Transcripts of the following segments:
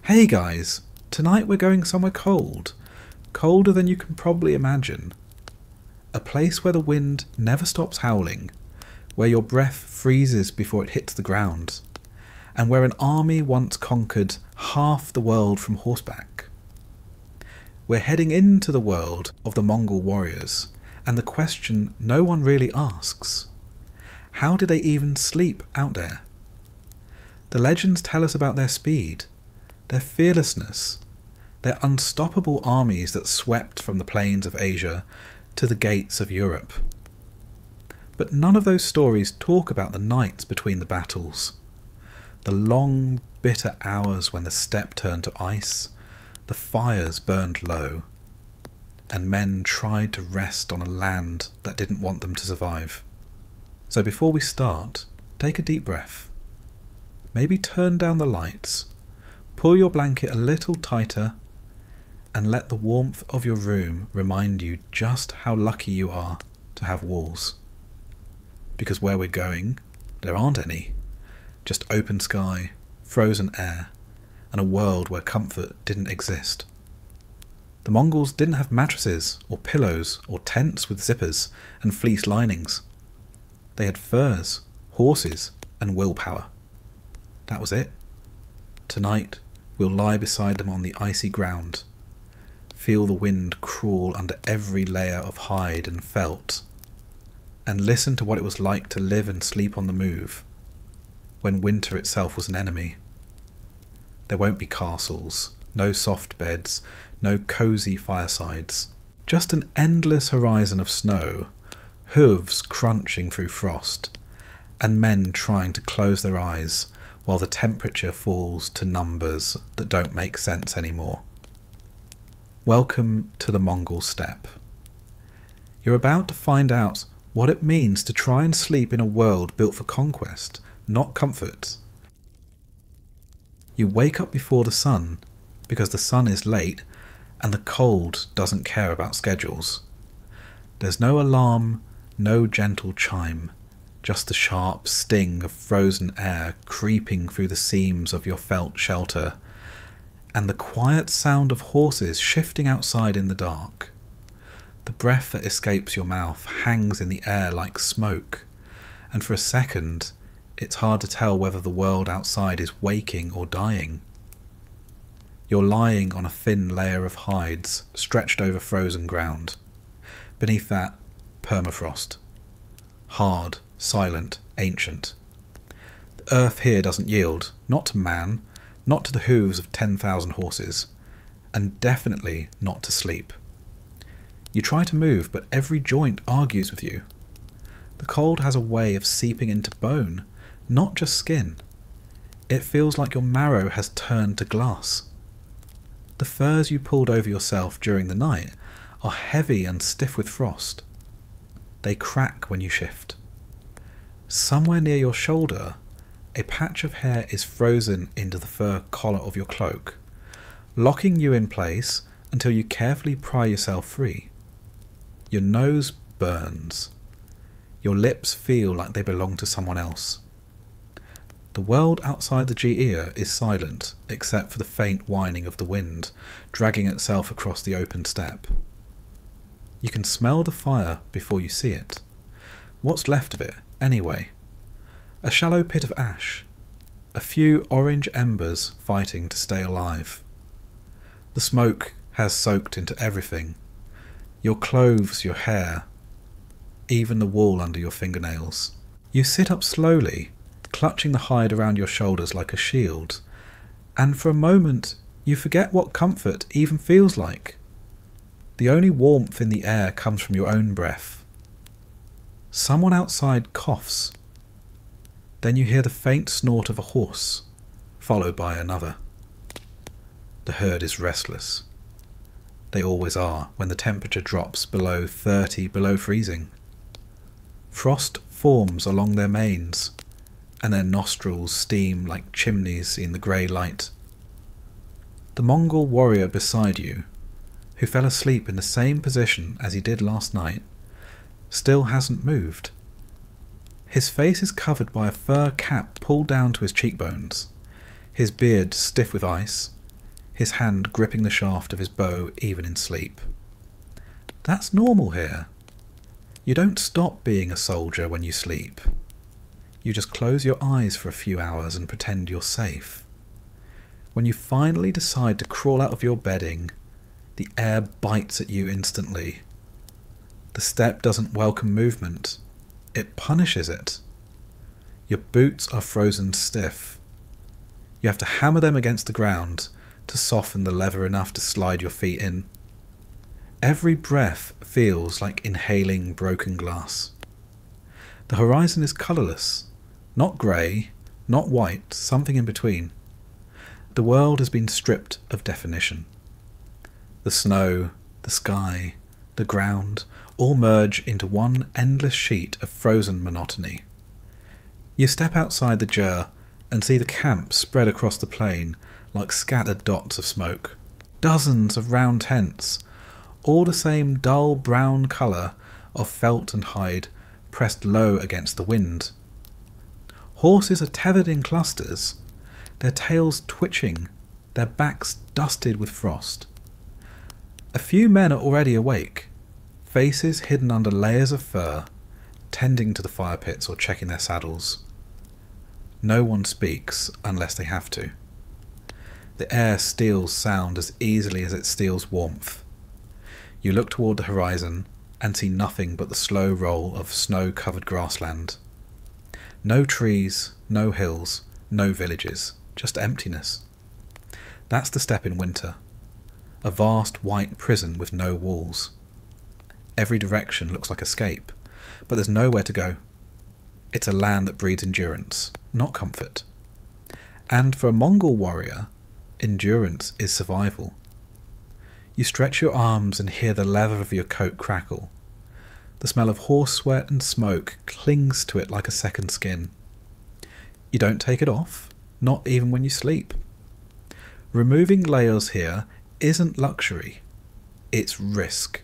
Hey guys, tonight we're going somewhere cold. Colder than you can probably imagine. A place where the wind never stops howling, where your breath freezes before it hits the ground, and where an army once conquered half the world from horseback. We're heading into the world of the Mongol warriors, and the question no one really asks: how do they even sleep out there? The legends tell us about their speed, their fearlessness, their unstoppable armies that swept from the plains of Asia to the gates of Europe. But none of those stories talk about the nights between the battles, the long, bitter hours when the steppe turned to ice, the fires burned low, and men tried to rest on a land that didn't want them to survive. So before we start, take a deep breath. Maybe turn down the lights, pull your blanket a little tighter, and let the warmth of your room remind you just how lucky you are to have walls. Because where we're going, there aren't any. Just open sky, frozen air, and a world where comfort didn't exist. The Mongols didn't have mattresses or pillows or tents with zippers and fleece linings. They had furs, horses, and willpower. That was it. Tonight, we'll lie beside them on the icy ground, feel the wind crawl under every layer of hide and felt, and listen to what it was like to live and sleep on the move, when winter itself was an enemy. There won't be castles, no soft beds, no cosy firesides, just an endless horizon of snow, hooves crunching through frost, and men trying to close their eyes while the temperature falls to numbers that don't make sense anymore. Welcome to the Mongol steppe. You're about to find out what it means to try and sleep in a world built for conquest, not comfort. You wake up before the sun because the sun is late and the cold doesn't care about schedules. There's no alarm, no gentle chime, just the sharp sting of frozen air creeping through the seams of your felt shelter, and the quiet sound of horses shifting outside in the dark. The breath that escapes your mouth hangs in the air like smoke, and for a second it's hard to tell whether the world outside is waking or dying. You're lying on a thin layer of hides stretched over frozen ground. Beneath that, permafrost. Hard, silent, ancient. The earth here doesn't yield, not to man, not to the hooves of 10,000 horses, and definitely not to sleep. You try to move, but every joint argues with you. The cold has a way of seeping into bone, not just skin. It feels like your marrow has turned to glass. The furs you pulled over yourself during the night are heavy and stiff with frost. They crack when you shift. Somewhere near your shoulder, a patch of hair is frozen into the fur collar of your cloak, locking you in place until you carefully pry yourself free. Your nose burns. Your lips feel like they belong to someone else. The world outside the ear is silent, except for the faint whining of the wind, dragging itself across the open steppe. You can smell the fire before you see it. What's left of it, anyway? A shallow pit of ash. A few orange embers fighting to stay alive. The smoke has soaked into everything. Your clothes, your hair, even the wool under your fingernails. You sit up slowly, clutching the hide around your shoulders like a shield, and for a moment you forget what comfort even feels like. The only warmth in the air comes from your own breath. Someone outside coughs. Then you hear the faint snort of a horse, followed by another. The herd is restless. They always are when the temperature drops below 30 below freezing. Frost forms along their manes, and their nostrils steam like chimneys in the grey light. The Mongol warrior beside you, who fell asleep in the same position as he did last night, still hasn't moved. His face is covered by a fur cap pulled down to his cheekbones, his beard stiff with ice, his hand gripping the shaft of his bow even in sleep. That's normal here. You don't stop being a soldier when you sleep. You just close your eyes for a few hours and pretend you're safe. When you finally decide to crawl out of your bedding, the air bites at you instantly. The steppe doesn't welcome movement. It punishes it. Your boots are frozen stiff. You have to hammer them against the ground to soften the leather enough to slide your feet in. Every breath feels like inhaling broken glass. The horizon is colourless, not grey, not white, something in between. The world has been stripped of definition. The snow, the sky, the ground all merge into one endless sheet of frozen monotony. You step outside the Jur and see the camp spread across the plain like scattered dots of smoke. Dozens of round tents, all the same dull brown colour of felt and hide pressed low against the wind. Horses are tethered in clusters, their tails twitching, their backs dusted with frost. A few men are already awake, faces hidden under layers of fur, tending to the fire pits or checking their saddles. No one speaks unless they have to. The air steals sound as easily as it steals warmth. You look toward the horizon and see nothing but the slow roll of snow-covered grassland. No trees, no hills, no villages, just emptiness. That's the steppe in winter. A vast white prison with no walls. Every direction looks like escape, but there's nowhere to go. It's a land that breeds endurance, not comfort. And for a Mongol warrior, endurance is survival. You stretch your arms and hear the leather of your coat crackle. The smell of horse sweat and smoke clings to it like a second skin. You don't take it off, not even when you sleep. Removing layers here isn't luxury, it's risk.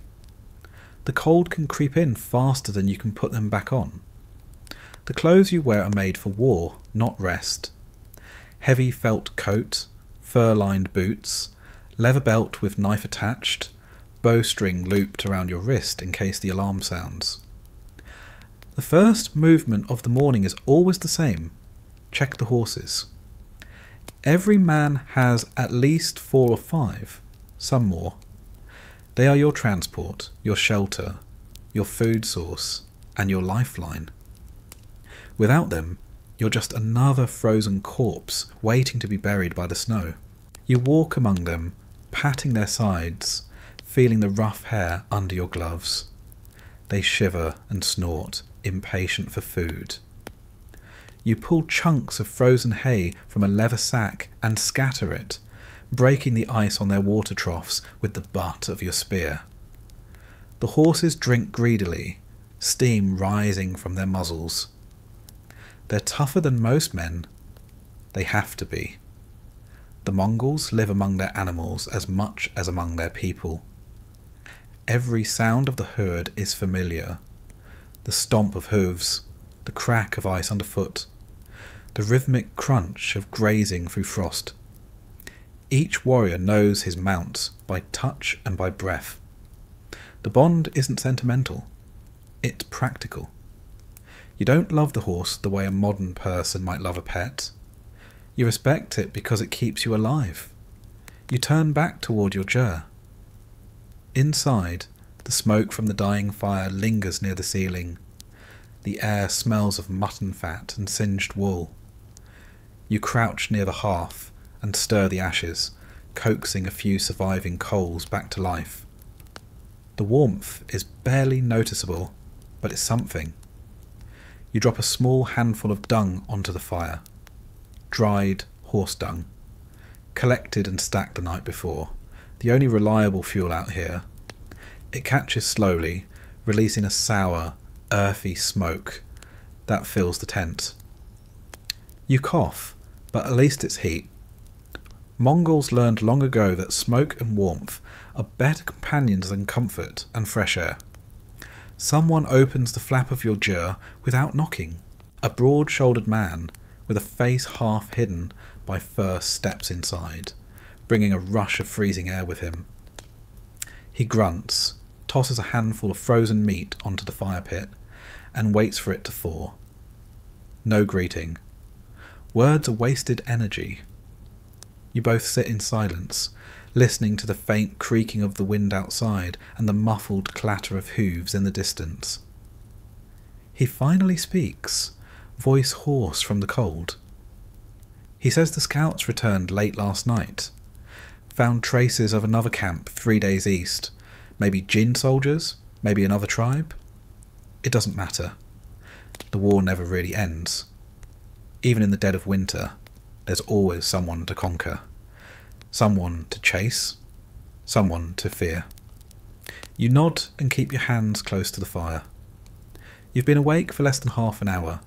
The cold can creep in faster than you can put them back on. The clothes you wear are made for war, not rest. Heavy felt coat, fur-lined boots, leather belt with knife attached, bowstring looped around your wrist in case the alarm sounds. The first movement of the morning is always the same. Check the horses. Every man has at least 4 or 5, some more. They are your transport, your shelter, your food source, and your lifeline. Without them, you're just another frozen corpse waiting to be buried by the snow. You walk among them, patting their sides, feeling the rough hair under your gloves. They shiver and snort, impatient for food. You pull chunks of frozen hay from a leather sack and scatter it, breaking the ice on their water troughs with the butt of your spear. The horses drink greedily, steam rising from their muzzles. They're tougher than most men. They have to be. The Mongols live among their animals as much as among their people. Every sound of the herd is familiar. The stomp of hooves, the crack of ice underfoot, the rhythmic crunch of grazing through frost. Each warrior knows his mount by touch and by breath. The bond isn't sentimental, it's practical. You don't love the horse the way a modern person might love a pet. You respect it because it keeps you alive. You turn back toward your Jur. Inside, the smoke from the dying fire lingers near the ceiling. The air smells of mutton fat and singed wool. You crouch near the hearth and stir the ashes, coaxing a few surviving coals back to life. The warmth is barely noticeable, but it's something. You drop a small handful of dung onto the fire. Dried horse dung, collected and stacked the night before, the only reliable fuel out here. It catches slowly, releasing a sour, earthy smoke that fills the tent. You cough, but at least it's heat. Mongols learned long ago that smoke and warmth are better companions than comfort and fresh air. Someone opens the flap of your Jur without knocking. A broad-shouldered man, with a face half hidden by fur, steps inside, bringing a rush of freezing air with him. He grunts, tosses a handful of frozen meat onto the fire pit, and waits for it to thaw. No greeting. Words are wasted energy. You both sit in silence, listening to the faint creaking of the wind outside and the muffled clatter of hooves in the distance. He finally speaks, voice hoarse from the cold. He says the scouts returned late last night, found traces of another camp 3 days east, maybe Jin soldiers, maybe another tribe. It doesn't matter. The war never really ends. Even in the dead of winter, there's always someone to conquer, someone to chase, someone to fear. You nod and keep your hands close to the fire. You've been awake for less than half an hour,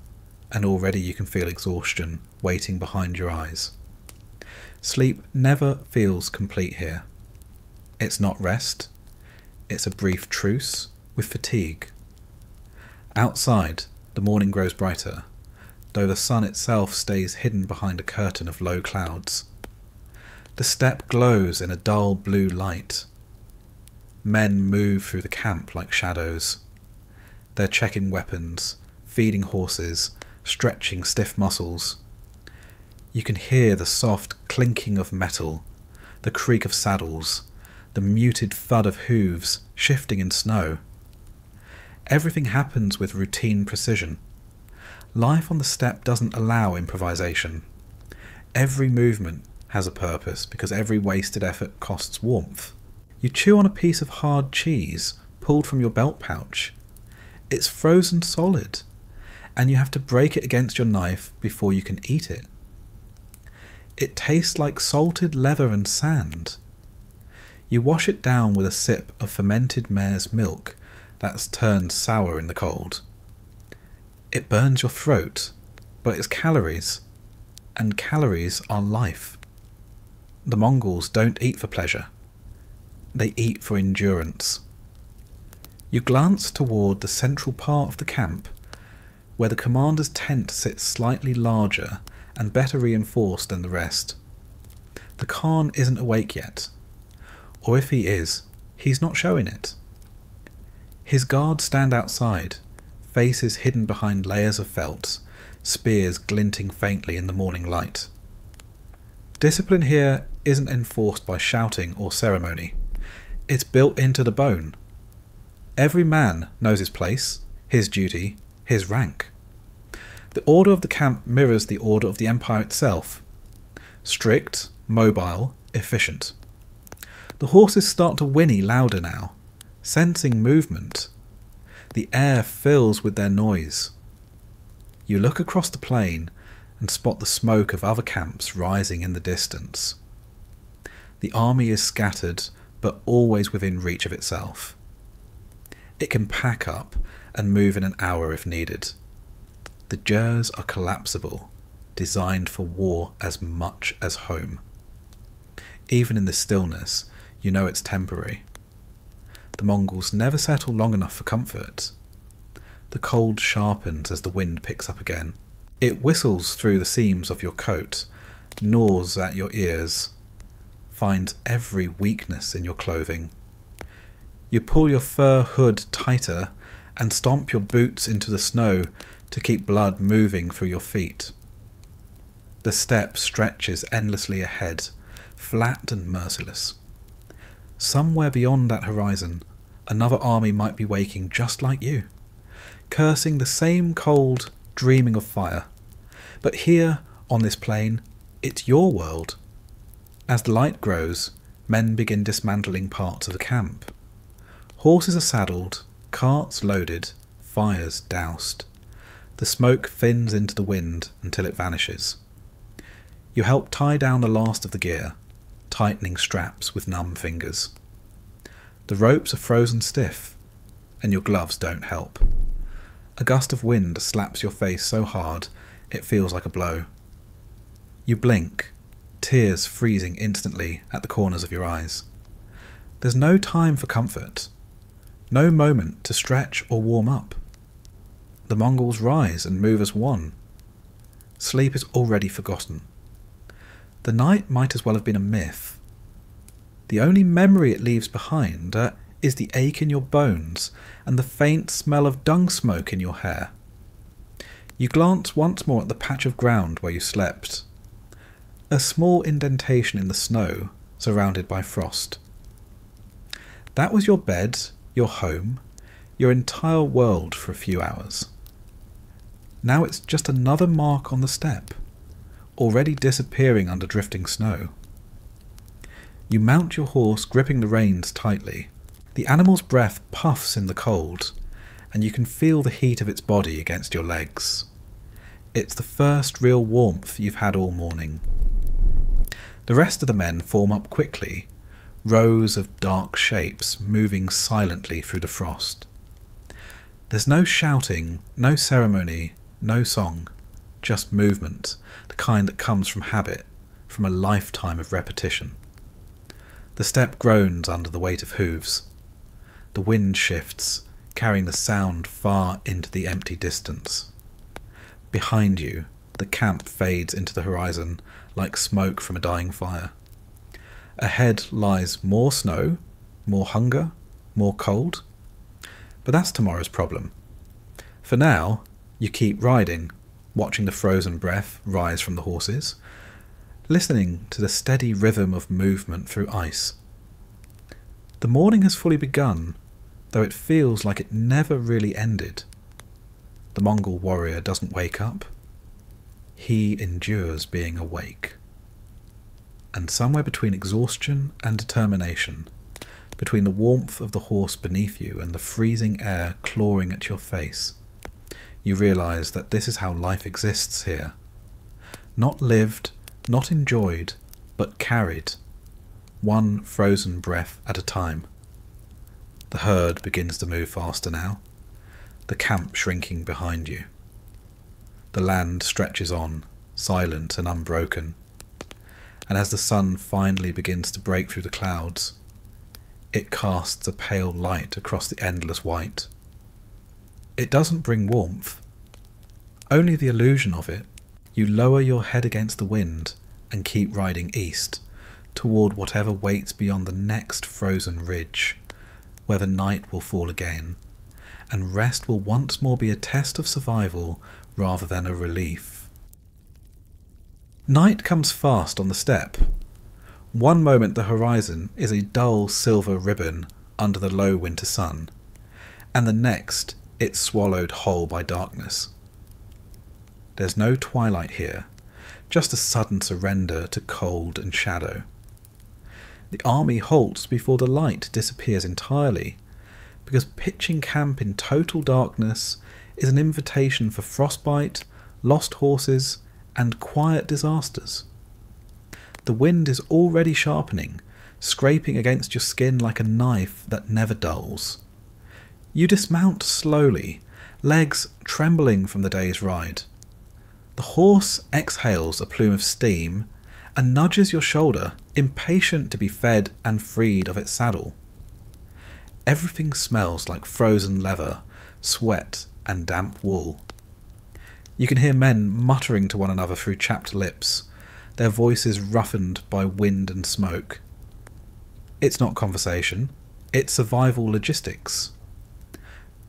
and already you can feel exhaustion waiting behind your eyes. Sleep never feels complete here. It's not rest, it's a brief truce with fatigue. Outside, the morning grows brighter, though the sun itself stays hidden behind a curtain of low clouds. The steppe glows in a dull blue light. Men move through the camp like shadows. They're checking weapons, feeding horses, stretching stiff muscles. You can hear the soft clinking of metal, the creak of saddles, the muted thud of hooves shifting in snow. Everything happens with routine precision. Life on the steppe doesn't allow improvisation. Every movement has a purpose because every wasted effort costs warmth. You chew on a piece of hard cheese pulled from your belt pouch. It's frozen solid, and you have to break it against your knife before you can eat it. It tastes like salted leather and sand. You wash it down with a sip of fermented mare's milk that's turned sour in the cold. It burns your throat, but it's calories, and calories are life. The Mongols don't eat for pleasure. They eat for endurance. You glance toward the central part of the camp, where the commander's tent sits slightly larger and better reinforced than the rest. The Khan isn't awake yet, or if he is, he's not showing it. His guards stand outside, faces hidden behind layers of felt, spears glinting faintly in the morning light. Discipline here isn't enforced by shouting or ceremony. It's built into the bone. Every man knows his place, his duty, his rank. The order of the camp mirrors the order of the empire itself. Strict, mobile, efficient. The horses start to whinny louder now, sensing movement. The air fills with their noise. You look across the plain and spot the smoke of other camps rising in the distance. The army is scattered, but always within reach of itself. It can pack up and move in an hour if needed. The jers are collapsible, designed for war as much as home. Even in the stillness, you know it's temporary. The Mongols never settle long enough for comfort. The cold sharpens as the wind picks up again. It whistles through the seams of your coat, gnaws at your ears, finds every weakness in your clothing. You pull your fur hood tighter and stomp your boots into the snow to keep blood moving through your feet. The steppe stretches endlessly ahead, flat and merciless. Somewhere beyond that horizon, another army might be waking just like you, cursing the same cold, dreaming of fire. But here, on this plain, it's your world. As the light grows, men begin dismantling parts of the camp. Horses are saddled, carts loaded, fires doused. The smoke thins into the wind until it vanishes. You help tie down the last of the gear, tightening straps with numb fingers. The ropes are frozen stiff, and your gloves don't help. A gust of wind slaps your face so hard it feels like a blow. You blink, tears freezing instantly at the corners of your eyes. There's no time for comfort, no moment to stretch or warm up. The Mongols rise and move as one. Sleep is already forgotten. The night might as well have been a myth, The only memory it leaves behind is the ache in your bones and the faint smell of dung smoke in your hair. You glance once more at the patch of ground where you slept. A small indentation in the snow, surrounded by frost. That was your bed, your home, your entire world for a few hours. Now it's just another mark on the steppe, already disappearing under drifting snow. You mount your horse, gripping the reins tightly. The animal's breath puffs in the cold, and you can feel the heat of its body against your legs. It's the first real warmth you've had all morning. The rest of the men form up quickly, rows of dark shapes moving silently through the frost. There's no shouting, no ceremony, no song, just movement, the kind that comes from habit, from a lifetime of repetition. The steppe groans under the weight of hooves. The wind shifts, carrying the sound far into the empty distance. Behind you, the camp fades into the horizon like smoke from a dying fire. Ahead lies more snow, more hunger, more cold. But that's tomorrow's problem. For now, you keep riding, watching the frozen breath rise from the horses, listening to the steady rhythm of movement through ice. The morning has fully begun, though it feels like it never really ended. The Mongol warrior doesn't wake up. He endures being awake. And somewhere between exhaustion and determination, between the warmth of the horse beneath you and the freezing air clawing at your face, you realise that this is how life exists here. Not lived, not enjoyed, but carried, one frozen breath at a time. The herd begins to move faster now, the camp shrinking behind you. The land stretches on, silent and unbroken, and as the sun finally begins to break through the clouds, it casts a pale light across the endless white. It doesn't bring warmth, only the illusion of it. You lower your head against the wind and keep riding east, toward whatever waits beyond the next frozen ridge, where the night will fall again, and rest will once more be a test of survival rather than a relief. Night comes fast on the steppe. One moment the horizon is a dull silver ribbon under the low winter sun, and the next it's swallowed whole by darkness. There's no twilight here, just a sudden surrender to cold and shadow. The army halts before the light disappears entirely, because pitching camp in total darkness is an invitation for frostbite, lost horses, and quiet disasters. The wind is already sharpening, scraping against your skin like a knife that never dulls. You dismount slowly, legs trembling from the day's ride. The horse exhales a plume of steam and nudges your shoulder, impatient to be fed and freed of its saddle. Everything smells like frozen leather, sweat, and damp wool. You can hear men muttering to one another through chapped lips, their voices roughened by wind and smoke. It's not conversation, it's survival logistics.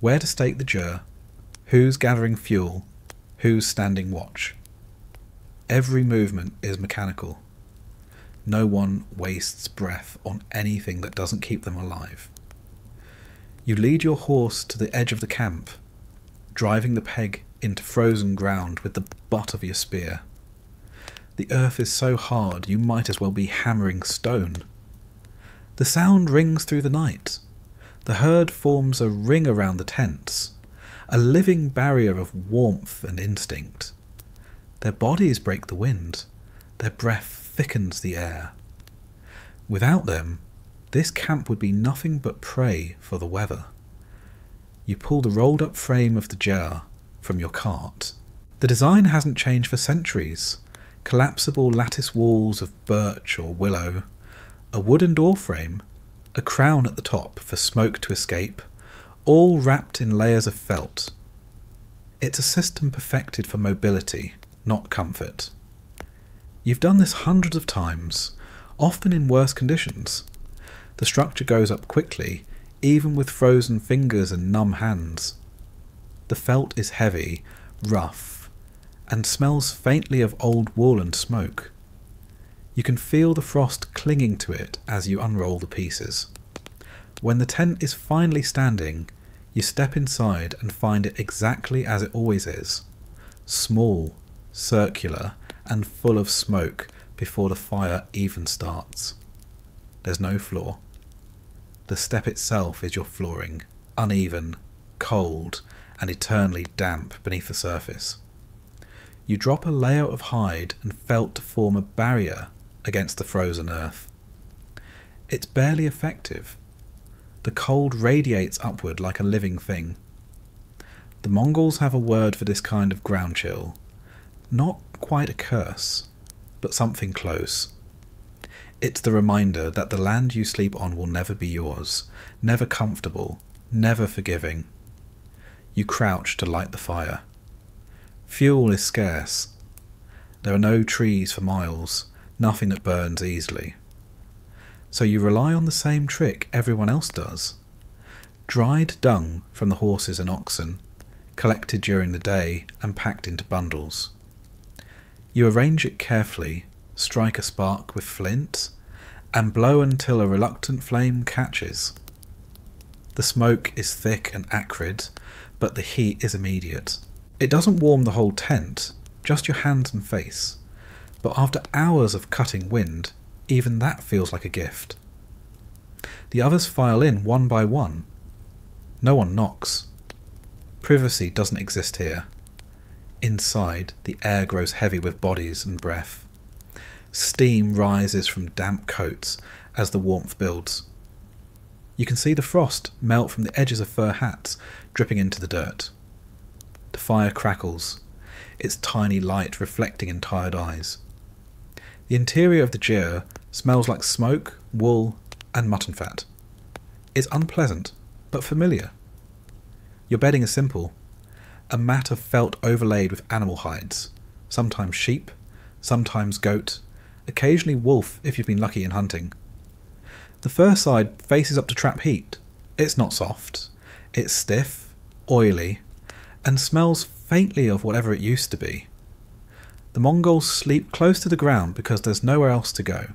Where to stake the ger, who's gathering fuel, who's standing watch. Every movement is mechanical. No one wastes breath on anything that doesn't keep them alive. You lead your horse to the edge of the camp, driving the peg into frozen ground with the butt of your spear. The earth is so hard you might as well be hammering stone. The sound rings through the night. The herd forms a ring around the tents, a living barrier of warmth and instinct. Their bodies break the wind, their breath thickens the air. Without them, this camp would be nothing but prey for the weather. You pull the rolled-up frame of the jar from your cart. The design hasn't changed for centuries. Collapsible lattice walls of birch or willow, a wooden door frame, a crown at the top for smoke to escape, all wrapped in layers of felt. It's a system perfected for mobility, not comfort. You've done this hundreds of times, often in worse conditions, The structure goes up quickly, even with frozen fingers and numb hands. The felt is heavy, rough, and smells faintly of old wool and smoke. You can feel the frost clinging to it as you unroll the pieces. When the tent is finally standing, you step inside and find it exactly as it always is. Small, circular, and full of smoke before the fire even starts. There's no floor. The steppe itself is your flooring, uneven, cold, and eternally damp beneath the surface. You drop a layer of hide and felt to form a barrier against the frozen earth. It's barely effective. The cold radiates upward like a living thing. The Mongols have a word for this kind of ground chill. Not quite a curse, but something close. It's the reminder that the land you sleep on will never be yours, never comfortable, never forgiving. You crouch to light the fire. Fuel is scarce. There are no trees for miles, nothing that burns easily. So you rely on the same trick everyone else does. Dried dung from the horses and oxen, collected during the day and packed into bundles. You arrange it carefully, strike a spark with flint, and blow until a reluctant flame catches. The smoke is thick and acrid, but the heat is immediate. It doesn't warm the whole tent, just your hands and face, but after hours of cutting wind, even that feels like a gift. The others file in one by one. No one knocks. Privacy doesn't exist here. Inside, the air grows heavy with bodies and breath. Steam rises from damp coats as the warmth builds. You can see the frost melt from the edges of fur hats, dripping into the dirt. The fire crackles, its tiny light reflecting in tired eyes. The interior of the gyre smells like smoke, wool, and mutton fat. It's unpleasant, but familiar. Your bedding is simple. A mat of felt overlaid with animal hides, sometimes sheep, sometimes goat, occasionally wolf if you've been lucky in hunting. The fur side faces up to trap heat. It's not soft. It's stiff, oily, and smells faintly of whatever it used to be. The Mongols sleep close to the ground because there's nowhere else to go.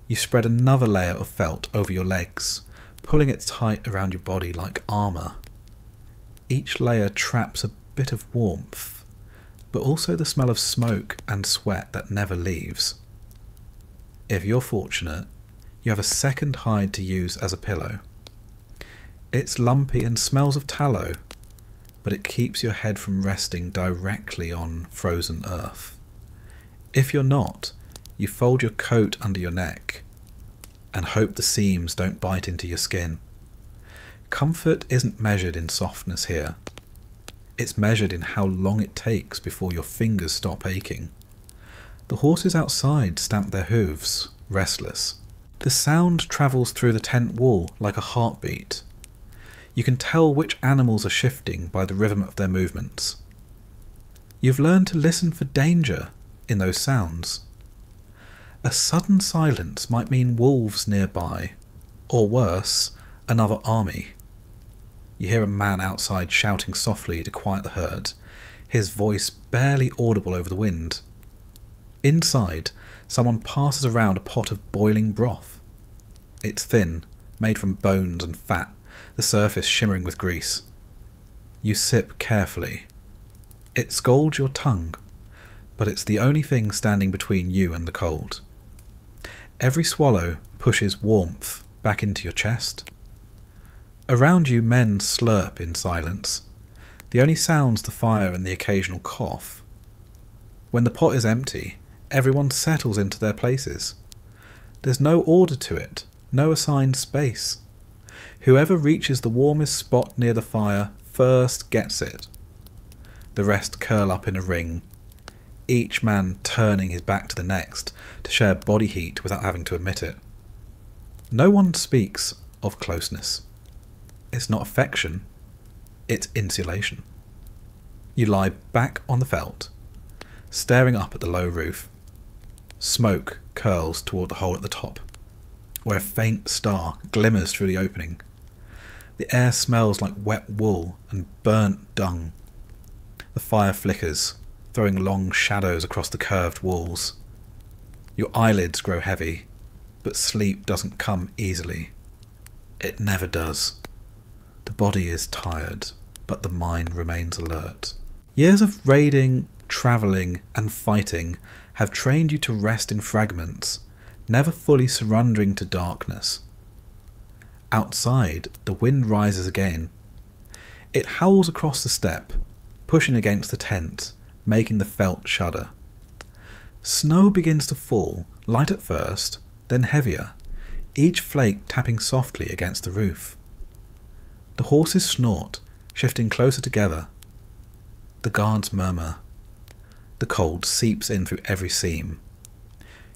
You spread another layer of felt over your legs, pulling it tight around your body like armour. Each layer traps a bit of warmth, but also the smell of smoke and sweat that never leaves. If you're fortunate, you have a second hide to use as a pillow. It's lumpy and smells of tallow, but it keeps your head from resting directly on frozen earth. If you're not, you fold your coat under your neck and hope the seams don't bite into your skin. Comfort isn't measured in softness here. It's measured in how long it takes before your fingers stop aching. The horses outside stamp their hooves, restless. The sound travels through the tent wall like a heartbeat. You can tell which animals are shifting by the rhythm of their movements. You've learned to listen for danger in those sounds. A sudden silence might mean wolves nearby, or worse, another army. You hear a man outside shouting softly to quiet the herd, his voice barely audible over the wind. Inside, someone passes around a pot of boiling broth. It's thin, made from bones and fat, the surface shimmering with grease. You sip carefully. It scalds your tongue, but it's the only thing standing between you and the cold. Every swallow pushes warmth back into your chest. Around you, men slurp in silence. The only sound's the fire and the occasional cough. When the pot is empty, everyone settles into their places. There's no order to it, no assigned space. Whoever reaches the warmest spot near the fire first gets it. The rest curl up in a ring, each man turning his back to the next to share body heat without having to admit it. No one speaks of closeness. It's not affection, it's insulation. You lie back on the felt, staring up at the low roof. Smoke curls toward the hole at the top. where a faint star glimmers through the opening. The air smells like wet wool and burnt dung. The fire flickers, throwing long shadows across the curved walls. Your eyelids grow heavy, but sleep doesn't come easily. It never does. The body is tired, but the mind remains alert. Years of raiding, travelling, and fighting have trained you to rest in fragments, never fully surrendering to darkness. Outside, the wind rises again. It howls across the steppe, pushing against the tent, making the felt shudder. Snow begins to fall, light at first, then heavier, each flake tapping softly against the roof. The horses snort, shifting closer together. The guards murmur. The cold seeps in through every seam.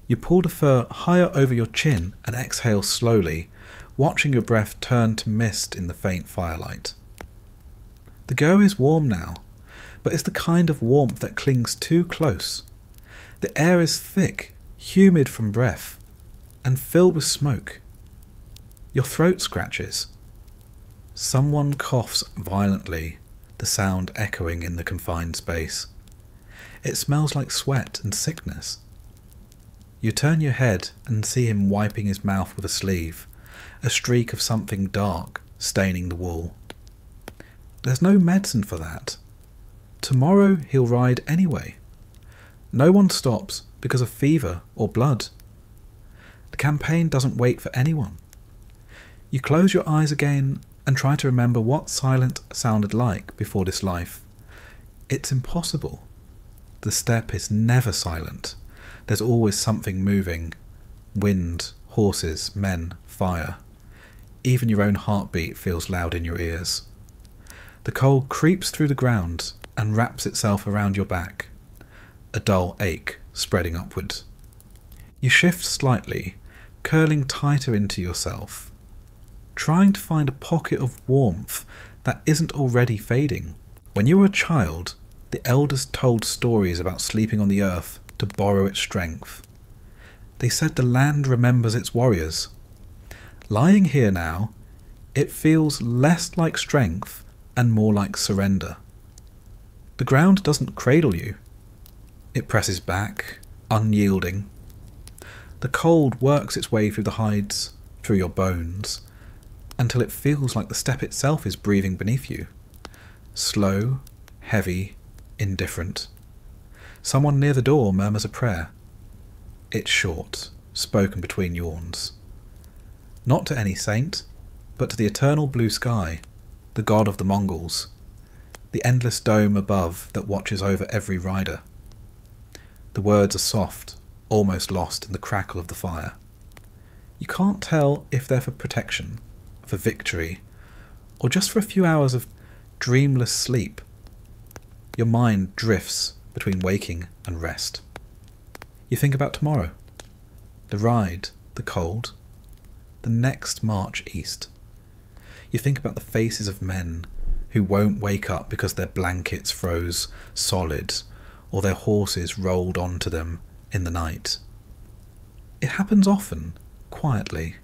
You pull the fur higher over your chin and exhale slowly, watching your breath turn to mist in the faint firelight. The go is warm now, but it's the kind of warmth that clings too close. The air is thick, humid from breath, and filled with smoke. Your throat scratches. Someone coughs violently, the sound echoing in the confined space. It smells like sweat and sickness. You turn your head and see him wiping his mouth with a sleeve, a streak of something dark staining the wall. There's no medicine for that. Tomorrow he'll ride anyway. No one stops because of fever or blood. The campaign doesn't wait for anyone. You close your eyes again and try to remember what silent sounded like before this life. It's impossible. The steppe is never silent. There's always something moving. Wind, horses, men, fire. Even your own heartbeat feels loud in your ears. The cold creeps through the ground and wraps itself around your back, a dull ache spreading upward. You shift slightly, curling tighter into yourself, trying to find a pocket of warmth that isn't already fading. When you were a child, the elders told stories about sleeping on the earth to borrow its strength. They said the land remembers its warriors. Lying here now, it feels less like strength and more like surrender. The ground doesn't cradle you. It presses back, unyielding. The cold works its way through the hides, through your bones, until it feels like the steppe itself is breathing beneath you. Slow, heavy, indifferent. Someone near the door murmurs a prayer. It's short, spoken between yawns. Not to any saint, but to the eternal blue sky, the god of the Mongols, the endless dome above that watches over every rider. The words are soft, almost lost in the crackle of the fire. You can't tell if they're for protection, for victory, or just for a few hours of dreamless sleep. Your mind drifts between waking and rest. You think about tomorrow, the ride, the cold, the next march east. You think about the faces of men who won't wake up because their blankets froze solid or their horses rolled onto them in the night. It happens often, quietly.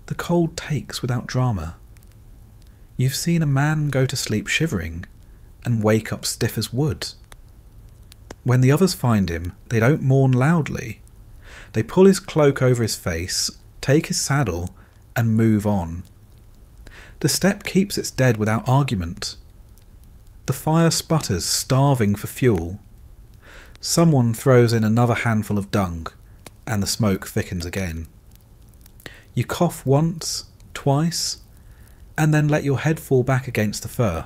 The cold takes without drama. You've seen a man go to sleep shivering and wake up stiff as wood. When the others find him, they don't mourn loudly. They pull his cloak over his face, take his saddle, and move on. The steppe keeps its dead without argument. The fire sputters, starving for fuel. Someone throws in another handful of dung, and the smoke thickens again. You cough once, twice, and then let your head fall back against the fur.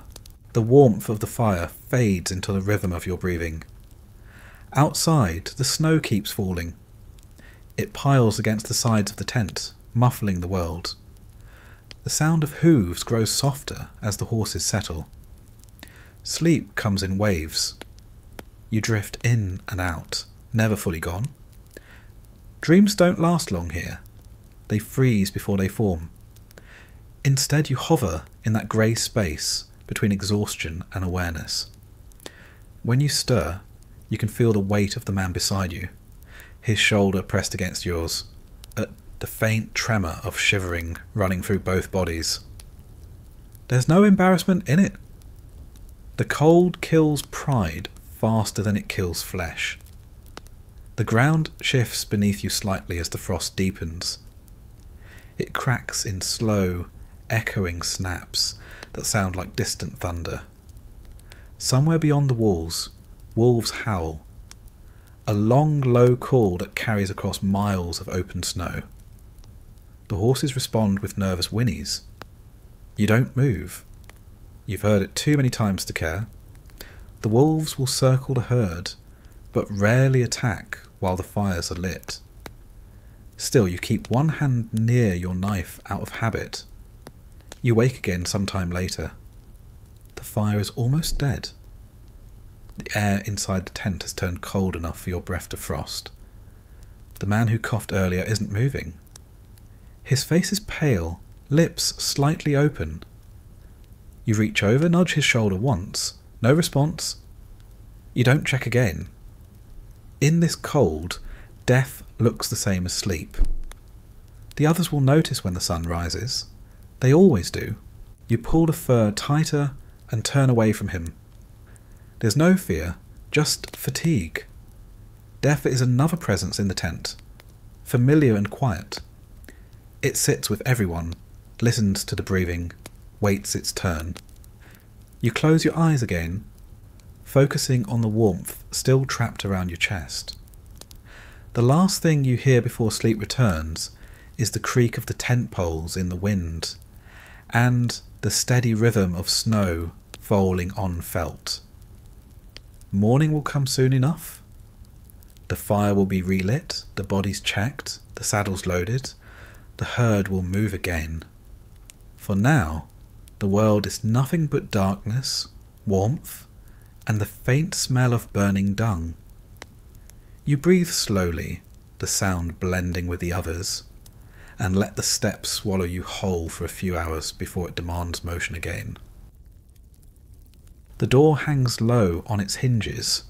The warmth of the fire fades into the rhythm of your breathing. Outside, the snow keeps falling. It piles against the sides of the tent, muffling the world. The sound of hooves grows softer as the horses settle. Sleep comes in waves. You drift in and out, never fully gone. Dreams don't last long here. They freeze before they form. Instead, you hover in that grey space between exhaustion and awareness. When you stir, you can feel the weight of the man beside you, his shoulder pressed against yours, a the faint tremor of shivering running through both bodies. There's no embarrassment in it. The cold kills pride faster than it kills flesh. The ground shifts beneath you slightly as the frost deepens. It cracks in slow, echoing snaps that sound like distant thunder. Somewhere beyond the walls, wolves howl, a long, low call that carries across miles of open snow. The horses respond with nervous whinnies. You don't move. You've heard it too many times to care. The wolves will circle the herd, but rarely attack while the fires are lit. Still, you keep one hand near your knife out of habit. You wake again sometime later. The fire is almost dead. The air inside the tent has turned cold enough for your breath to frost. The man who coughed earlier isn't moving. His face is pale, lips slightly open. You reach over, nudge his shoulder once. No response. You don't check again. In this cold, death looks the same as sleep. The others will notice when the sun rises. They always do. You pull the fur tighter and turn away from him. There's no fear, just fatigue. Death is another presence in the tent, familiar and quiet. It sits with everyone, listens to the breathing, waits its turn. You close your eyes again, focusing on the warmth still trapped around your chest. The last thing you hear before sleep returns is the creak of the tent poles in the wind, and the steady rhythm of snow falling on felt. Morning will come soon enough. The fire will be relit, the bodies checked, the saddles loaded, the herd will move again. For now, the world is nothing but darkness, warmth, and the faint smell of burning dung. You breathe slowly, the sound blending with the others, and let the steppe swallow you whole for a few hours before it demands motion again. The door hangs low on its hinges,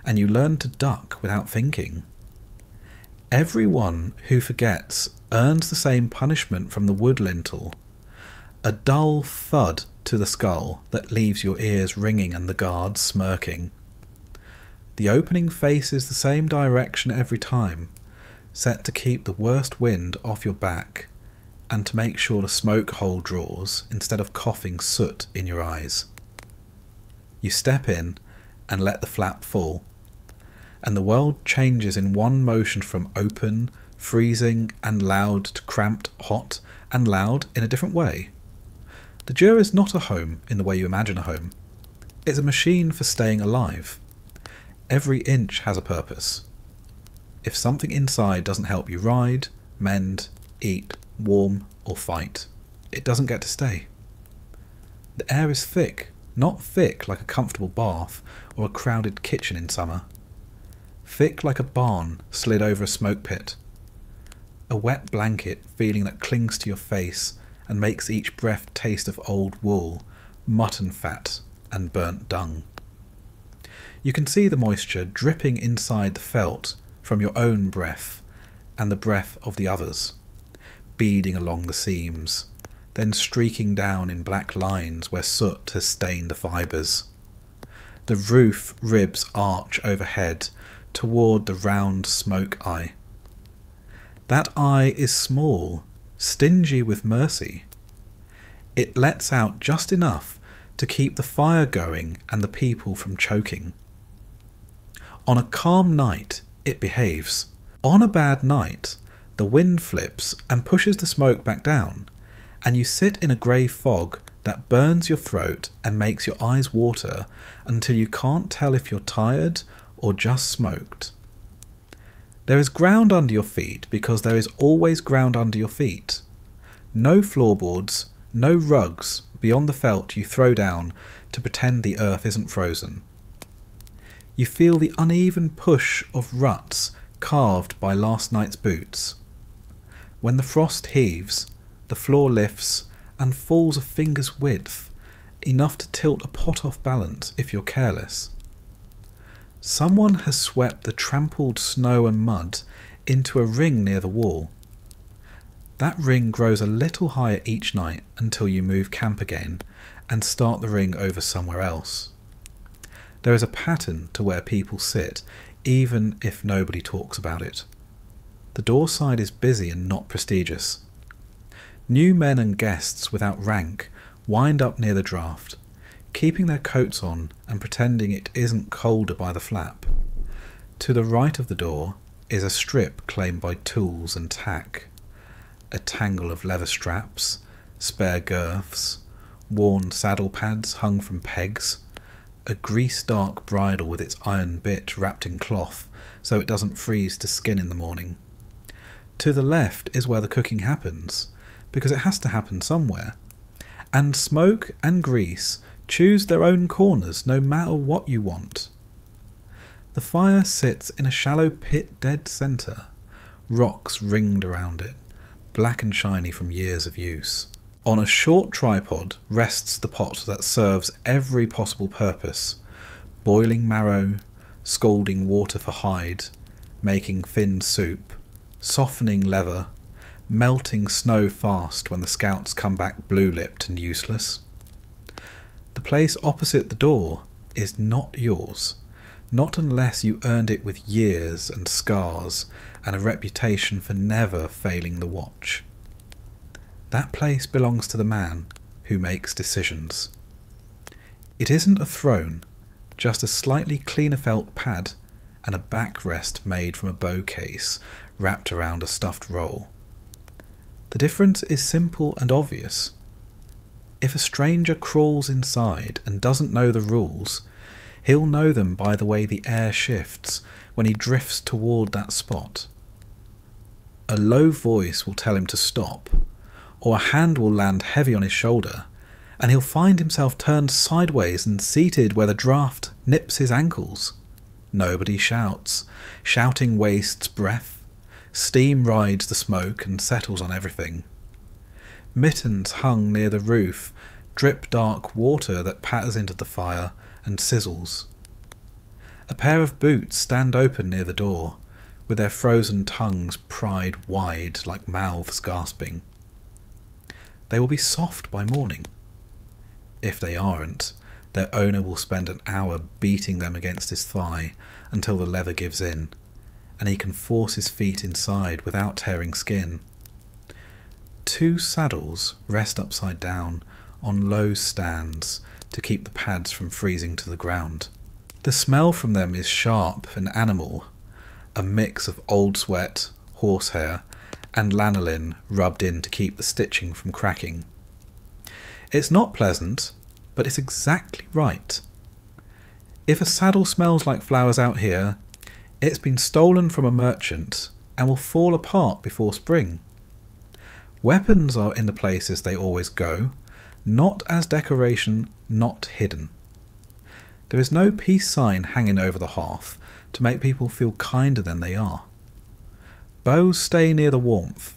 and you learn to duck without thinking. Everyone who forgets earns the same punishment from the wood lintel, a dull thud to the skull that leaves your ears ringing and the guards smirking. The opening faces the same direction every time, set to keep the worst wind off your back and to make sure the smoke hole draws instead of coughing soot in your eyes. You step in and let the flap fall, and the world changes in one motion from open, freezing and loud to cramped, hot and loud in a different way. The Jura is not a home in the way you imagine a home. It's a machine for staying alive. Every inch has a purpose. If something inside doesn't help you ride, mend, eat, warm or fight, it doesn't get to stay. The air is thick, not thick like a comfortable bath or a crowded kitchen in summer. Thick like a barn slid over a smoke pit. A wet blanket feeling that clings to your face and makes each breath taste of old wool, mutton fat and burnt dung. You can see the moisture dripping inside the felt from your own breath and the breath of the others, beading along the seams, then streaking down in black lines where soot has stained the fibres. The roof ribs arch overhead toward the round smoke eye. That eye is small, stingy with mercy. It lets out just enough to keep the fire going and the people from choking. On a calm night, it behaves. On a bad night, the wind flips and pushes the smoke back down, and you sit in a grey fog that burns your throat and makes your eyes water until you can't tell if you're tired or just smoked. There is ground under your feet because there is always ground under your feet. No floorboards, no rugs beyond the felt you throw down to pretend the earth isn't frozen. You feel the uneven push of ruts carved by last night's boots. When the frost heaves, the floor lifts and falls a finger's width, enough to tilt a pot off balance if you're careless. Someone has swept the trampled snow and mud into a ring near the wall. That ring grows a little higher each night until you move camp again and start the ring over somewhere else. There is a pattern to where people sit, even if nobody talks about it. The door side is busy and not prestigious. New men and guests without rank wind up near the draught, keeping their coats on and pretending it isn't colder by the flap. To the right of the door is a strip claimed by tools and tack, a tangle of leather straps, spare girths, worn saddle pads hung from pegs, a grease-dark bridle with its iron bit wrapped in cloth so it doesn't freeze to skin in the morning. To the left is where the cooking happens, because it has to happen somewhere, and smoke and grease choose their own corners no matter what you want. The fire sits in a shallow pit dead centre, rocks ringed around it, black and shiny from years of use. On a short tripod rests the pot that serves every possible purpose: boiling marrow, scalding water for hide, making thin soup, softening leather, melting snow fast when the scouts come back blue-lipped and useless. The place opposite the door is not yours, not unless you earned it with years and scars and a reputation for never failing the watch. That place belongs to the man who makes decisions. It isn't a throne, just a slightly cleaner felt pad and a backrest made from a bow case wrapped around a stuffed roll. The difference is simple and obvious. If a stranger crawls inside and doesn't know the rules, he'll know them by the way the air shifts when he drifts toward that spot. A low voice will tell him to stop, or a hand will land heavy on his shoulder, and he'll find himself turned sideways and seated where the draught nips his ankles. Nobody shouts. Shouting wastes breath. Steam rides the smoke and settles on everything. Mittens hung near the roof drip dark water that patters into the fire and sizzles. A pair of boots stand open near the door, with their frozen tongues pried wide like mouths gasping. They will be soft by morning. If they aren't, their owner will spend an hour beating them against his thigh until the leather gives in, and he can force his feet inside without tearing skin. 2 saddles rest upside down on low stands to keep the pads from freezing to the ground. The smell from them is sharp and animal, a mix of old sweat, horsehair, and lanolin rubbed in to keep the stitching from cracking. It's not pleasant, but it's exactly right. If a saddle smells like flowers out here, it's been stolen from a merchant and will fall apart before spring. Weapons are in the places they always go, not as decoration, not hidden. There is no peace sign hanging over the hearth to make people feel kinder than they are. Bows stay near the warmth,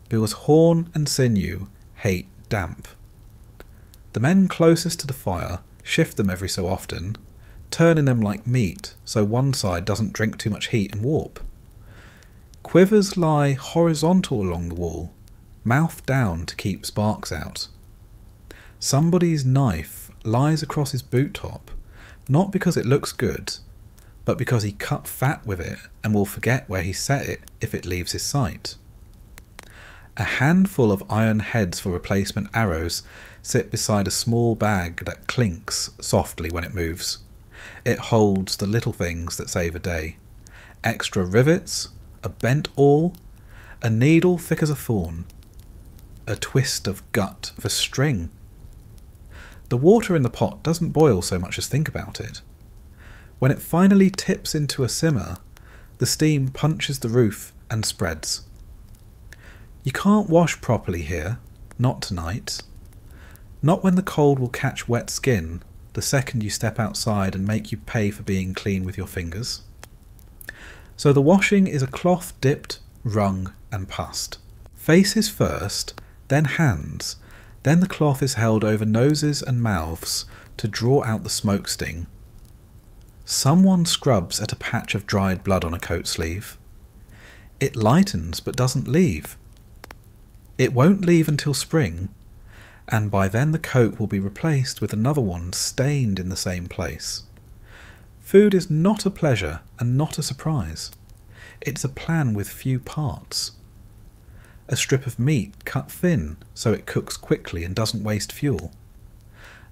because horn and sinew hate damp. The men closest to the fire shift them every so often, turning them like meat so one side doesn't drink too much heat and warp. Quivers lie horizontal along the wall, mouth down to keep sparks out. Somebody's knife lies across his boot top, not because it looks good, but because he cut fat with it and will forget where he set it if it leaves his sight. A handful of iron heads for replacement arrows sit beside a small bag that clinks softly when it moves. It holds the little things that save a day. Extra rivets, a bent awl, a needle thick as a thorn, a twist of gut for string. The water in the pot doesn't boil so much as think about it. When it finally tips into a simmer, the steam punches the roof and spreads. You can't wash properly here, not tonight. Not when the cold will catch wet skin the second you step outside and make you pay for being clean with your fingers. So the washing is a cloth dipped, wrung and passed. Faces first, then hands, then the cloth is held over noses and mouths to draw out the smoke sting. Someone scrubs at a patch of dried blood on a coat sleeve. It lightens but doesn't leave. It won't leave until spring, and by then the coat will be replaced with another one stained in the same place. Food is not a pleasure and not a surprise. It's a plan with few parts. A strip of meat cut thin so it cooks quickly and doesn't waste fuel.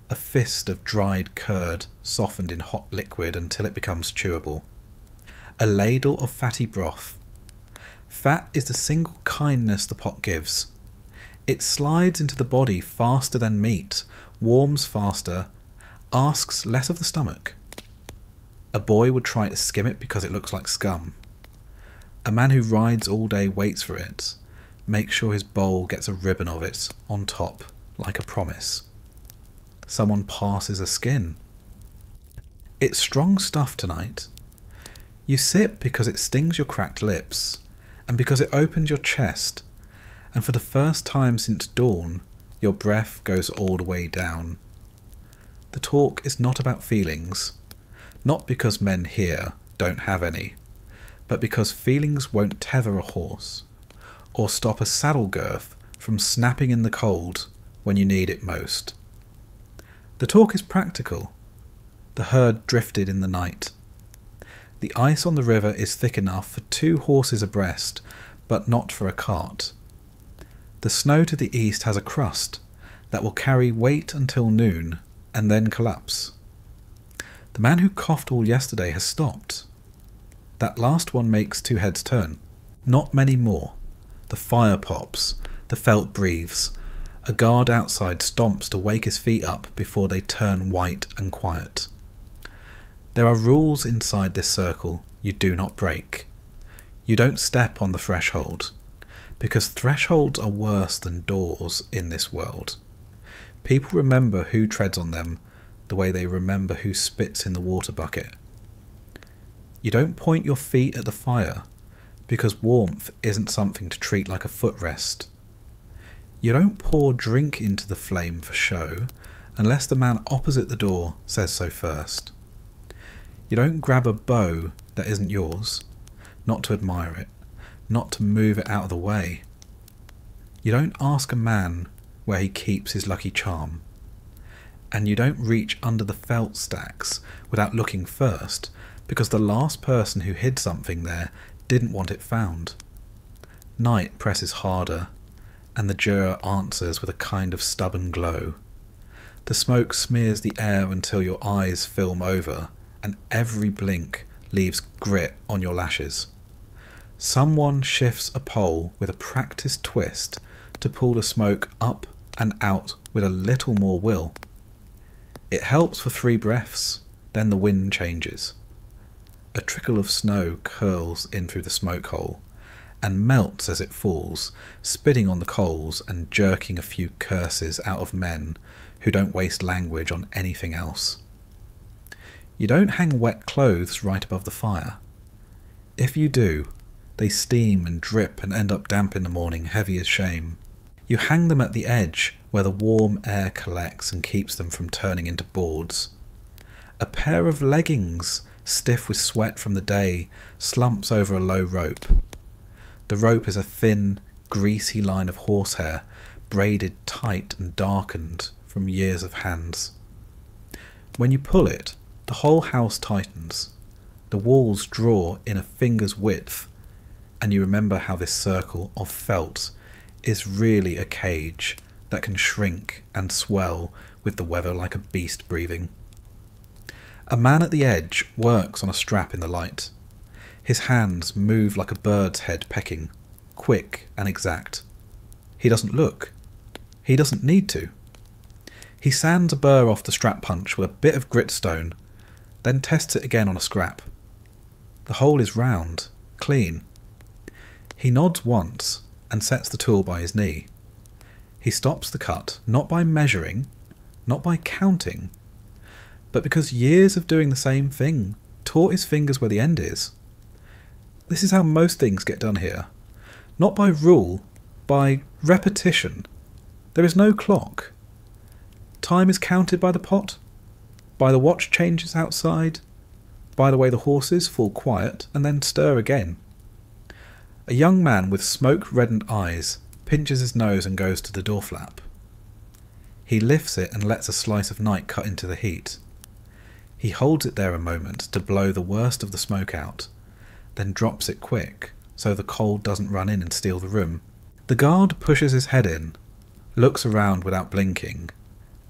A fist of dried curd softened in hot liquid until it becomes chewable. A ladle of fatty broth. Fat is the single kindness the pot gives. It slides into the body faster than meat, warms faster, asks less of the stomach. A boy would try to skim it because it looks like scum. A man who rides all day waits for it, makes sure his bowl gets a ribbon of it on top, like a promise. Someone passes a skin. It's strong stuff tonight. You sip because it stings your cracked lips, and because it opens your chest, and for the first time since dawn, your breath goes all the way down. The talk is not about feelings, not because men here don't have any, but because feelings won't tether a horse, or stop a saddle girth from snapping in the cold when you need it most. The talk is practical. The herd drifted in the night. The ice on the river is thick enough for 2 horses abreast, but not for a cart. The snow to the east has a crust that will carry weight until noon and then collapse. The man who coughed all yesterday has stopped. That last one makes 2 heads turn. Not many more. The fire pops, the felt breathes. A guard outside stomps to wake his feet up before they turn white and quiet. There are rules inside this circle you do not break. You don't step on the threshold, because thresholds are worse than doors in this world. People remember who treads on them the way they remember who spits in the water bucket. You don't point your feet at the fire, because warmth isn't something to treat like a footrest. You don't pour drink into the flame for show, unless the man opposite the door says so first. You don't grab a bow that isn't yours, not to admire it, not to move it out of the way. You don't ask a man where he keeps his lucky charm. And you don't reach under the felt stacks without looking first, because the last person who hid something there didn't want it found. Night presses harder, and the juror answers with a kind of stubborn glow. The smoke smears the air until your eyes film over, and every blink leaves grit on your lashes. Someone shifts a pole with a practiced twist to pull the smoke up and out with a little more will. It helps for 3 breaths, then the wind changes. A trickle of snow curls in through the smoke hole, and melts as it falls, spitting on the coals and jerking a few curses out of men who don't waste language on anything else. You don't hang wet clothes right above the fire. If you do, they steam and drip and end up damp in the morning, heavy as shame. You hang them at the edge where the warm air collects and keeps them from turning into boards. A pair of leggings, stiff with sweat from the day, slumps over a low rope. The rope is a thin, greasy line of horsehair, braided tight and darkened from years of hands. When you pull it, the whole house tightens. The walls draw in a finger's width, and you remember how this circle of felt is really a cage that can shrink and swell with the weather like a beast breathing. A man at the edge works on a strap in the light. His hands move like a bird's head pecking, quick and exact. He doesn't look. He doesn't need to. He sands a burr off the strap punch with a bit of gritstone, then tests it again on a scrap. The hole is round, clean. He nods once and sets the tool by his knee. He stops the cut, not by measuring, not by counting, but because years of doing the same thing taught his fingers where the end is. This is how most things get done here. Not by rule, by repetition. There is no clock. Time is counted by the pot, by the watch changes outside, by the way the horses fall quiet and then stir again. A young man with smoke-reddened eyes pinches his nose and goes to the door flap. He lifts it and lets a slice of night cut into the heat. He holds it there a moment to blow the worst of the smoke out, then drops it quick so the cold doesn't run in and steal the room. The guard pushes his head in, looks around without blinking,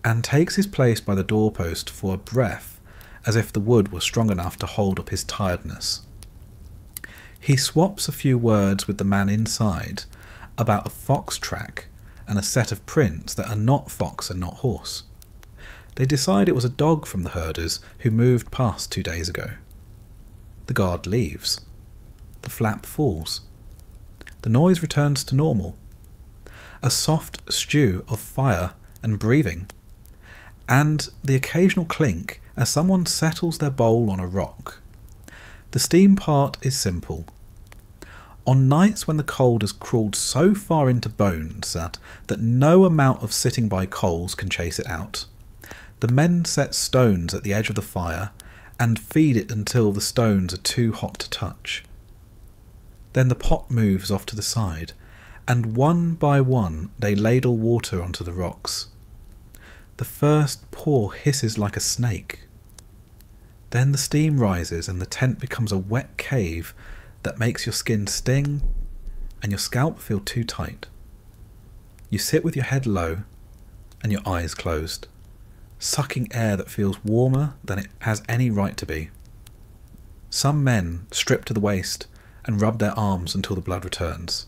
and takes his place by the doorpost for a breath, as if the wood was strong enough to hold up his tiredness. He swaps a few words with the man inside about a fox track and a set of prints that are not fox and not horse. They decide it was a dog from the herders who moved past 2 days ago. The guard leaves. The flap falls. The noise returns to normal. A soft stew of fire and breathing, and the occasional clink as someone settles their bowl on a rock. The steam part is simple. On nights when the cold has crawled so far into bones that no amount of sitting by coals can chase it out, the men set stones at the edge of the fire and feed it until the stones are too hot to touch. Then the pot moves off to the side, and one by one they ladle water onto the rocks. The first pour hisses like a snake. Then the steam rises and the tent becomes a wet cave that makes your skin sting and your scalp feel too tight. You sit with your head low and your eyes closed, sucking air that feels warmer than it has any right to be. Some men strip to the waist and rub their arms until the blood returns,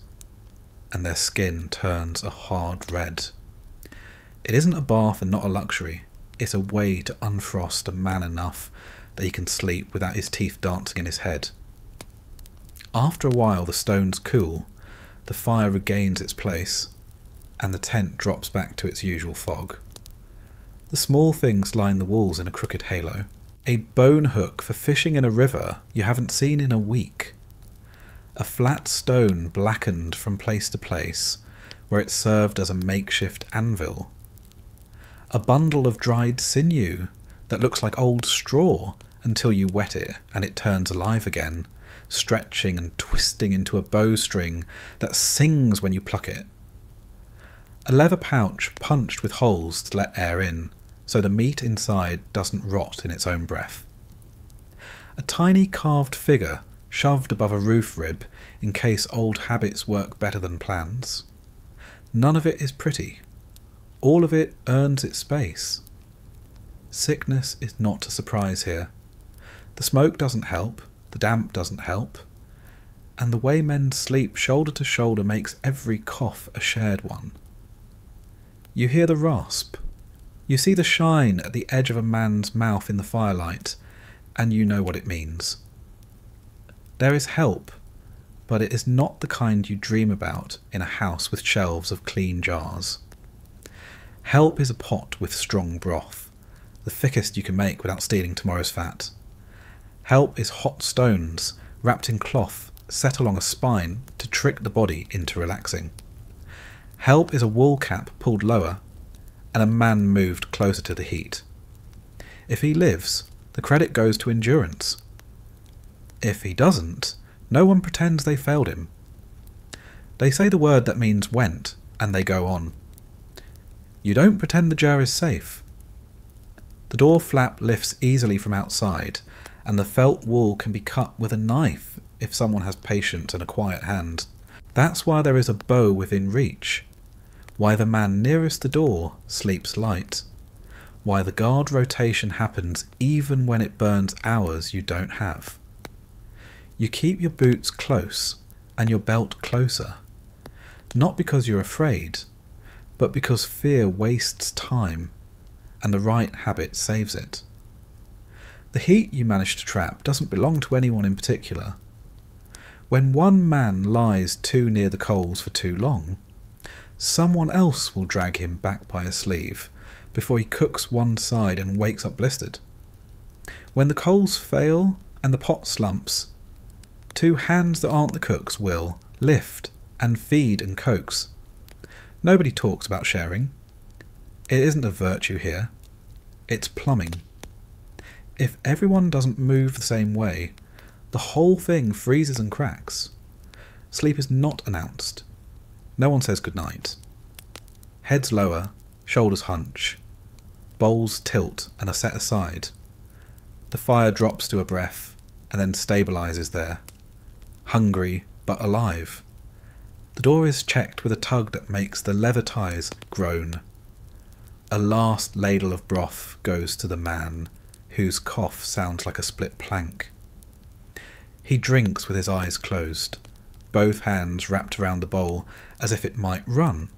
and their skin turns a hard red. It isn't a bath and not a luxury. It's a way to unfrost a man enough that he can sleep without his teeth dancing in his head. After a while the stones cool, the fire regains its place, and the tent drops back to its usual fog. The small things line the walls in a crooked halo. A bone hook for fishing in a river you haven't seen in a week. A flat stone blackened from place to place, where it served as a makeshift anvil. A bundle of dried sinew that looks like old straw until you wet it and it turns alive again, stretching and twisting into a bowstring that sings when you pluck it. A leather pouch punched with holes to let air in, so the meat inside doesn't rot in its own breath. A tiny carved figure shoved above a roof rib in case old habits work better than plans. None of it is pretty. All of it earns its space. Sickness is not a surprise here. The smoke doesn't help, the damp doesn't help, and the way men sleep shoulder to shoulder makes every cough a shared one. You hear the rasp. You see the shine at the edge of a man's mouth in the firelight, and you know what it means. There is help, but it is not the kind you dream about in a house with shelves of clean jars. Help is a pot with strong broth, the thickest you can make without stealing tomorrow's fat. Help is hot stones wrapped in cloth set along a spine to trick the body into relaxing. Help is a wool cap pulled lower and a man moved closer to the heat. If he lives, the credit goes to endurance. If he doesn't, no one pretends they failed him. They say the word that means went, and they go on. You don't pretend the jar is safe. The door flap lifts easily from outside, and the felt wall can be cut with a knife if someone has patience and a quiet hand. That's why there is a bow within reach, why the man nearest the door sleeps light, why the guard rotation happens even when it burns hours you don't have. You keep your boots close and your belt closer, not because you're afraid, but because fear wastes time and the right habit saves it. The heat you manage to trap doesn't belong to anyone in particular. When one man lies too near the coals for too long, someone else will drag him back by a sleeve before he cooks one side and wakes up blistered. When the coals fail and the pot slumps, two hands that aren't the cook's will lift and feed and coax. Nobody talks about sharing. It isn't a virtue here. It's plumbing. If everyone doesn't move the same way, the whole thing freezes and cracks. Sleep is not announced. No one says goodnight. Heads lower, shoulders hunch. Bowls tilt and are set aside. The fire drops to a breath and then stabilises there. Hungry but alive. The door is checked with a tug that makes the leather ties groan. A last ladle of broth goes to the man, whose cough sounds like a split plank. He drinks with his eyes closed, both hands wrapped around the bowl as if it might run.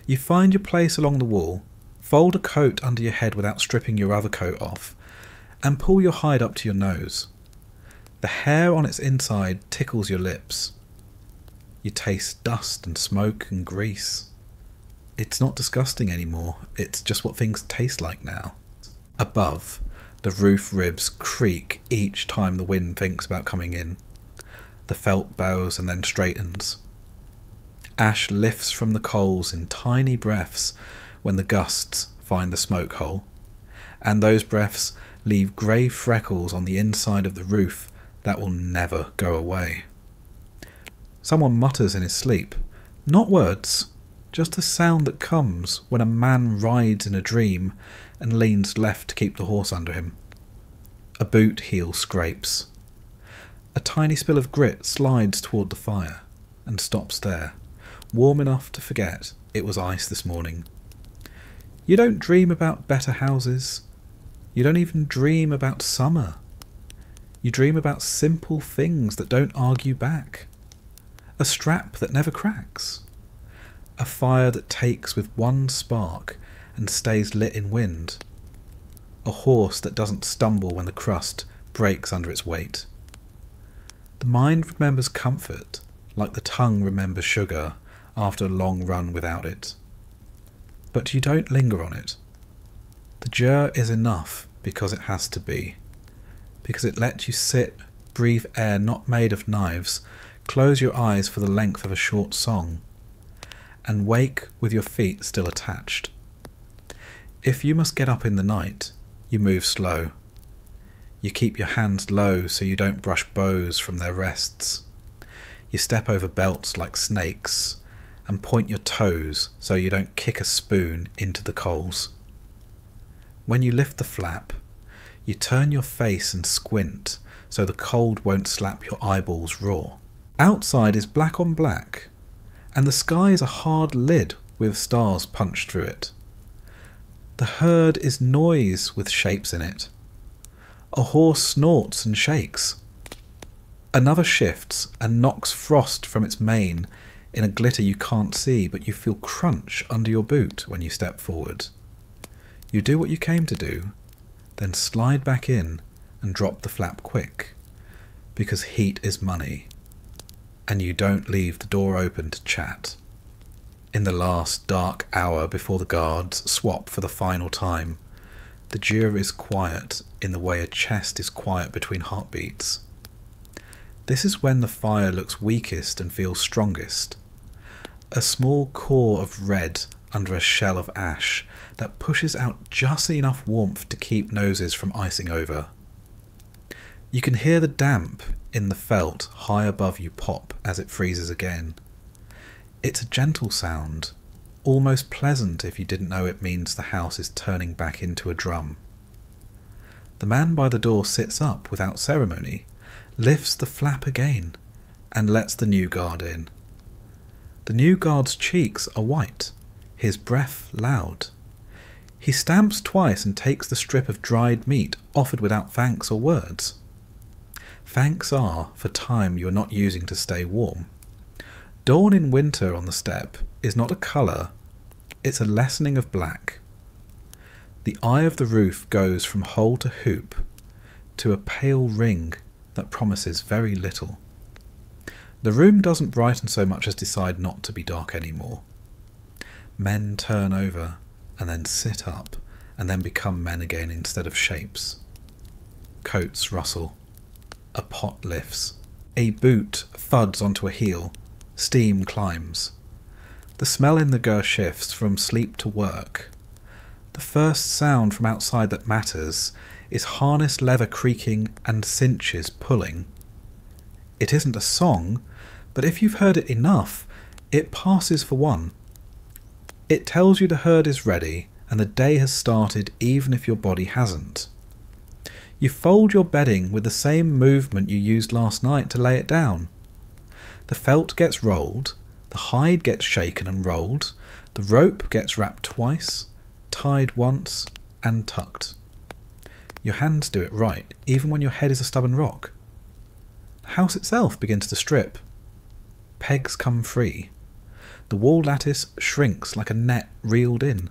You find your place along the wall, fold a coat under your head without stripping your other coat off, and pull your hide up to your nose. The hair on its inside tickles your lips. You taste dust and smoke and grease. It's not disgusting anymore, it's just what things taste like now. Above, the roof ribs creak each time the wind thinks about coming in. The felt bows and then straightens. Ash lifts from the coals in tiny breaths when the gusts find the smoke hole, and those breaths leave grey freckles on the inside of the roof that will never go away. Someone mutters in his sleep, not words, just a sound that comes when a man rides in a dream and leans left to keep the horse under him. A boot heel scrapes. A tiny spill of grit slides toward the fire and stops there, warm enough to forget it was ice this morning. You don't dream about better houses. You don't even dream about summer. You dream about simple things that don't argue back. A strap that never cracks. A fire that takes with one spark and stays lit in wind. A horse that doesn't stumble when the crust breaks under its weight. The mind remembers comfort like the tongue remembers sugar after a long run without it. But you don't linger on it. The jur is enough because it has to be. Because it lets you sit, breathe air not made of knives, close your eyes for the length of a short song, and wake with your feet still attached. If you must get up in the night, you move slow. You keep your hands low so you don't brush bows from their rests. You step over belts like snakes, and point your toes so you don't kick a spoon into the coals. When you lift the flap, you turn your face and squint so the cold won't slap your eyeballs raw. Outside is black on black, and the sky is a hard lid with stars punched through it. The herd is noise with shapes in it. A horse snorts and shakes. Another shifts and knocks frost from its mane in a glitter you can't see, but you feel crunch under your boot when you step forward. You do what you came to do, then slide back in and drop the flap quick, because heat is money, and you don't leave the door open to chat. In the last dark hour before the guards swap for the final time, the jur is quiet in the way a chest is quiet between heartbeats. This is when the fire looks weakest and feels strongest. A small core of red under a shell of ash that pushes out just enough warmth to keep noses from icing over. You can hear the damp in the felt high above you pop as it freezes again. It's a gentle sound, almost pleasant if you didn't know it means the house is turning back into a drum. The man by the door sits up without ceremony, lifts the flap again, and lets the new guard in. The new guard's cheeks are white, his breath loud. He stamps twice and takes the strip of dried meat offered without thanks or words. Thanks are for time you are not using to stay warm. Dawn in winter on the steppe is not a colour, it's a lessening of black. The eye of the roof goes from hole to hoop to a pale ring that promises very little. The room doesn't brighten so much as decide not to be dark anymore. Men turn over and then sit up and then become men again instead of shapes. Coats rustle. A pot lifts. A boot thuds onto a heel. Steam climbs. The smell in the gur shifts from sleep to work. The first sound from outside that matters is harness leather creaking and cinches pulling. It isn't a song, but if you've heard it enough, It passes for one. It tells you the herd is ready and the day has started even if your body hasn't. You fold your bedding with the same movement you used last night to lay it down. The felt gets rolled, the hide gets shaken and rolled, the rope gets wrapped twice, tied once, and tucked. Your hands do it right, even when your head is a stubborn rock. The house itself begins to strip. Pegs come free. The wall lattice shrinks like a net reeled in.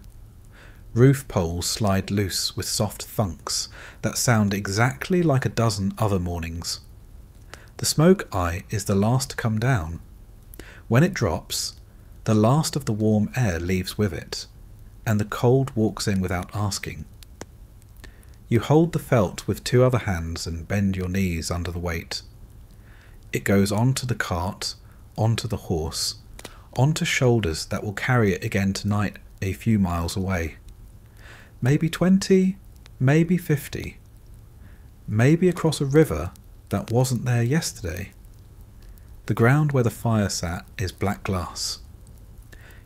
Roof poles slide loose with soft thunks that sound exactly like a dozen other mornings. The smoke eye is the last to come down. When it drops, the last of the warm air leaves with it, and the cold walks in without asking. You hold the felt with two other hands and bend your knees under the weight. It goes onto the cart, onto the horse, onto shoulders that will carry it again tonight a few miles away. Maybe 20, maybe 50. Maybe across a river that wasn't there yesterday. The ground where the fire sat is black glass.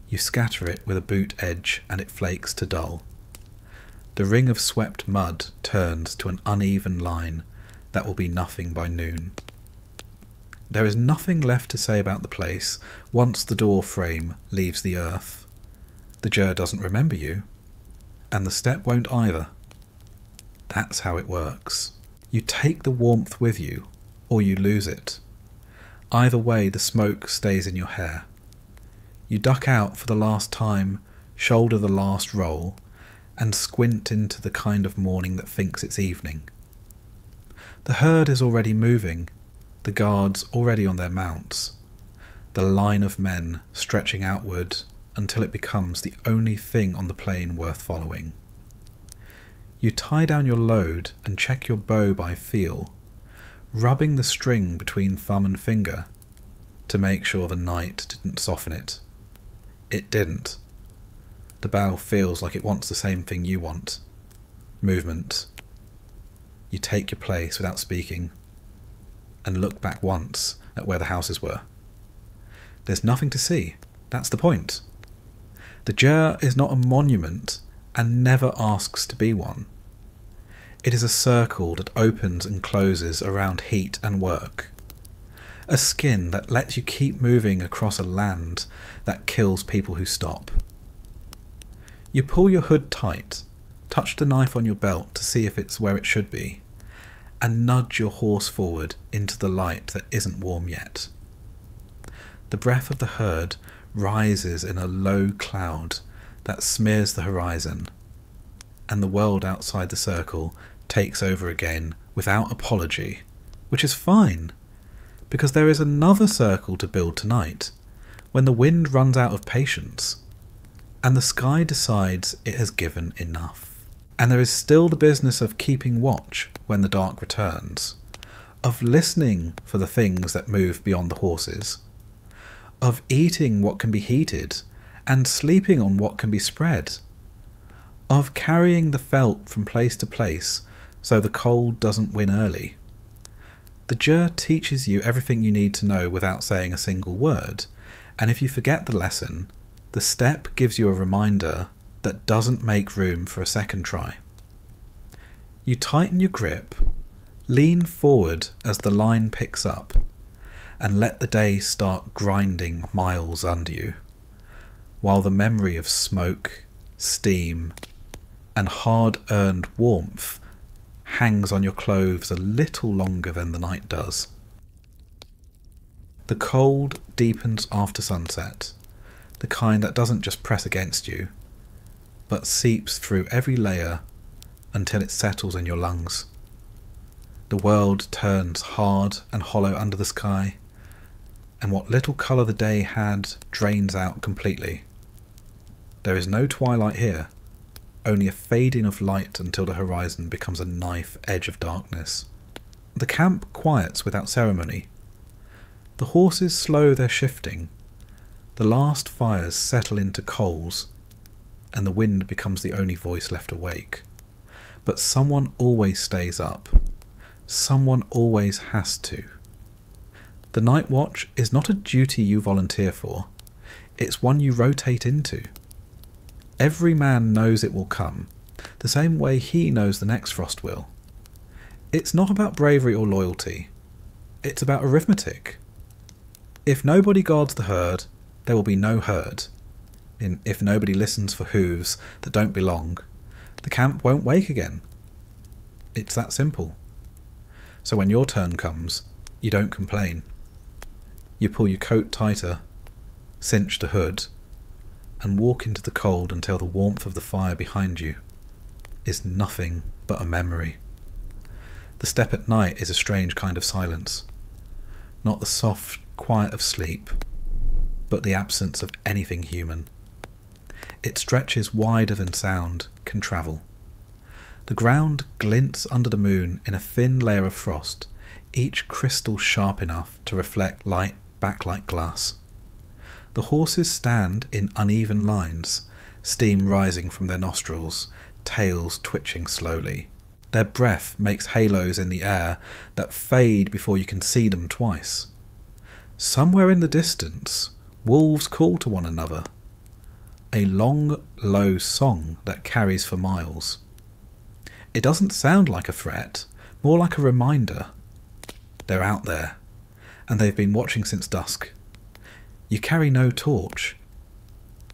You scatter it with a boot edge and it flakes to dull. The ring of swept mud turns to an uneven line that will be nothing by noon. There is nothing left to say about the place once the door frame leaves the earth. The Jer doesn't remember you, and the Steppe won't either. That's how it works. You take the warmth with you, or you lose it. Either way, the smoke stays in your hair. You duck out for the last time, shoulder the last roll, and squint into the kind of morning that thinks it's evening. The herd is already moving, the guards already on their mounts, the line of men stretching outward until it becomes the only thing on the plain worth following. You tie down your load and check your bow by feel, rubbing the string between thumb and finger to make sure the night didn't soften it. It didn't. The bow feels like it wants the same thing you want. Movement. You take your place without speaking and look back once at where the houses were. There's nothing to see. That's the point. The Jer is not a monument and never asks to be one. It is a circle that opens and closes around heat and work. A skin that lets you keep moving across a land that kills people who stop. You pull your hood tight, touch the knife on your belt to see if it's where it should be, and nudge your horse forward into the light that isn't warm yet. The breath of the herd rises in a low cloud that smears the horizon, and the world outside the circle takes over again without apology, which is fine, because there is another circle to build tonight, when the wind runs out of patience, and the sky decides it has given enough. And there is still the business of keeping watch when the dark returns, of listening for the things that move beyond the horses, of eating what can be heated and sleeping on what can be spread, of carrying the felt from place to place so the cold doesn't win early. The Jer teaches you everything you need to know without saying a single word, and if you forget the lesson, the Steppe gives you a reminder that doesn't make room for a second try. You tighten your grip, lean forward as the line picks up, and let the day start grinding miles under you, while the memory of smoke, steam, and hard-earned warmth hangs on your clothes a little longer than the night does. The cold deepens after sunset, the kind that doesn't just press against you, but seeps through every layer until it settles in your lungs. The world turns hard and hollow under the sky, and what little colour the day had drains out completely. There is no twilight here, only a fading of light until the horizon becomes a knife edge of darkness. The camp quiets without ceremony. The horses slow their shifting. The last fires settle into coals, and the wind becomes the only voice left awake. But someone always stays up. Someone always has to. The night watch is not a duty you volunteer for. It's one you rotate into. Every man knows it will come, the same way he knows the next frost will. It's not about bravery or loyalty. It's about arithmetic. If nobody guards the herd, there will be no herd. If nobody listens for hooves that don't belong, the camp won't wake again. It's that simple. So when your turn comes, you don't complain. You pull your coat tighter, cinch the hood, and walk into the cold until the warmth of the fire behind you is nothing but a memory. The steppe at night is a strange kind of silence. Not the soft quiet of sleep, but the absence of anything human. It stretches wider than sound can travel. The ground glints under the moon in a thin layer of frost, each crystal sharp enough to reflect light back like glass. The horses stand in uneven lines, steam rising from their nostrils, tails twitching slowly. Their breath makes halos in the air that fade before you can see them twice. Somewhere in the distance, wolves call to one another. A long, low song that carries for miles. It doesn't sound like a threat, more like a reminder. They're out there, and they've been watching since dusk. You carry no torch.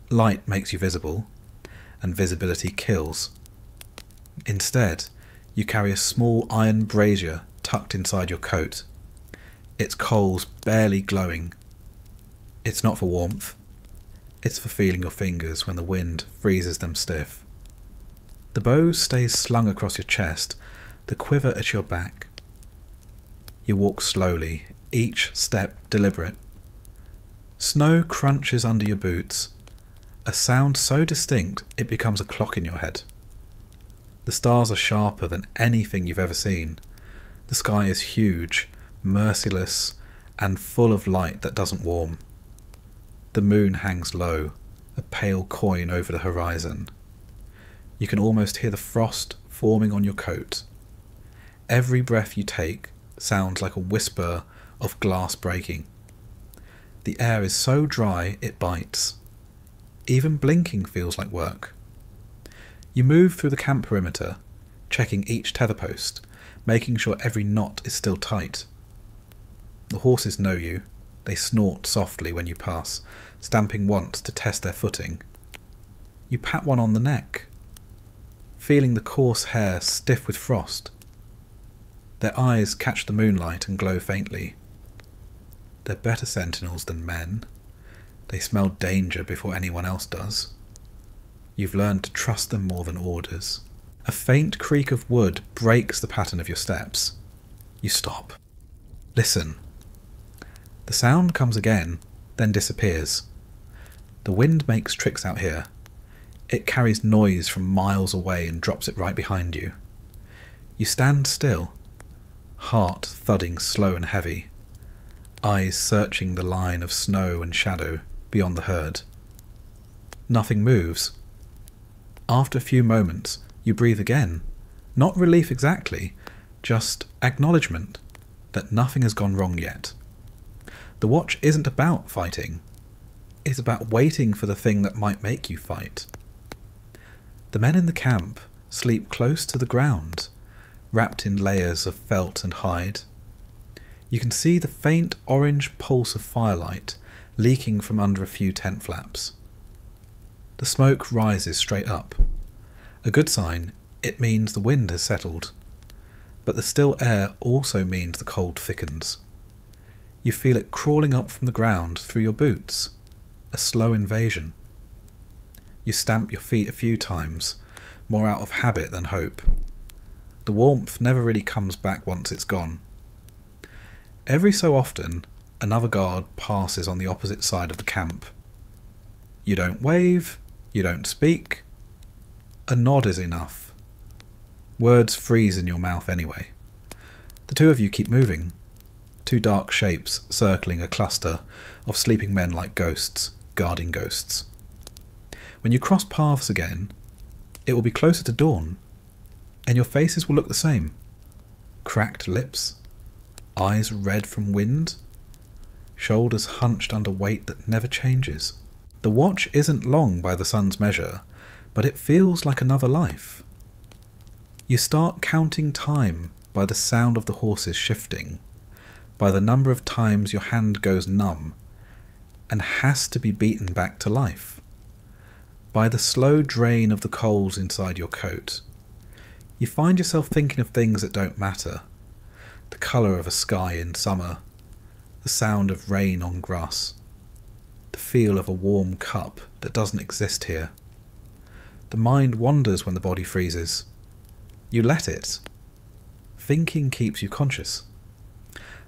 Light makes you visible, and visibility kills. Instead, you carry a small iron brazier tucked inside your coat, its coals barely glowing. It's not for warmth. It's for feeling your fingers when the wind freezes them stiff. The bow stays slung across your chest, the quiver at your back. You walk slowly, each step deliberate. Snow crunches under your boots, a sound so distinct it becomes a clock in your head. The stars are sharper than anything you've ever seen. The sky is huge, merciless, and full of light that doesn't warm. The moon hangs low, a pale coin over the horizon. You can almost hear the frost forming on your coat. Every breath you take sounds like a whisper of glass breaking. The air is so dry it bites. Even blinking feels like work. You move through the camp perimeter, checking each tether post, making sure every knot is still tight. The horses know you. They snort softly when you pass, stamping once to test their footing. You pat one on the neck, feeling the coarse hair stiff with frost. Their eyes catch the moonlight and glow faintly. They're better sentinels than men. They smell danger before anyone else does. You've learned to trust them more than orders. A faint creak of wood breaks the pattern of your steps. You stop. Listen. The sound comes again, then disappears. The wind makes tricks out here. It carries noise from miles away and drops it right behind you. You stand still, heart thudding slow and heavy, eyes searching the line of snow and shadow beyond the herd. Nothing moves. After a few moments, you breathe again. Not relief exactly, just acknowledgement that nothing has gone wrong yet. The watch isn't about fighting. It's about waiting for the thing that might make you fight. The men in the camp sleep close to the ground, wrapped in layers of felt and hide. You can see the faint orange pulse of firelight leaking from under a few tent flaps. The smoke rises straight up. A good sign, it means the wind has settled. But the still air also means the cold thickens. You feel it crawling up from the ground through your boots. A slow invasion. You stamp your feet a few times, more out of habit than hope. The warmth never really comes back once it's gone. Every so often, another guard passes on the opposite side of the camp. You don't wave, you don't speak. A nod is enough. Words freeze in your mouth anyway. The two of you keep moving. Two dark shapes circling a cluster of sleeping men like ghosts, guarding ghosts. When you cross paths again, it will be closer to dawn, and your faces will look the same. Cracked lips, eyes red from wind, shoulders hunched under weight that never changes. The watch isn't long by the sun's measure, but it feels like another life. You start counting time by the sound of the horses shifting, by the number of times your hand goes numb and has to be beaten back to life, by the slow drain of the coals inside your coat. You find yourself thinking of things that don't matter. The colour of a sky in summer, the sound of rain on grass, the feel of a warm cup that doesn't exist here. The mind wanders when the body freezes. You let it. Thinking keeps you conscious.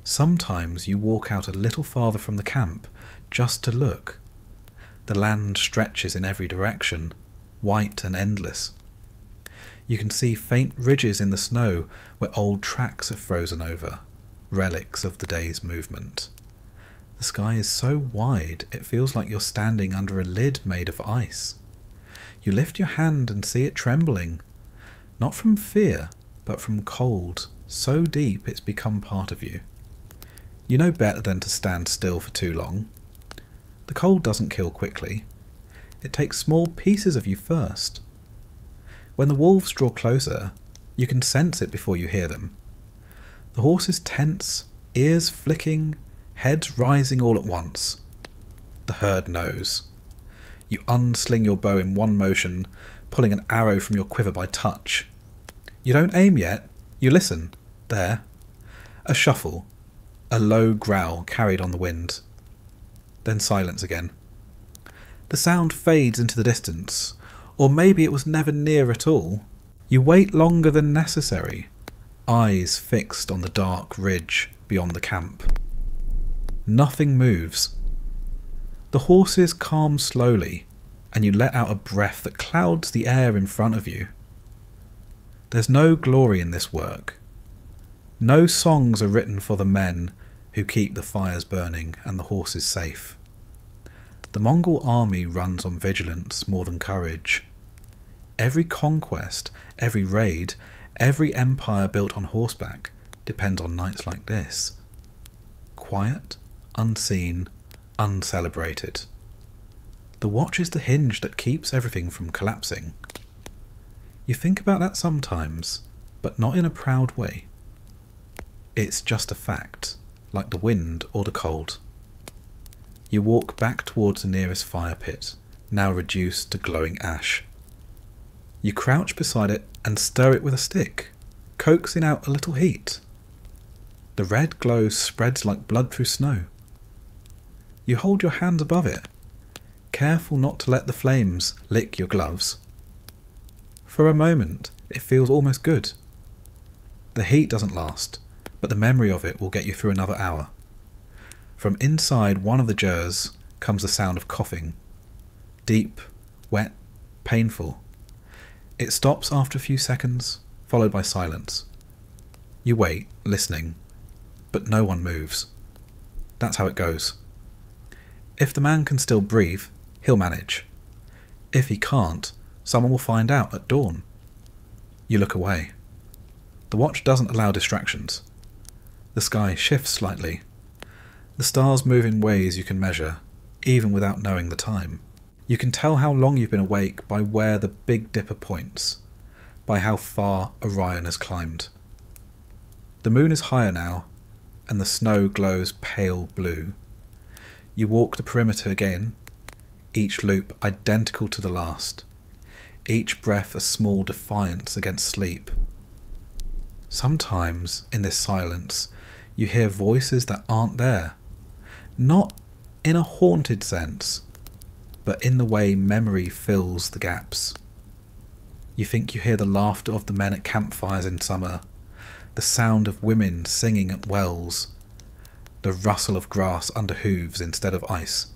Sometimes you walk out a little farther from the camp just to look. The land stretches in every direction, white and endless. You can see faint ridges in the snow where old tracks have frozen over, relics of the day's movement. The sky is so wide it feels like you're standing under a lid made of ice. You lift your hand and see it trembling, not from fear, but from cold, so deep it's become part of you. You know better than to stand still for too long. The cold doesn't kill quickly. It takes small pieces of you first. When the wolves draw closer, you can sense it before you hear them. The horses tense, ears flicking, heads rising all at once. The herd knows. You unsling your bow in one motion, pulling an arrow from your quiver by touch. You don't aim yet. You listen. There. A shuffle. A low growl carried on the wind. Then silence again. The sound fades into the distance, or maybe it was never near at all. You wait longer than necessary, eyes fixed on the dark ridge beyond the camp. Nothing moves. The horses calm slowly, and you let out a breath that clouds the air in front of you. There's no glory in this work. No songs are written for the men who keep the fires burning and the horses safe. The Mongol army runs on vigilance more than courage. Every conquest, every raid, every empire built on horseback depends on nights like this. Quiet, unseen, uncelebrated. The watch is the hinge that keeps everything from collapsing. You think about that sometimes, but not in a proud way. It's just a fact, like the wind or the cold. You walk back towards the nearest fire pit, now reduced to glowing ash. You crouch beside it and stir it with a stick, coaxing out a little heat. The red glow spreads like blood through snow. You hold your hands above it, careful not to let the flames lick your gloves. For a moment, it feels almost good. The heat doesn't last, but the memory of it will get you through another hour. From inside one of the jars comes the sound of coughing. Deep, wet, painful. It stops after a few seconds, followed by silence. You wait, listening, but no one moves. That's how it goes. If the man can still breathe, he'll manage. If he can't, someone will find out at dawn. You look away. The watch doesn't allow distractions. The sky shifts slightly. The stars move in ways you can measure, even without knowing the time. You can tell how long you've been awake by where the Big Dipper points, by how far Orion has climbed. The moon is higher now, and the snow glows pale blue. You walk the perimeter again, each loop identical to the last, each breath a small defiance against sleep. Sometimes, in this silence, you hear voices that aren't there, not in a haunted sense, but in the way memory fills the gaps. You think you hear the laughter of the men at campfires in summer, the sound of women singing at wells, the rustle of grass under hooves instead of ice.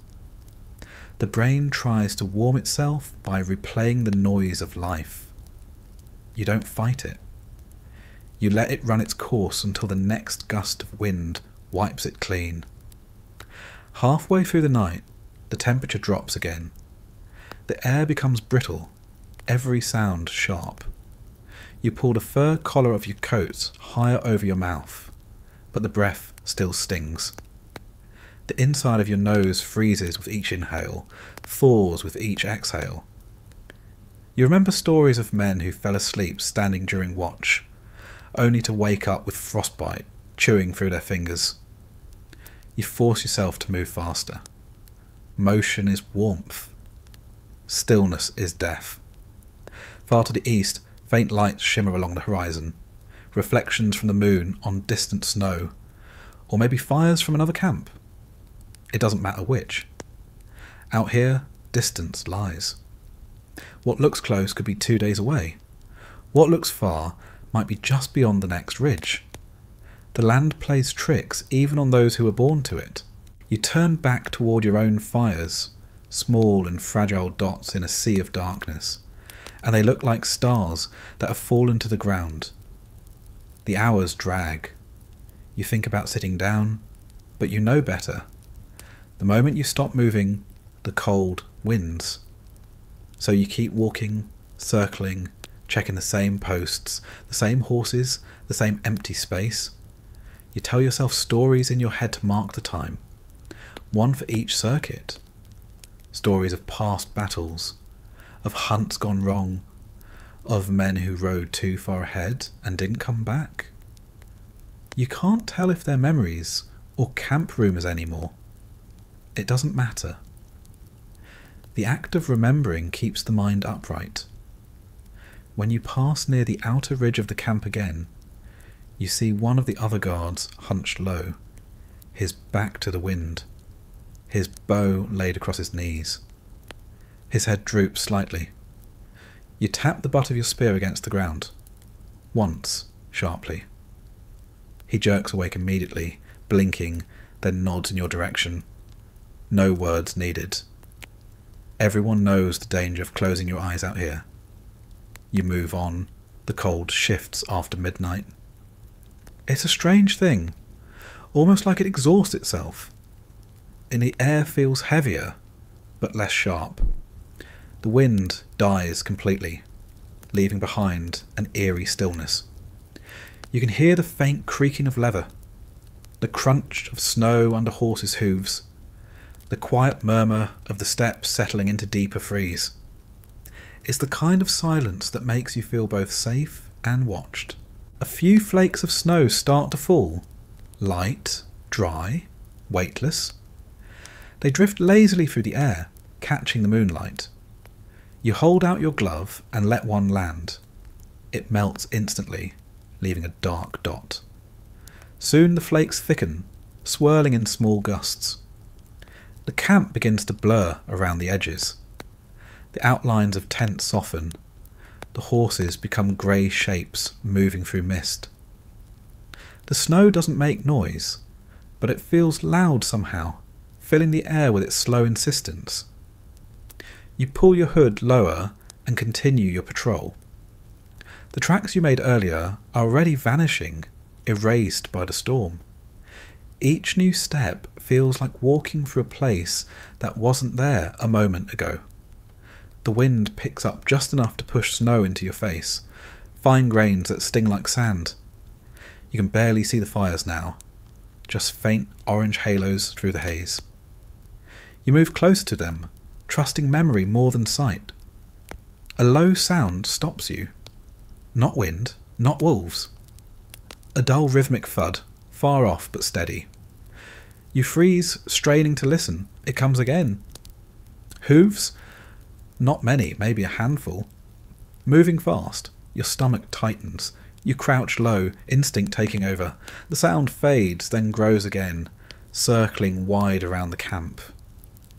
The brain tries to warm itself by replaying the noise of life. You don't fight it. You let it run its course until the next gust of wind wipes it clean. Halfway through the night, the temperature drops again. The air becomes brittle, every sound sharp. You pull the fur collar of your coat higher over your mouth, but the breath still stings. The inside of your nose freezes with each inhale, thaws with each exhale. You remember stories of men who fell asleep standing during watch, only to wake up with frostbite chewing through their fingers. You force yourself to move faster. Motion is warmth. Stillness is death. Far to the east, faint lights shimmer along the horizon, reflections from the moon on distant snow, or maybe fires from another camp. It doesn't matter which. Out here, distance lies. What looks close could be 2 days away. What looks far might be just beyond the next ridge. The land plays tricks even on those who are born to it. You turn back toward your own fires, small and fragile dots in a sea of darkness, and they look like stars that have fallen to the ground. The hours drag. You think about sitting down, but you know better. The moment you stop moving, the cold wins. So you keep walking, circling, checking the same posts, the same horses, the same empty space. You tell yourself stories in your head to mark the time, one for each circuit. Stories of past battles, of hunts gone wrong, of men who rode too far ahead and didn't come back. You can't tell if they're memories or camp rumours anymore. It doesn't matter. The act of remembering keeps the mind upright. When you pass near the outer ridge of the camp again, you see one of the other guards hunched low, his back to the wind, his bow laid across his knees. His head droops slightly. You tap the butt of your spear against the ground. Once, sharply. He jerks awake immediately, blinking, then nods in your direction. No words needed. Everyone knows the danger of closing your eyes out here. You move on. The cold shifts after midnight. It's a strange thing, almost like it exhausts itself. And the air feels heavier, but less sharp. The wind dies completely, leaving behind an eerie stillness. You can hear the faint creaking of leather, the crunch of snow under horses' hooves, the quiet murmur of the steppes settling into deeper freeze. It's the kind of silence that makes you feel both safe and watched. A few flakes of snow start to fall, light, dry, weightless. They drift lazily through the air, catching the moonlight. You hold out your glove and let one land. It melts instantly, leaving a dark dot. Soon the flakes thicken, swirling in small gusts. The camp begins to blur around the edges. The outlines of tents soften. The horses become grey shapes moving through mist. The snow doesn't make noise, but it feels loud somehow, filling the air with its slow insistence. You pull your hood lower and continue your patrol. The tracks you made earlier are already vanishing, erased by the storm. Each new step feels like walking through a place that wasn't there a moment ago. The wind picks up just enough to push snow into your face, fine grains that sting like sand. You can barely see the fires now, just faint orange halos through the haze. You move closer to them, trusting memory more than sight. A low sound stops you. Not wind, not wolves. A dull rhythmic thud, far off but steady. You freeze, straining to listen. It comes again. Hooves? Not many, maybe a handful. Moving fast, your stomach tightens. You crouch low, instinct taking over. The sound fades, then grows again, circling wide around the camp.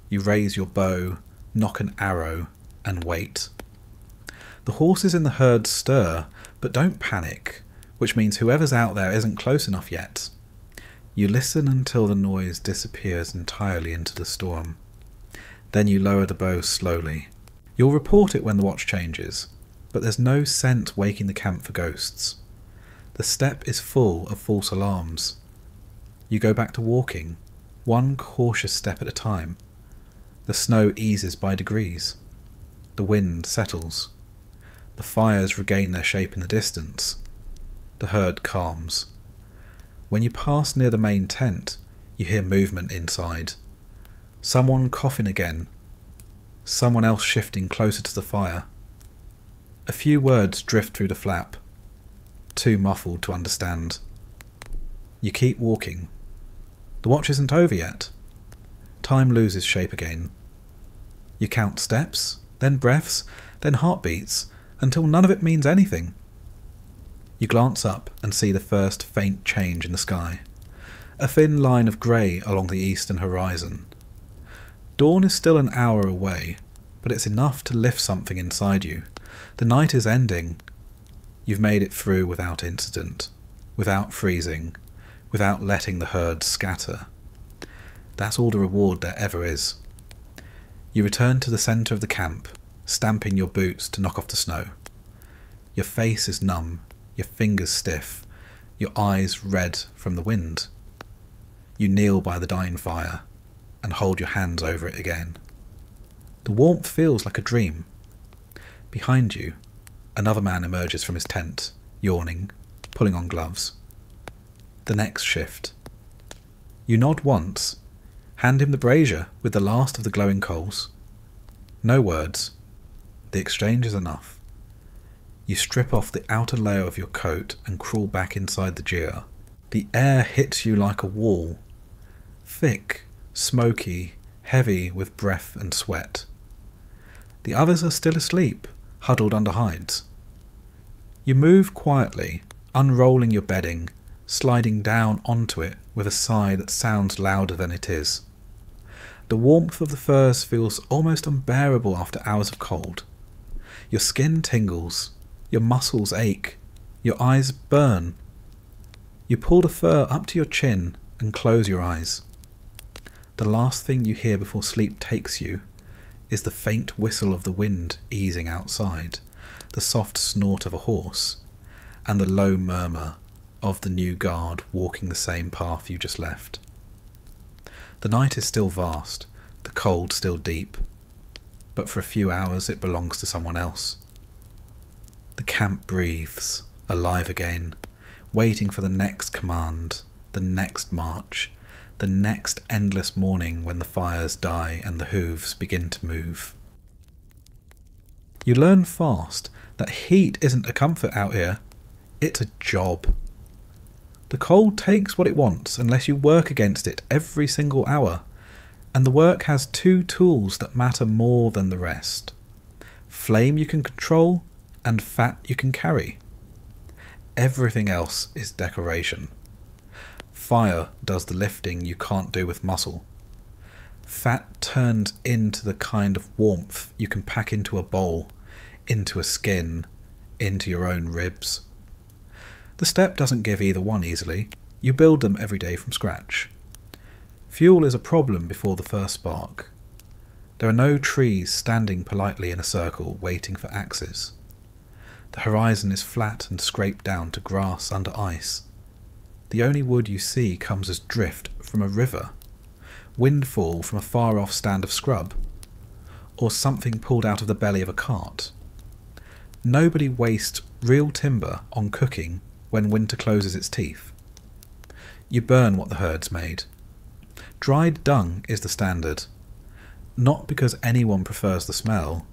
You raise your bow, nock an arrow, and wait. The horses in the herd stir, but don't panic, which means whoever's out there isn't close enough yet. You listen until the noise disappears entirely into the storm. Then you lower the bow slowly. You'll report it when the watch changes, but there's no scent waking the camp for ghosts. The steppe is full of false alarms. You go back to walking, one cautious step at a time. The snow eases by degrees. The wind settles. The fires regain their shape in the distance. The herd calms. When you pass near the main tent, You hear movement inside. Someone coughing again. Someone else shifting closer to the fire. A few words drift through the flap, too muffled to understand. You keep walking. The watch isn't over yet. Time loses shape again. You count steps, then breaths, then heartbeats, until none of it means anything. You glance up and see the first faint change in the sky. A thin line of grey along the eastern horizon. Dawn is still an hour away, but it's enough to lift something inside you. The night is ending. You've made it through without incident, without freezing, without letting the herd scatter. That's all the reward there ever is. You return to the centre of the camp, stamping your boots to knock off the snow. Your face is numb, your fingers stiff, your eyes red from the wind. You kneel by the dying fire and hold your hands over it again. The warmth feels like a dream. Behind you, another man emerges from his tent, yawning, pulling on gloves. The next shift. You nod once, hand him the brazier with the last of the glowing coals. No words. The exchange is enough. You strip off the outer layer of your coat and crawl back inside the jeer. The air hits you like a wall. Thick, smoky, heavy with breath and sweat. The others are still asleep, huddled under hides. You move quietly, unrolling your bedding, sliding down onto it with a sigh that sounds louder than it is. The warmth of the furs feels almost unbearable after hours of cold. Your skin tingles, your muscles ache, your eyes burn. You pull the fur up to your chin and close your eyes. The last thing you hear before sleep takes you is the faint whistle of the wind easing outside, the soft snort of a horse, and the low murmur of the new guard walking the same path you just left. The night is still vast, the cold still deep, but for a few hours it belongs to someone else. The camp breathes, alive again, waiting for the next command, the next march, the next endless morning when the fires die and the hooves begin to move. You learn fast that heat isn't a comfort out here, it's a job. The cold takes what it wants unless you work against it every single hour, and the work has two tools that matter more than the rest. Flame you can control, and fat you can carry. Everything else is decoration. Fire does the lifting you can't do with muscle. Fat turns into the kind of warmth you can pack into a bowl, into a skin, into your own ribs. The steppe doesn't give either one easily. You build them every day from scratch. Fuel is a problem before the first spark. There are no trees standing politely in a circle waiting for axes. The horizon is flat and scraped down to grass under ice. The only wood you see comes as drift from a river, windfall from a far-off stand of scrub, or something pulled out of the belly of a cart. Nobody wastes real timber on cooking when winter closes its teeth. You burn what the herd's made. Dried dung is the standard, not because anyone prefers the smell,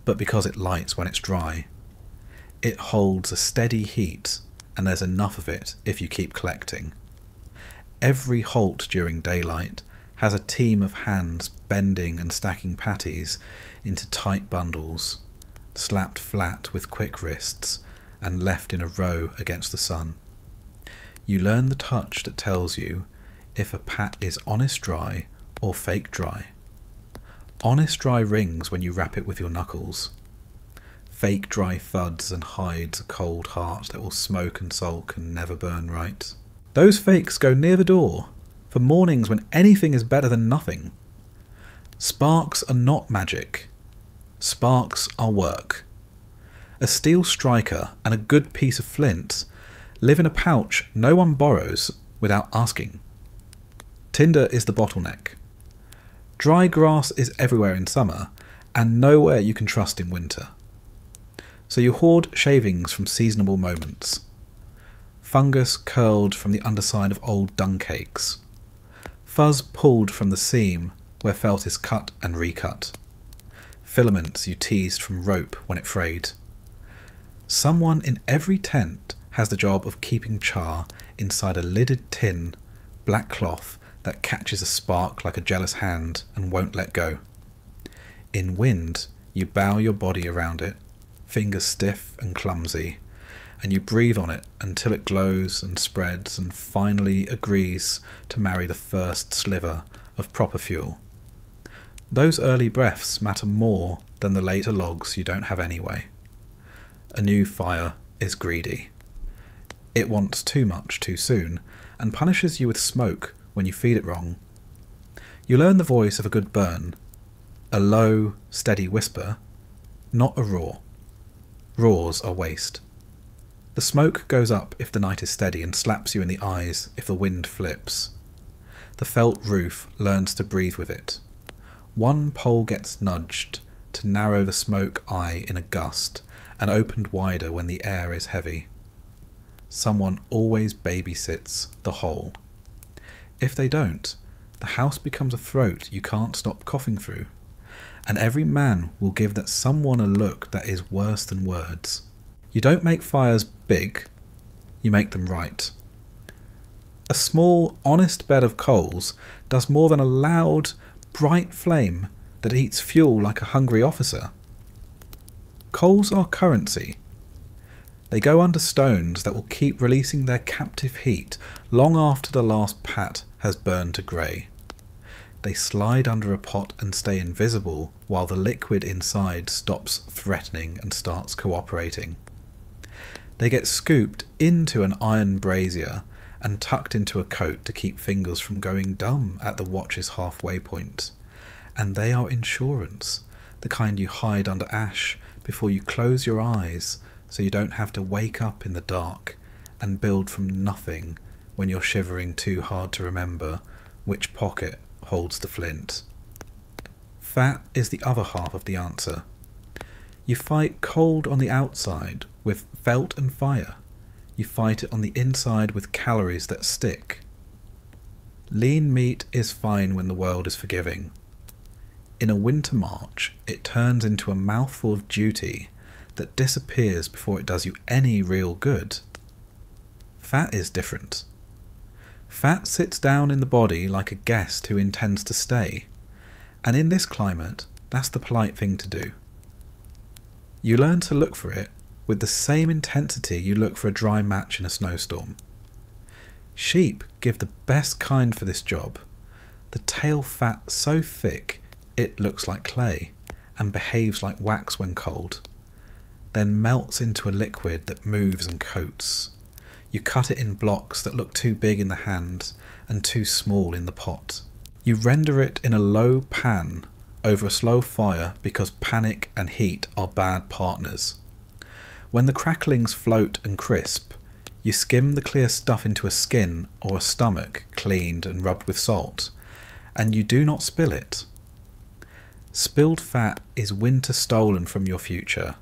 but because it lights when it's dry. It holds a steady heat, and there's enough of it if you keep collecting. Every halt during daylight has a team of hands bending and stacking patties into tight bundles, slapped flat with quick wrists and left in a row against the sun. You learn the touch that tells you if a pat is honest dry or fake dry. Honest dry rings when you wrap it with your knuckles. Fake dry thuds and hides a cold heart that will smoke and sulk and never burn right. Those fakes go near the door, for mornings when anything is better than nothing. Sparks are not magic. Sparks are work. A steel striker and a good piece of flint live in a pouch no one borrows without asking. Tinder is the bottleneck. Dry grass is everywhere in summer, and nowhere you can trust in winter. So you hoard shavings from seasonable moments. Fungus curled from the underside of old dung cakes. Fuzz pulled from the seam where felt is cut and recut. Filaments you teased from rope when it frayed. Someone in every tent has the job of keeping char inside a lidded tin, black cloth that catches a spark like a jealous hand and won't let go. In wind, you bow your body around it, fingers stiff and clumsy, and you breathe on it until it glows and spreads and finally agrees to marry the first sliver of proper fuel. Those early breaths matter more than the later logs you don't have anyway. A new fire is greedy. It wants too much too soon, and punishes you with smoke when you feed it wrong. You learn the voice of a good burn, a low, steady whisper, not a roar. Roars are waste. The smoke goes up if the night is steady and slaps you in the eyes if the wind flips. The felt roof learns to breathe with it. One pole gets nudged to narrow the smoke eye in a gust and opened wider when the air is heavy. Someone always babysits the whole. If they don't, the house becomes a throat you can't stop coughing through, and every man will give that someone a look that is worse than words. You don't make fires big, you make them right. A small, honest bed of coals does more than a loud, bright flame that eats fuel like a hungry officer. Coals are currency. They go under stones that will keep releasing their captive heat long after the last pat has burned to grey. They slide under a pot and stay invisible while the liquid inside stops threatening and starts cooperating. They get scooped into an iron brazier and tucked into a coat to keep fingers from going dumb at the watch's halfway point. And they are insurance, the kind you hide under ash before you close your eyes so you don't have to wake up in the dark and build from nothing when you're shivering too hard to remember which pocket holds the flint. Fat is the other half of the answer. You fight cold on the outside with felt and fire. You fight it on the inside with calories that stick. Lean meat is fine when the world is forgiving. In a winter march, it turns into a mouthful of duty that disappears before it does you any real good. Fat is different. Fat sits down in the body like a guest who intends to stay, and in this climate, that's the polite thing to do. You learn to look for it with the same intensity you look for a dry match in a snowstorm. Sheep give the best kind for this job, the tail fat so thick it looks like clay and behaves like wax when cold, then melts into a liquid that moves and coats. You cut it in blocks that look too big in the hand and too small in the pot. You render it in a low pan over a slow fire because panic and heat are bad partners. When the cracklings float and crisp, you skim the clear stuff into a skin or a stomach cleaned and rubbed with salt, and you do not spill it. Spilled fat is winter stolen from your future.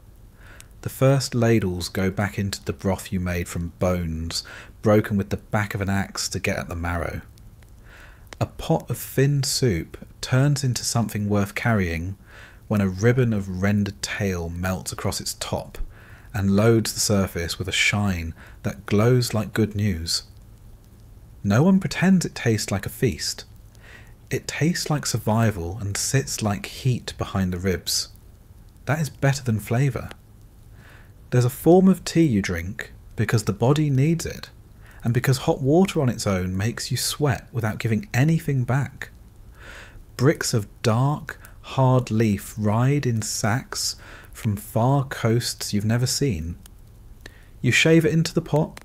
The first ladles go back into the broth you made from bones, broken with the back of an axe to get at the marrow. A pot of thin soup turns into something worth carrying when a ribbon of rendered tail melts across its top and loads the surface with a shine that glows like good news. No one pretends it tastes like a feast. It tastes like survival and sits like heat behind the ribs. That is better than flavour. There's a form of tea you drink because the body needs it, and because hot water on its own makes you sweat without giving anything back. Bricks of dark, hard leaf ride in sacks from far coasts you've never seen. You shave it into the pot,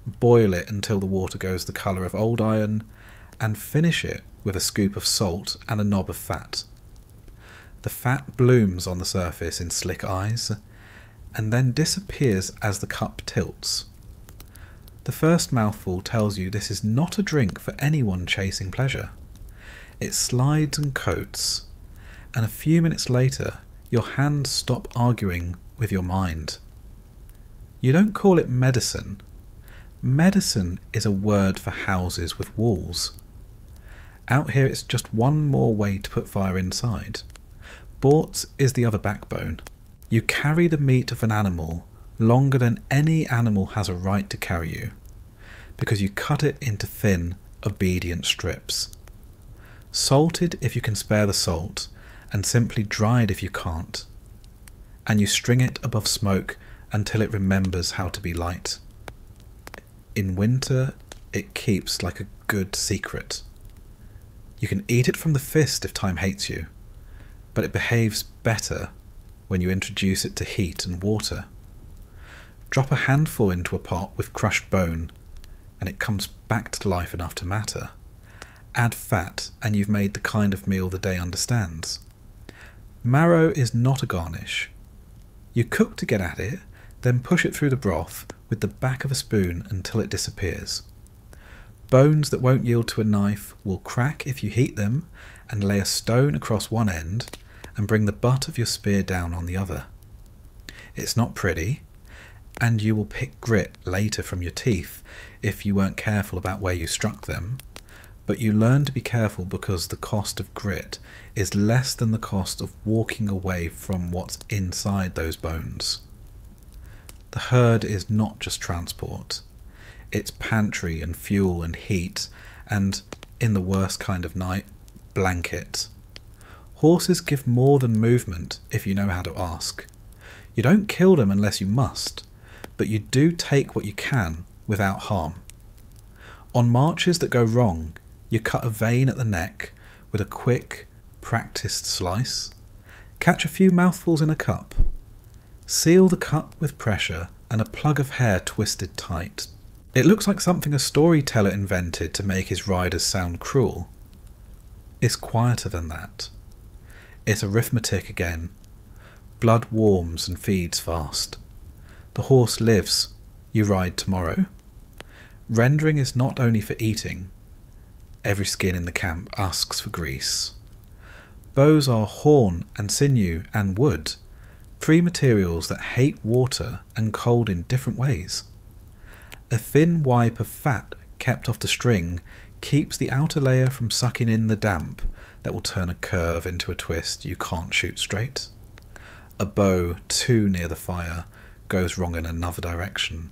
boil it until the water goes the colour of old iron, and finish it with a scoop of salt and a knob of fat. The fat blooms on the surface in slick eyes, and then disappears as the cup tilts. The first mouthful tells you this is not a drink for anyone chasing pleasure. It slides and coats, and a few minutes later your hands stop arguing with your mind. You don't call it medicine. Medicine is a word for houses with walls. Out here it's just one more way to put fire inside. Bortz is the other backbone. You carry the meat of an animal longer than any animal has a right to carry you, because you cut it into thin, obedient strips. Salted if you can spare the salt, and simply dried if you can't. And you string it above smoke until it remembers how to be light. In winter, it keeps like a good secret. You can eat it from the fist if time hates you, but it behaves better when you introduce it to heat and water. Drop a handful into a pot with crushed bone, and it comes back to life enough to matter. Add fat, and you've made the kind of meal the day understands. Marrow is not a garnish. You cook to get at it, then push it through the broth with the back of a spoon until it disappears. Bones that won't yield to a knife will crack if you heat them, and lay a stone across one end and bring the butt of your spear down on the other. It's not pretty, and you will pick grit later from your teeth if you weren't careful about where you struck them, but you learn to be careful because the cost of grit is less than the cost of walking away from what's inside those bones. The herd is not just transport. It's pantry and fuel and heat and, in the worst kind of night, blanket. Horses give more than movement if you know how to ask. You don't kill them unless you must, but you do take what you can without harm. On marches that go wrong, you cut a vein at the neck with a quick, practiced slice. Catch a few mouthfuls in a cup. Seal the cut with pressure and a plug of hair twisted tight. It looks like something a storyteller invented to make his riders sound cruel. It's quieter than that. It's arithmetic again. Blood warms and feeds fast. The horse lives, you ride tomorrow. Rendering is not only for eating. Every skin in the camp asks for grease. Bows are horn and sinew and wood, three materials that hate water and cold in different ways. A thin wipe of fat kept off the string keeps the outer layer from sucking in the damp that will turn a curve into a twist you can't shoot straight. A bow too near the fire goes wrong in another direction.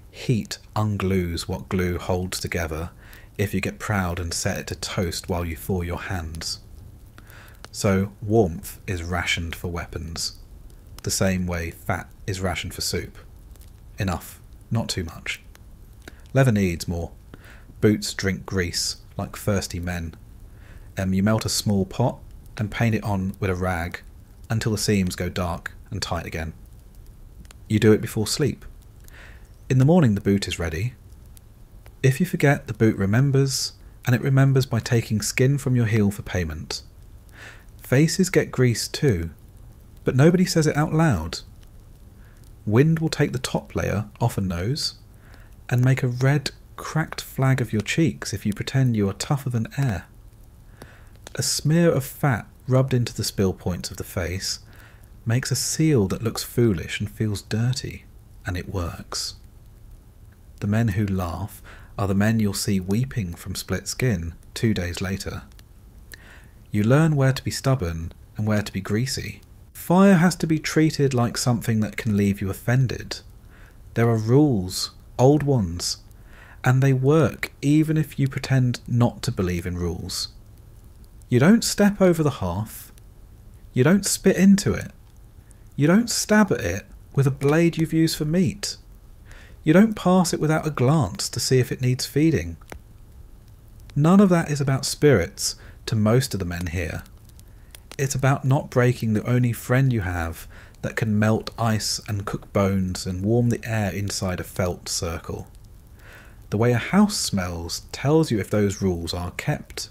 Heat unglues what glue holds together if you get proud and set it to toast while you thaw your hands. So warmth is rationed for weapons, the same way fat is rationed for soup. Enough, not too much. Leather needs more. Boots drink grease like thirsty men. You melt a small pot and paint it on with a rag until the seams go dark and tight again. You do it before sleep. In the morning the boot is ready. If you forget, the boot remembers, and it remembers by taking skin from your heel for payment. Faces get greased too, but nobody says it out loud. Wind will take the top layer off a nose and make a red, cracked flag of your cheeks if you pretend you are tougher than air. A smear of fat rubbed into the spill points of the face makes a seal that looks foolish and feels dirty, and it works. The men who laugh are the men you'll see weeping from split skin 2 days later. You learn where to be stubborn and where to be greasy. Fire has to be treated like something that can leave you offended. There are rules, old ones, and they work even if you pretend not to believe in rules. You don't step over the hearth. You don't spit into it. You don't stab at it with a blade you've used for meat. You don't pass it without a glance to see if it needs feeding. None of that is about spirits to most of the men here. It's about not breaking the only friend you have that can melt ice and cook bones and warm the air inside a felt circle. The way a house smells tells you if those rules are kept.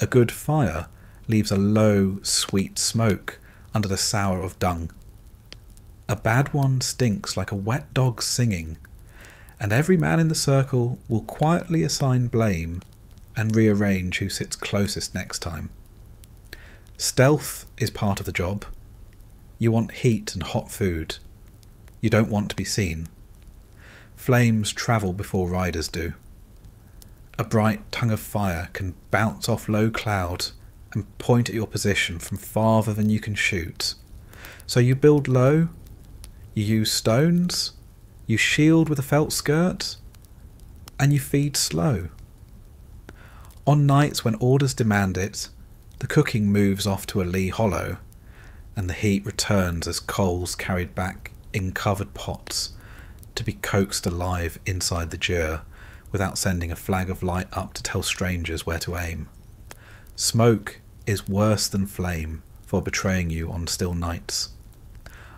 A good fire leaves a low, sweet smoke under the sour of dung. A bad one stinks like a wet dog singing, and every man in the circle will quietly assign blame and rearrange who sits closest next time. Stealth is part of the job. You want heat and hot food. You don't want to be seen. Flames travel before riders do. A bright tongue of fire can bounce off low cloud and point at your position from farther than you can shoot. So you build low, you use stones, you shield with a felt skirt, and you feed slow. On nights when orders demand it, the cooking moves off to a lee hollow, and the heat returns as coals carried back in covered pots to be coaxed alive inside the dur without sending a flag of light up to tell strangers where to aim. Smoke is worse than flame for betraying you on still nights.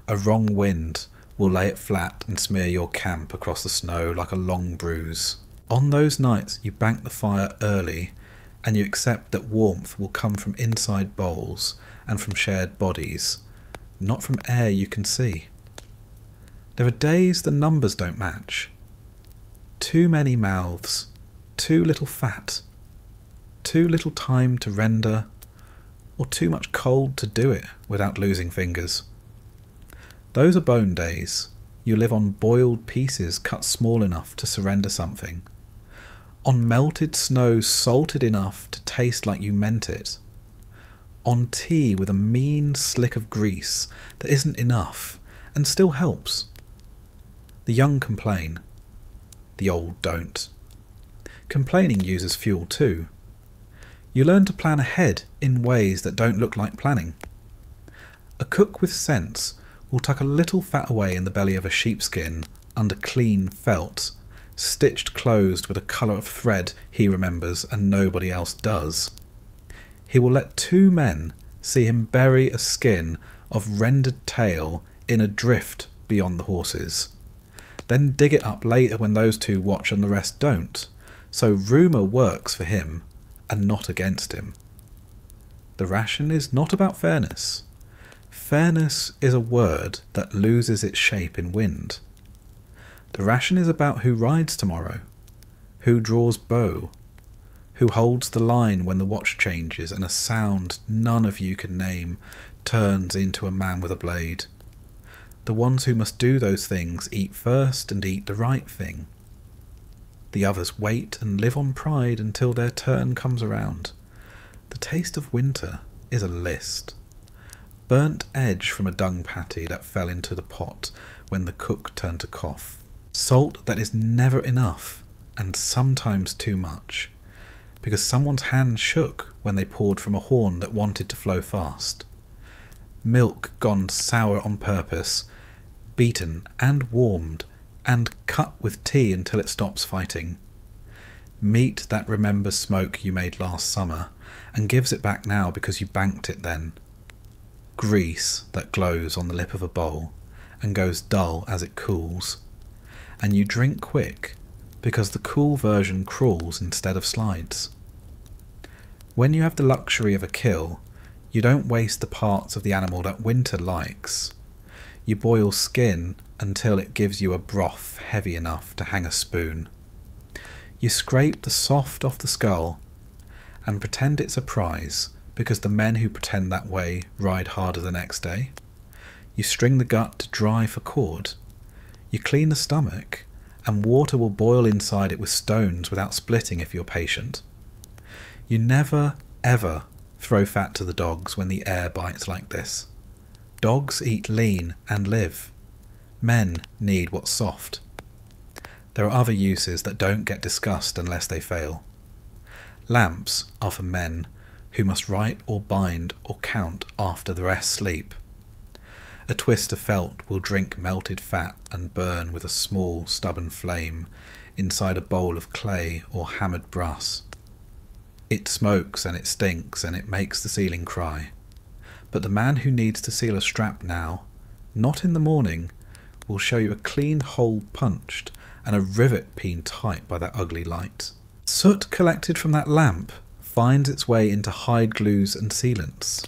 A wrong wind will lay it flat and smear your camp across the snow like a long bruise. On those nights you bank the fire early, and you accept that warmth will come from inside bowls and from shared bodies, not from air you can see. There are days the numbers don't match. Too many mouths, too little fat, too little time to render, or too much cold to do it without losing fingers. Those are bone days. You live on boiled pieces cut small enough to surrender something. On melted snow salted enough to taste like you meant it. On tea with a mean slick of grease that isn't enough and still helps. The young complain. The old don't. Complaining uses fuel too. You learn to plan ahead in ways that don't look like planning. A cook with sense will tuck a little fat away in the belly of a sheepskin under clean felt, stitched closed with a colour of thread he remembers and nobody else does. He will let 2 men see him bury a skin of rendered tail in a drift beyond the horses, then dig it up later when those 2 watch and the rest don't, so rumour works for him and not against him. The ration is not about fairness. Fairness is a word that loses its shape in wind. The ration is about who rides tomorrow, who draws bow, who holds the line when the watch changes and a sound none of you can name turns into a man with a blade. The ones who must do those things eat first and eat the right thing. The others wait and live on pride until their turn comes around. The taste of winter is a list. Burnt edge from a dung patty that fell into the pot when the cook turned to cough. Salt that is never enough, and sometimes too much, because someone's hand shook when they poured from a horn that wanted to flow fast. Milk gone sour on purpose, beaten and warmed, and cut with tea until it stops fighting. Meat that remembers smoke you made last summer, and gives it back now because you banked it then. Grease that glows on the lip of a bowl, and goes dull as it cools. And you drink quick, because the cool version crawls instead of slides. When you have the luxury of a kill, you don't waste the parts of the animal that winter likes. You boil skin until it gives you a broth heavy enough to hang a spoon. You scrape the soft off the skull, and pretend it's a prize, because the men who pretend that way ride harder the next day. You string the gut to dry for cord. You clean the stomach, and water will boil inside it with stones without splitting if you're patient. You never, ever throw fat to the dogs when the air bites like this. Dogs eat lean and live. Men need what's soft. There are other uses that don't get discussed unless they fail. Lamps are for men who must write or bind or count after the rest sleep. A twist of felt will drink melted fat and burn with a small, stubborn flame inside a bowl of clay or hammered brass. It smokes and it stinks and it makes the ceiling cry. But the man who needs to seal a strap now, not in the morning, will show you a clean hole punched and a rivet pinned tight by that ugly light. Soot collected from that lamp finds its way into hide glues and sealants,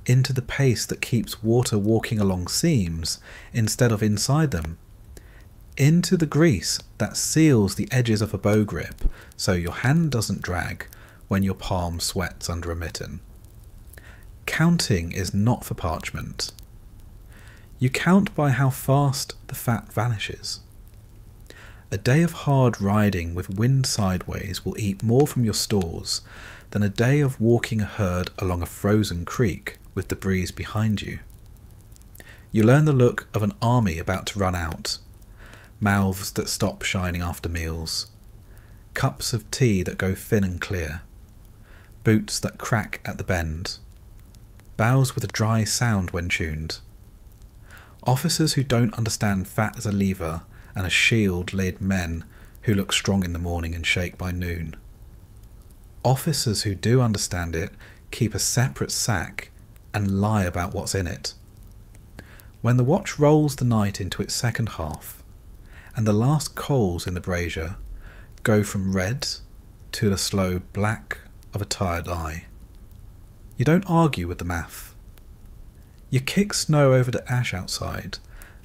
into the paste that keeps water walking along seams instead of inside them, into the grease that seals the edges of a bow grip so your hand doesn't drag when your palm sweats under a mitten. Counting is not for parchment. You count by how fast the fat vanishes. A day of hard riding with wind sideways will eat more from your stores than a day of walking a herd along a frozen creek with the breeze behind you. You learn the look of an army about to run out, mouths that stop shining after meals, cups of tea that go thin and clear, boots that crack at the bend, bows with a dry sound when tuned, officers who don't understand fat as a lever and a shield-lid men who look strong in the morning and shake by noon. Officers who do understand it keep a separate sack and lie about what's in it. When the watch rolls the night into its second half, and the last coals in the brazier go from red to the slow black of a tired eye, you don't argue with the math. You kick snow over the ash outside,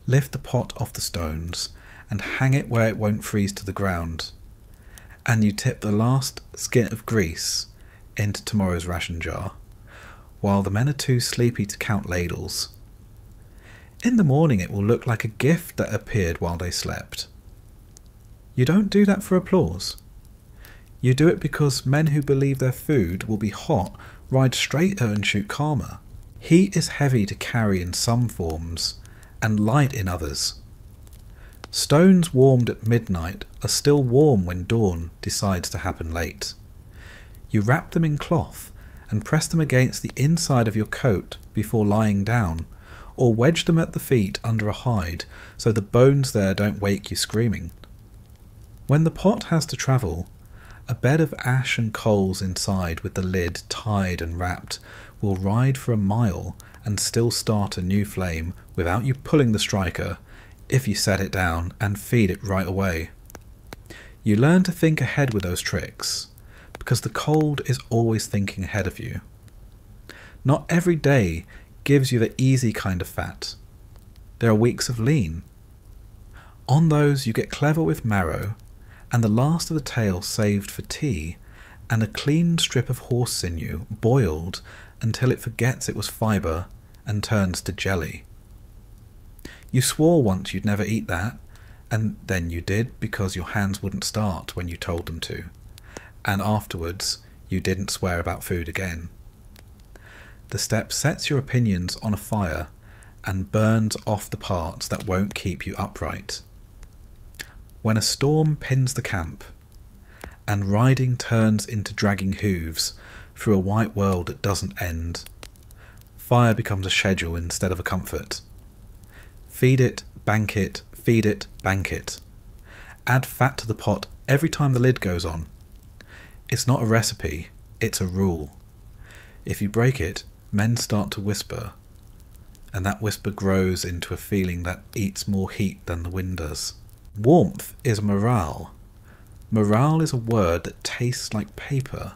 lift the pot off the stones, and hang it where it won't freeze to the ground, and you tip the last skit of grease into tomorrow's ration jar, while the men are too sleepy to count ladles. In the morning it will look like a gift that appeared while they slept. You don't do that for applause. You do it because men who believe their food will be hot ride straighter and shoot calmer. Heat is heavy to carry in some forms, and light in others. Stones warmed at midnight are still warm when dawn decides to happen late. You wrap them in cloth and press them against the inside of your coat before lying down, or wedge them at the feet under a hide so the bones there don't wake you screaming. When the pot has to travel, a bed of ash and coals inside with the lid tied and wrapped will ride for a mile and still start a new flame without you pulling the striker if you set it down and feed it right away. You learn to think ahead with those tricks, because the cold is always thinking ahead of you. Not every day gives you the easy kind of fat. There are weeks of lean. On those you get clever with marrow, and the last of the tail saved for tea, and a clean strip of horse sinew boiled until it forgets it was fibre and turns to jelly. You swore once you'd never eat that, and then you did because your hands wouldn't start when you told them to, and afterwards you didn't swear about food again. The steppe sets your opinions on a fire and burns off the parts that won't keep you upright. When a storm pins the camp, and riding turns into dragging hooves through a white world that doesn't end, fire becomes a schedule instead of a comfort. Feed it, bank it, feed it, bank it. Add fat to the pot every time the lid goes on. It's not a recipe, it's a rule. If you break it, men start to whisper, and that whisper grows into a feeling that eats more heat than the wind does. Warmth is morale. Morale is a word that tastes like paper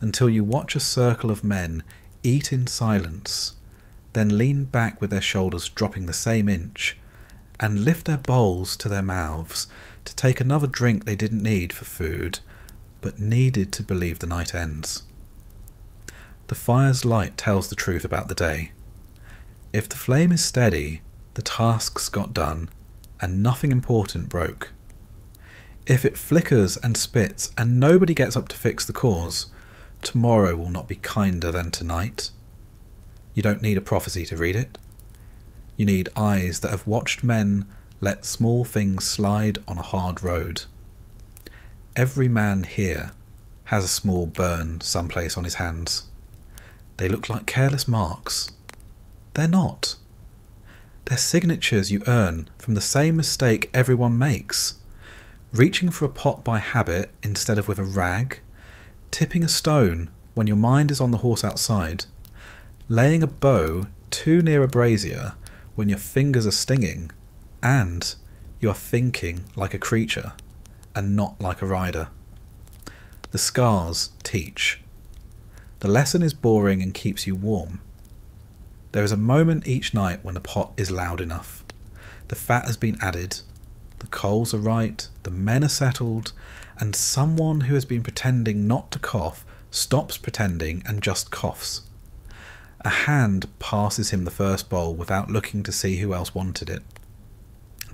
until you watch a circle of men eat in silence, then lean back with their shoulders dropping the same inch, and lift their bowls to their mouths to take another drink they didn't need for food, but needed to believe the night ends. The fire's light tells the truth about the day. If the flame is steady, the tasks got done, and nothing important broke. If it flickers and spits and nobody gets up to fix the cause, tomorrow will not be kinder than tonight. You don't need a prophecy to read it. You need eyes that have watched men let small things slide on a hard road. Every man here has a small burn someplace on his hands. They look like careless marks. They're not. They're signatures you earn from the same mistake everyone makes. Reaching for a pot by habit instead of with a rag, tipping a stone when your mind is on the horse outside, laying a bow too near a brazier when your fingers are stinging, and you are thinking like a creature and not like a rider. The scars teach. The lesson is boring and keeps you warm. There is a moment each night when the pot is loud enough. The fat has been added, the coals are right, the men are settled, and someone who has been pretending not to cough stops pretending and just coughs. A hand passes him the first bowl without looking to see who else wanted it.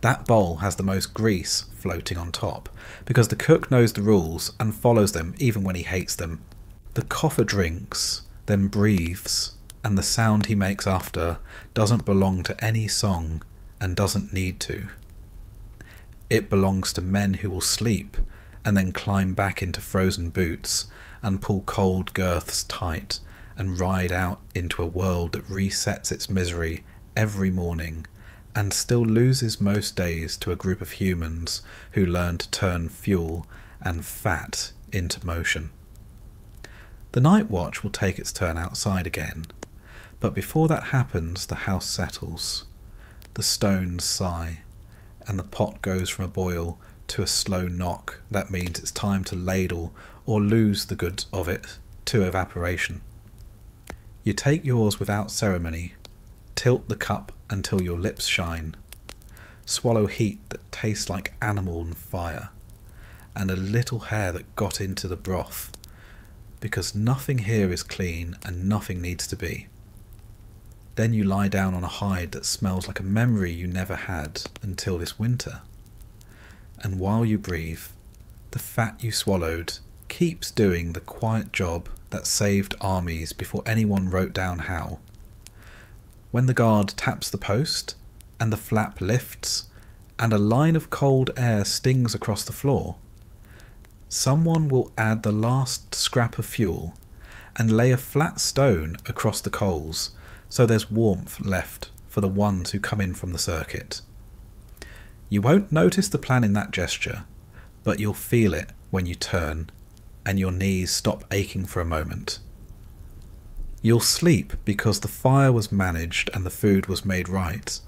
That bowl has the most grease floating on top, because the cook knows the rules and follows them even when he hates them. The coffer drinks, then breathes, and the sound he makes after doesn't belong to any song and doesn't need to. It belongs to men who will sleep and then climb back into frozen boots and pull cold girths tight and ride out into a world that resets its misery every morning and still loses most days to a group of humans who learn to turn fuel and fat into motion. The night watch will take its turn outside again, but before that happens the house settles, the stones sigh, and the pot goes from a boil to a slow knock that means it's time to ladle or lose the goods of it to evaporation. You take yours without ceremony, tilt the cup until your lips shine, swallow heat that tastes like animal and fire, and a little hair that got into the broth, because nothing here is clean and nothing needs to be. Then you lie down on a hide that smells like a memory you never had until this winter. And while you breathe, the fat you swallowed keeps doing the quiet job that saved armies before anyone wrote down how. When the guard taps the post, and the flap lifts, and a line of cold air stings across the floor, someone will add the last scrap of fuel and lay a flat stone across the coals so there's warmth left for the ones who come in from the circuit. You won't notice the plan in that gesture, but you'll feel it when you turn and your knees stop aching for a moment. You'll sleep because the fire was managed and the food was made right,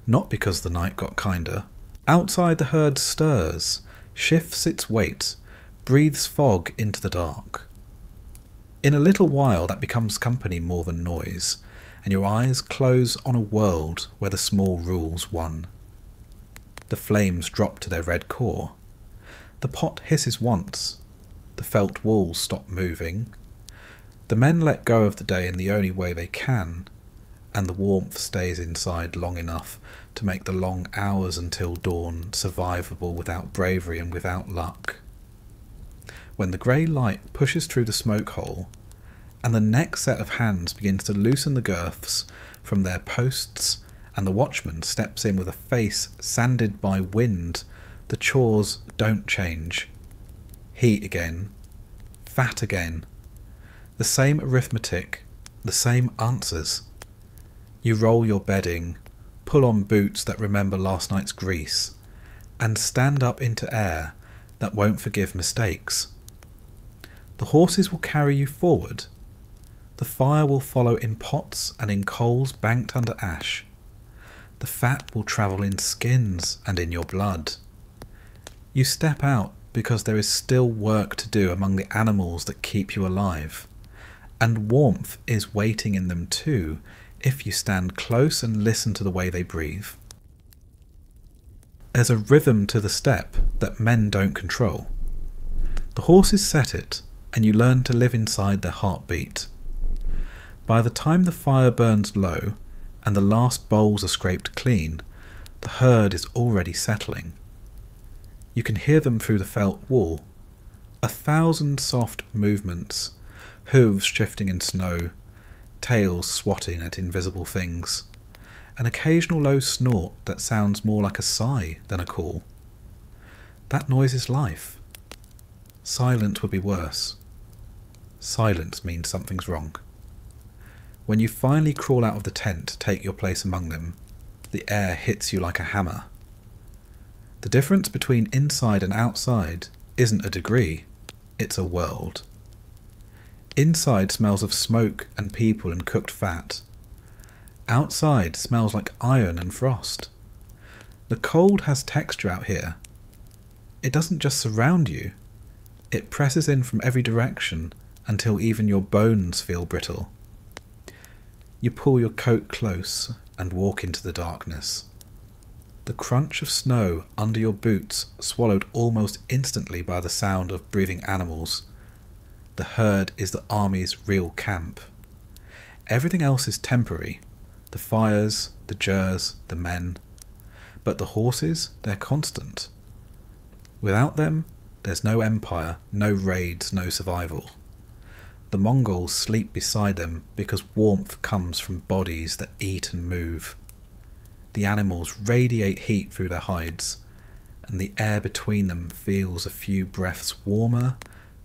not because the night got kinder. Outside the herd stirs, shifts its weight, breathes fog into the dark. In a little while that becomes company more than noise, and your eyes close on a world where the small rules won. The flames drop to their red core. The pot hisses once. The felt walls stop moving. The men let go of the day in the only way they can, and the warmth stays inside long enough to make the long hours until dawn survivable without bravery and without luck. When the grey light pushes through the smoke hole, and the next set of hands begins to loosen the girths from their posts, and the watchman steps in with a face sanded by wind, the chores don't change. Heat again, fat again, the same arithmetic, the same answers. You roll your bedding, pull on boots that remember last night's grease, and stand up into air that won't forgive mistakes. The horses will carry you forward. The fire will follow in pots and in coals banked under ash. The fat will travel in skins and in your blood. You step out because there is still work to do among the animals that keep you alive, and warmth is waiting in them too if you stand close and listen to the way they breathe. There's a rhythm to the step that men don't control. The horses set it, and you learn to live inside their heartbeat. By the time the fire burns low and the last bowls are scraped clean, the herd is already settling. You can hear them through the felt wall, 1,000 soft movements, hooves shifting in snow, tails swatting at invisible things, an occasional low snort that sounds more like a sigh than a call. That noise is life. Silence would be worse. Silence means something's wrong. When you finally crawl out of the tent to take your place among them, the air hits you like a hammer. The difference between inside and outside isn't a degree, it's a world. Inside smells of smoke and people and cooked fat. Outside smells like iron and frost. The cold has texture out here. It doesn't just surround you, it presses in from every direction until even your bones feel brittle. You pull your coat close and walk into the darkness. The crunch of snow under your boots swallowed almost instantly by the sound of breathing animals. The herd is the army's real camp. Everything else is temporary. The fires, the jers, the men. But the horses, they're constant. Without them, there's no empire, no raids, no survival. The Mongols sleep beside them because warmth comes from bodies that eat and move. The animals radiate heat through their hides, and the air between them feels a few breaths warmer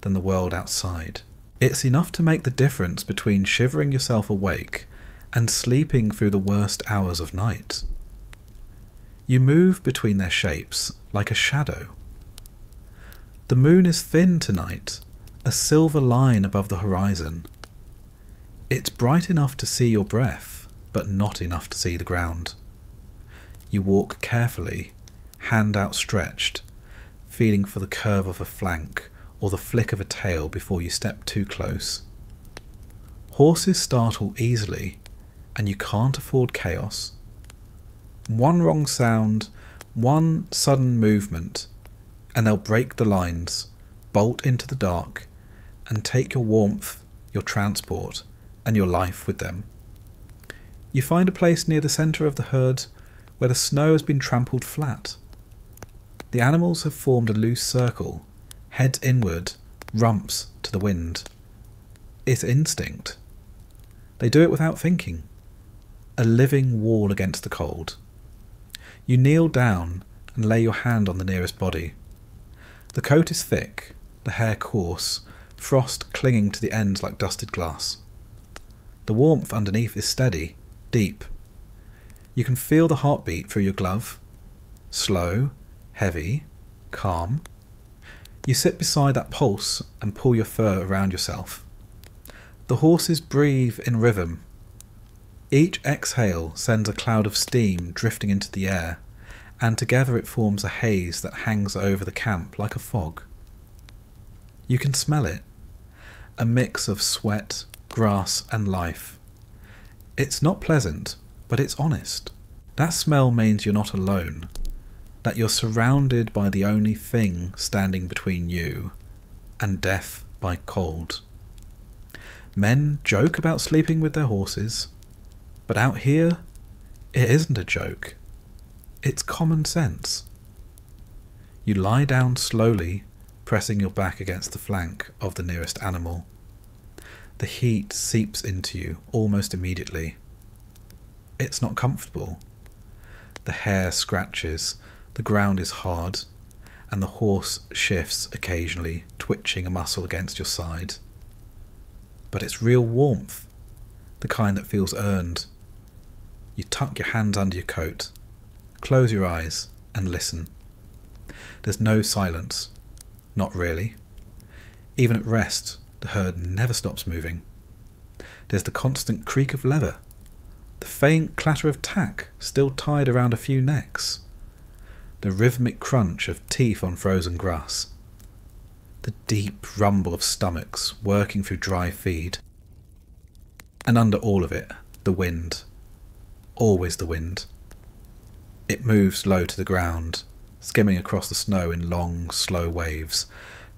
than the world outside. It's enough to make the difference between shivering yourself awake and sleeping through the worst hours of night. You move between their shapes like a shadow. The moon is thin tonight, a silver line above the horizon. It's bright enough to see your breath, but not enough to see the ground. You walk carefully, hand outstretched, feeling for the curve of a flank or the flick of a tail before you step too close. Horses startle easily, and you can't afford chaos. One wrong sound, one sudden movement, and they'll break the lines, bolt into the dark, and take your warmth, your transport, and your life with them. You find a place near the centre of the herd where the snow has been trampled flat. The animals have formed a loose circle, heads inward, rumps to the wind. It's instinct. They do it without thinking. A living wall against the cold. You kneel down and lay your hand on the nearest body. The coat is thick, the hair coarse, frost clinging to the ends like dusted glass. The warmth underneath is steady, deep. You can feel the heartbeat through your glove. Slow, heavy, calm. You sit beside that pulse and pull your fur around yourself. The horses breathe in rhythm. Each exhale sends a cloud of steam drifting into the air, and together it forms a haze that hangs over the camp like a fog. You can smell it, a mix of sweat, grass and life. It's not pleasant, but it's honest. That smell means you're not alone, that you're surrounded by the only thing standing between you and death by cold. Men joke about sleeping with their horses, but out here, it isn't a joke. It's common sense. You lie down slowly, pressing your back against the flank of the nearest animal. The heat seeps into you almost immediately. It's not comfortable. The hair scratches, the ground is hard, and the horse shifts occasionally, twitching a muscle against your side. But it's real warmth, the kind that feels earned. You tuck your hands under your coat, close your eyes, and listen. There's no silence. Not really. Even at rest, the herd never stops moving. There's the constant creak of leather, the faint clatter of tack still tied around a few necks, the rhythmic crunch of teeth on frozen grass, the deep rumble of stomachs working through dry feed. And under all of it, the wind. Always the wind. It moves low to the ground, skimming across the snow in long, slow waves,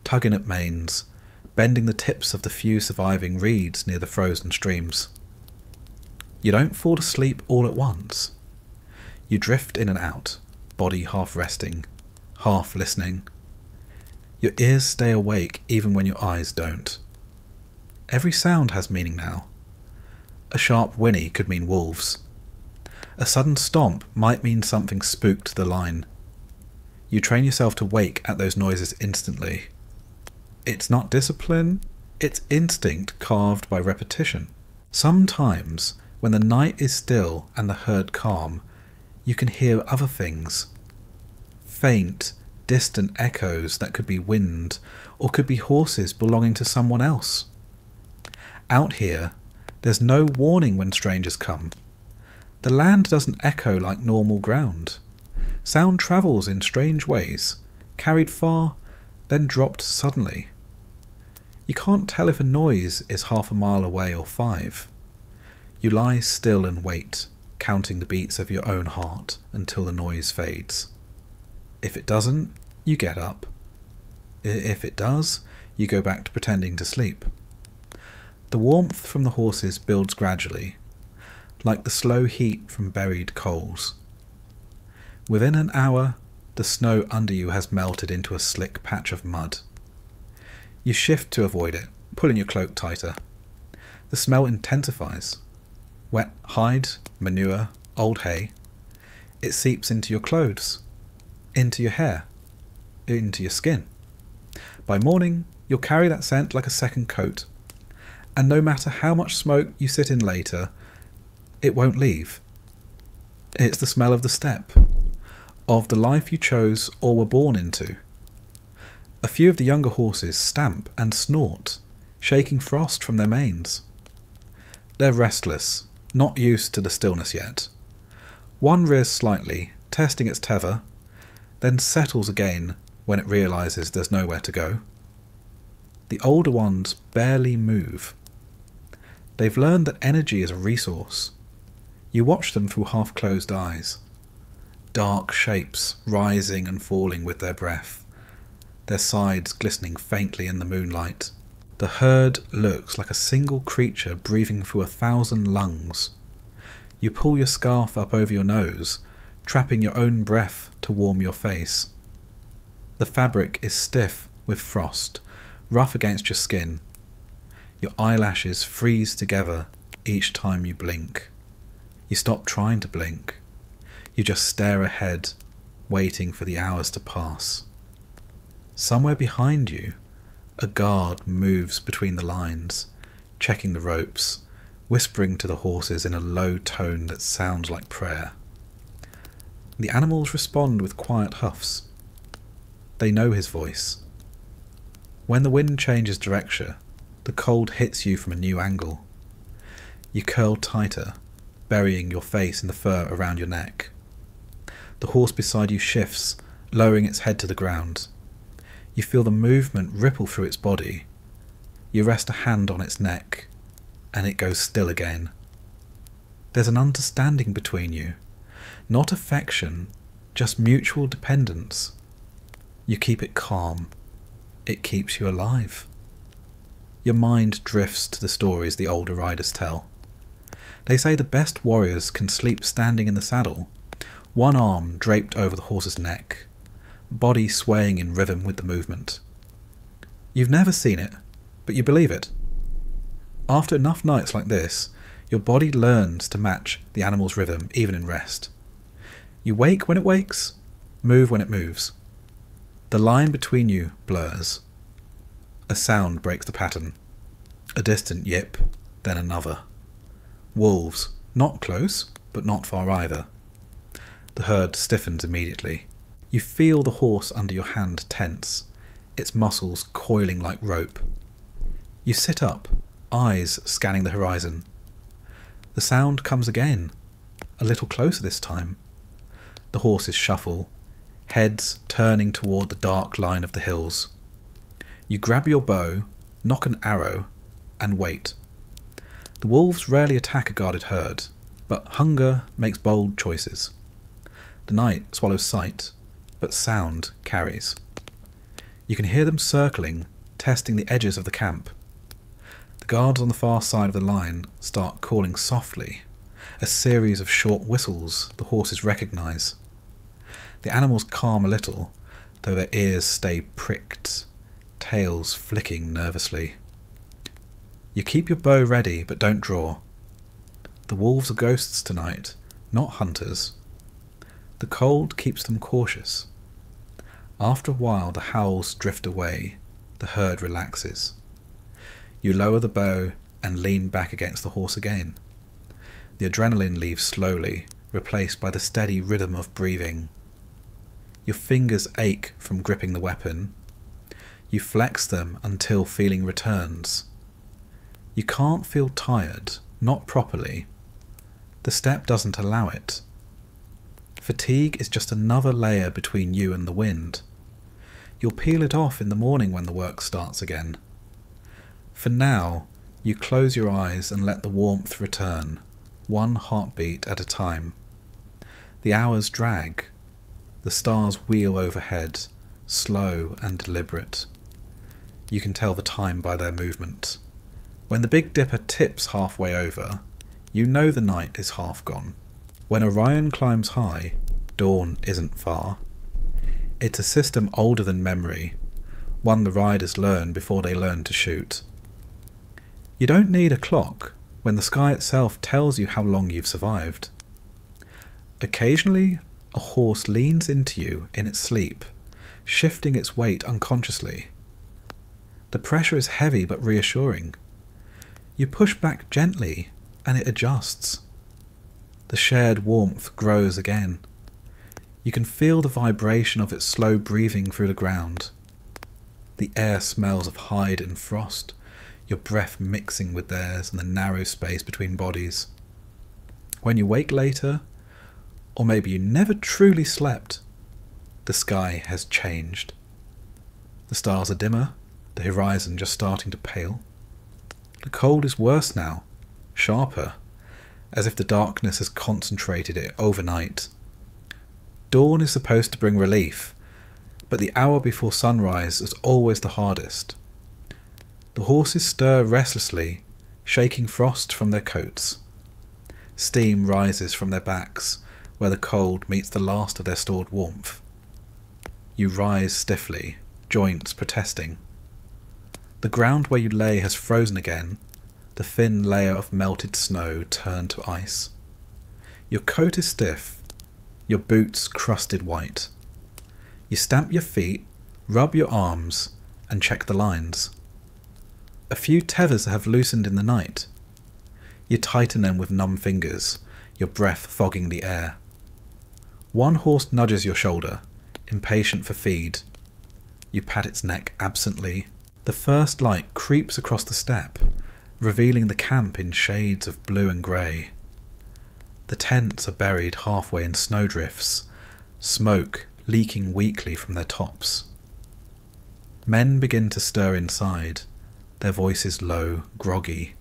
tugging at manes, bending the tips of the few surviving reeds near the frozen streams. You don't fall asleep all at once. You drift in and out, body half resting, half listening. Your ears stay awake even when your eyes don't. Every sound has meaning now. A sharp whinny could mean wolves. A sudden stomp might mean something spooked the line. You train yourself to wake at those noises instantly. It's not discipline, it's instinct carved by repetition. Sometimes, when the night is still and the herd calm, you can hear other things. Faint, distant echoes that could be wind, or could be horses belonging to someone else. Out here, there's no warning when strangers come. The land doesn't echo like normal ground. Sound travels in strange ways, carried far, then dropped suddenly. You can't tell if a noise is half a mile away or 5. You lie still and wait, counting the beats of your own heart until the noise fades. If it doesn't, you get up. If it does, you go back to pretending to sleep. The warmth from the horses builds gradually, like the slow heat from buried coals. Within an hour, the snow under you has melted into a slick patch of mud. You shift to avoid it, pulling your cloak tighter. The smell intensifies. Wet hide, manure, old hay. It seeps into your clothes, into your hair, into your skin. By morning, you'll carry that scent like a second coat. And no matter how much smoke you sit in later, it won't leave. It's the smell of the steppe, of the life you chose or were born into. A few of the younger horses stamp and snort, shaking frost from their manes. They're restless, not used to the stillness yet. One rears slightly, testing its tether, then settles again when it realises there's nowhere to go. The older ones barely move. They've learned that energy is a resource. You watch them through half-closed eyes. Dark shapes rising and falling with their breath, their sides glistening faintly in the moonlight. The herd looks like a single creature breathing through 1,000 lungs. You pull your scarf up over your nose, trapping your own breath to warm your face. The fabric is stiff with frost, rough against your skin. Your eyelashes freeze together each time you blink. You stop trying to blink. You just stare ahead, waiting for the hours to pass. Somewhere behind you, a guard moves between the lines, checking the ropes, whispering to the horses in a low tone that sounds like prayer. The animals respond with quiet huffs. They know his voice. When the wind changes direction, the cold hits you from a new angle. You curl tighter, burying your face in the fur around your neck. The horse beside you shifts, lowering its head to the ground. You feel the movement ripple through its body. You rest a hand on its neck, and it goes still again. There's an understanding between you, not affection, just mutual dependence. You keep it calm. It keeps you alive. Your mind drifts to the stories the older riders tell. They say the best warriors can sleep standing in the saddle, one arm draped over the horse's neck, body swaying in rhythm with the movement. You've never seen it, but you believe it. After enough nights like this, your body learns to match the animal's rhythm even in rest. You wake when it wakes, move when it moves. The line between you blurs. A sound breaks the pattern. A distant yip, then another. Wolves, not close, but not far either. The herd stiffens immediately. You feel the horse under your hand tense, its muscles coiling like rope. You sit up, eyes scanning the horizon. The sound comes again, a little closer this time. The horses shuffle, heads turning toward the dark line of the hills. You grab your bow, nock an arrow, and wait. The wolves rarely attack a guarded herd, but hunger makes bold choices. The night swallows sight, but sound carries. You can hear them circling, testing the edges of the camp. The guards on the far side of the line start calling softly, a series of short whistles the horses recognise. The animals calm a little, though their ears stay pricked, tails flicking nervously. You keep your bow ready, but don't draw. The wolves are ghosts tonight, not hunters. The cold keeps them cautious. After a while the howls drift away, the herd relaxes. You lower the bow and lean back against the horse again. The adrenaline leaves slowly, replaced by the steady rhythm of breathing. Your fingers ache from gripping the weapon. You flex them until feeling returns. You can't feel tired, not properly. The steppe doesn't allow it. Fatigue is just another layer between you and the wind. You'll peel it off in the morning when the work starts again. For now, you close your eyes and let the warmth return, one heartbeat at a time. The hours drag. The stars wheel overhead, slow and deliberate. You can tell the time by their movement. When the Big Dipper tips halfway over, you know the night is half gone. When Orion climbs high, dawn isn't far. It's a system older than memory, one the riders learn before they learn to shoot. You don't need a clock when the sky itself tells you how long you've survived. Occasionally, a horse leans into you in its sleep, shifting its weight unconsciously. The pressure is heavy but reassuring. You push back gently and it adjusts. The shared warmth grows again. You can feel the vibration of its slow breathing through the ground. The air smells of hide and frost, your breath mixing with theirs in the narrow space between bodies. When you wake later, or maybe you never truly slept, the sky has changed. The stars are dimmer, the horizon just starting to pale. The cold is worse now, sharper, as if the darkness has concentrated it overnight. Dawn is supposed to bring relief, but the hour before sunrise is always the hardest. The horses stir restlessly, shaking frost from their coats. Steam rises from their backs, where the cold meets the last of their stored warmth. You rise stiffly, joints protesting. The ground where you lay has frozen again, the thin layer of melted snow turned to ice. Your coat is stiff, your boots crusted white. You stamp your feet, rub your arms, and check the lines. A few tethers have loosened in the night. You tighten them with numb fingers, your breath fogging the air. One horse nudges your shoulder, impatient for feed. You pat its neck absently. The first light creeps across the steppe, revealing the camp in shades of blue and grey. The tents are buried halfway in snowdrifts, smoke leaking weakly from their tops. Men begin to stir inside, their voices low, groggy.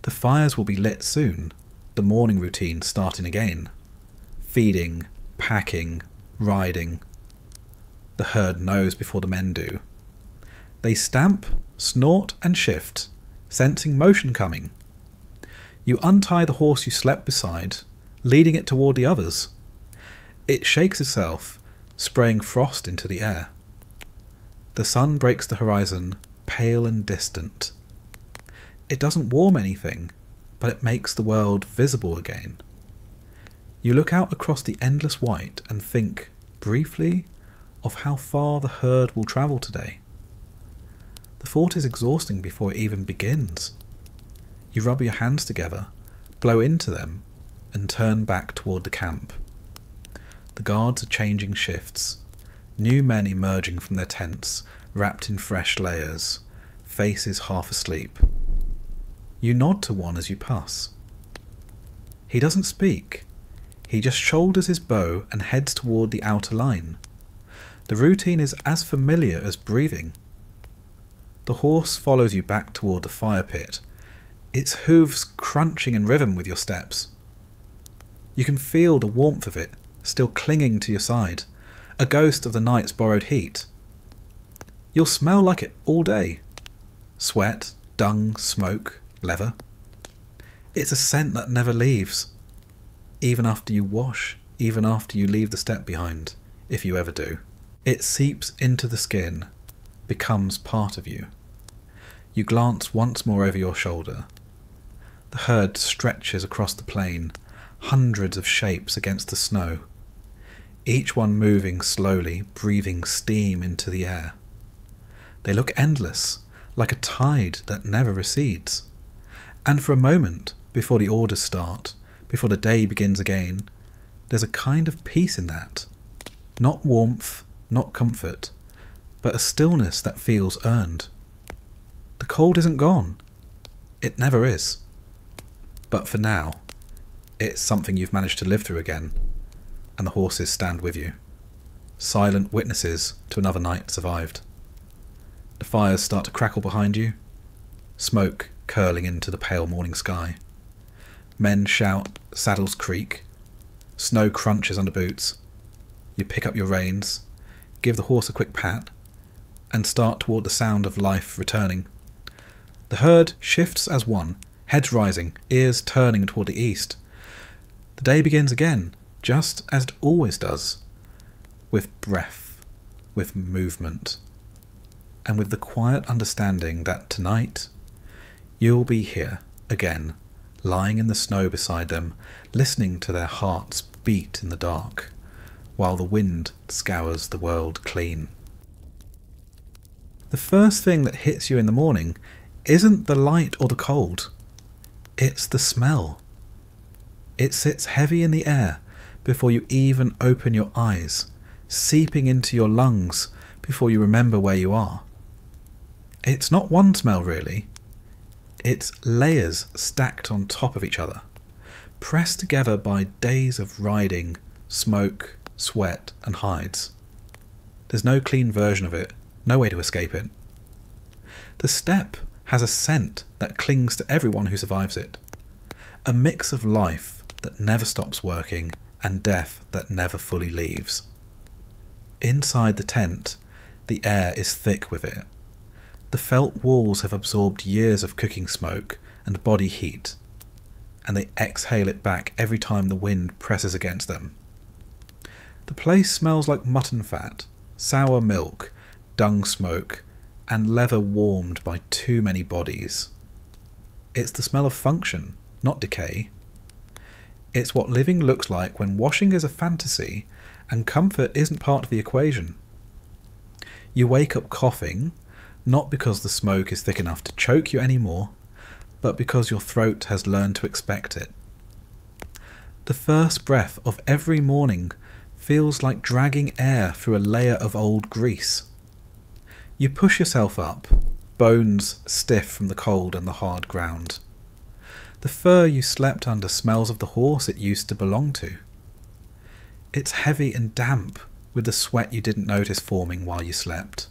The fires will be lit soon, the morning routine starting again. Feeding, packing, riding. The herd knows before the men do. They stamp, snort and shift, sensing motion coming. You untie the horse you slept beside, leading it toward the others. It shakes itself, spraying frost into the air. The sun breaks the horizon, pale and distant. It doesn't warm anything, but it makes the world visible again. You look out across the endless white and think, briefly, of how far the herd will travel today. The fort is exhausting before it even begins. You rub your hands together, blow into them, and turn back toward the camp. The guards are changing shifts, new men emerging from their tents, wrapped in fresh layers, faces half asleep. You nod to one as you pass. He doesn't speak. He just shoulders his bow and heads toward the outer line. The routine is as familiar as breathing. The horse follows you back toward the fire pit, its hooves crunching in rhythm with your steps. You can feel the warmth of it still clinging to your side, a ghost of the night's borrowed heat. You'll smell like it all day. Sweat, dung, smoke, leather. It's a scent that never leaves. Even after you wash, even after you leave the steppe behind, if you ever do. It seeps into the skin, becomes part of you. You glance once more over your shoulder. The herd stretches across the plain, hundreds of shapes against the snow, each one moving slowly, breathing steam into the air. They look endless, like a tide that never recedes. And for a moment, before the orders start, before the day begins again, there's a kind of peace in that. Not warmth, not comfort, but a stillness that feels earned. The cold isn't gone. It never is. But for now, it's something you've managed to live through again, and the horses stand with you, silent witnesses to another night survived. The fires start to crackle behind you, smoke curling into the pale morning sky. Men shout, saddles creak, snow crunches under boots. You pick up your reins, give the horse a quick pat, and start toward the sound of life returning. The herd shifts as one, heads rising, ears turning toward the east. The day begins again, just as it always does, with breath, with movement, and with the quiet understanding that tonight you'll be here again, lying in the snow beside them, listening to their hearts beat in the dark, while the wind scours the world clean. The first thing that hits you in the morning isn't the light or the cold, it's the smell. It sits heavy in the air before you even open your eyes, seeping into your lungs before you remember where you are. It's not one smell really, it's layers stacked on top of each other, pressed together by days of riding, smoke, sweat and hides. There's no clean version of it, no way to escape it. The steppe has a scent that clings to everyone who survives it, a mix of life that never stops working and death that never fully leaves. Inside the tent, the air is thick with it. The felt walls have absorbed years of cooking smoke and body heat, and they exhale it back every time the wind presses against them. The place smells like mutton fat, sour milk, dung smoke, and leather warmed by too many bodies. It's the smell of function, not decay. It's what living looks like when washing is a fantasy and comfort isn't part of the equation. You wake up coughing, not because the smoke is thick enough to choke you anymore, but because your throat has learned to expect it. The first breath of every morning feels like dragging air through a layer of old grease. You push yourself up, bones stiff from the cold and the hard ground. The fur you slept under smells of the horse it used to belong to. It's heavy and damp with the sweat you didn't notice forming while you slept.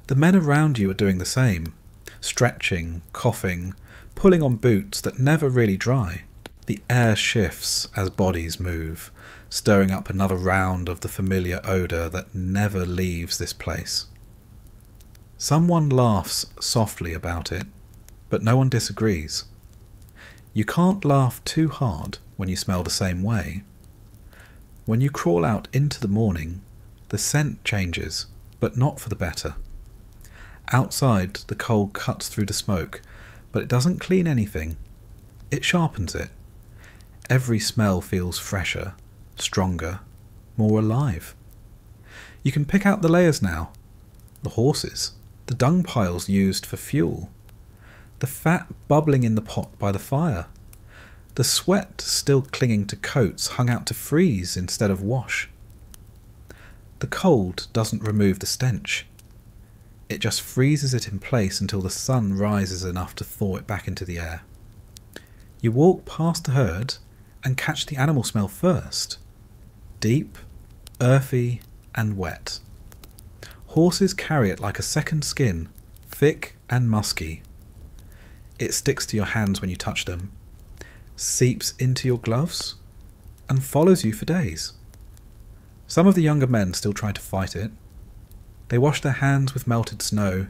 The men around you are doing the same, stretching, coughing, pulling on boots that never really dry. The air shifts as bodies move, stirring up another round of the familiar odour that never leaves this place. Someone laughs softly about it, but no one disagrees. You can't laugh too hard when you smell the same way. When you crawl out into the morning, the scent changes, but not for the better. Outside, the cold cuts through the smoke, but it doesn't clean anything. It sharpens it. Every smell feels fresher, stronger, more alive. You can pick out the layers now. The horses, the dung piles used for fuel, the fat bubbling in the pot by the fire, the sweat still clinging to coats hung out to freeze instead of wash. The cold doesn't remove the stench. It just freezes it in place until the sun rises enough to thaw it back into the air. You walk past the herd and catch the animal smell first. Deep, earthy, and wet. Horses carry it like a second skin, thick and musky. It sticks to your hands when you touch them, seeps into your gloves, and follows you for days. Some of the younger men still try to fight it. They wash their hands with melted snow,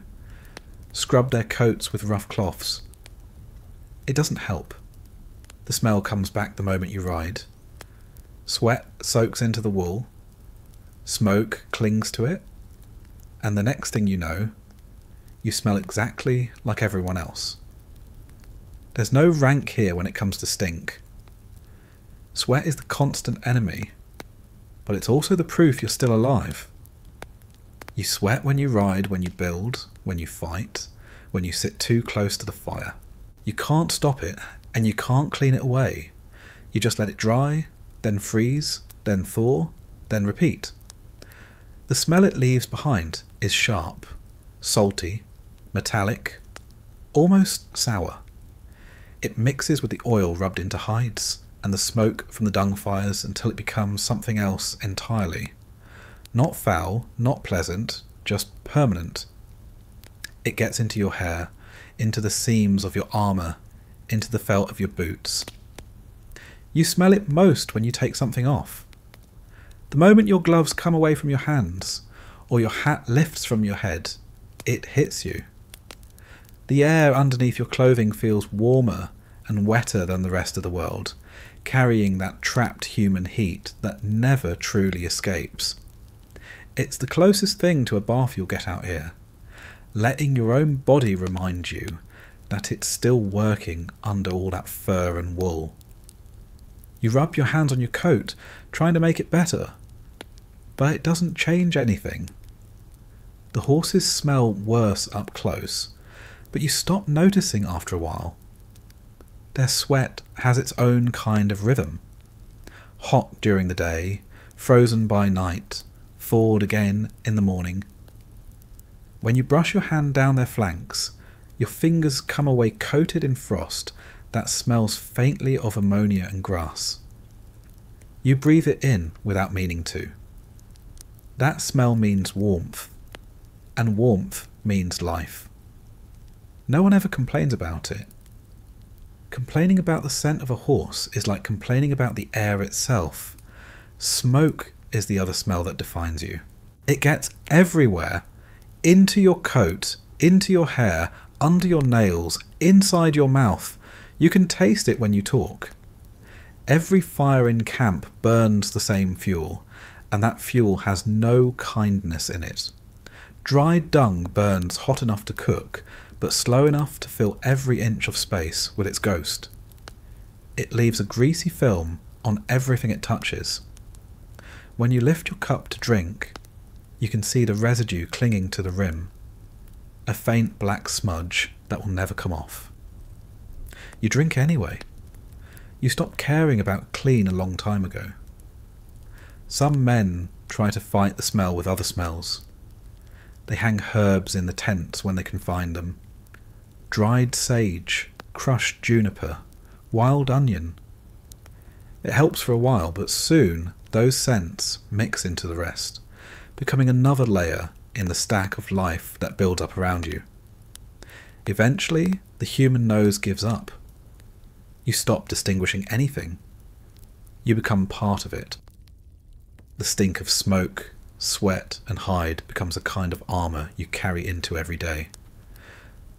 scrub their coats with rough cloths. It doesn't help. The smell comes back the moment you ride. Sweat soaks into the wool, smoke clings to it, and the next thing you know, you smell exactly like everyone else. There's no rank here when it comes to stink. Sweat is the constant enemy, but it's also the proof you're still alive. You sweat when you ride, when you build, when you fight, when you sit too close to the fire. You can't stop it, and you can't clean it away. You just let it dry, then freeze, then thaw, then repeat. The smell it leaves behind is sharp, salty, metallic, almost sour. It mixes with the oil rubbed into hides and the smoke from the dung fires until it becomes something else entirely. Not foul, not pleasant, just permanent. It gets into your hair, into the seams of your armour, into the felt of your boots. You smell it most when you take something off. The moment your gloves come away from your hands, or your hat lifts from your head, it hits you. The air underneath your clothing feels warmer and wetter than the rest of the world, carrying that trapped human heat that never truly escapes. It's the closest thing to a bath you'll get out here, letting your own body remind you that it's still working under all that fur and wool. You rub your hands on your coat, trying to make it better, but it doesn't change anything. The horses smell worse up close, but you stop noticing after a while. Their sweat has its own kind of rhythm. Hot during the day, frozen by night, thawed again in the morning. When you brush your hand down their flanks, your fingers come away coated in frost that smells faintly of ammonia and grass. You breathe it in without meaning to. That smell means warmth, and warmth means life. No one ever complains about it. Complaining about the scent of a horse is like complaining about the air itself. Smoke is the other smell that defines you. It gets everywhere, into your coat, into your hair, under your nails, inside your mouth. You can taste it when you talk. Every fire in camp burns the same fuel, and that fuel has no kindness in it. Dried dung burns hot enough to cook, but slow enough to fill every inch of space with its ghost. It leaves a greasy film on everything it touches. When you lift your cup to drink, you can see the residue clinging to the rim, a faint black smudge that will never come off. You drink anyway. You stopped caring about clean a long time ago. Some men try to fight the smell with other smells. They hang herbs in the tents when they can find them. Dried sage, crushed juniper, wild onion. It helps for a while, but soon those scents mix into the rest, becoming another layer in the stack of life that builds up around you. Eventually, the human nose gives up. You stop distinguishing anything. You become part of it. The stink of smoke, sweat and hide becomes a kind of armour you carry into every day.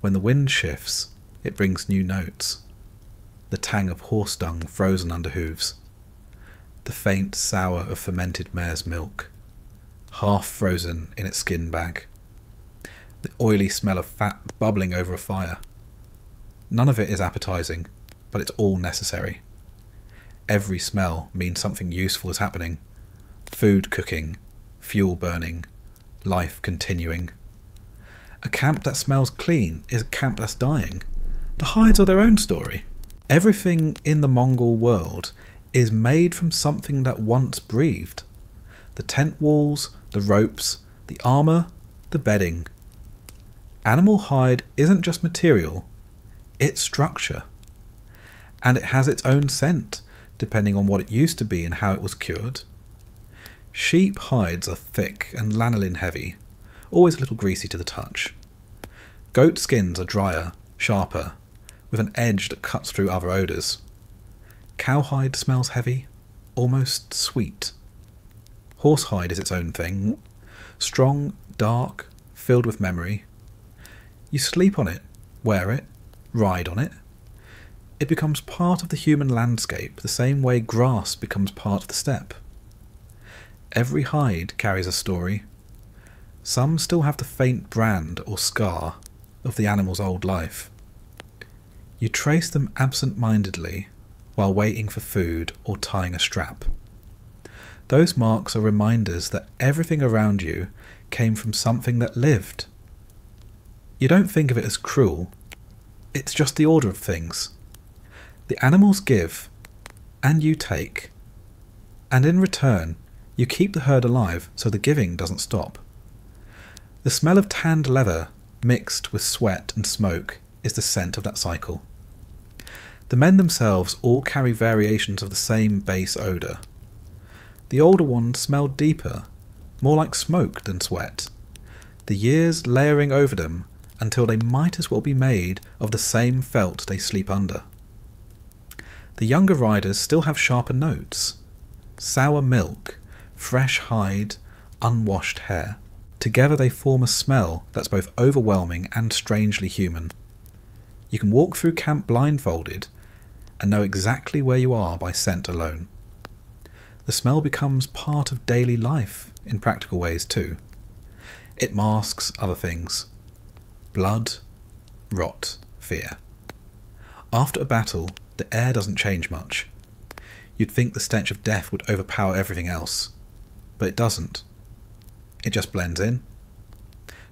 When the wind shifts, it brings new notes. The tang of horse dung frozen under hooves. The faint sour of fermented mare's milk, half frozen in its skin bag. The oily smell of fat bubbling over a fire. None of it is appetising, but it's all necessary. Every smell means something useful is happening. Food cooking, fuel burning, life continuing. A camp that smells clean is a camp that's dying. The hides are their own story. Everything in the Mongol world is made from something that once breathed. The tent walls, the ropes, the armour, the bedding. Animal hide isn't just material, it's structure. And it has its own scent, depending on what it used to be and how it was cured. Sheep hides are thick and lanolin heavy, always a little greasy to the touch. Goat skins are drier, sharper, with an edge that cuts through other odours. Cowhide smells heavy, almost sweet. Horsehide is its own thing, strong, dark, filled with memory. You sleep on it, wear it, ride on it. It becomes part of the human landscape the same way grass becomes part of the steppe. Every hide carries a story. Some still have the faint brand or scar of the animal's old life. You trace them absent-mindedly while waiting for food or tying a strap. Those marks are reminders that everything around you came from something that lived. You don't think of it as cruel. It's just the order of things. The animals give, and you take. And in return, you keep the herd alive so the giving doesn't stop. The smell of tanned leather mixed with sweat and smoke is the scent of that cycle. The men themselves all carry variations of the same base odour. The older ones smell deeper, more like smoke than sweat, the years layering over them until they might as well be made of the same felt they sleep under. The younger riders still have sharper notes. Sour milk, fresh hide, unwashed hair. Together they form a smell that's both overwhelming and strangely human. You can walk through camp blindfolded, and know exactly where you are by scent alone. The smell becomes part of daily life in practical ways too. It masks other things: blood, rot, fear. After a battle, the air doesn't change much. You'd think the stench of death would overpower everything else, but it doesn't. It just blends in.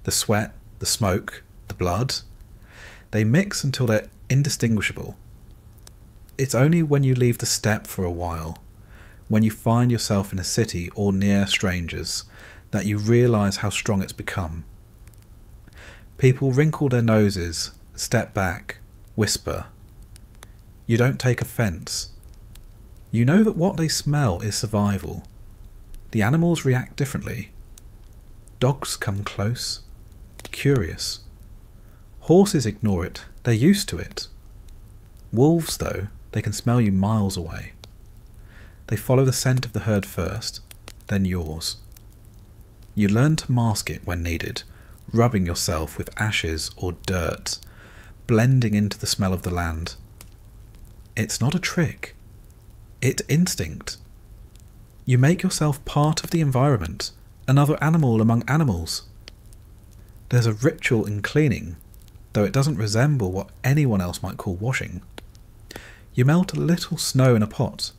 The sweat, the smoke, the blood, they mix until they're indistinguishable. It's only when you leave the steppe for a while, when you find yourself in a city or near strangers, that you realise how strong it's become. People wrinkle their noses, step back, whisper. You don't take offence. You know that what they smell is survival. The animals react differently. Dogs come close, curious. Horses ignore it, they're used to it. Wolves, though, they can smell you miles away. They follow the scent of the herd first, then yours. You learn to mask it when needed, rubbing yourself with ashes or dirt, blending into the smell of the land. It's not a trick. It's instinct. You make yourself part of the environment, another animal among animals. There's a ritual in cleaning, though it doesn't resemble what anyone else might call washing. You melt a little snow in a pot,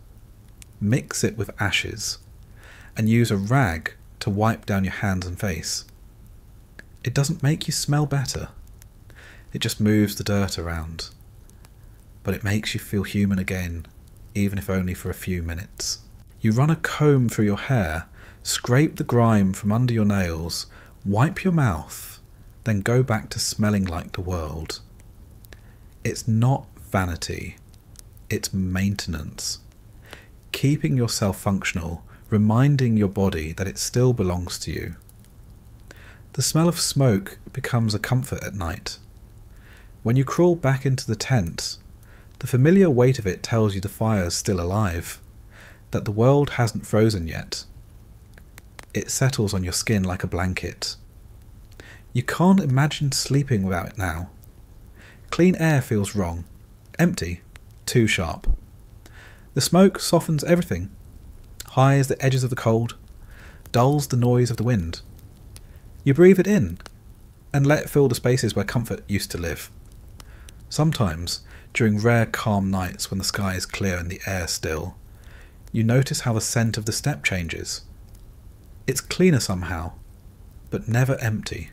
mix it with ashes, and use a rag to wipe down your hands and face. It doesn't make you smell better. It just moves the dirt around. But it makes you feel human again, even if only for a few minutes. You run a comb through your hair, scrape the grime from under your nails, wipe your mouth, then go back to smelling like the world. It's not vanity, it's maintenance. Keeping yourself functional, reminding your body that it still belongs to you. The smell of smoke becomes a comfort at night. When you crawl back into the tent, the familiar weight of it tells you the fire's still alive, that the world hasn't frozen yet. It settles on your skin like a blanket. You can't imagine sleeping without it now. Clean air feels wrong, empty, too sharp. The smoke softens everything, hides the edges of the cold, dulls the noise of the wind. You breathe it in, and let it fill the spaces where comfort used to live. Sometimes, during rare calm nights when the sky is clear and the air still, you notice how the scent of the steppe changes. It's cleaner somehow, but never empty.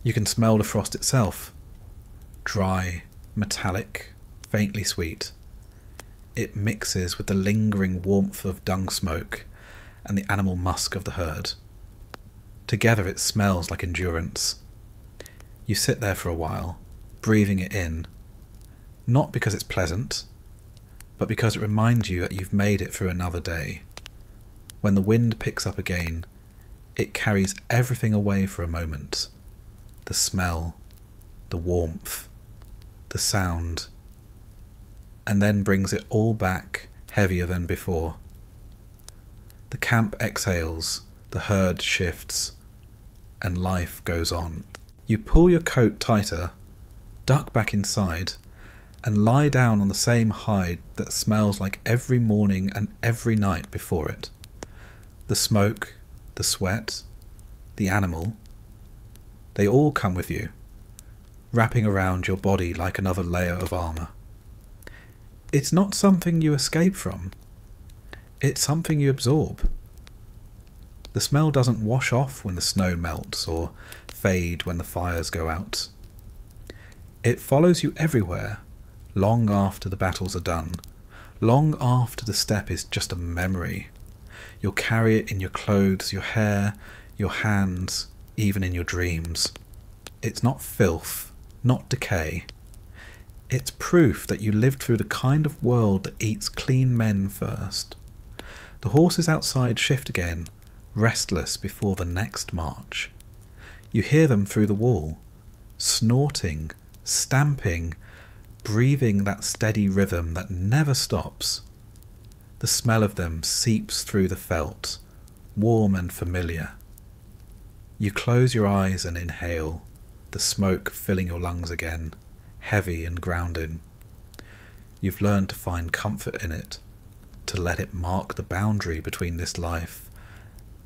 You can smell the frost itself. Dry, metallic, faintly sweet. It mixes with the lingering warmth of dung smoke and the animal musk of the herd. Together it smells like endurance. You sit there for a while, breathing it in, not because it's pleasant, but because it reminds you that you've made it through another day. When the wind picks up again, it carries everything away for a moment. The smell, the warmth, the sound, and then brings it all back heavier than before. The camp exhales, the herd shifts, and life goes on. You pull your coat tighter, duck back inside, and lie down on the same hide that smells like every morning and every night before it. The smoke, the sweat, the animal, they all come with you, wrapping around your body like another layer of armour. It's not something you escape from, it's something you absorb. The smell doesn't wash off when the snow melts or fade when the fires go out. It follows you everywhere, long after the battles are done, long after the steppe is just a memory. You'll carry it in your clothes, your hair, your hands, even in your dreams. It's not filth, not decay. It's proof that you lived through the kind of world that eats clean men first. The horses outside shift again, restless before the next march. You hear them through the wall, snorting, stamping, breathing that steady rhythm that never stops. The smell of them seeps through the felt, warm and familiar. You close your eyes and inhale, the smoke filling your lungs again, heavy and grounding. You've learned to find comfort in it, to let it mark the boundary between this life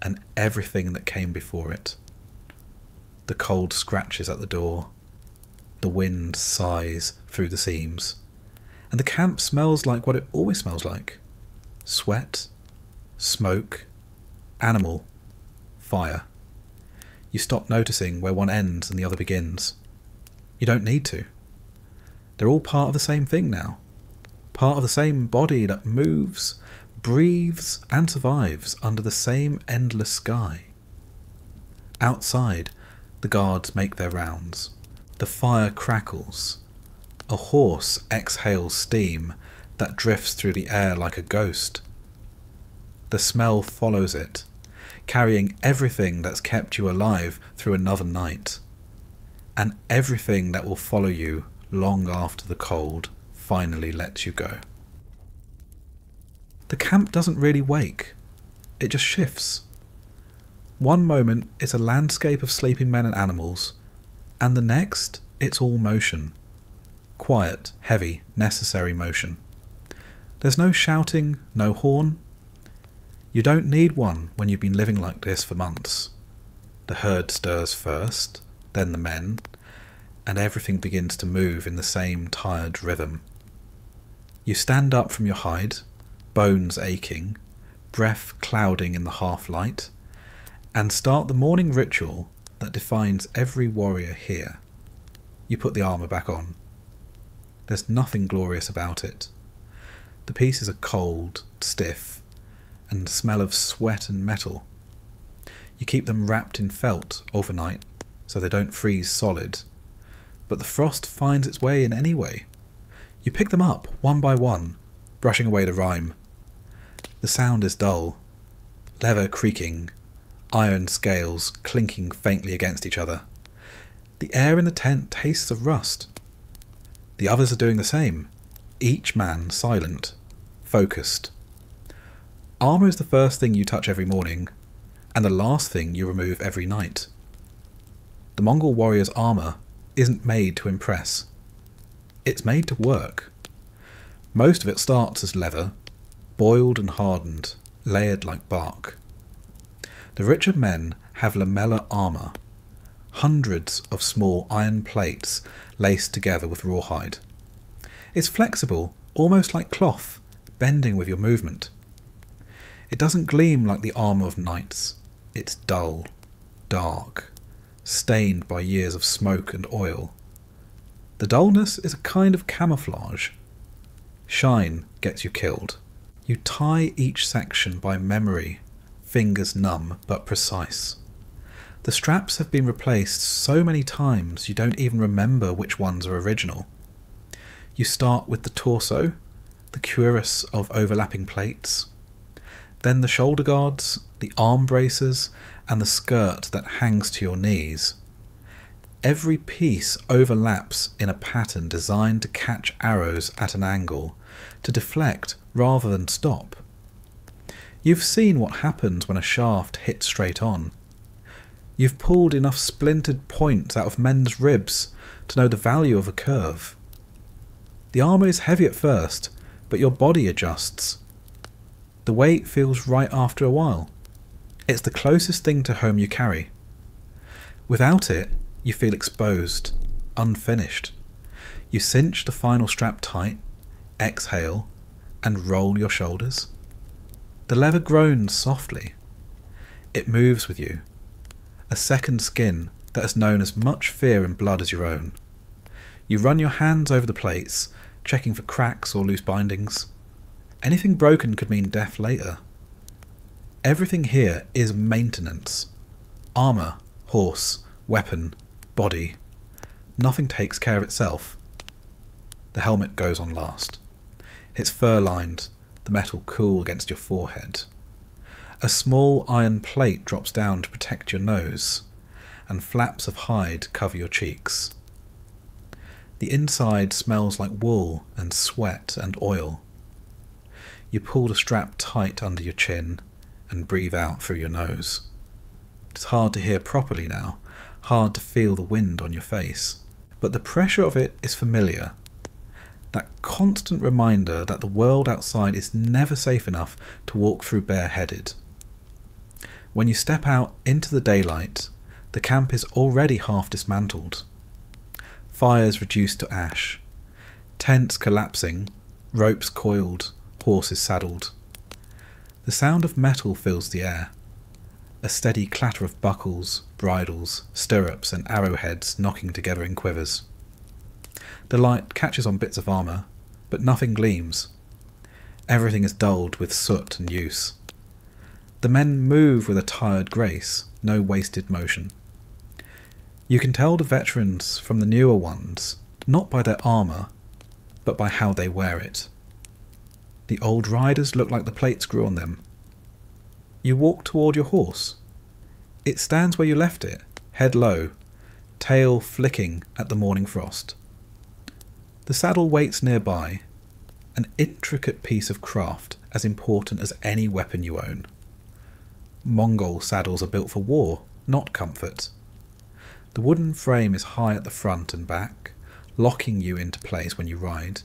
and everything that came before it. The cold scratches at the door, the wind sighs through the seams, and the camp smells like what it always smells like: sweat, smoke, animal, fire. You stop noticing where one ends and the other begins. You don't need to. They're all part of the same thing now. Part of the same body that moves, breathes and survives under the same endless sky. Outside, the guards make their rounds. The fire crackles. A horse exhales steam that drifts through the air like a ghost. The smell follows it, carrying everything that's kept you alive through another night, and everything that will follow you long after the cold finally lets you go. The camp doesn't really wake, it just shifts. One moment it's a landscape of sleeping men and animals, and the next it's all motion. Quiet, heavy, necessary motion. There's no shouting, no horn. You don't need one when you've been living like this for months. The herd stirs first, then the men, and everything begins to move in the same tired rhythm. You stand up from your hide, bones aching, breath clouding in the half-light, and start the morning ritual that defines every warrior here. You put the armour back on. There's nothing glorious about it. The pieces are cold, stiff, and smell of sweat and metal. You keep them wrapped in felt overnight so they don't freeze solid, but the frost finds its way in anyway. You pick them up one by one, brushing away the rime. The sound is dull, leather creaking, iron scales clinking faintly against each other. The air in the tent tastes of rust. The others are doing the same, each man silent, focused. Armour is the first thing you touch every morning, and the last thing you remove every night. The Mongol warrior's armour isn't made to impress. It's made to work. Most of it starts as leather, boiled and hardened, layered like bark. The richer men have lamellar armour, hundreds of small iron plates laced together with rawhide. It's flexible, almost like cloth, bending with your movement. It doesn't gleam like the armour of knights. It's dull, dark, stained by years of smoke and oil. The dullness is a kind of camouflage. Shine gets you killed. You tie each section by memory, fingers numb but precise. The straps have been replaced so many times you don't even remember which ones are original. You start with the torso, the cuirass of overlapping plates, then the shoulder guards, the arm braces, and the skirt that hangs to your knees. Every piece overlaps in a pattern designed to catch arrows at an angle, to deflect rather than stop. You've seen what happens when a shaft hits straight on. You've pulled enough splintered points out of men's ribs to know the value of a curve. The armour is heavy at first, but your body adjusts. The weight feels right after a while. It's the closest thing to home you carry. Without it, you feel exposed, unfinished. You cinch the final strap tight, exhale, and roll your shoulders. The leather groans softly. It moves with you. A second skin that has known as much fear and blood as your own. You run your hands over the plates, checking for cracks or loose bindings. Anything broken could mean death later. Everything here is maintenance. Armour, horse, weapon, body. Nothing takes care of itself. The helmet goes on last. It's fur-lined, the metal cool against your forehead. A small iron plate drops down to protect your nose, and flaps of hide cover your cheeks. The inside smells like wool and sweat and oil. You pull the strap tight under your chin and breathe out through your nose. It's hard to hear properly now, hard to feel the wind on your face, but the pressure of it is familiar. That constant reminder that the world outside is never safe enough to walk through bareheaded. When you step out into the daylight, the camp is already half dismantled. Fires reduced to ash, tents collapsing, ropes coiled, horses saddled. The sound of metal fills the air, a steady clatter of buckles, bridles, stirrups and arrowheads knocking together in quivers. The light catches on bits of armour, but nothing gleams. Everything is dulled with soot and use. The men move with a tired grace, no wasted motion. You can tell the veterans from the newer ones, not by their armour, but by how they wear it. The old riders look like the plates grew on them. You walk toward your horse. It stands where you left it, head low, tail flicking at the morning frost. The saddle waits nearby, an intricate piece of craft as important as any weapon you own. Mongol saddles are built for war, not comfort. The wooden frame is high at the front and back, locking you into place when you ride.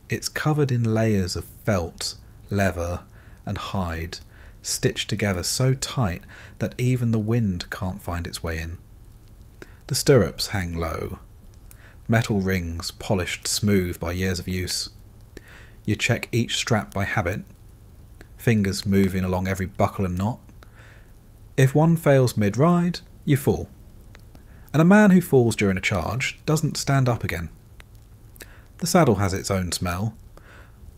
It's covered in layers of felt, leather and hide, stitched together so tight that even the wind can't find its way in. The stirrups hang low, metal rings polished smooth by years of use. You check each strap by habit, fingers moving along every buckle and knot. If one fails mid-ride, you fall. And a man who falls during a charge doesn't stand up again. The saddle has its own smell,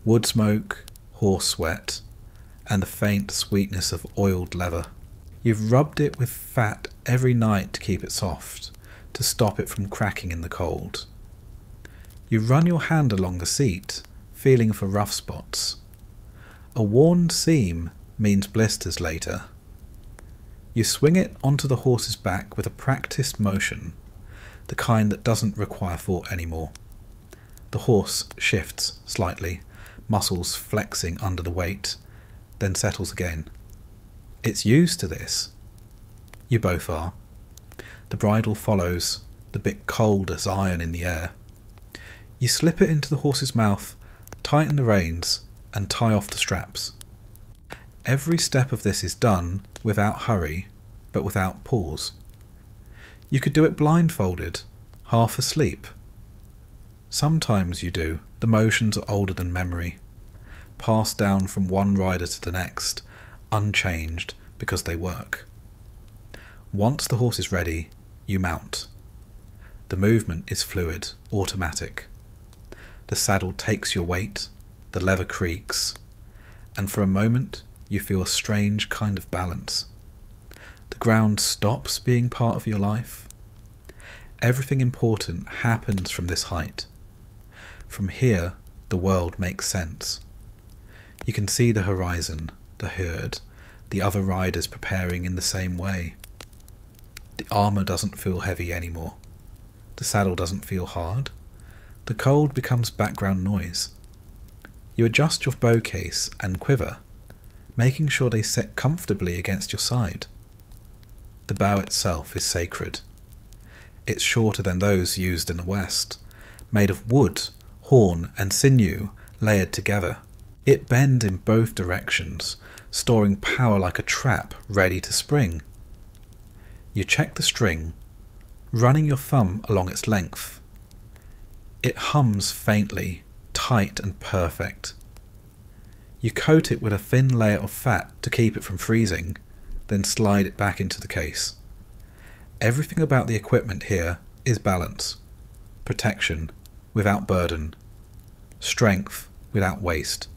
wood smoke, horse sweat, and the faint sweetness of oiled leather. You've rubbed it with fat every night to keep it soft, to stop it from cracking in the cold. You run your hand along the seat, feeling for rough spots. A worn seam means blisters later. You swing it onto the horse's back with a practiced motion, the kind that doesn't require thought anymore. The horse shifts slightly, muscles flexing under the weight, then settles again. It's used to this. You both are. The bridle follows, the bit cold as iron in the air. You slip it into the horse's mouth, tighten the reins, and tie off the straps. Every step of this is done without hurry, but without pause. You could do it blindfolded, half asleep. Sometimes you do. The motions are older than memory, passed down from one rider to the next, unchanged because they work. Once the horse is ready, you mount. The movement is fluid, automatic. The saddle takes your weight, the lever creaks, and for a moment you feel a strange kind of balance. The ground stops being part of your life. Everything important happens from this height. From here, the world makes sense. You can see the horizon, the herd, the other riders preparing in the same way. The armour doesn't feel heavy anymore. The saddle doesn't feel hard. The cold becomes background noise. You adjust your bow case and quiver, making sure they sit comfortably against your side. The bow itself is sacred. It's shorter than those used in the West, made of wood, horn and sinew layered together. It bends in both directions, storing power like a trap ready to spring. You check the string, running your thumb along its length. It hums faintly, tight and perfect. You coat it with a thin layer of fat to keep it from freezing, then slide it back into the case. Everything about the equipment here is balance, protection without burden, strength without waste.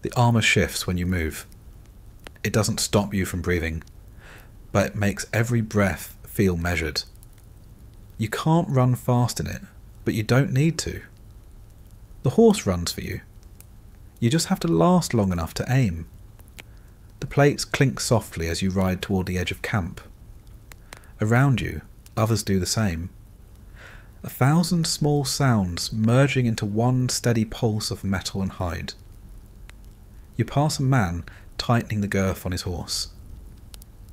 The armour shifts when you move. It doesn't stop you from breathing, but it makes every breath feel measured. You can't run fast in it, but you don't need to. The horse runs for you. You just have to last long enough to aim. The plates clink softly as you ride toward the edge of camp. Around you, others do the same. 1,000 small sounds merging into one steady pulse of metal and hide. You pass a man tightening the girth on his horse.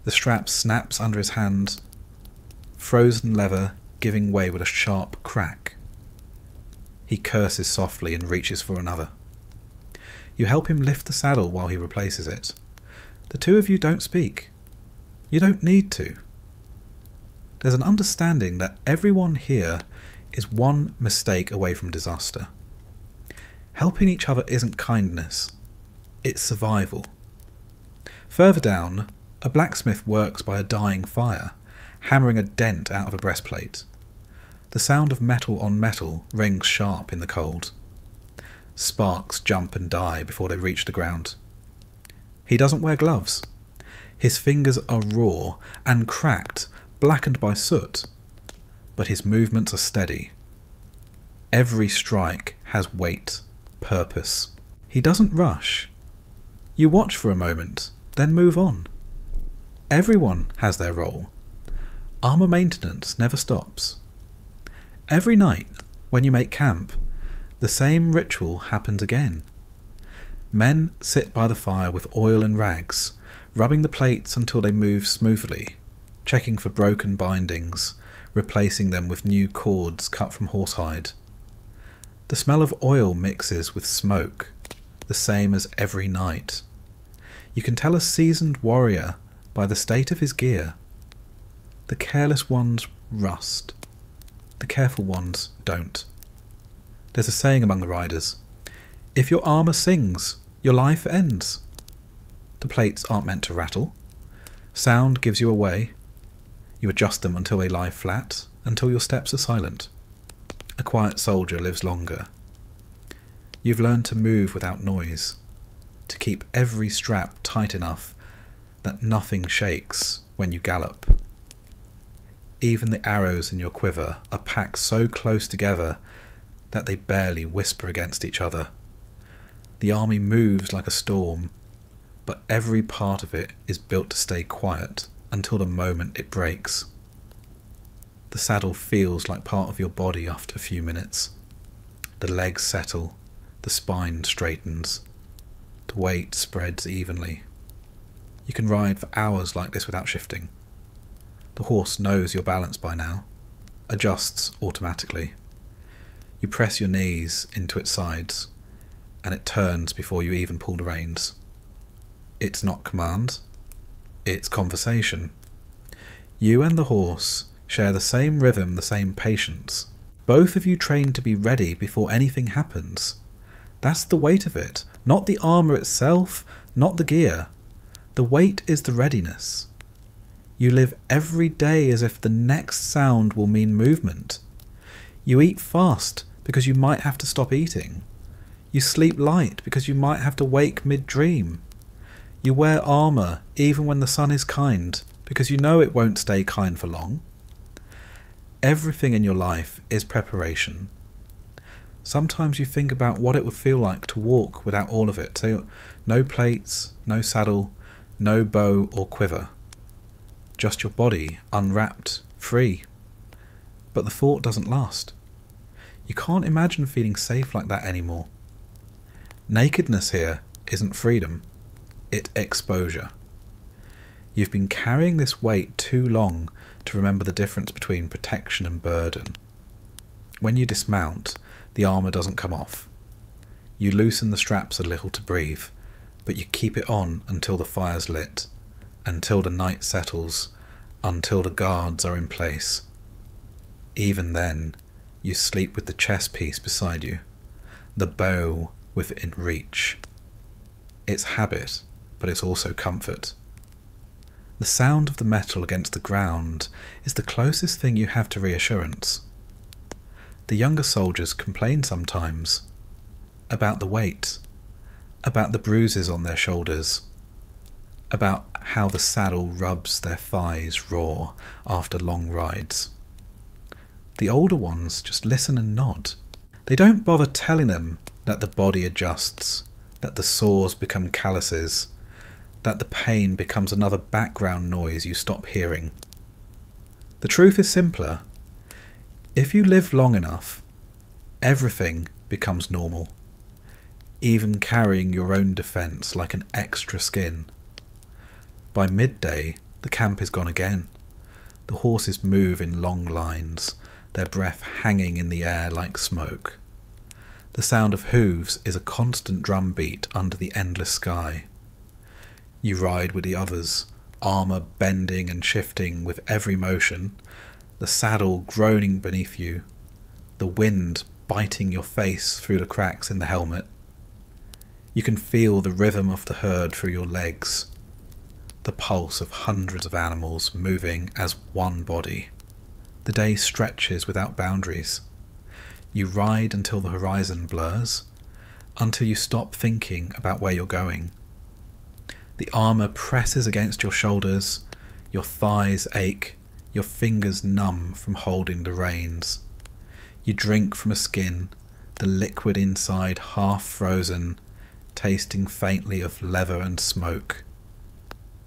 The strap snaps under his hand, frozen leather giving way with a sharp crack. He curses softly and reaches for another. You help him lift the saddle while he replaces it. The two of you don't speak. You don't need to. There's an understanding that everyone here is one mistake away from disaster. Helping each other isn't kindness, it's survival. Further down, a blacksmith works by a dying fire, hammering a dent out of a breastplate. The sound of metal on metal rings sharp in the cold. Sparks jump and die before they reach the ground. He doesn't wear gloves. His fingers are raw and cracked, blackened by soot, but his movements are steady. Every strike has weight, purpose. He doesn't rush. You watch for a moment, then move on. Everyone has their role. Armour maintenance never stops. Every night, when you make camp, the same ritual happens again. Men sit by the fire with oil and rags, rubbing the plates until they move smoothly, checking for broken bindings, replacing them with new cords cut from horsehide. The smell of oil mixes with smoke, the same as every night. You can tell a seasoned warrior by the state of his gear. The careless ones rust. The careful ones don't. There's a saying among the riders: if your armour sings, your life ends. The plates aren't meant to rattle. Sound gives you away. You adjust them until they lie flat, until your steps are silent. A quiet soldier lives longer. You've learned to move without noise, to keep every strap tight enough that nothing shakes when you gallop. Even the arrows in your quiver are packed so close together that they barely whisper against each other. The army moves like a storm, but every part of it is built to stay quiet until the moment it breaks. The saddle feels like part of your body after a few minutes. The legs settle, the spine straightens, the weight spreads evenly. You can ride for hours like this without shifting. The horse knows your balance by now, adjusts automatically. You press your knees into its sides, and it turns before you even pull the reins. It's not command, it's conversation. You and the horse share the same rhythm, the same patience. Both of you train to be ready before anything happens. That's the weight of it, not the armour itself, not the gear. The weight is the readiness. You live every day as if the next sound will mean movement. You eat fast because you might have to stop eating. You sleep light because you might have to wake mid-dream. You wear armour even when the sun is kind because you know it won't stay kind for long. Everything in your life is preparation. Sometimes you think about what it would feel like to walk without all of it. So no plates, no saddle, no bow or quiver. Just your body, unwrapped, free. But the thought doesn't last. You can't imagine feeling safe like that anymore. Nakedness here isn't freedom, it's exposure. You've been carrying this weight too long to remember the difference between protection and burden. When you dismount, the armour doesn't come off. You loosen the straps a little to breathe, but you keep it on until the fire's lit, until the night settles, until the guards are in place. Even then, you sleep with the chess piece beside you, the bow within reach. It's habit, but it's also comfort. The sound of the metal against the ground is the closest thing you have to reassurance. The younger soldiers complain sometimes about the weight, about the bruises on their shoulders, about how the saddle rubs their thighs raw after long rides. The older ones just listen and nod. They don't bother telling them that the body adjusts, that the sores become calluses, that the pain becomes another background noise you stop hearing. The truth is simpler. If you live long enough, everything becomes normal, even carrying your own defence like an extra skin. By midday, the camp is gone again. The horses move in long lines, their breath hanging in the air like smoke. The sound of hooves is a constant drumbeat under the endless sky. You ride with the others, armour bending and shifting with every motion, the saddle groaning beneath you, the wind biting your face through the cracks in the helmet. You can feel the rhythm of the herd through your legs, the pulse of hundreds of animals moving as one body. The day stretches without boundaries. You ride until the horizon blurs, until you stop thinking about where you're going. The armour presses against your shoulders, your thighs ache, your fingers numb from holding the reins. You drink from a skin, the liquid inside half frozen, tasting faintly of leather and smoke.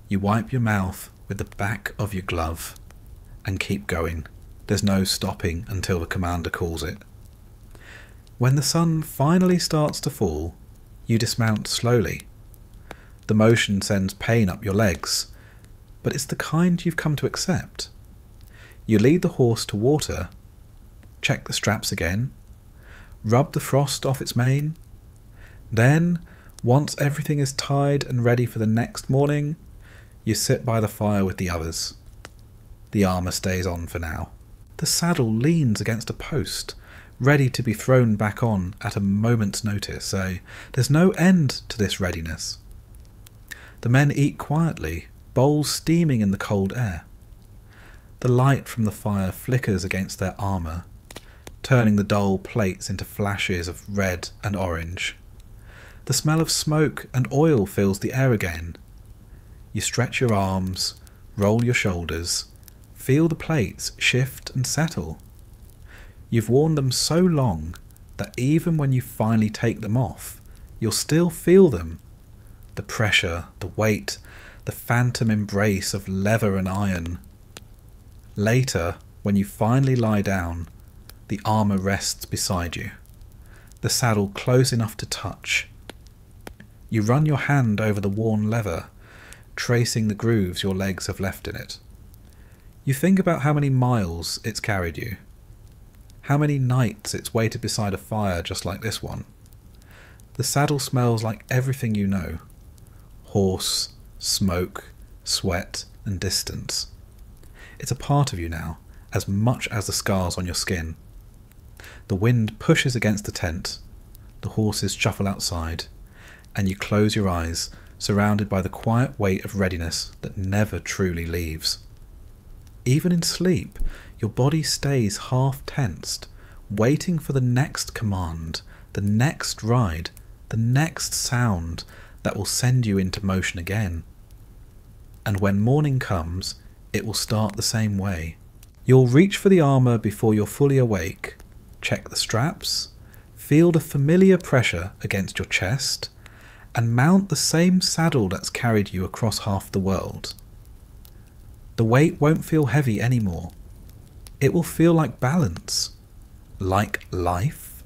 You wipe your mouth with the back of your glove and keep going. There's no stopping until the commander calls it. When the sun finally starts to fall, you dismount slowly. The motion sends pain up your legs, but it's the kind you've come to accept. You lead the horse to water, check the straps again, rub the frost off its mane. Then, once everything is tied and ready for the next morning, you sit by the fire with the others. The armour stays on for now. The saddle leans against a post, ready to be thrown back on at a moment's notice, so there's no end to this readiness. The men eat quietly, bowls steaming in the cold air. The light from the fire flickers against their armour, turning the dull plates into flashes of red and orange. The smell of smoke and oil fills the air again. You stretch your arms, roll your shoulders, feel the plates shift and settle. You've worn them so long that even when you finally take them off, you'll still feel them. The pressure, the weight, the phantom embrace of leather and iron. Later, when you finally lie down, the armour rests beside you, the saddle close enough to touch. You run your hand over the worn leather, tracing the grooves your legs have left in it. You think about how many miles it's carried you, how many nights it's waited beside a fire just like this one. The saddle smells like everything you know: horse, smoke, sweat, and distance. It's a part of you now, as much as the scars on your skin. The wind pushes against the tent, the horses shuffle outside, and you close your eyes, surrounded by the quiet weight of readiness that never truly leaves. Even in sleep, your body stays half tensed, waiting for the next command, the next ride, the next sound that will send you into motion again. And when morning comes, it will start the same way. You'll reach for the armour before you're fully awake, check the straps, feel the familiar pressure against your chest, and mount the same saddle that's carried you across half the world. The weight won't feel heavy anymore. It will feel like balance, like life.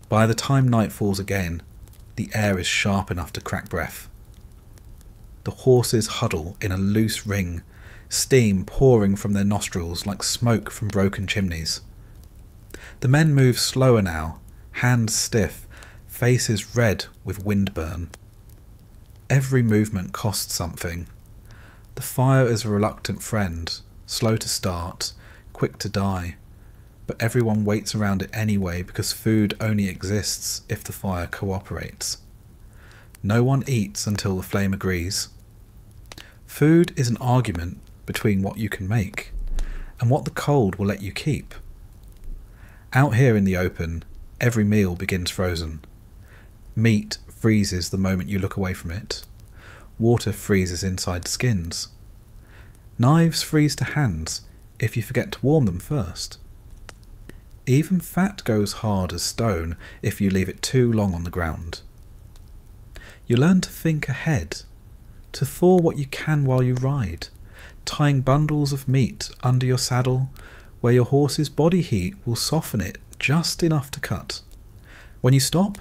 By the time night falls again, the air is sharp enough to crack breath. The horses huddle in a loose ring, steam pouring from their nostrils like smoke from broken chimneys. The men move slower now, hands stiff, faces red with windburn. Every movement costs something. The fire is a reluctant friend, slow to start, quick to die, but everyone waits around it anyway because food only exists if the fire cooperates. No one eats until the flame agrees. Food is an argument between what you can make and what the cold will let you keep. Out here in the open, every meal begins frozen. Meat freezes the moment you look away from it. Water freezes inside skins. Knives freeze to hands if you forget to warm them first. Even fat goes hard as stone if you leave it too long on the ground. You learn to think ahead, to thaw what you can while you ride, tying bundles of meat under your saddle where your horse's body heat will soften it just enough to cut. When you stop,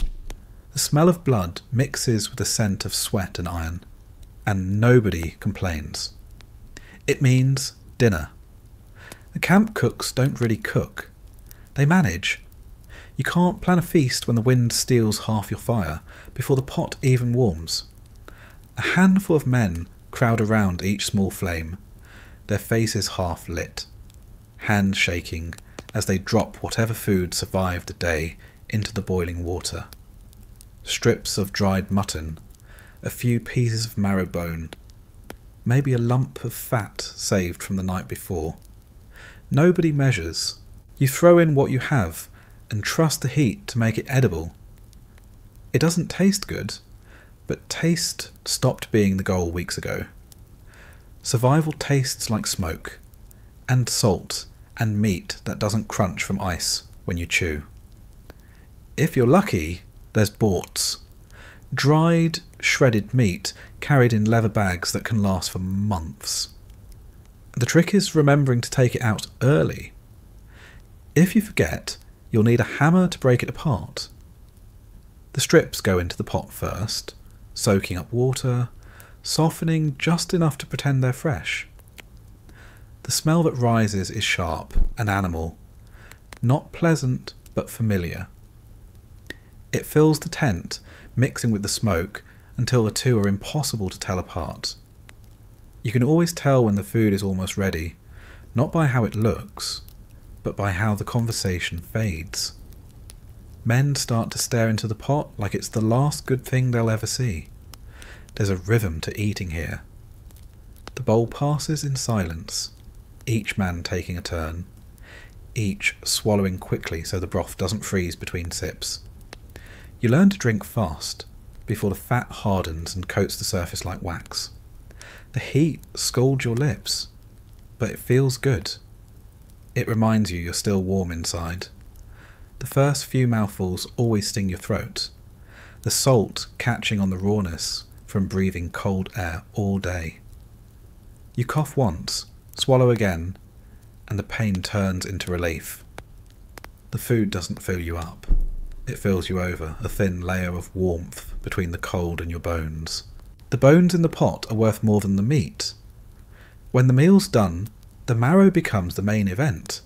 the smell of blood mixes with the scent of sweat and iron, and nobody complains. It means dinner. The camp cooks don't really cook. They manage. You can't plan a feast when the wind steals half your fire before the pot even warms. A handful of men crowd around each small flame, their faces half lit, hands shaking as they drop whatever food survived the day into the boiling water. Strips of dried mutton, a few pieces of marrow bone, maybe a lump of fat saved from the night before. Nobody measures. You throw in what you have and trust the heat to make it edible. It doesn't taste good, but taste stopped being the goal weeks ago. Survival tastes like smoke, and salt, and meat that doesn't crunch from ice when you chew. If you're lucky, there's borts. Dried, shredded meat carried in leather bags that can last for months. The trick is remembering to take it out early. If you forget, you'll need a hammer to break it apart. The strips go into the pot first, soaking up water, softening just enough to pretend they're fresh. The smell that rises is sharp and animal, not pleasant but familiar. It fills the tent, mixing with the smoke until the two are impossible to tell apart. You can always tell when the food is almost ready, not by how it looks, but by how the conversation fades. Men start to stare into the pot like it's the last good thing they'll ever see. There's a rhythm to eating here. The bowl passes in silence, each man taking a turn, each swallowing quickly so the broth doesn't freeze between sips. You learn to drink fast, before the fat hardens and coats the surface like wax. The heat scalds your lips, but it feels good. It reminds you you're still warm inside. The first few mouthfuls always sting your throat, the salt catching on the rawness from breathing cold air all day. You cough once, swallow again, and the pain turns into relief. The food doesn't fill you up. It fills you over, a thin layer of warmth between the cold and your bones. The bones in the pot are worth more than the meat. When the meal's done, the marrow becomes the main event.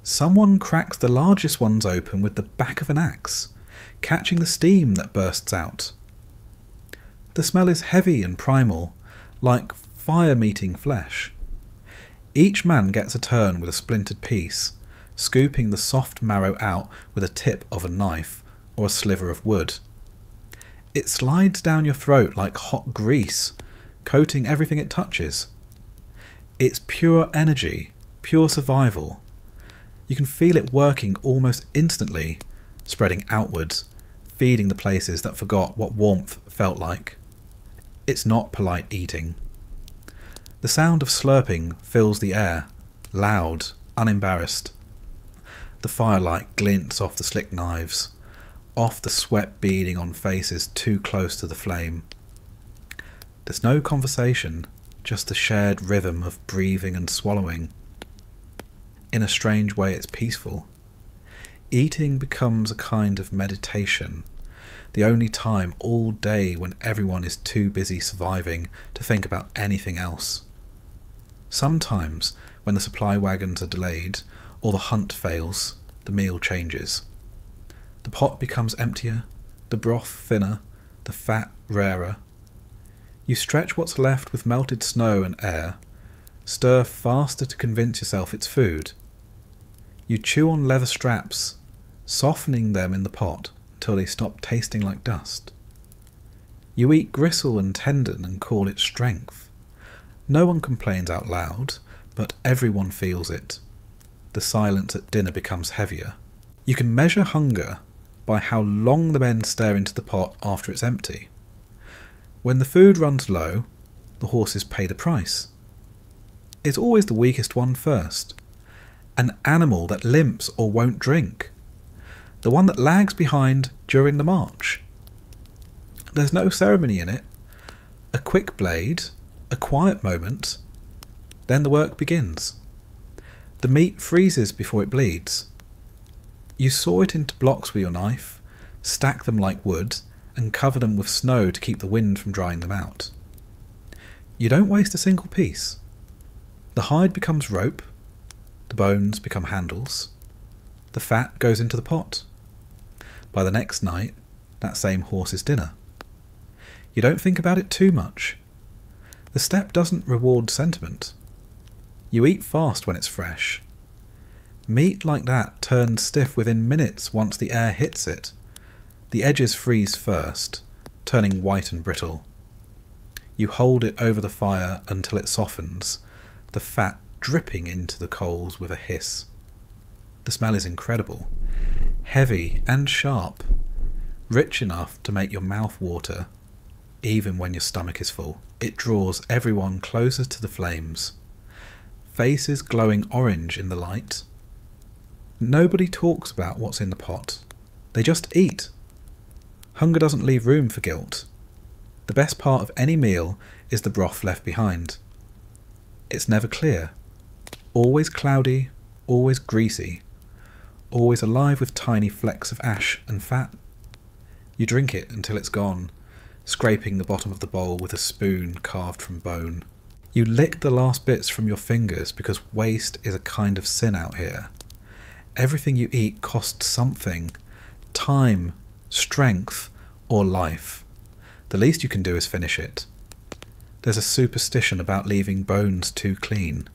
Someone cracks the largest ones open with the back of an axe, catching the steam that bursts out. The smell is heavy and primal, like fire meeting flesh. Each man gets a turn with a splintered piece, scooping the soft marrow out with a tip of a knife or a sliver of wood. It slides down your throat like hot grease, coating everything it touches. It's pure energy, pure survival. You can feel it working almost instantly, spreading outwards, feeding the places that forgot what warmth felt like. It's not polite eating. The sound of slurping fills the air, loud, unembarrassed. The firelight glints off the slick knives, off the sweat beading on faces too close to the flame. There's no conversation, just the shared rhythm of breathing and swallowing. In a strange way, it's peaceful. Eating becomes a kind of meditation, the only time all day when everyone is too busy surviving to think about anything else. Sometimes, when the supply wagons are delayed, or the hunt fails, the meal changes. The pot becomes emptier, the broth thinner, the fat rarer. You stretch what's left with melted snow and air, stir faster to convince yourself it's food. You chew on leather straps, softening them in the pot until they stop tasting like dust. You eat gristle and tendon and call it strength. No one complains out loud, but everyone feels it. The silence at dinner becomes heavier. You can measure hunger by how long the men stare into the pot after it's empty. When the food runs low, the horses pay the price. It's always the weakest one first. An animal that limps or won't drink. The one that lags behind during the march. There's no ceremony in it. A quick blade, a quiet moment, then the work begins. The meat freezes before it bleeds. You saw it into blocks with your knife, stack them like wood, and cover them with snow to keep the wind from drying them out. You don't waste a single piece. The hide becomes rope, the bones become handles, The fat goes into the pot. By the next night, that same horse's dinner. You don't think about it too much. The steppe doesn't reward sentiment. You eat fast when it's fresh. Meat like that turns stiff within minutes once the air hits it. The edges freeze first, turning white and brittle. You hold it over the fire until it softens, the fat dripping into the coals with a hiss. The smell is incredible, heavy and sharp, rich enough to make your mouth water, even when your stomach is full. It draws everyone closer to the flames, faces glowing orange in the light. Nobody talks about what's in the pot. They just eat. Hunger doesn't leave room for guilt. The best part of any meal is the broth left behind. It's never clear. Always cloudy, always greasy, always alive with tiny flecks of ash and fat. You drink it until it's gone, scraping the bottom of the bowl with a spoon carved from bone. You lick the last bits from your fingers because waste is a kind of sin out here. Everything you eat costs something: time, strength, or life. The least you can do is finish it. There's a superstition about leaving bones too clean.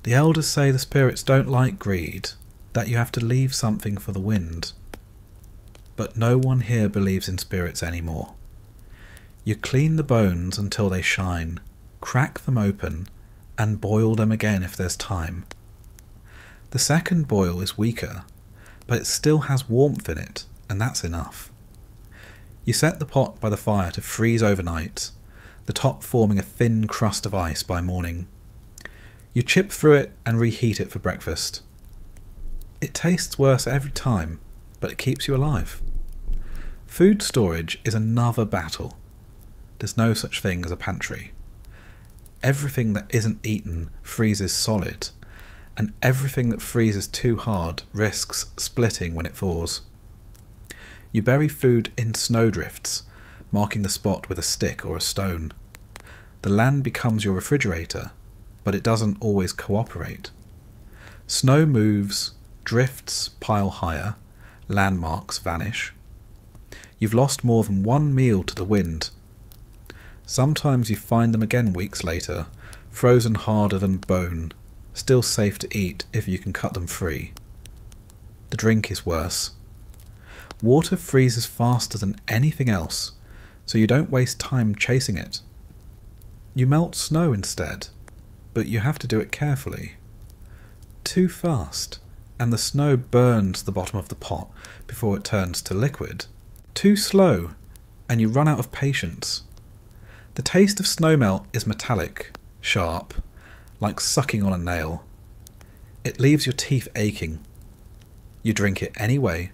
The elders say the spirits don't like greed, that you have to leave something for the wind. But no one here believes in spirits anymore. You clean the bones until they shine, crack them open, and boil them again if there's time. The second boil is weaker, but it still has warmth in it, and that's enough. You set the pot by the fire to freeze overnight, the top forming a thin crust of ice by morning. You chip through it and reheat it for breakfast. It tastes worse every time, but it keeps you alive. Food storage is another battle. There's no such thing as a pantry. Everything that isn't eaten freezes solid, and everything that freezes too hard risks splitting when it thaws. You bury food in snowdrifts, marking the spot with a stick or a stone. The land becomes your refrigerator, but it doesn't always cooperate. Snow moves, drifts pile higher, landmarks vanish. You've lost more than one meal to the wind. Sometimes you find them again weeks later, frozen harder than bone, still safe to eat if you can cut them free. The drink is worse. Water freezes faster than anything else, so you don't waste time chasing it. You melt snow instead, but you have to do it carefully. Too fast, and the snow burns the bottom of the pot before it turns to liquid. Too slow, and you run out of patience. The taste of snowmelt is metallic, sharp, like sucking on a nail. It leaves your teeth aching. You drink it anyway,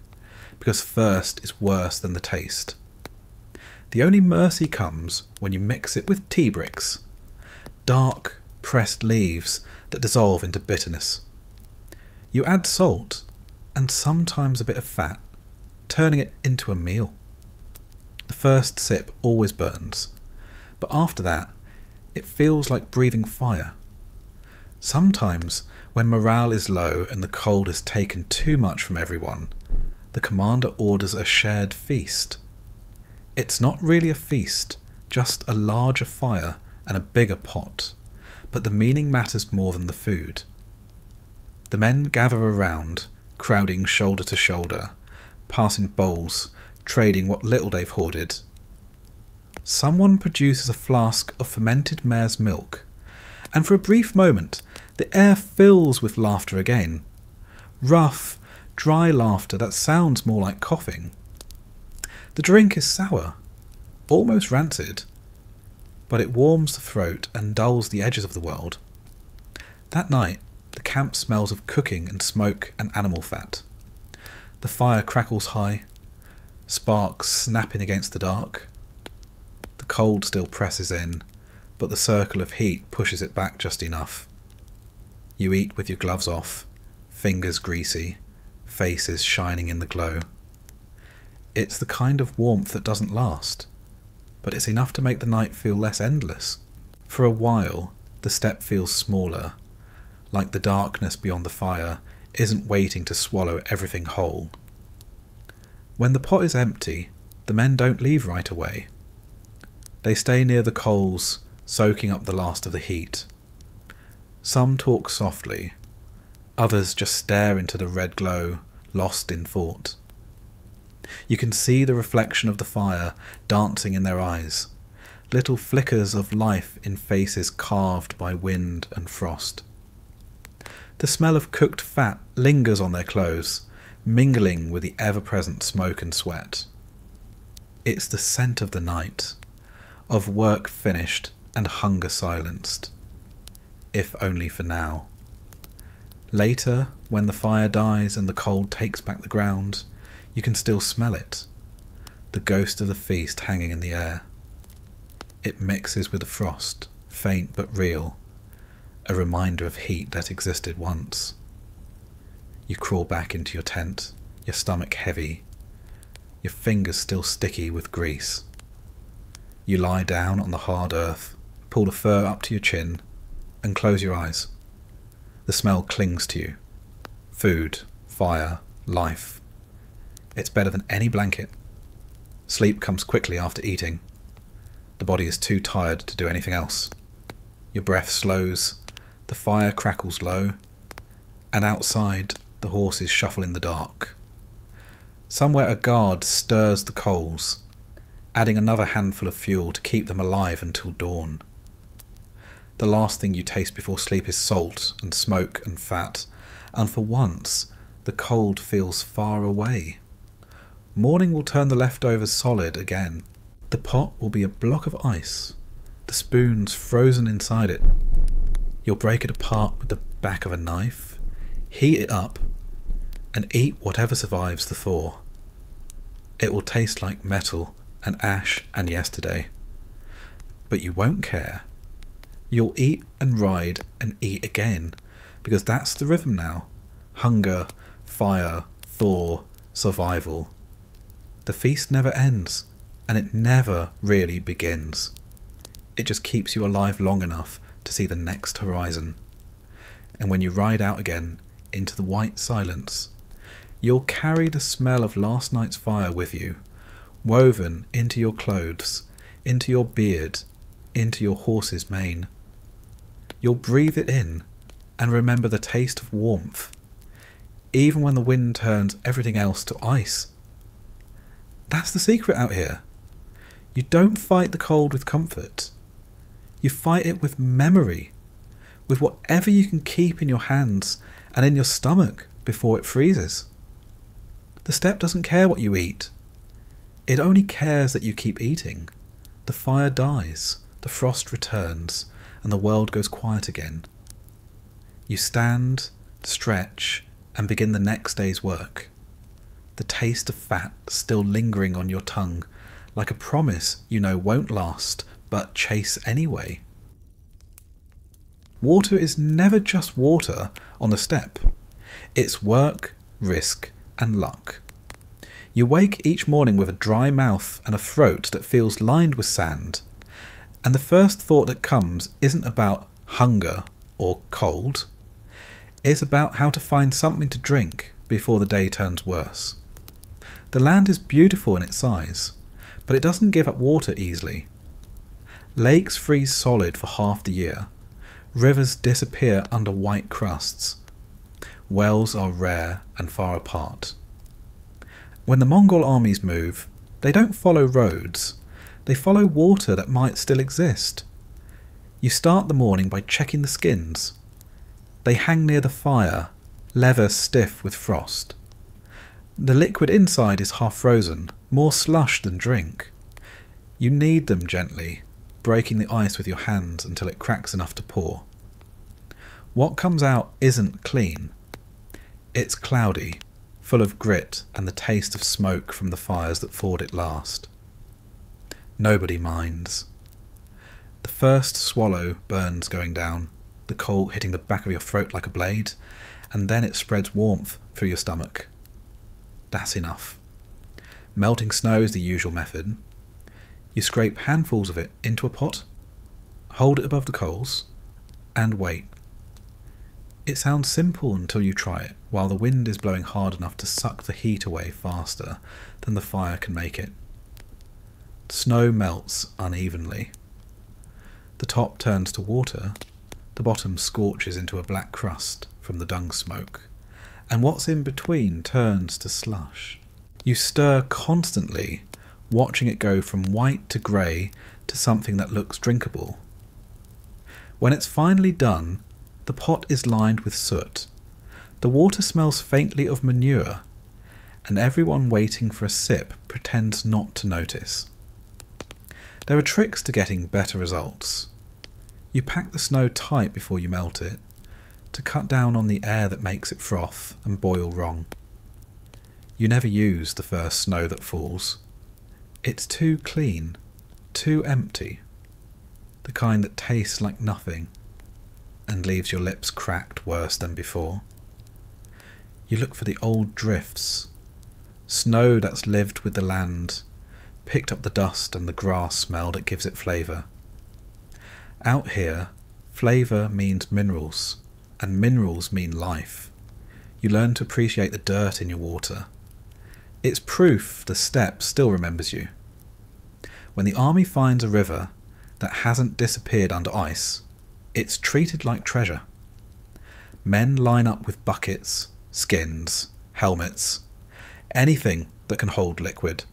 because thirst is worse than the taste. The only mercy comes when you mix it with tea bricks, dark, pressed leaves that dissolve into bitterness. You add salt, and sometimes a bit of fat, turning it into a meal. The first sip always burns, but after that, it feels like breathing fire. Sometimes, when morale is low and the cold has taken too much from everyone, the commander orders a shared feast. It's not really a feast, just a larger fire and a bigger pot, but the meaning matters more than the food. The men gather around, crowding shoulder to shoulder, passing bowls, trading what little they've hoarded. Someone produces a flask of fermented mare's milk, and for a brief moment the air fills with laughter again. Rough, dry laughter that sounds more like coughing. The drink is sour, almost rancid, but it warms the throat and dulls the edges of the world. That night, the camp smells of cooking and smoke and animal fat. The fire crackles high, sparks snapping against the dark. The cold still presses in, but the circle of heat pushes it back just enough. You eat with your gloves off, fingers greasy, faces shining in the glow. It's the kind of warmth that doesn't last, but it's enough to make the night feel less endless. For a while, the steppe feels smaller, like the darkness beyond the fire isn't waiting to swallow everything whole. When the pot is empty, the men don't leave right away. They stay near the coals, soaking up the last of the heat. Some talk softly, others just stare into the red glow, lost in thought. You can see the reflection of the fire dancing in their eyes, little flickers of life in faces carved by wind and frost. The smell of cooked fat lingers on their clothes, mingling with the ever-present smoke and sweat. It's the scent of the night, of work finished and hunger silenced, if only for now. Later, when the fire dies and the cold takes back the ground, you can still smell it, the ghost of the feast hanging in the air. It mixes with the frost, faint but real, a reminder of heat that existed once. You crawl back into your tent, your stomach heavy, your fingers still sticky with grease. You lie down on the hard earth, pull the fur up to your chin, and close your eyes. The smell clings to you. Food, fire, life. It's better than any blanket. Sleep comes quickly after eating. The body is too tired to do anything else. Your breath slows, the fire crackles low, and outside the horses shuffle in the dark. Somewhere a guard stirs the coals, adding another handful of fuel to keep them alive until dawn. The last thing you taste before sleep is salt and smoke and fat, and for once the cold feels far away. Morning will turn the leftovers solid again. The pot will be a block of ice, the spoons frozen inside it. You'll break it apart with the back of a knife, heat it up, and eat whatever survives the thaw. It will taste like metal and ash and yesterday. But you won't care. You'll eat and ride and eat again, because that's the rhythm now. Hunger, fire, thaw, survival. The feast never ends, and it never really begins. It just keeps you alive long enough to see the next horizon. And when you ride out again into the white silence, you'll carry the smell of last night's fire with you, woven into your clothes, into your beard, into your horse's mane. You'll breathe it in and remember the taste of warmth, even when the wind turns everything else to ice. That's the secret out here. You don't fight the cold with comfort. You fight it with memory, with whatever you can keep in your hands and in your stomach before it freezes. The steppe doesn't care what you eat. It only cares that you keep eating. The fire dies, the frost returns, and the world goes quiet again. You stand, stretch, and begin the next day's work. The taste of fat still lingering on your tongue, like a promise you know won't last, but chase anyway. Water is never just water on the steppe. It's work, risk, and luck. You wake each morning with a dry mouth and a throat that feels lined with sand, and the first thought that comes isn't about hunger or cold. It's about how to find something to drink before the day turns worse. The land is beautiful in its size, but it doesn't give up water easily. Lakes freeze solid for half the year. Rivers disappear under white crusts. Wells are rare and far apart. When the Mongol armies move, they don't follow roads. They follow water that might still exist. You start the morning by checking the skins. They hang near the fire, leather stiff with frost. The liquid inside is half frozen, more slush than drink. You knead them gently, breaking the ice with your hands until it cracks enough to pour. What comes out isn't clean. It's cloudy, full of grit and the taste of smoke from the fires that thawed it last. Nobody minds. The first swallow burns going down, the coal hitting the back of your throat like a blade, and then it spreads warmth through your stomach. That's enough. Melting snow is the usual method. You scrape handfuls of it into a pot, hold it above the coals, and wait. It sounds simple until you try it, while the wind is blowing hard enough to suck the heat away faster than the fire can make it. Snow melts unevenly. The top turns to water, the bottom scorches into a black crust from the dung smoke, and what's in between turns to slush. You stir constantly, watching it go from white to grey to something that looks drinkable. When it's finally done, the pot is lined with soot. The water smells faintly of manure, and everyone waiting for a sip pretends not to notice. There are tricks to getting better results. You pack the snow tight before you melt it, to cut down on the air that makes it froth and boil wrong. You never use the first snow that falls. It's too clean, too empty, the kind that tastes like nothing and leaves your lips cracked worse than before. You look for the old drifts, snow that's lived with the land, picked up the dust and the grass smell that gives it flavour. Out here, flavour means minerals, and minerals mean life. You learn to appreciate the dirt in your water. It's proof the steppe still remembers you. When the army finds a river that hasn't disappeared under ice, it's treated like treasure. Men line up with buckets, skins, helmets, anything that can hold liquid.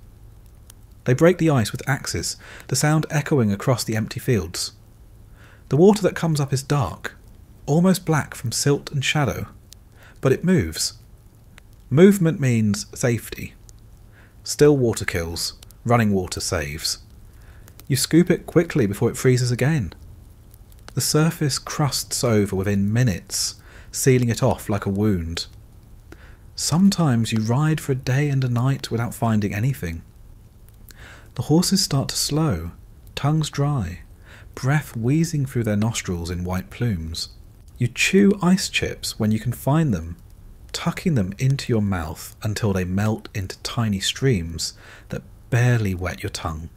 They break the ice with axes, the sound echoing across the empty fields. The water that comes up is dark, almost black from silt and shadow, but it moves. Movement means safety. Still water kills, running water saves. You scoop it quickly before it freezes again. The surface crusts over within minutes, sealing it off like a wound. Sometimes you ride for a day and a night without finding anything. The horses start to slow, tongues dry, breath wheezing through their nostrils in white plumes. You chew ice chips when you can find them, tucking them into your mouth until they melt into tiny streams that barely wet your tongue.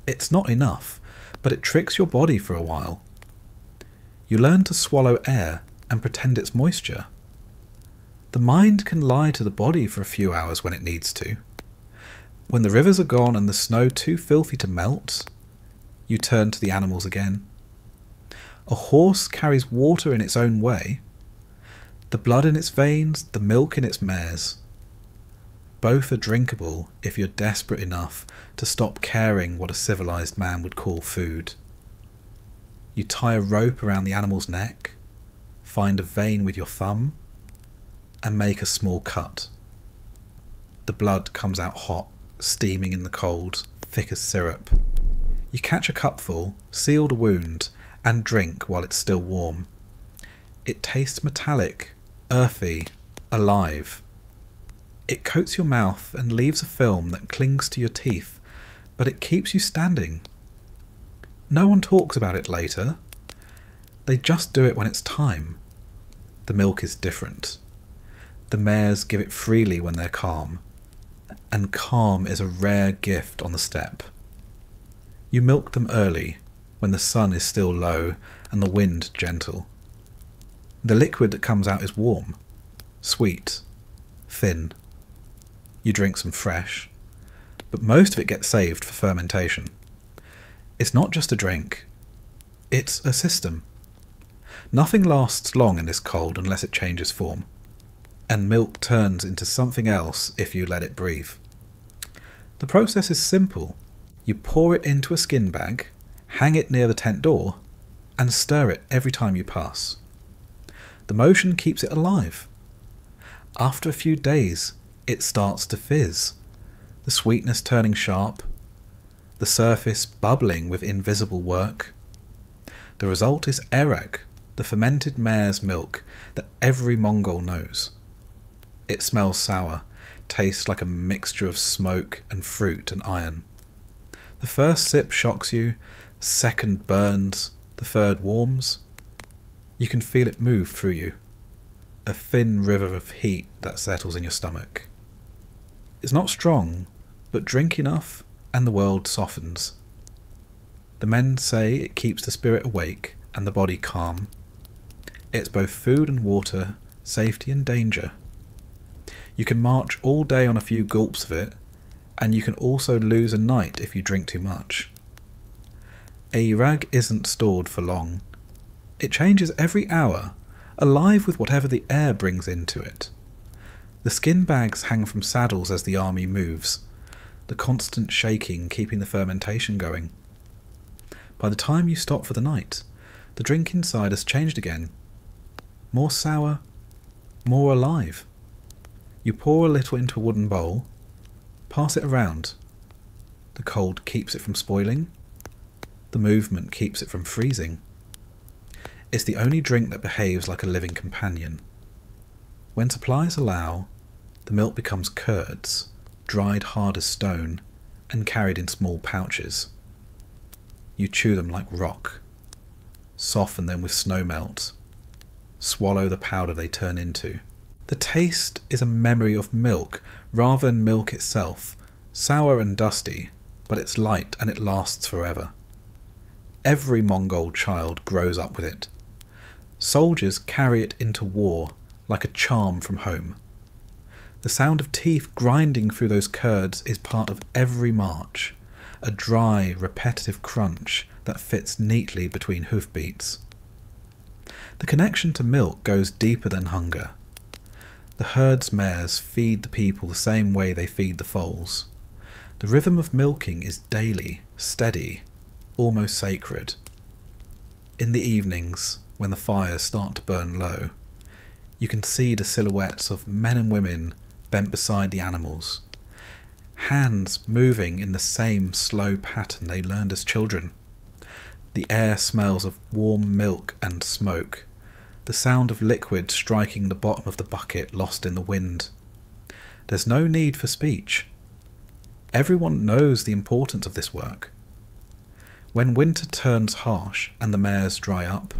It's not enough, but it tricks your body for a while. You learn to swallow air and pretend it's moisture. The mind can lie to the body for a few hours when it needs to. When the rivers are gone and the snow too filthy to melt, you turn to the animals again. A horse carries water in its own way. The blood in its veins, the milk in its mares. Both are drinkable if you're desperate enough to stop caring what a civilized man would call food. You tie a rope around the animal's neck, find a vein with your thumb, and make a small cut. The blood comes out hot, steaming in the cold, thick as syrup. You catch a cupful, seal the wound, and drink while it's still warm. It tastes metallic, earthy, alive. It coats your mouth and leaves a film that clings to your teeth, but it keeps you standing. No one talks about it later. They just do it when it's time. The milk is different. The mares give it freely when they're calm, and calm is a rare gift on the steppe. You milk them early, when the sun is still low and the wind gentle. The liquid that comes out is warm, sweet, thin. You drink some fresh, but most of it gets saved for fermentation. It's not just a drink, it's a system. Nothing lasts long in this cold unless it changes form, and milk turns into something else if you let it breathe. The process is simple. You pour it into a skin bag, hang it near the tent door, and stir it every time you pass. The motion keeps it alive. After a few days, it starts to fizz, the sweetness turning sharp, the surface bubbling with invisible work. The result is erek, the fermented mare's milk that every Mongol knows. It smells sour, tastes like a mixture of smoke and fruit and iron. The first sip shocks you, the second burns, the third warms. You can feel it move through you, a thin river of heat that settles in your stomach. It's not strong, but drink enough and the world softens. The men say it keeps the spirit awake and the body calm. It's both food and water, safety and danger. You can march all day on a few gulps of it, and you can also lose a night if you drink too much. A rag isn't stored for long. It changes every hour, alive with whatever the air brings into it. The skin bags hang from saddles as the army moves, the constant shaking keeping the fermentation going. By the time you stop for the night, the drink inside has changed again. More sour, more alive. You pour a little into a wooden bowl, pass it around. The cold keeps it from spoiling. The movement keeps it from freezing. It's the only drink that behaves like a living companion. When supplies allow, the milk becomes curds, dried hard as stone, and carried in small pouches. You chew them like rock, soften them with snow melt, swallow the powder they turn into. The taste is a memory of milk rather than milk itself, sour and dusty, but it's light and it lasts forever. Every Mongol child grows up with it. Soldiers carry it into war like a charm from home. The sound of teeth grinding through those curds is part of every march, a dry, repetitive crunch that fits neatly between hoofbeats. The connection to milk goes deeper than hunger. The herd's mares feed the people the same way they feed the foals. The rhythm of milking is daily, steady, almost sacred. In the evenings, when the fires start to burn low, you can see the silhouettes of men and women bent beside the animals, hands moving in the same slow pattern they learned as children. The air smells of warm milk and smoke, the sound of liquid striking the bottom of the bucket lost in the wind. There's no need for speech. Everyone knows the importance of this work. When winter turns harsh and the mares dry up,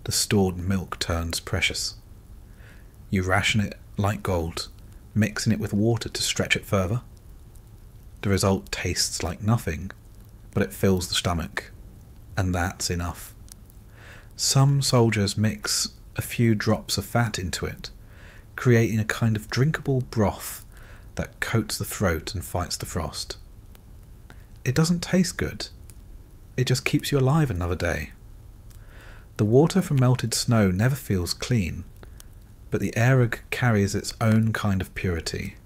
the stored milk turns precious. You ration it like gold, mixing it with water to stretch it further. The result tastes like nothing, but it fills the stomach, and that's enough. Some soldiers mix a few drops of fat into it, creating a kind of drinkable broth that coats the throat and fights the frost. It doesn't taste good. It just keeps you alive another day. The water from melted snow never feels clean, but the airug carries its own kind of purity.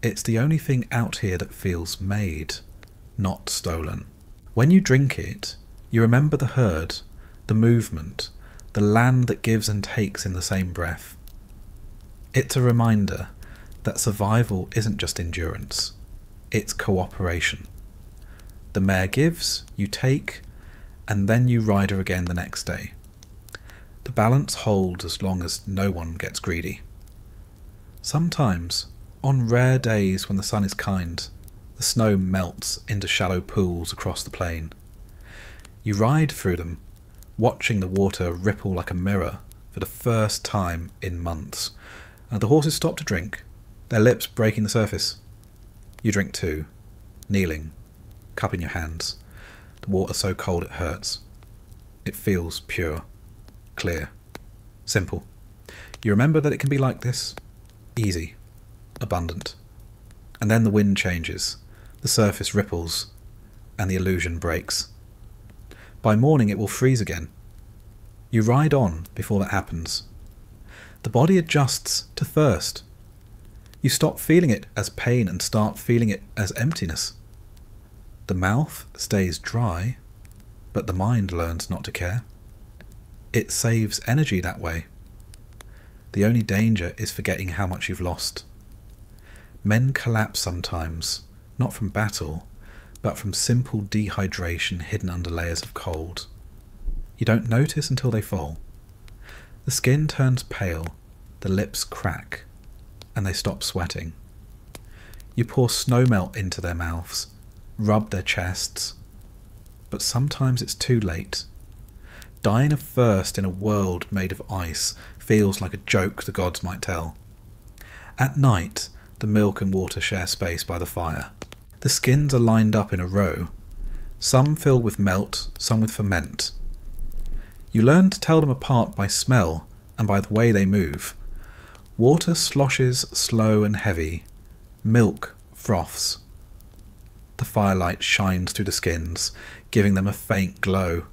It's the only thing out here that feels made, not stolen. When you drink it, you remember the herd, the movement, the land that gives and takes in the same breath. It's a reminder that survival isn't just endurance, it's cooperation. The mare gives, you take, and then you ride her again the next day. The balance holds as long as no one gets greedy. Sometimes, on rare days when the sun is kind, the snow melts into shallow pools across the plain. You ride through them, watching the water ripple like a mirror for the first time in months. And the horses stop to drink, their lips breaking the surface. You drink too, kneeling, cup in your hands. The water so cold it hurts. It feels pure, clear, simple. You remember that it can be like this, easy, abundant. And then the wind changes, the surface ripples, and the illusion breaks. By morning it will freeze again. You ride on before that happens. The body adjusts to thirst. You stop feeling it as pain and start feeling it as emptiness. The mouth stays dry, but the mind learns not to care. It saves energy that way. The only danger is forgetting how much you've lost. Men collapse sometimes, not from battle, but from simple dehydration hidden under layers of cold. You don't notice until they fall. The skin turns pale, the lips crack, and they stop sweating. You pour snowmelt into their mouths, rub their chests, but sometimes it's too late. Dying of thirst in a world made of ice feels like a joke the gods might tell. At night, the milk and water share space by the fire. The skins are lined up in a row, some filled with melt, some with ferment. You learn to tell them apart by smell and by the way they move. Water sloshes slow and heavy. Milk froths. The firelight shines through the skins, giving them a faint glow.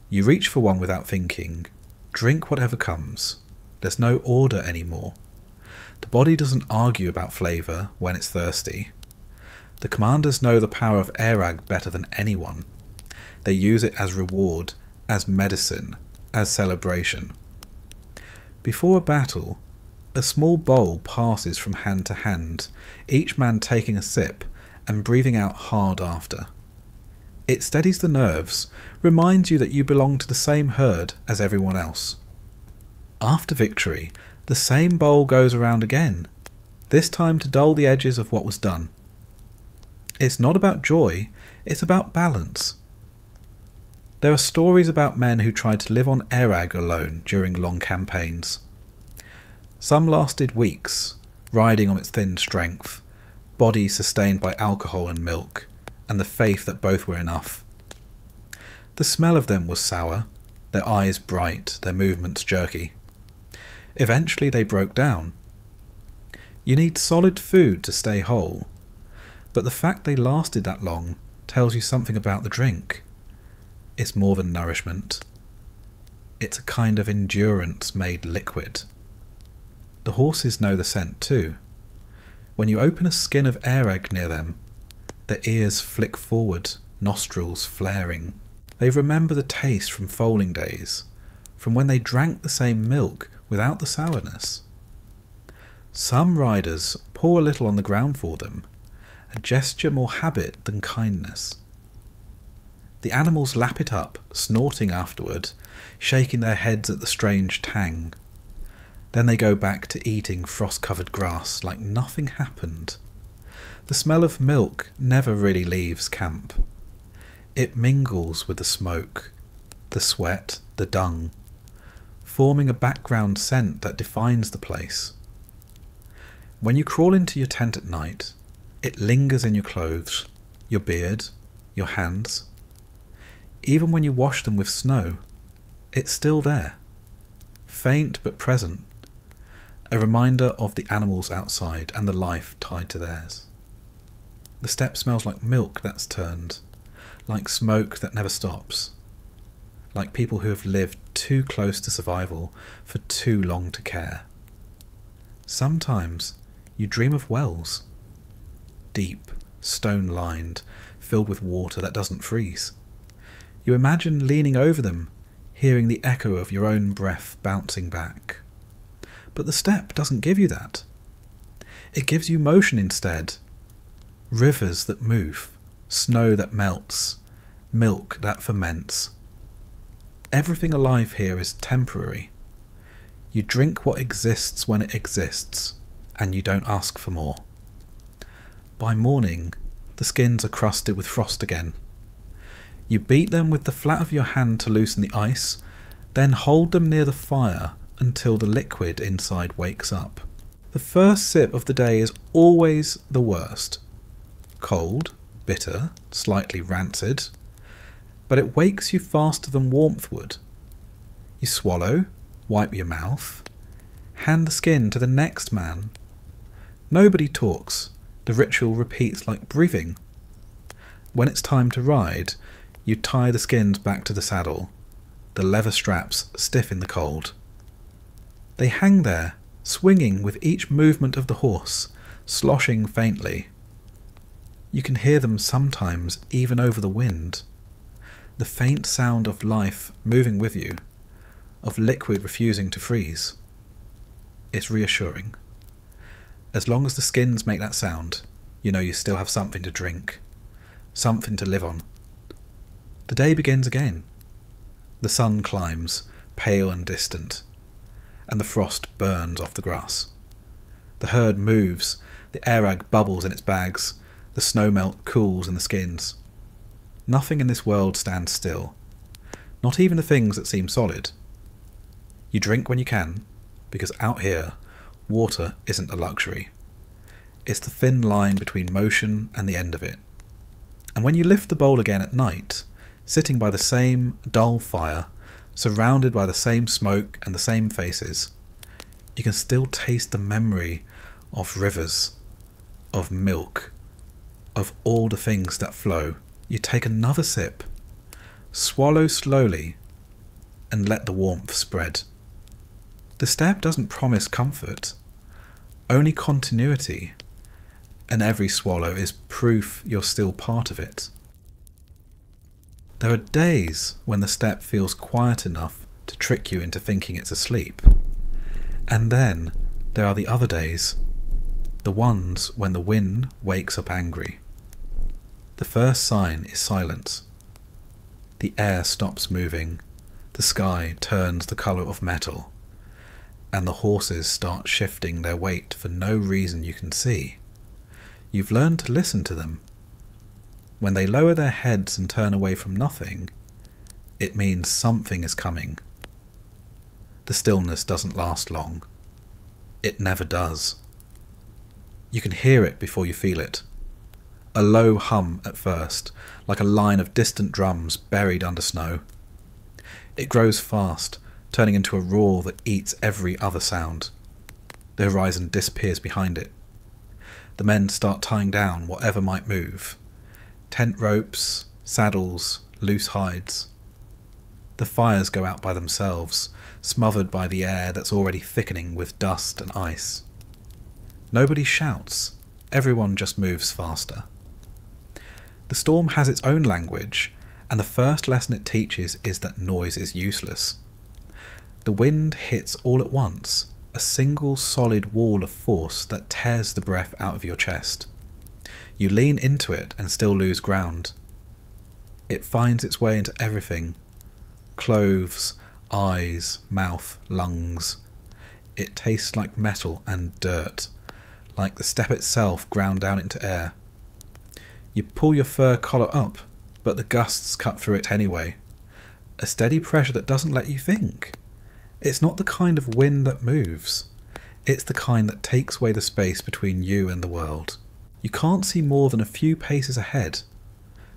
You reach for one without thinking. Drink whatever comes. There's no order anymore. The body doesn't argue about flavour when it's thirsty. The commanders know the power of airag better than anyone. They use it as reward, as medicine, as celebration. Before a battle, a small bowl passes from hand to hand, each man taking a sip and breathing out hard after. It steadies the nerves, reminds you that you belong to the same herd as everyone else. After victory, the same bowl goes around again, this time to dull the edges of what was done. It's not about joy, it's about balance. There are stories about men who tried to live on airag alone during long campaigns. Some lasted weeks, riding on its thin strength, body sustained by alcohol and milk, and the faith that both were enough. The smell of them was sour, their eyes bright, their movements jerky. Eventually they broke down. You need solid food to stay whole, but the fact they lasted that long tells you something about the drink. It's more than nourishment. It's a kind of endurance made liquid. The horses know the scent too. When you open a skin of aireg near them, their ears flick forward, nostrils flaring. They remember the taste from foaling days, from when they drank the same milk without the sourness. Some riders pour a little on the ground for them, a gesture more habit than kindness. The animals lap it up, snorting afterward, shaking their heads at the strange tang. Then they go back to eating frost-covered grass like nothing happened. The smell of milk never really leaves camp. It mingles with the smoke, the sweat, the dung, forming a background scent that defines the place. When you crawl into your tent at night, it lingers in your clothes, your beard, your hands. Even when you wash them with snow, it's still there, faint but present, a reminder of the animals outside and the life tied to theirs. The steppe smells like milk that's turned, like smoke that never stops, like people who have lived too close to survival for too long to care. Sometimes you dream of wells, deep, stone-lined, filled with water that doesn't freeze. You imagine leaning over them, hearing the echo of your own breath bouncing back. But the steppe doesn't give you that. It gives you motion instead. Rivers that move, snow that melts, milk that ferments. Everything alive here is temporary. You drink what exists when it exists, and you don't ask for more. By morning, the skins are crusted with frost again. You beat them with the flat of your hand to loosen the ice, then hold them near the fire until the liquid inside wakes up. The first sip of the day is always the worst. Cold, bitter, slightly rancid, but it wakes you faster than warmth would. You swallow, wipe your mouth, hand the skin to the next man. Nobody talks. The ritual repeats like breathing. When it's time to ride, you tie the skins back to the saddle, the leather straps stiff in the cold. They hang there, swinging with each movement of the horse, sloshing faintly. You can hear them sometimes even over the wind. The faint sound of life moving with you, of liquid refusing to freeze. It's reassuring. As long as the skins make that sound, you know you still have something to drink, something to live on. The day begins again. The sun climbs, pale and distant, and the frost burns off the grass. The herd moves, the airag bubbles in its bags, the snowmelt cools in the skins. Nothing in this world stands still, not even the things that seem solid. You drink when you can, because out here, water isn't a luxury. It's the thin line between motion and the end of it. And when you lift the bowl again at night, sitting by the same dull fire, surrounded by the same smoke and the same faces. You can still taste the memory of rivers, of milk, of all the things that flow. You take another sip, swallow slowly, and let the warmth spread. The steppe doesn't promise comfort, only continuity, and every swallow is proof you're still part of it. There are days when the steppe feels quiet enough to trick you into thinking it's asleep. And then there are the other days, the ones when the wind wakes up angry. The first sign is silence. The air stops moving, the sky turns the colour of metal, and the horses start shifting their weight for no reason you can see. You've learned to listen to them. When they lower their heads and turn away from nothing, it means something is coming. The stillness doesn't last long. It never does. You can hear it before you feel it. A low hum at first, like a line of distant drums buried under snow. It grows fast, turning into a roar that eats every other sound. The horizon disappears behind it. The men start tying down whatever might move. Tent ropes, saddles, loose hides. The fires go out by themselves, smothered by the air that's already thickening with dust and ice. Nobody shouts, everyone just moves faster. The storm has its own language, and the first lesson it teaches is that noise is useless. The wind hits all at once, a single solid wall of force that tears the breath out of your chest. You lean into it and still lose ground. It finds its way into everything. Clothes, eyes, mouth, lungs. It tastes like metal and dirt, like the steppe itself ground down into air. You pull your fur collar up, but the gusts cut through it anyway. A steady pressure that doesn't let you think. It's not the kind of wind that moves. It's the kind that takes away the space between you and the world. You can't see more than a few paces ahead.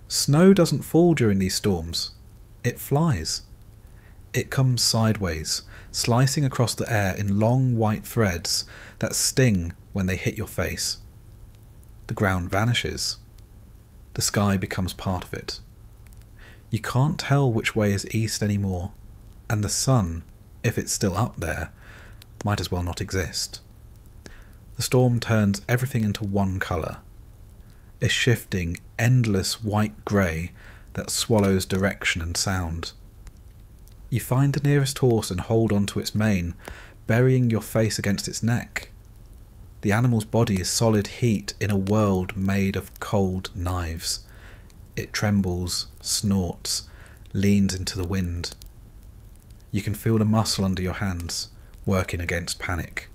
Snow doesn't fall during these storms. It flies. It comes sideways, slicing across the air in long white threads that sting when they hit your face. The ground vanishes. The sky becomes part of it. You can't tell which way is east anymore, and the sun, if it's still up there, might as well not exist. The storm turns everything into one colour, a shifting, endless white-grey that swallows direction and sound. You find the nearest horse and hold onto its mane, burying your face against its neck. The animal's body is solid heat in a world made of cold knives. It trembles, snorts, leans into the wind. You can feel the muscle under your hands, working against panic.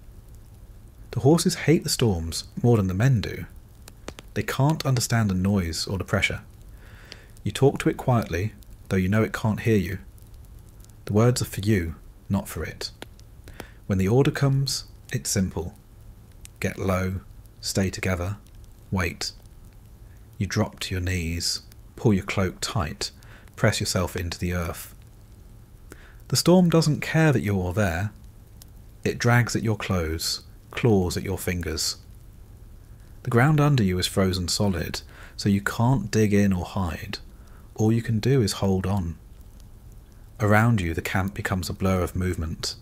The horses hate the storms more than the men do. They can't understand the noise or the pressure. You talk to it quietly, though you know it can't hear you. The words are for you, not for it. When the order comes, it's simple. Get low, stay together, wait. You drop to your knees, pull your cloak tight, press yourself into the earth. The storm doesn't care that you're there. It drags at your clothes, claws at your fingers. The ground under you is frozen solid, so you can't dig in or hide. All you can do is hold on. Around you the camp becomes a blur of movement.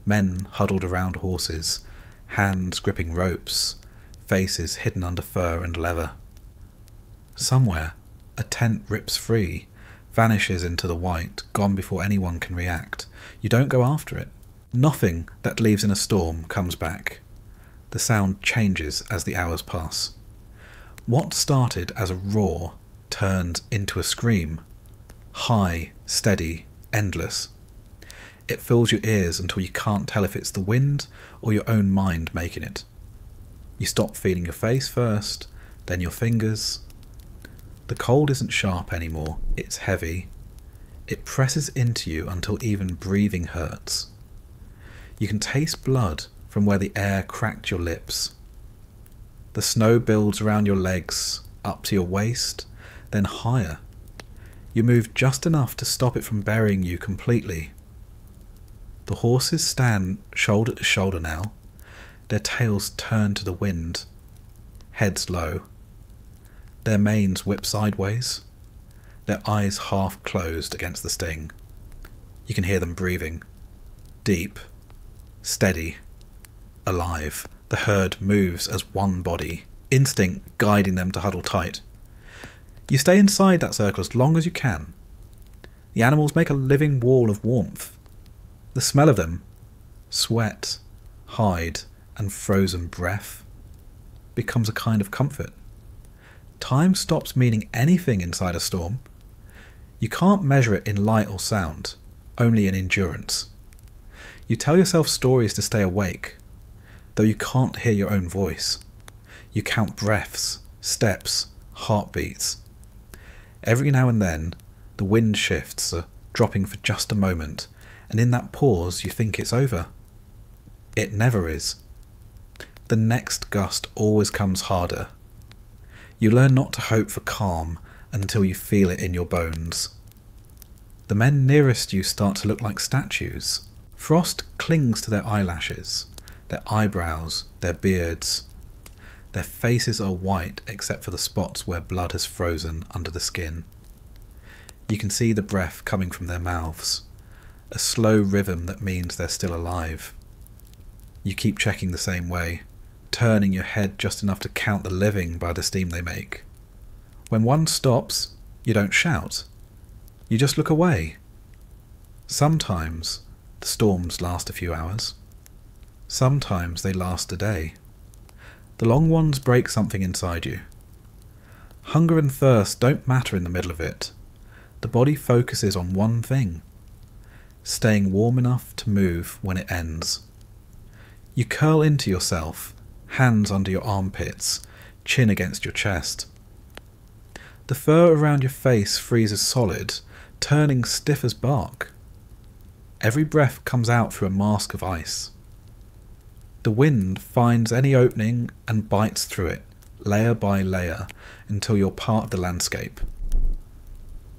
Men huddled around horses, hands gripping ropes, faces hidden under fur and leather. Somewhere, a tent rips free, vanishes into the white, gone before anyone can react. You don't go after it. Nothing that leaves in a storm comes back. The sound changes as the hours pass. What started as a roar turns into a scream. High, steady, endless. It fills your ears until you can't tell if it's the wind or your own mind making it. You stop feeling your face first, then your fingers. The cold isn't sharp anymore, it's heavy. It presses into you until even breathing hurts. You can taste blood from where the air cracked your lips. The snow builds around your legs, up to your waist, then higher. You move just enough to stop it from burying you completely, The horses stand shoulder to shoulder now, their tails turned to the wind, heads low. Their manes whip sideways, their eyes half closed against the sting. You can hear them breathing. Deep, steady, alive. The herd moves as one body, instinct guiding them to huddle tight. You stay inside that circle as long as you can. The animals make a living wall of warmth. The smell of them, sweat, hide, and frozen breath, becomes a kind of comfort. Time stops meaning anything inside a storm. You can't measure it in light or sound, only in endurance. You tell yourself stories to stay awake, though you can't hear your own voice. You count breaths, steps, heartbeats. Every now and then, the wind shifts, dropping for just a moment, and in that pause you think it's over. It never is. The next gust always comes harder. You learn not to hope for calm until you feel it in your bones. The men nearest you start to look like statues. Frost clings to their eyelashes, their eyebrows, their beards. Their faces are white except for the spots where blood has frozen under the skin. You can see the breath coming from their mouths, a slow rhythm that means they're still alive. You keep checking the same way, turning your head just enough to count the living by the steam they make. When one stops, you don't shout. You just look away. Sometimes the storms last a few hours. Sometimes they last a day. The long ones break something inside you. Hunger and thirst don't matter in the middle of it. The body focuses on one thing, staying warm enough to move when it ends. You curl into yourself, hands under your armpits, chin against your chest. The fur around your face freezes solid, turning stiff as bark. Every breath comes out through a mask of ice. The wind finds any opening and bites through it, layer by layer, until you're part of the landscape.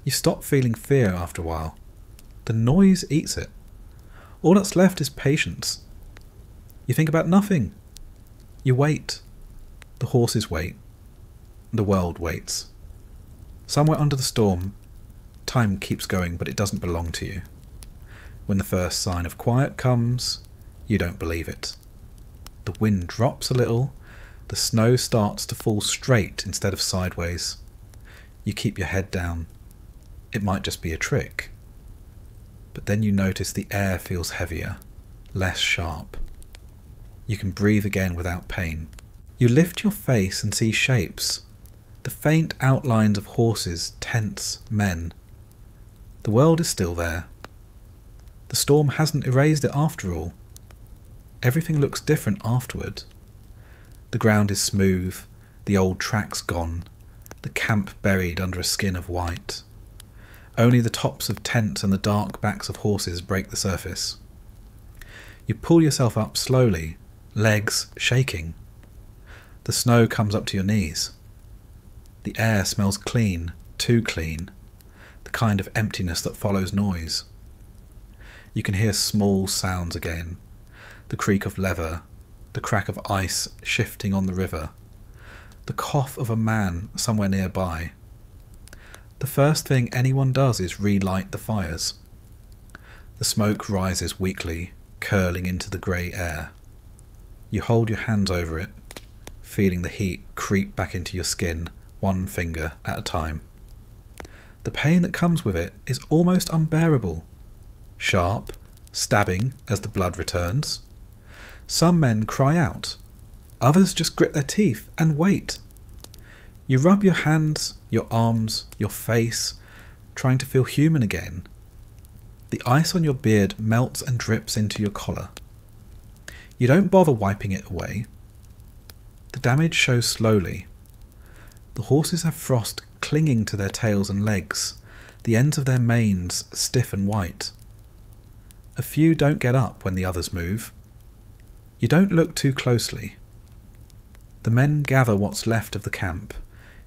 You stop feeling fear after a while. The noise eats it. All that's left is patience. You think about nothing. You wait. The horses wait. The world waits. Somewhere under the storm, time keeps going, but it doesn't belong to you. When the first sign of quiet comes, you don't believe it. The wind drops a little, the snow starts to fall straight instead of sideways. You keep your head down. It might just be a trick. But then you notice the air feels heavier, less sharp. You can breathe again without pain. You lift your face and see shapes. The faint outlines of horses, tents, men. The world is still there. The storm hasn't erased it after all. Everything looks different afterward. The ground is smooth, the old tracks gone, the camp buried under a skin of white. Only the tops of tents and the dark backs of horses break the surface. You pull yourself up slowly, legs shaking. The snow comes up to your knees. The air smells clean, too clean, the kind of emptiness that follows noise. You can hear small sounds again, the creak of leather, the crack of ice shifting on the river, the cough of a man somewhere nearby. The first thing anyone does is relight the fires. The smoke rises weakly, curling into the grey air. You hold your hands over it, feeling the heat creep back into your skin, one finger at a time. The pain that comes with it is almost unbearable. Sharp, stabbing as the blood returns. Some men cry out. Others just grit their teeth and wait. You rub your hands, your arms, your face, trying to feel human again. The ice on your beard melts and drips into your collar. You don't bother wiping it away. The damage shows slowly. The horses have frost clinging to their tails and legs, the ends of their manes stiff and white. A few don't get up when the others move. You don't look too closely. The men gather what's left of the camp,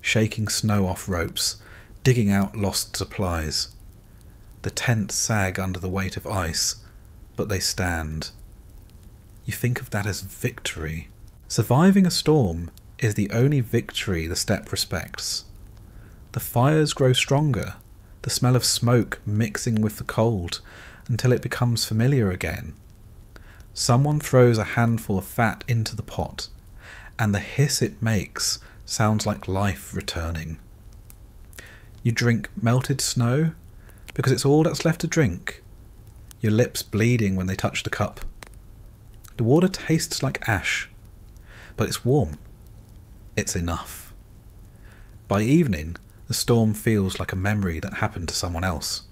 shaking snow off ropes, digging out lost supplies. The tents sag under the weight of ice, but they stand. You think of that as victory. Surviving a storm is the only victory the steppe respects. The fires grow stronger, the smell of smoke mixing with the cold until it becomes familiar again. Someone throws a handful of fat into the pot, and the hiss it makes sounds like life returning. You drink melted snow because it's all that's left to drink, your lips bleeding when they touch the cup. The water tastes like ash, but it's warm. It's enough. By evening, the storm feels like a memory that happened to someone else.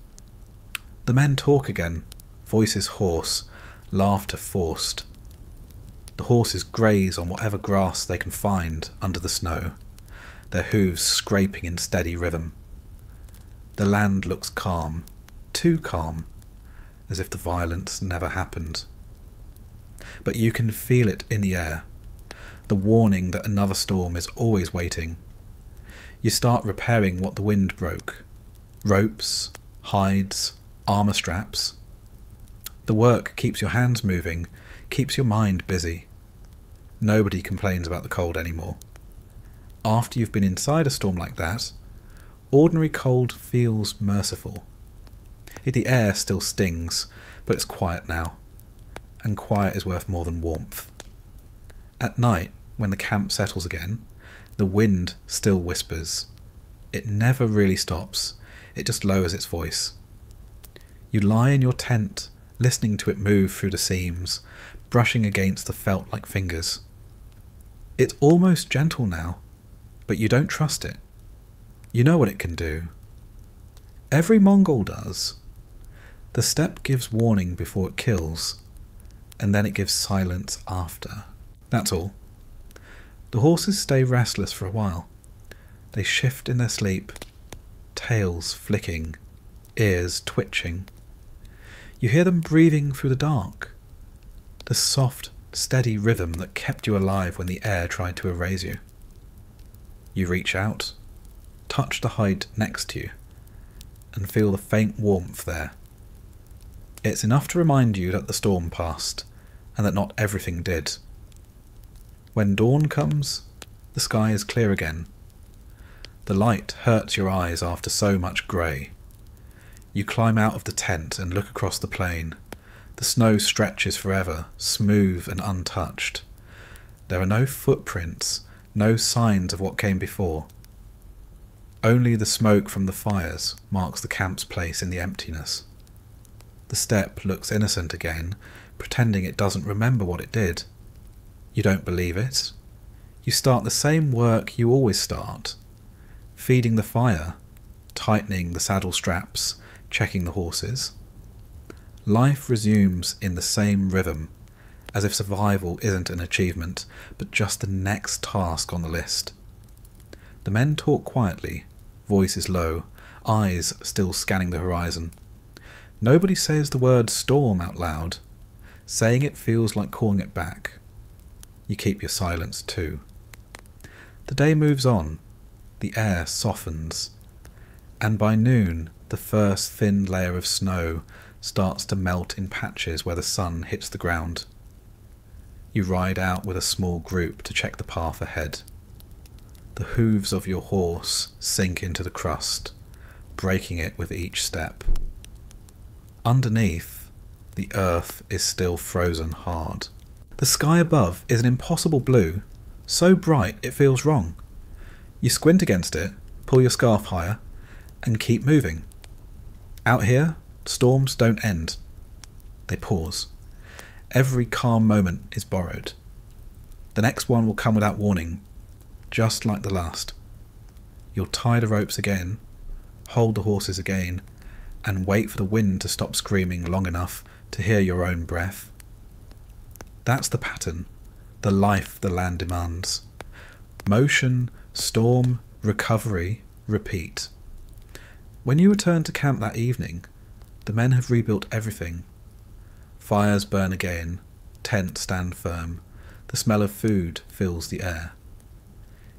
The men talk again, voices hoarse, laughter forced. The horses graze on whatever grass they can find under the snow, their hooves scraping in steady rhythm. The land looks calm, too calm, as if the violence never happened. But you can feel it in the air, the warning that another storm is always waiting. You start repairing what the wind broke. Ropes, hides, armour straps. The work keeps your hands moving, keeps your mind busy. Nobody complains about the cold anymore. After you've been inside a storm like that, ordinary cold feels merciful. The air still stings, but it's quiet now, and quiet is worth more than warmth. At night, when the camp settles again, the wind still whispers. It never really stops, it just lowers its voice. You lie in your tent, listening to it move through the seams, brushing against the felt like fingers. It's almost gentle now, but you don't trust it. You know what it can do. Every Mongol does. The steppe gives warning before it kills, and then it gives silence after. That's all. The horses stay restless for a while. They shift in their sleep, tails flicking, ears twitching. You hear them breathing through the dark, the soft, steady rhythm that kept you alive when the air tried to erase you. You reach out, touch the hide next to you, and feel the faint warmth there. It's enough to remind you that the storm passed, and that not everything did. When dawn comes, the sky is clear again. The light hurts your eyes after so much grey. You climb out of the tent and look across the plain. The snow stretches forever, smooth and untouched. There are no footprints, no signs of what came before. Only the smoke from the fires marks the camp's place in the emptiness. The steppe looks innocent again, pretending it doesn't remember what it did. You don't believe it. You start the same work you always start. Feeding the fire, tightening the saddle straps, checking the horses. Life resumes in the same rhythm, as if survival isn't an achievement, but just the next task on the list. The men talk quietly, voices low, eyes still scanning the horizon. Nobody says the word storm out loud. Saying it feels like calling it back. You keep your silence too. The day moves on, the air softens, and by noon the first thin layer of snow starts to melt in patches where the sun hits the ground. You ride out with a small group to check the path ahead. The hooves of your horse sink into the crust, breaking it with each step. Underneath, the earth is still frozen hard. The sky above is an impossible blue, so bright it feels wrong. You squint against it, pull your scarf higher, and keep moving. Out here, storms don't end. They pause. Every calm moment is borrowed. The next one will come without warning, just like the last. You'll tie the ropes again, hold the horses again, and wait for the wind to stop screaming long enough to hear your own breath. That's the pattern, the life the land demands. Motion, storm, recovery, repeat. When you return to camp that evening, the men have rebuilt everything. Fires burn again, tents stand firm, the smell of food fills the air.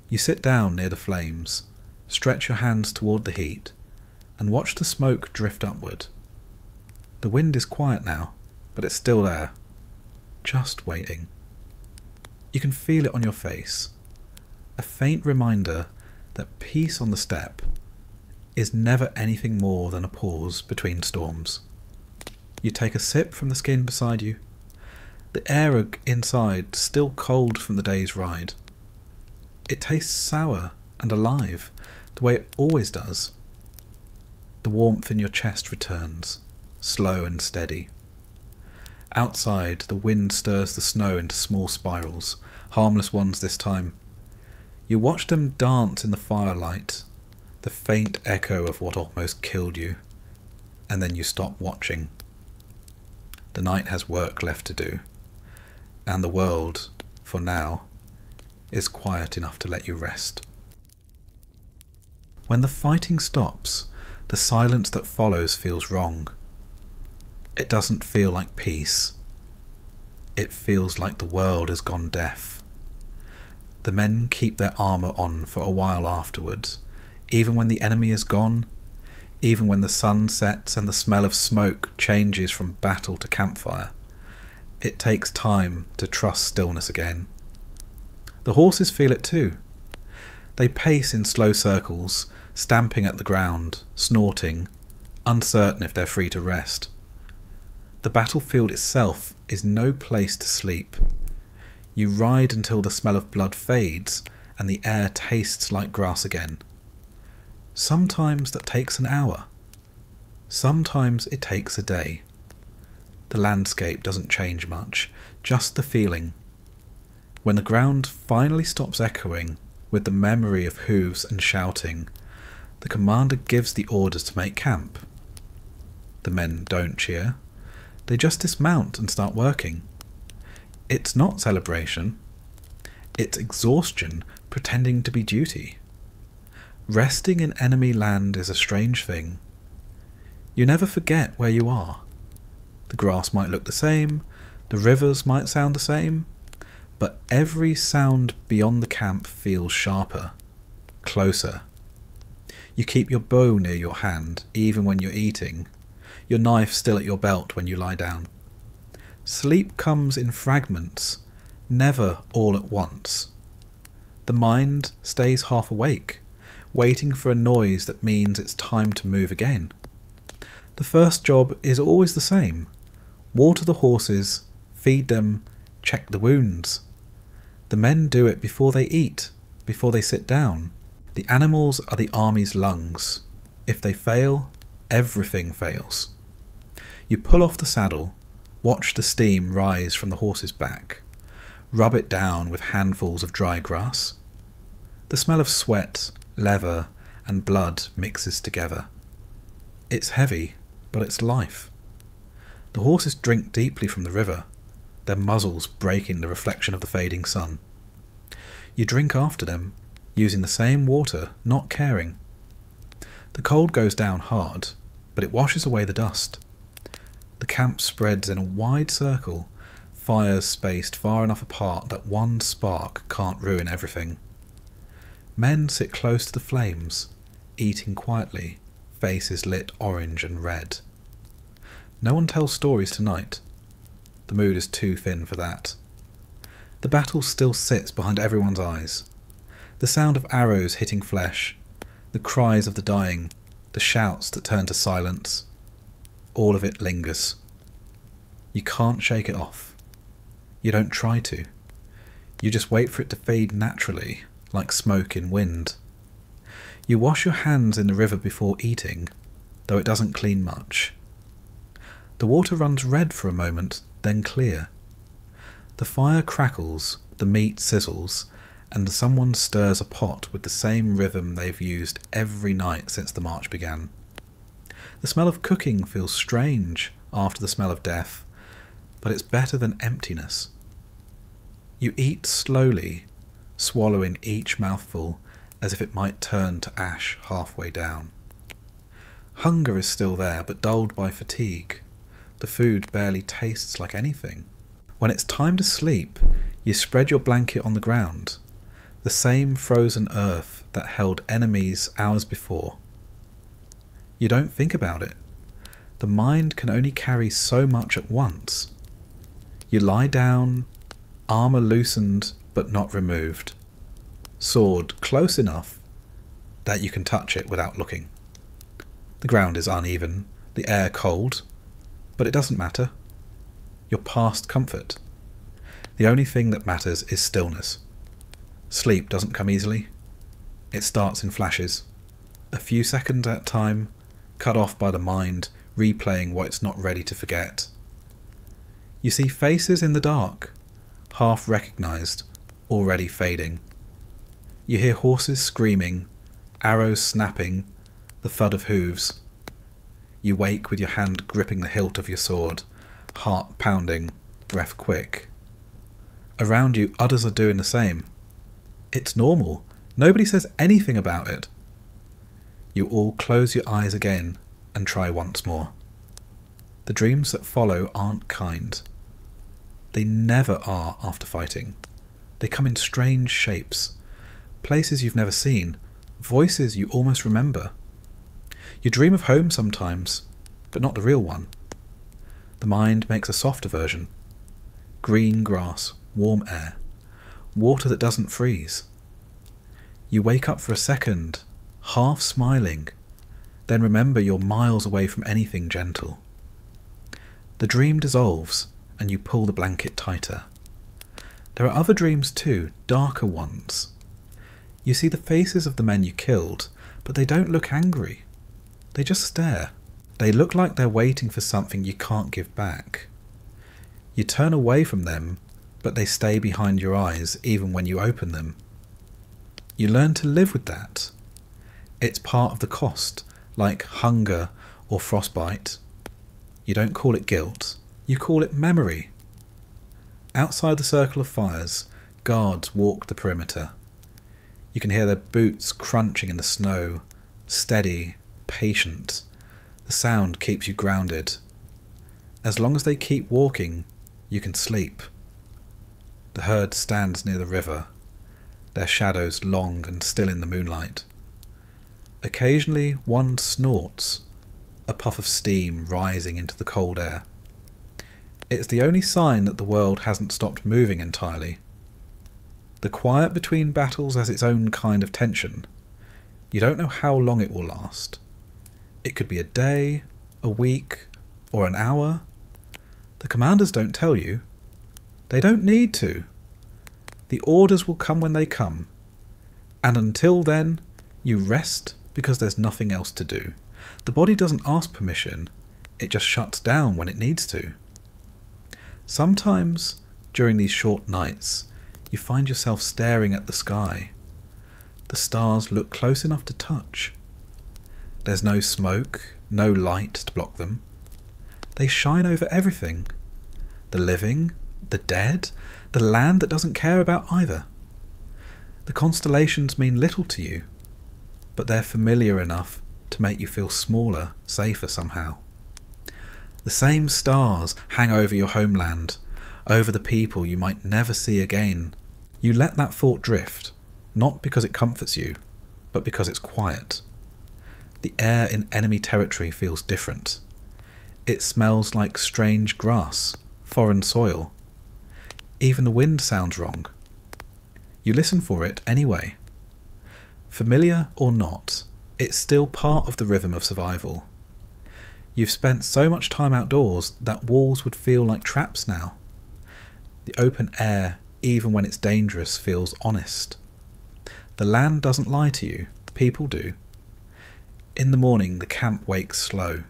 You sit down near the flames, stretch your hands toward the heat, and watch the smoke drift upward. The wind is quiet now, but it's still there, just waiting. You can feel it on your face, a faint reminder that peace on the steppe is never anything more than a pause between storms. You take a sip from the skin beside you, the air inside still cold from the day's ride. It tastes sour and alive, the way it always does. The warmth in your chest returns, slow and steady. Outside, the wind stirs the snow into small spirals, harmless ones this time. You watch them dance in the firelight, the faint echo of what almost killed you, and then you stop watching. The night has work left to do, and the world, for now, is quiet enough to let you rest. When the fighting stops, the silence that follows feels wrong. It doesn't feel like peace. It feels like the world has gone deaf. The men keep their armour on for a while afterwards, even when the enemy is gone, even when the sun sets and the smell of smoke changes from battle to campfire. It takes time to trust stillness again. The horses feel it too. They pace in slow circles, stamping at the ground, snorting, uncertain if they're free to rest. The battlefield itself is no place to sleep. You ride until the smell of blood fades and the air tastes like grass again. Sometimes that takes an hour. Sometimes it takes a day. The landscape doesn't change much, just the feeling. When the ground finally stops echoing with the memory of hooves and shouting, the commander gives the orders to make camp. The men don't cheer. They just dismount and start working. It's not celebration. It's exhaustion pretending to be duty. Resting in enemy land is a strange thing. You never forget where you are. The grass might look the same, the rivers might sound the same, but every sound beyond the camp feels sharper, closer. You keep your bow near your hand even when you're eating, your knife still at your belt when you lie down. Sleep comes in fragments, never all at once. The mind stays half awake, waiting for a noise that means it's time to move again. The first job is always the same. Water the horses, feed them, check the wounds. The men do it before they eat, before they sit down. The animals are the army's lungs. If they fail, everything fails. You pull off the saddle, watch the steam rise from the horse's back, rub it down with handfuls of dry grass. The smell of sweat, leather, and blood mixes together. It's heavy, but it's life. The horses drink deeply from the river, their muzzles breaking the reflection of the fading sun. You drink after them, using the same water, not caring. The cold goes down hard, but it washes away the dust. The camp spreads in a wide circle, fires spaced far enough apart that one spark can't ruin everything. Men sit close to the flames, eating quietly, faces lit orange and red. No one tells stories tonight. The mood is too thin for that. The battle still sits behind everyone's eyes. The sound of arrows hitting flesh, the cries of the dying, the shouts that turn to silence. All of it lingers. You can't shake it off. You don't try to. You just wait for it to fade naturally, like smoke in wind. You wash your hands in the river before eating, though it doesn't clean much. The water runs red for a moment, then clear. The fire crackles, the meat sizzles, and someone stirs a pot with the same rhythm they've used every night since the march began. The smell of cooking feels strange after the smell of death, but it's better than emptiness. You eat slowly, swallowing each mouthful as if it might turn to ash halfway down. Hunger is still there, but dulled by fatigue. The food barely tastes like anything. When it's time to sleep, you spread your blanket on the ground, the same frozen earth that held enemies hours before. You don't think about it. The mind can only carry so much at once. You lie down, armour loosened but not removed, sword close enough that you can touch it without looking. The ground is uneven, the air cold, but it doesn't matter. You're past comfort. The only thing that matters is stillness. Sleep doesn't come easily. It starts in flashes, a few seconds at a time, cut off by the mind replaying what it's not ready to forget. You see faces in the dark, half recognised, already fading. You hear horses screaming, arrows snapping, the thud of hooves. You wake with your hand gripping the hilt of your sword, heart pounding, breath quick. Around you, others are doing the same. It's normal. Nobody says anything about it. You all close your eyes again and try once more. The dreams that follow aren't kind. They never are after fighting. They come in strange shapes, places you've never seen, voices you almost remember. You dream of home sometimes, but not the real one. The mind makes a softer version. Green grass, warm air, water that doesn't freeze. You wake up for a second, half smiling, then remember you're miles away from anything gentle. The dream dissolves, and you pull the blanket tighter. There are other dreams too, darker ones. You see the faces of the men you killed, but they don't look angry. They just stare. They look like they're waiting for something you can't give back. You turn away from them, but they stay behind your eyes even when you open them. You learn to live with that. It's part of the cost, like hunger or frostbite. You don't call it guilt, you call it memory. Outside the circle of fires, guards walk the perimeter. You can hear their boots crunching in the snow, steady, patient. The sound keeps you grounded. As long as they keep walking, you can sleep. The herd stands near the river, their shadows long and still in the moonlight. Occasionally one snorts, a puff of steam rising into the cold air. It's the only sign that the world hasn't stopped moving entirely. The quiet between battles has its own kind of tension. You don't know how long it will last. It could be a day, a week, or an hour. The commanders don't tell you. They don't need to. The orders will come when they come. And until then, you rest because there's nothing else to do. The body doesn't ask permission. It just shuts down when it needs to. Sometimes, during these short nights, you find yourself staring at the sky. The stars look close enough to touch. There's no smoke, no light to block them. They shine over everything. The living, the dead, the land that doesn't care about either. The constellations mean little to you, but they're familiar enough to make you feel smaller, safer somehow. The same stars hang over your homeland, over the people you might never see again. You let that thought drift, not because it comforts you, but because it's quiet. The air in enemy territory feels different. It smells like strange grass, foreign soil. Even the wind sounds wrong. You listen for it anyway. Familiar or not, it's still part of the rhythm of survival. You've spent so much time outdoors that walls would feel like traps now. The open air, even when it's dangerous, feels honest. The land doesn't lie to you, people do. In the morning, the camp wakes slow.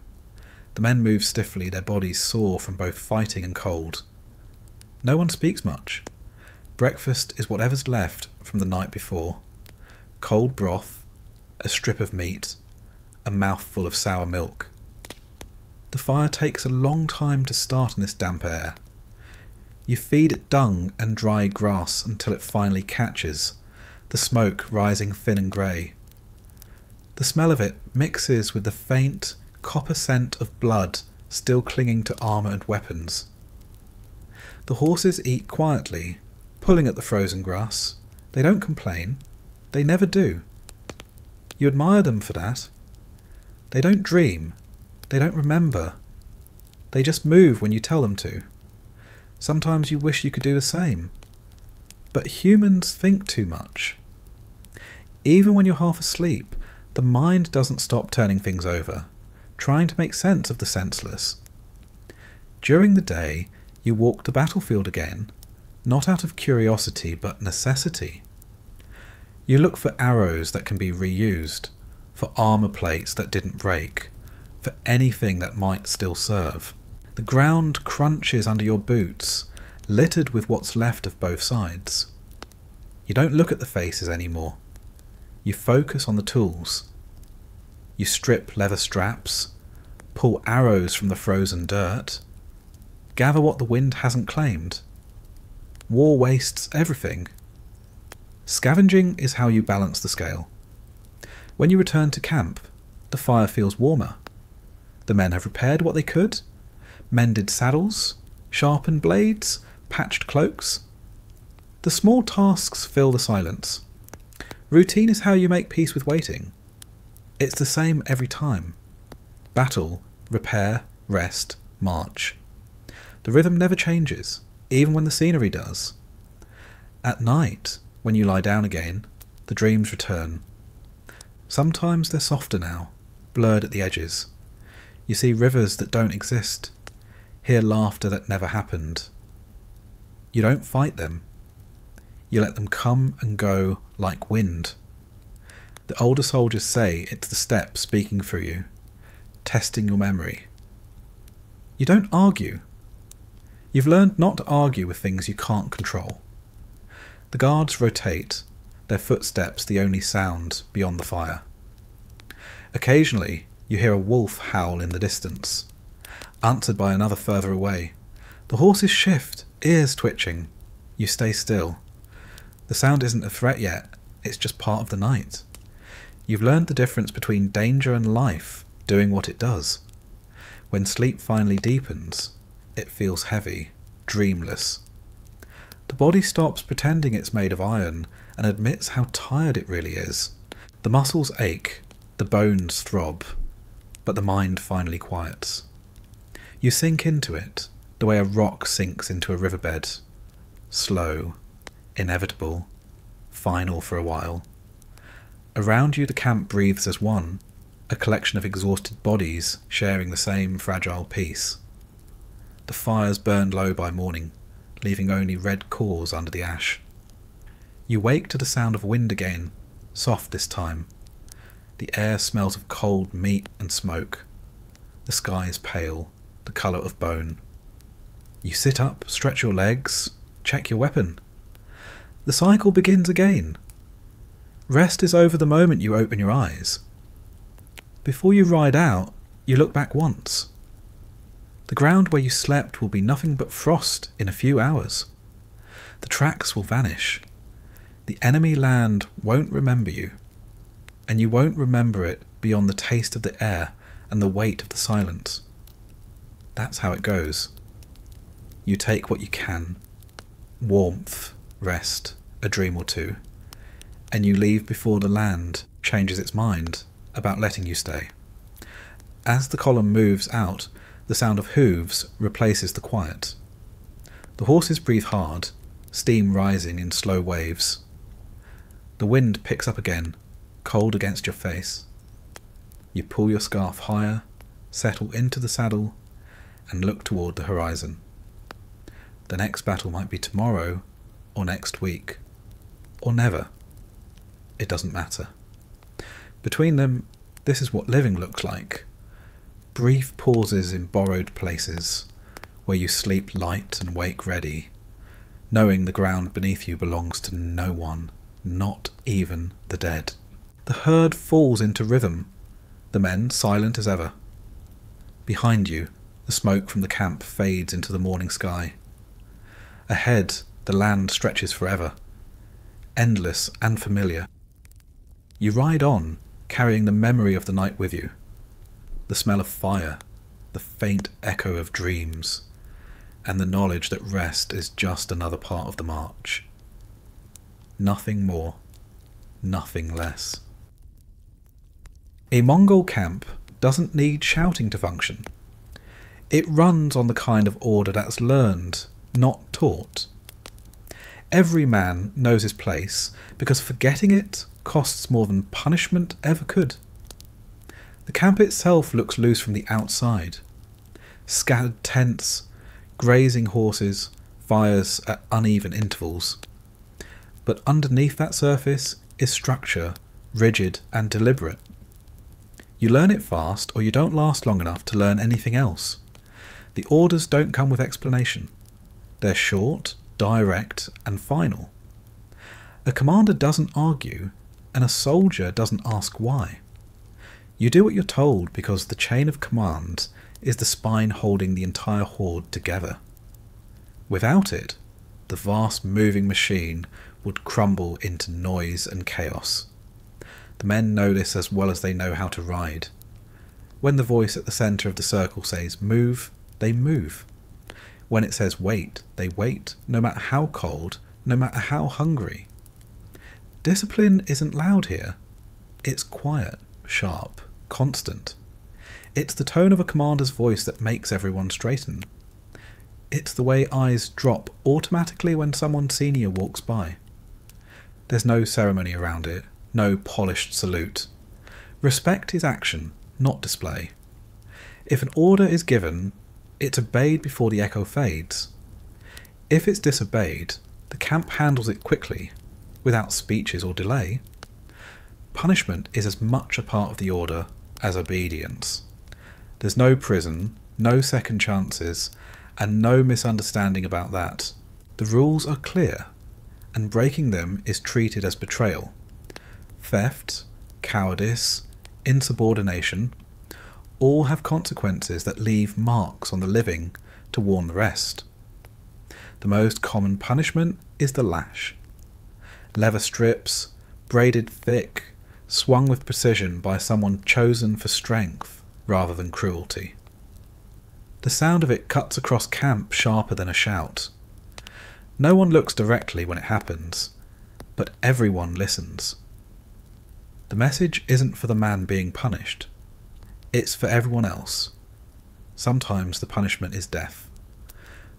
The men move stiffly, their bodies sore from both fighting and cold. No one speaks much. Breakfast is whatever's left from the night before. Cold broth, a strip of meat, a mouthful of sour milk. The fire takes a long time to start in this damp air. You feed it dung and dry grass until it finally catches, the smoke rising thin and grey. The smell of it mixes with the faint, copper scent of blood still clinging to armour and weapons. The horses eat quietly, pulling at the frozen grass. They don't complain. They never do. You admire them for that. They don't dream. They don't remember. They just move when you tell them to. Sometimes you wish you could do the same. But humans think too much. Even when you're half asleep, the mind doesn't stop turning things over, trying to make sense of the senseless. During the day, you walk the battlefield again, not out of curiosity but necessity. You look for arrows that can be reused, for armour plates that didn't break, for anything that might still serve. The ground crunches under your boots, littered with what's left of both sides. You don't look at the faces anymore. You focus on the tools. You strip leather straps, pull arrows from the frozen dirt, gather what the wind hasn't claimed. War wastes everything. Scavenging is how you balance the scale. When you return to camp, the fire feels warmer. The men have repaired what they could, mended saddles, sharpened blades, patched cloaks. The small tasks fill the silence. Routine is how you make peace with waiting. It's the same every time. Battle, repair, rest, march. The rhythm never changes, even when the scenery does. At night, when you lie down again, the dreams return. Sometimes they're softer now, blurred at the edges. You see rivers that don't exist, hear laughter that never happened. You don't fight them. You let them come and go like wind. The older soldiers say it's the steppe speaking through you, testing your memory. You don't argue. You've learned not to argue with things you can't control. The guards rotate, their footsteps the only sound beyond the fire. Occasionally, you hear a wolf howl in the distance, answered by another further away. The horses shift, ears twitching. You stay still. The sound isn't a threat yet, it's just part of the night. You've learned the difference between danger and life doing what it does. When sleep finally deepens, it feels heavy, dreamless. The body stops pretending it's made of iron and admits how tired it really is. The muscles ache, the bones throb, but the mind finally quiets. You sink into it, the way a rock sinks into a riverbed. Slow, inevitable, final for a while. Around you the camp breathes as one, a collection of exhausted bodies sharing the same fragile peace. The fires burned low by morning, leaving only red cores under the ash. You wake to the sound of wind again, soft this time. The air smells of cold meat and smoke. The sky is pale, the colour of bone. You sit up, stretch your legs, check your weapon. The cycle begins again. Rest is over the moment you open your eyes. Before you ride out, you look back once. The ground where you slept will be nothing but frost in a few hours. The tracks will vanish. The enemy land won't remember you, and you won't remember it beyond the taste of the air and the weight of the silence. That's how it goes. You take what you can, warmth, rest, a dream or two, and you leave before the land changes its mind about letting you stay. As the column moves out, the sound of hooves replaces the quiet. The horses breathe hard, steam rising in slow waves. The wind picks up again, cold against your face. You pull your scarf higher, settle into the saddle, and look toward the horizon. The next battle might be tomorrow, or next week, or never. It doesn't matter. Between them, this is what living looks like. Brief pauses in borrowed places, where you sleep light and wake ready, knowing the ground beneath you belongs to no one, not even the dead. The herd falls into rhythm, the men silent as ever. Behind you, the smoke from the camp fades into the morning sky. Ahead, the land stretches forever, endless and familiar. You ride on, carrying the memory of the night with you, the smell of fire, the faint echo of dreams, and the knowledge that rest is just another part of the march. Nothing more, nothing less. A Mongol camp doesn't need shouting to function. It runs on the kind of order that's learned, not taught. Every man knows his place because forgetting it costs more than punishment ever could. The camp itself looks loose from the outside. Scattered tents, grazing horses, fires at uneven intervals. But underneath that surface is structure, rigid and deliberate. You learn it fast or you don't last long enough to learn anything else. The orders don't come with explanation. They're short, direct and final. A commander doesn't argue, and a soldier doesn't ask why. You do what you're told because the chain of command is the spine holding the entire horde together. Without it, the vast moving machine would crumble into noise and chaos. The men know this as well as they know how to ride. When the voice at the centre of the circle says move, they move. When it says wait, they wait, no matter how cold, no matter how hungry. Discipline isn't loud here. It's quiet, sharp, constant. It's the tone of a commander's voice that makes everyone straighten. It's the way eyes drop automatically when someone senior walks by. There's no ceremony around it, no polished salute. Respect is action, not display. If an order is given, it's obeyed before the echo fades. If it's disobeyed, the camp handles it quickly, without speeches or delay. Punishment is as much a part of the order as obedience. There's no prison, no second chances, and no misunderstanding about that. The rules are clear, and breaking them is treated as betrayal. Theft, cowardice, insubordination, all have consequences that leave marks on the living to warn the rest. The most common punishment is the lash. Leather strips, braided thick, swung with precision by someone chosen for strength rather than cruelty. The sound of it cuts across camp sharper than a shout. No one looks directly when it happens, but everyone listens. The message isn't for the man being punished. It's for everyone else. Sometimes the punishment is death.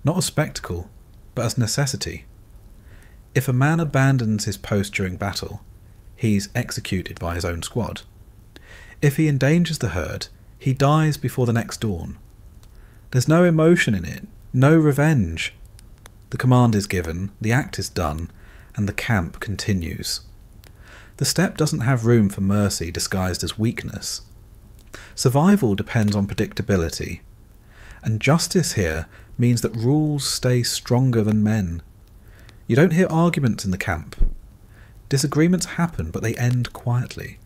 Not as spectacle, but as necessity. If a man abandons his post during battle, he's executed by his own squad. If he endangers the herd, he dies before the next dawn. There's no emotion in it, no revenge. The command is given, the act is done, and the camp continues. The steppe doesn't have room for mercy disguised as weakness. Survival depends on predictability, and justice here means that rules stay stronger than men. You don't hear arguments in the camp. Disagreements happen, but they end quietly.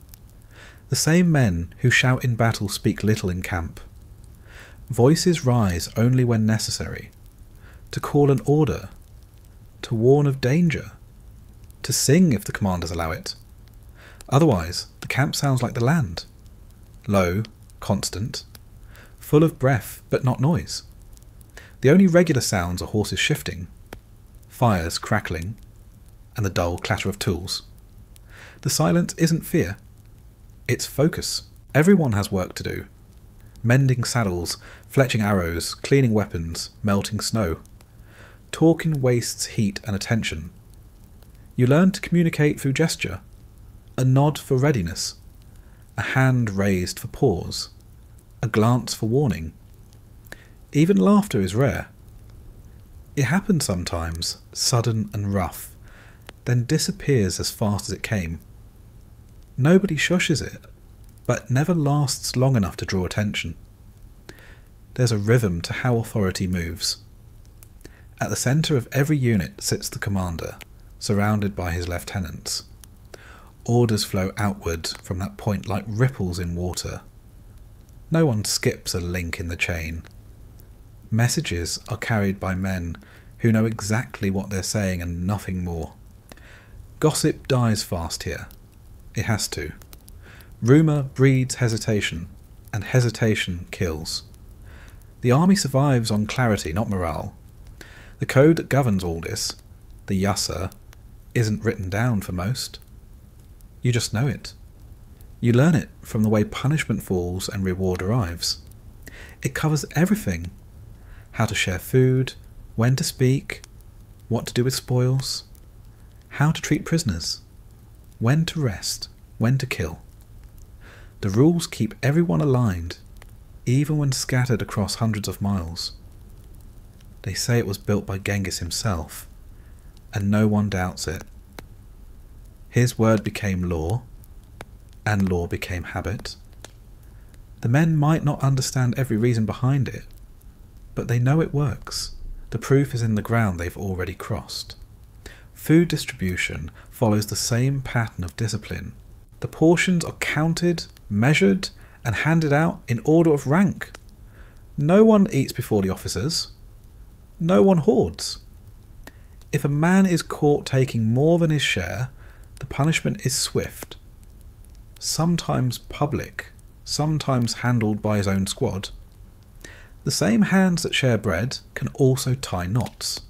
The same men who shout in battle speak little in camp. Voices rise only when necessary, to call an order, to warn of danger, to sing if the commanders allow it. Otherwise, the camp sounds like the land. Low, constant, full of breath but not noise. The only regular sounds are horses shifting, fires crackling, and the dull clatter of tools. The silence isn't fear, it's focus. Everyone has work to do. Mending saddles, fletching arrows, cleaning weapons, melting snow. Talking wastes heat and attention. You learn to communicate through gesture. A nod for readiness. A hand raised for pause. A glance for warning. Even laughter is rare. It happens sometimes, sudden and rough, then disappears as fast as it came. Nobody shushes it, but never lasts long enough to draw attention. There's a rhythm to how authority moves. At the centre of every unit sits the commander, surrounded by his lieutenants. Orders flow outward from that point like ripples in water. No one skips a link in the chain. Messages are carried by men who know exactly what they're saying and nothing more. Gossip dies fast here. It has to. Rumour breeds hesitation, and hesitation kills. The army survives on clarity, not morale. The code that governs all this, the yassa, isn't written down for most. You just know it. You learn it from the way punishment falls and reward arrives. It covers everything. How to share food, when to speak, what to do with spoils, how to treat prisoners, when to rest, when to kill. The rules keep everyone aligned, even when scattered across hundreds of miles. They say it was built by Genghis himself, and no one doubts it. His word became law, and law became habit. The men might not understand every reason behind it, but they know it works. The proof is in the ground they've already crossed. Food distribution follows the same pattern of discipline. The portions are counted, measured, and handed out in order of rank. No one eats before the officers. No one hoards. If a man is caught taking more than his share, the punishment is swift. Sometimes public, sometimes handled by his own squad. The same hands that share bread can also tie knots.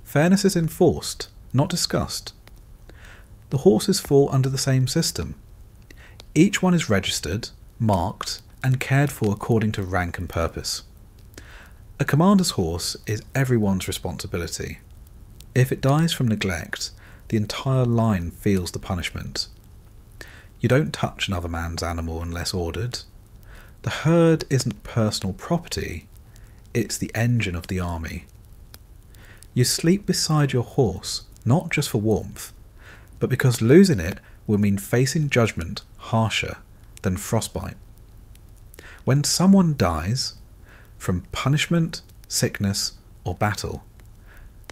Fairness is enforced, not discussed. The horses fall under the same system. Each one is registered, marked, and cared for according to rank and purpose. A commander's horse is everyone's responsibility. If it dies from neglect, the entire line feels the punishment. You don't touch another man's animal unless ordered. The herd isn't personal property, it's the engine of the army. You sleep beside your horse, not just for warmth, but because losing it will mean facing judgment harsher than frostbite. When someone dies, from punishment, sickness, or battle,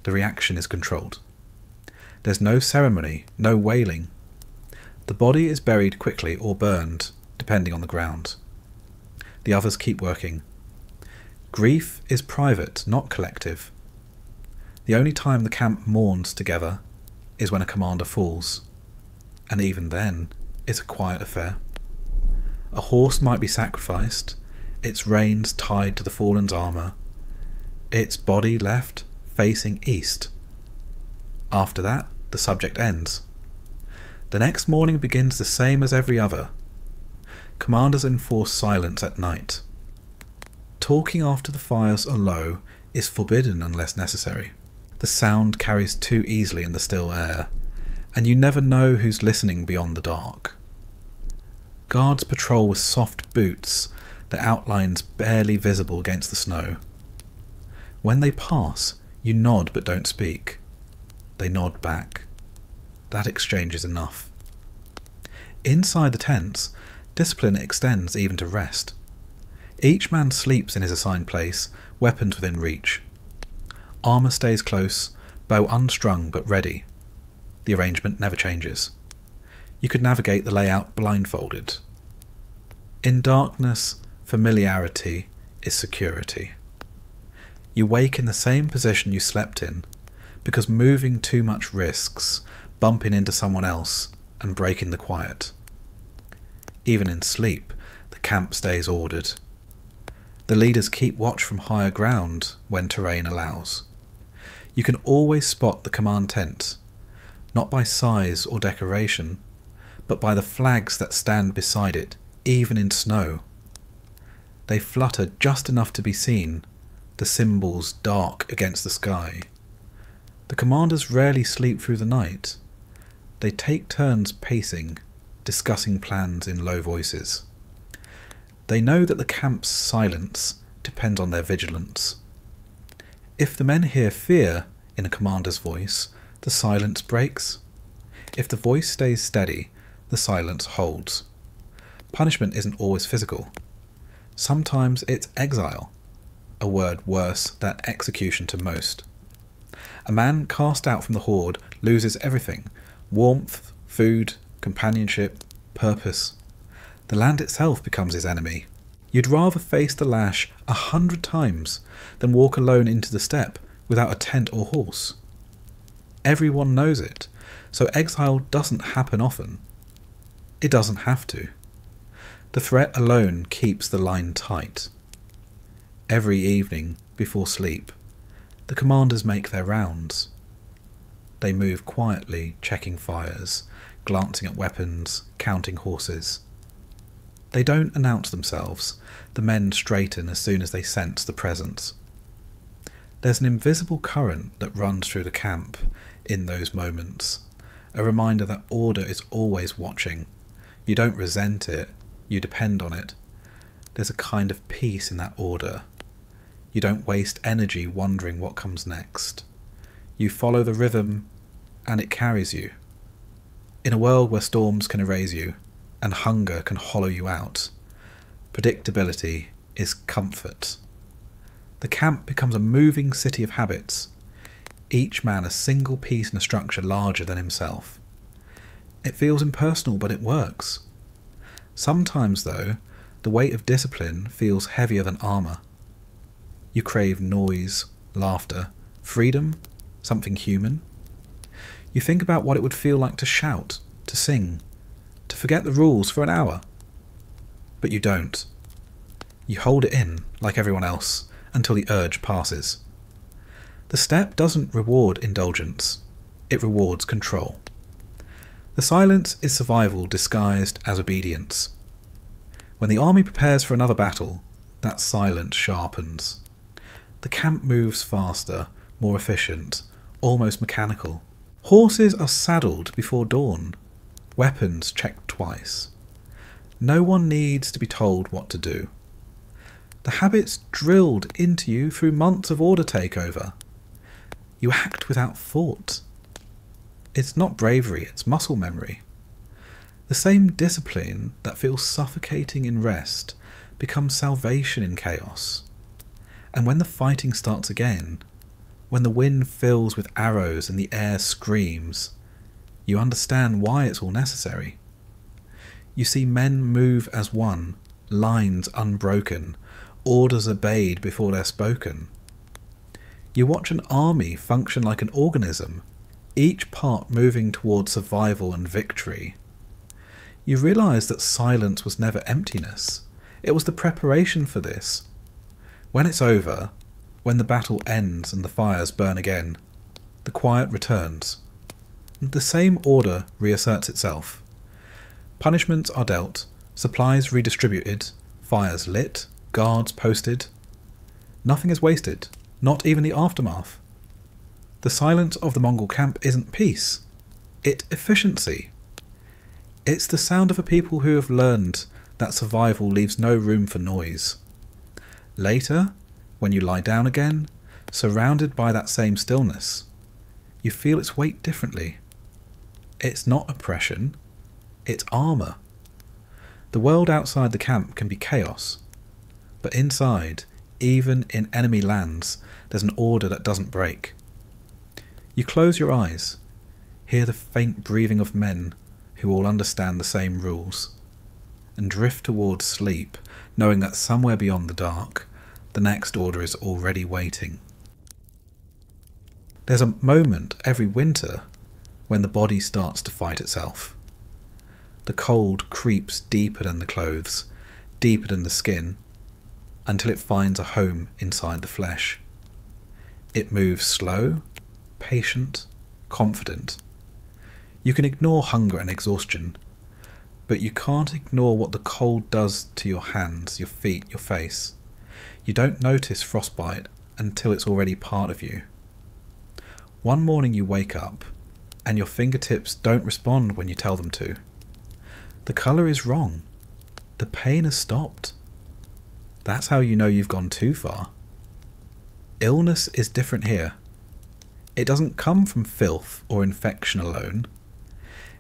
the reaction is controlled. There's no ceremony, no wailing. The body is buried quickly or burned, depending on the ground. The others keep working. Grief is private, not collective. The only time the camp mourns together is when a commander falls, and even then, it's a quiet affair. A horse might be sacrificed, its reins tied to the fallen's armour, its body left facing east. After that, the subject ends. The next morning begins the same as every other. Commanders enforce silence at night. Talking after the fires are low is forbidden unless necessary. The sound carries too easily in the still air, and you never know who's listening beyond the dark. Guards patrol with soft boots, their outlines barely visible against the snow. When they pass, you nod but don't speak. They nod back. That exchange is enough. Inside the tents, discipline extends even to rest. Each man sleeps in his assigned place, weapons within reach. Armour stays close, bow unstrung but ready. The arrangement never changes. You could navigate the layout blindfolded. In darkness, familiarity is security. You wake in the same position you slept in, because moving too much risks bumping into someone else and breaking the quiet. Even in sleep, the camp stays ordered. The leaders keep watch from higher ground when terrain allows. You can always spot the command tent, not by size or decoration, but by the flags that stand beside it, even in snow. They flutter just enough to be seen, the symbols dark against the sky. The commanders rarely sleep through the night. They take turns pacing, discussing plans in low voices. They know that the camp's silence depends on their vigilance. If the men hear fear in a commander's voice, the silence breaks. If the voice stays steady, the silence holds. Punishment isn't always physical. Sometimes it's exile, a word worse than execution to most. A man cast out from the horde loses everything: warmth, food, companionship, purpose. The land itself becomes his enemy. You'd rather face the lash 100 times than walk alone into the steppe without a tent or horse. Everyone knows it, so exile doesn't happen often. It doesn't have to. The threat alone keeps the line tight. Every evening, before sleep, the commanders make their rounds. They move quietly, checking fires, glancing at weapons, counting horses. They don't announce themselves. The men straighten as soon as they sense the presence. There's an invisible current that runs through the camp in those moments, a reminder that order is always watching. You don't resent it, you depend on it. There's a kind of peace in that order. You don't waste energy wondering what comes next. You follow the rhythm, and it carries you. In a world where storms can erase you, and hunger can hollow you out, predictability is comfort. The camp becomes a moving city of habits, each man a single piece in a structure larger than himself. It feels impersonal, but it works. Sometimes, though, the weight of discipline feels heavier than armour. You crave noise, laughter, freedom, something human. You think about what it would feel like to shout, to sing, to forget the rules for an hour. But you don't. You hold it in, like everyone else, until the urge passes. The steppe doesn't reward indulgence, it rewards control. The silence is survival disguised as obedience. When the army prepares for another battle, that silence sharpens. The camp moves faster, more efficient, almost mechanical. Horses are saddled before dawn, weapons checked twice. No one needs to be told what to do. The habits drilled into you through months of order takeover. You act without thought. It's not bravery, it's muscle memory. The same discipline that feels suffocating in rest becomes salvation in chaos. And when the fighting starts again, when the wind fills with arrows and the air screams, you understand why it's all necessary. You see men move as one, lines unbroken, orders obeyed before they're spoken. You watch an army function like an organism, each part moving towards survival and victory. You realise that silence was never emptiness. It was the preparation for this. When it's over, when the battle ends and the fires burn again, the quiet returns. The same order reasserts itself. Punishments are dealt, supplies redistributed, fires lit, guards posted. Nothing is wasted, not even the aftermath. The silence of the Mongol camp isn't peace, it's efficiency. It's the sound of a people who have learned that survival leaves no room for noise. Later, when you lie down again, surrounded by that same stillness, you feel its weight differently. It's not oppression, it's armour. The world outside the camp can be chaos, but inside, even in enemy lands, there's an order that doesn't break. You close your eyes, hear the faint breathing of men who all understand the same rules, and drift towards sleep, knowing that somewhere beyond the dark, the next order is already waiting. There's a moment every winter when the body starts to fight itself. The cold creeps deeper than the clothes, deeper than the skin, until it finds a home inside the flesh. It moves slow, patient, confident. You can ignore hunger and exhaustion, but you can't ignore what the cold does to your hands, your feet, your face. You don't notice frostbite until it's already part of you. One morning you wake up, and your fingertips don't respond when you tell them to. The colour is wrong. The pain has stopped. That's how you know you've gone too far. Illness is different here. It doesn't come from filth or infection alone.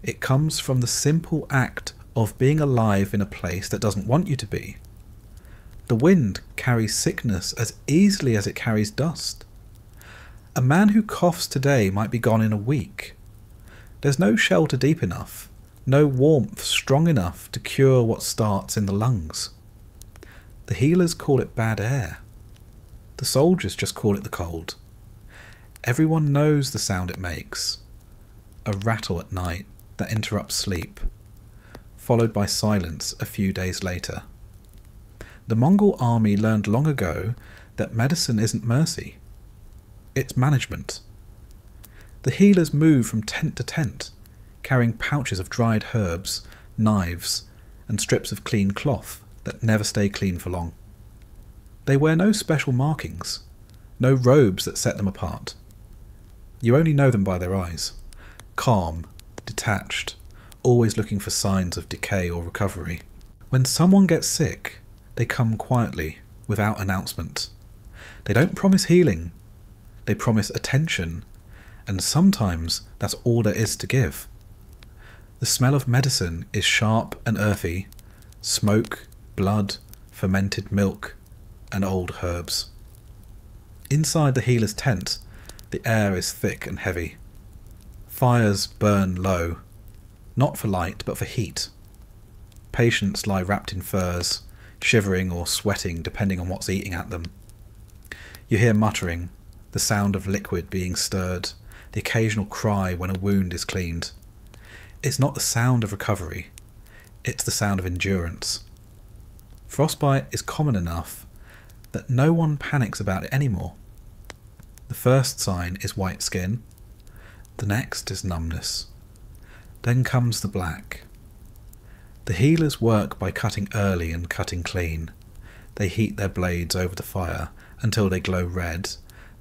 It comes from the simple act of being alive in a place that doesn't want you to be. The wind carries sickness as easily as it carries dust. A man who coughs today might be gone in a week. There's no shelter deep enough, no warmth strong enough to cure what starts in the lungs. The healers call it bad air. The soldiers just call it the cold. Everyone knows the sound it makes. A rattle at night that interrupts sleep, followed by silence a few days later. The Mongol army learned long ago that medicine isn't mercy. It's management. The healers move from tent to tent, carrying pouches of dried herbs, knives, and strips of clean cloth that never stay clean for long. They wear no special markings, no robes that set them apart. You only know them by their eyes, calm, detached, always looking for signs of decay or recovery. When someone gets sick, they come quietly, without announcement. They don't promise healing, they promise attention, and sometimes that's all there is to give. The smell of medicine is sharp and earthy, smoke, blood, fermented milk, and old herbs. Inside the healer's tent, the air is thick and heavy. Fires burn low, not for light but for heat. Patients lie wrapped in furs, shivering or sweating depending on what's eating at them. You hear muttering, the sound of liquid being stirred, the occasional cry when a wound is cleaned. It's not the sound of recovery, it's the sound of endurance. Frostbite is common enough that no one panics about it anymore. The first sign is white skin, the next is numbness. Then comes the black. The healers work by cutting early and cutting clean. They heat their blades over the fire until they glow red,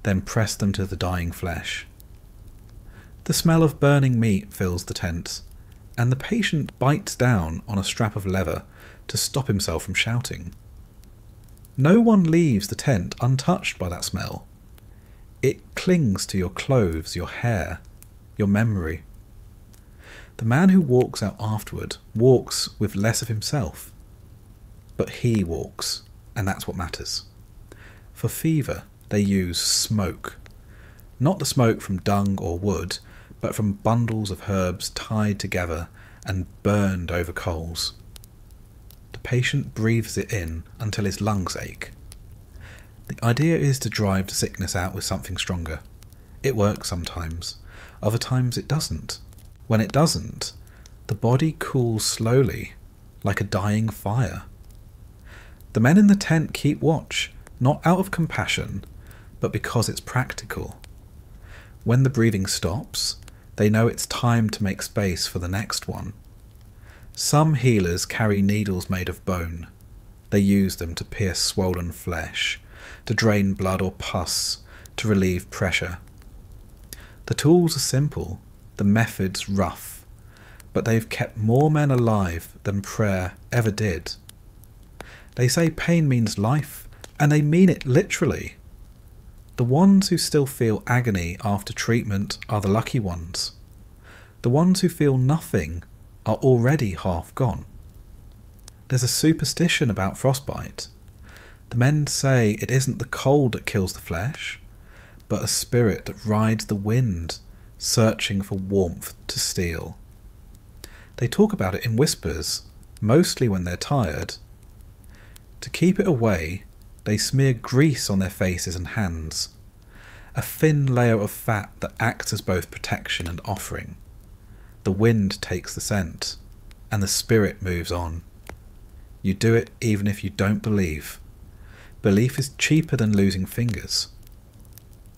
then press them to the dying flesh. The smell of burning meat fills the tent, and the patient bites down on a strap of leather to stop himself from shouting. No one leaves the tent untouched by that smell. It clings to your clothes, your hair, your memory. The man who walks out afterward walks with less of himself, but he walks, and that's what matters. For fever, they use smoke. Not the smoke from dung or wood, but from bundles of herbs tied together and burned over coals. The patient breathes it in until his lungs ache. The idea is to drive the sickness out with something stronger. It works sometimes, other times it doesn't. When it doesn't, the body cools slowly, like a dying fire. The men in the tent keep watch, not out of compassion, but because it's practical. When the breathing stops, they know it's time to make space for the next one. Some healers carry needles made of bone. They use them to pierce swollen flesh, to drain blood or pus, to relieve pressure. The tools are simple, the method's rough, but they've kept more men alive than prayer ever did. They say pain means life, and they mean it literally. The ones who still feel agony after treatment are the lucky ones. The ones who feel nothing are already half gone. There's a superstition about frostbite. The men say it isn't the cold that kills the flesh, but a spirit that rides the wind, searching for warmth to steal. They talk about it in whispers, mostly when they're tired. To keep it away, they smear grease on their faces and hands, a thin layer of fat that acts as both protection and offering. The wind takes the scent, and the spirit moves on. You do it even if you don't believe. Belief is cheaper than losing fingers.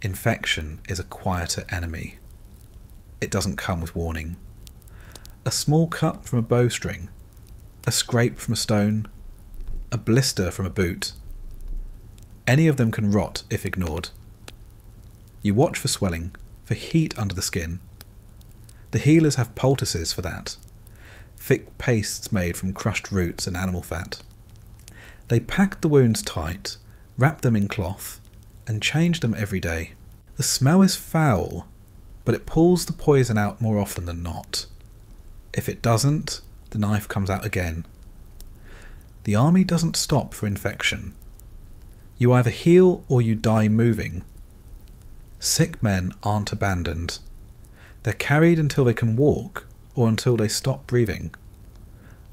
Infection is a quieter enemy. It doesn't come with warning. A small cut from a bowstring, a scrape from a stone, a blister from a boot. Any of them can rot if ignored. You watch for swelling, for heat under the skin. The healers have poultices for that, thick pastes made from crushed roots and animal fat. They pack the wounds tight, wrap them in cloth, and change them every day. The smell is foul, but it pulls the poison out more often than not. If it doesn't, the knife comes out again. The army doesn't stop for infection. You either heal or you die moving. Sick men aren't abandoned. They're carried until they can walk or until they stop breathing.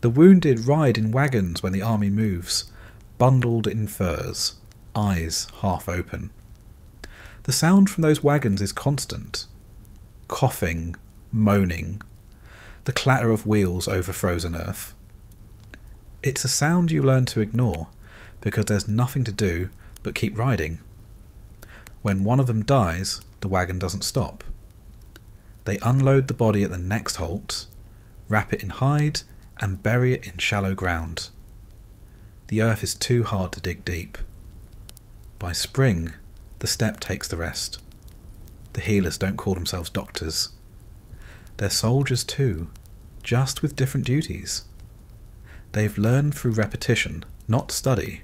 The wounded ride in wagons when the army moves, bundled in furs, eyes half open. The sound from those wagons is constant. Coughing, moaning, the clatter of wheels over frozen earth. It's a sound you learn to ignore because there's nothing to do but keep riding. When one of them dies, the wagon doesn't stop. They unload the body at the next halt, wrap it in hide, and bury it in shallow ground. The earth is too hard to dig deep. By spring, the steppe takes the rest. The healers don't call themselves doctors. They're soldiers too, just with different duties. They've learned through repetition, not study.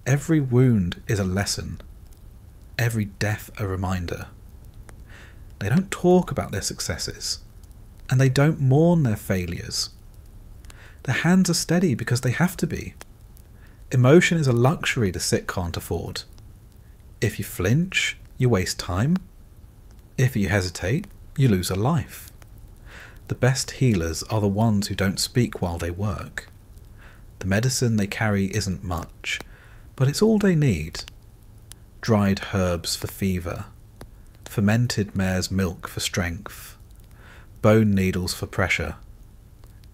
Every wound is a lesson, every death a reminder. They don't talk about their successes, and they don't mourn their failures. Their hands are steady because they have to be. Emotion is a luxury the sick can't afford. If you flinch, you waste time. If you hesitate, you lose a life. The best healers are the ones who don't speak while they work. The medicine they carry isn't much, but it's all they need. Dried herbs for fever, fermented mare's milk for strength, bone needles for pressure,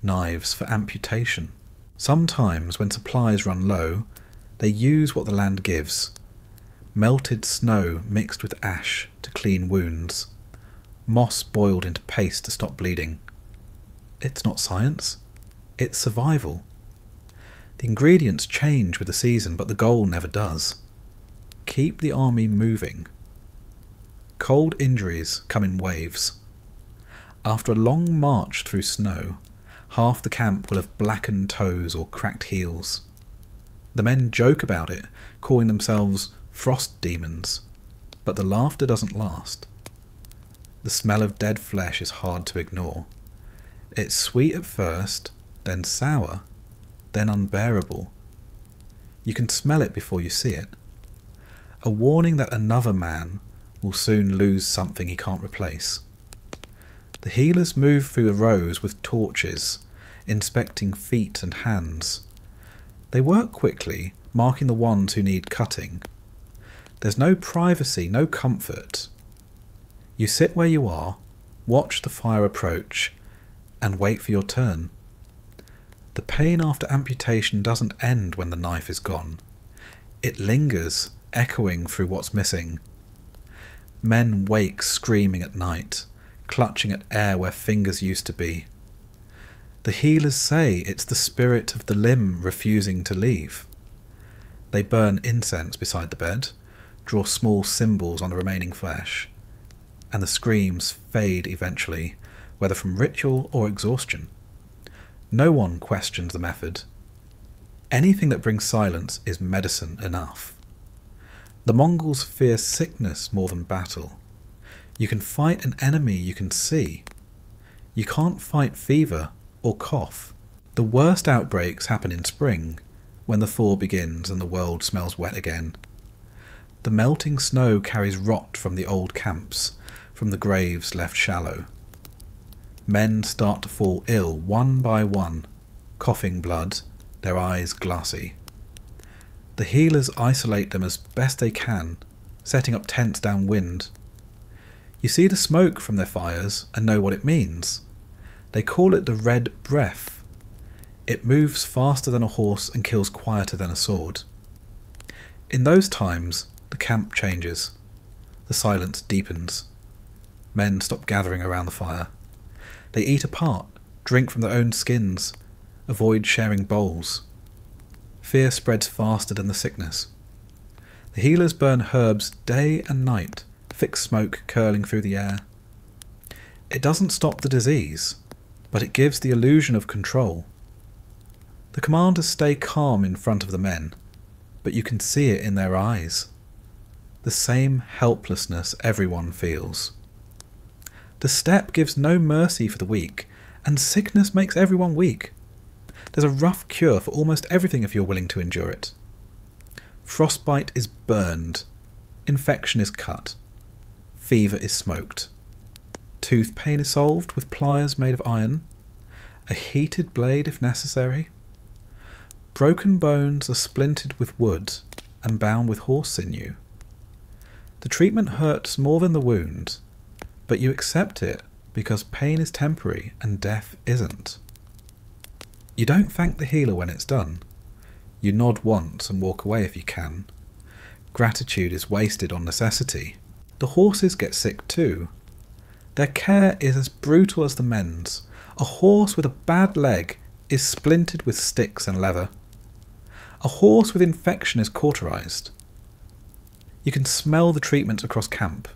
knives for amputation. Sometimes, when supplies run low, they use what the land gives. Melted snow mixed with ash to clean wounds, moss boiled into paste to stop bleeding. It's not science, it's survival. The ingredients change with the season, but the goal never does. Keep the army moving. Cold injuries come in waves. After a long march through snow, half the camp will have blackened toes or cracked heels. The men joke about it, calling themselves frost demons, but the laughter doesn't last. The smell of dead flesh is hard to ignore. It's sweet at first, then sour, then unbearable. You can smell it before you see it. A warning that another man will soon lose something he can't replace. The healers move through the rows with torches, inspecting feet and hands. They work quickly, marking the ones who need cutting. There's no privacy, no comfort. You sit where you are, watch the fire approach, and wait for your turn. The pain after amputation doesn't end when the knife is gone. It lingers, echoing through what's missing. Men wake screaming at night, clutching at air where fingers used to be. The healers say it's the spirit of the limb refusing to leave. They burn incense beside the bed, draw small symbols on the remaining flesh, and the screams fade eventually, whether from ritual or exhaustion. No one questions the method. Anything that brings silence is medicine enough. The Mongols fear sickness more than battle. You can fight an enemy you can see. You can't fight fever or cough. The worst outbreaks happen in spring, when the thaw begins and the world smells wet again. The melting snow carries rot from the old camps, from the graves left shallow. Men start to fall ill one by one, coughing blood, their eyes glassy. The healers isolate them as best they can, setting up tents downwind. You see the smoke from their fires and know what it means. They call it the red breath. It moves faster than a horse and kills quieter than a sword. In those times, the camp changes. The silence deepens. Men stop gathering around the fire. They eat apart, drink from their own skins, avoid sharing bowls. Fear spreads faster than the sickness. The healers burn herbs day and night, thick smoke curling through the air. It doesn't stop the disease, but it gives the illusion of control. The commanders stay calm in front of the men, but you can see it in their eyes. The same helplessness everyone feels. The steppe gives no mercy for the weak, and sickness makes everyone weak. There's a rough cure for almost everything if you're willing to endure it. Frostbite is burned, infection is cut, fever is smoked. Tooth pain is solved with pliers made of iron, a heated blade if necessary. Broken bones are splintered with wood and bound with horse sinew. The treatment hurts more than the wound, but you accept it because pain is temporary and death isn't. You don't thank the healer when it's done. You nod once and walk away if you can. Gratitude is wasted on necessity. The horses get sick too. Their care is as brutal as the men's. A horse with a bad leg is splintered with sticks and leather. A horse with infection is cauterized. You can smell the treatments across camp.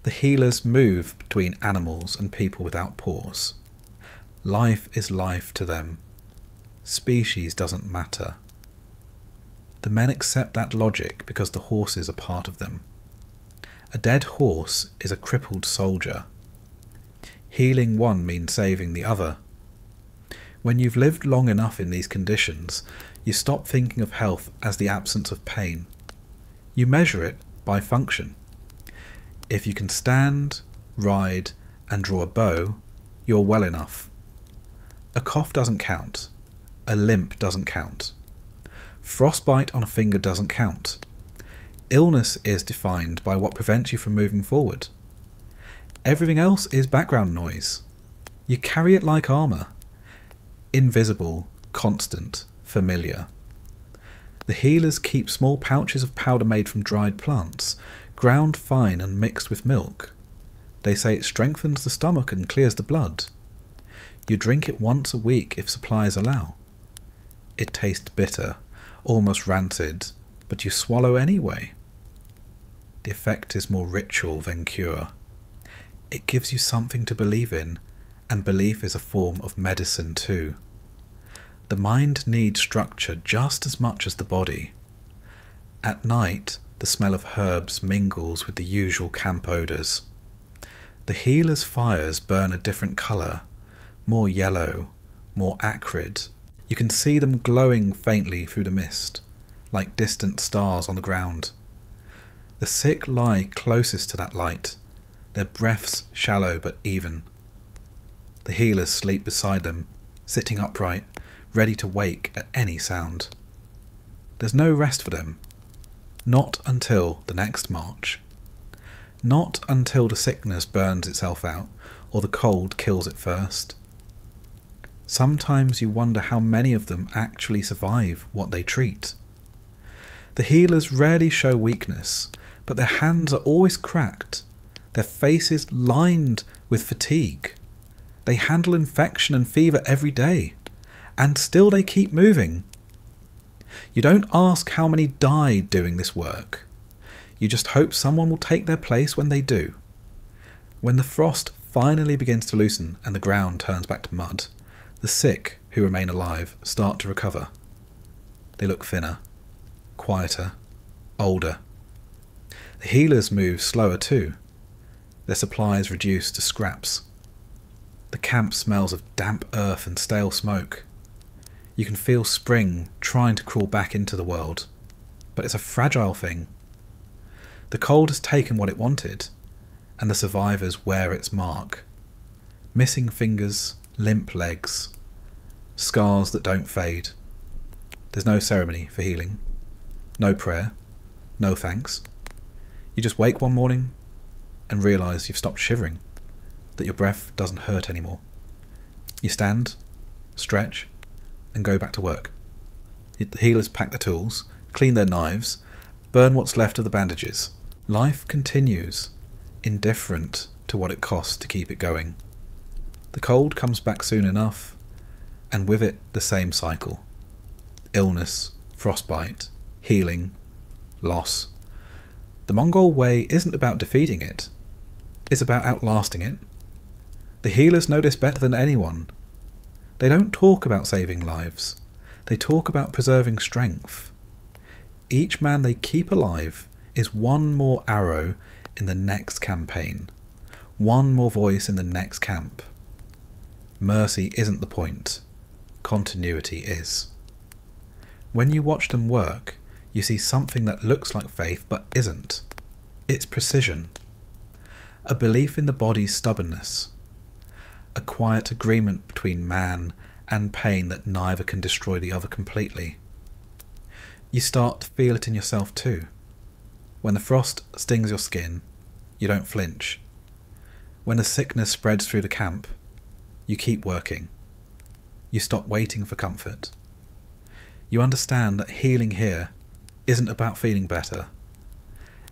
The healers move between animals and people without pause. Life is life to them. Species doesn't matter. The men accept that logic because the horses are part of them. A dead horse is a crippled soldier. Healing one means saving the other. When you've lived long enough in these conditions, you stop thinking of health as the absence of pain. You measure it by function. If you can stand, ride, and draw a bow, you're well enough. A cough doesn't count. A limp doesn't count. Frostbite on a finger doesn't count. Illness is defined by what prevents you from moving forward. Everything else is background noise. You carry it like armour. Invisible, constant, familiar. The healers keep small pouches of powder made from dried plants, ground fine and mixed with milk. They say it strengthens the stomach and clears the blood. You drink it once a week if supplies allow. It tastes bitter, almost rancid, but you swallow anyway. The effect is more ritual than cure. It gives you something to believe in, and belief is a form of medicine too. The mind needs structure just as much as the body. At night, the smell of herbs mingles with the usual camp odours. The healers' fires burn a different colour, more yellow, more acrid. You can see them glowing faintly through the mist, like distant stars on the ground. The sick lie closest to that light, their breaths shallow but even. The healers sleep beside them, sitting upright, ready to wake at any sound. There's no rest for them. Not until the next march. Not until the sickness burns itself out, or the cold kills it first. Sometimes you wonder how many of them actually survive what they treat. The healers rarely show weakness, but their hands are always cracked, their faces lined with fatigue. They handle infection and fever every day, and still they keep moving. You don't ask how many died doing this work. You just hope someone will take their place when they do. When the frost finally begins to loosen and the ground turns back to mud, the sick who remain alive start to recover. They look thinner, quieter, older. The healers move slower too. Their supplies reduced to scraps. The camp smells of damp earth and stale smoke. You can feel spring trying to crawl back into the world, but it's a fragile thing. The cold has taken what it wanted, and the survivors wear its mark. Missing fingers, limp legs, scars that don't fade. There's no ceremony for healing, no prayer, no thanks. You just wake one morning and realise you've stopped shivering, that your breath doesn't hurt anymore. You stand, stretch, and go back to work. The healers pack their tools, clean their knives, burn what's left of the bandages. Life continues, indifferent to what it costs to keep it going. The cold comes back soon enough, and with it the same cycle. Illness, frostbite, healing, loss. The Mongol way isn't about defeating it, it's about outlasting it. The healers know this better than anyone. They don't talk about saving lives, they talk about preserving strength. Each man they keep alive is one more arrow in the next campaign, one more voice in the next camp. Mercy isn't the point, continuity is. When you watch them work, you see something that looks like faith but isn't. It's precision. A belief in the body's stubbornness. A quiet agreement between man and pain that neither can destroy the other completely. You start to feel it in yourself too. When the frost stings your skin, you don't flinch. When the sickness spreads through the camp, you keep working. You stop waiting for comfort. You understand that healing here isn't about feeling better.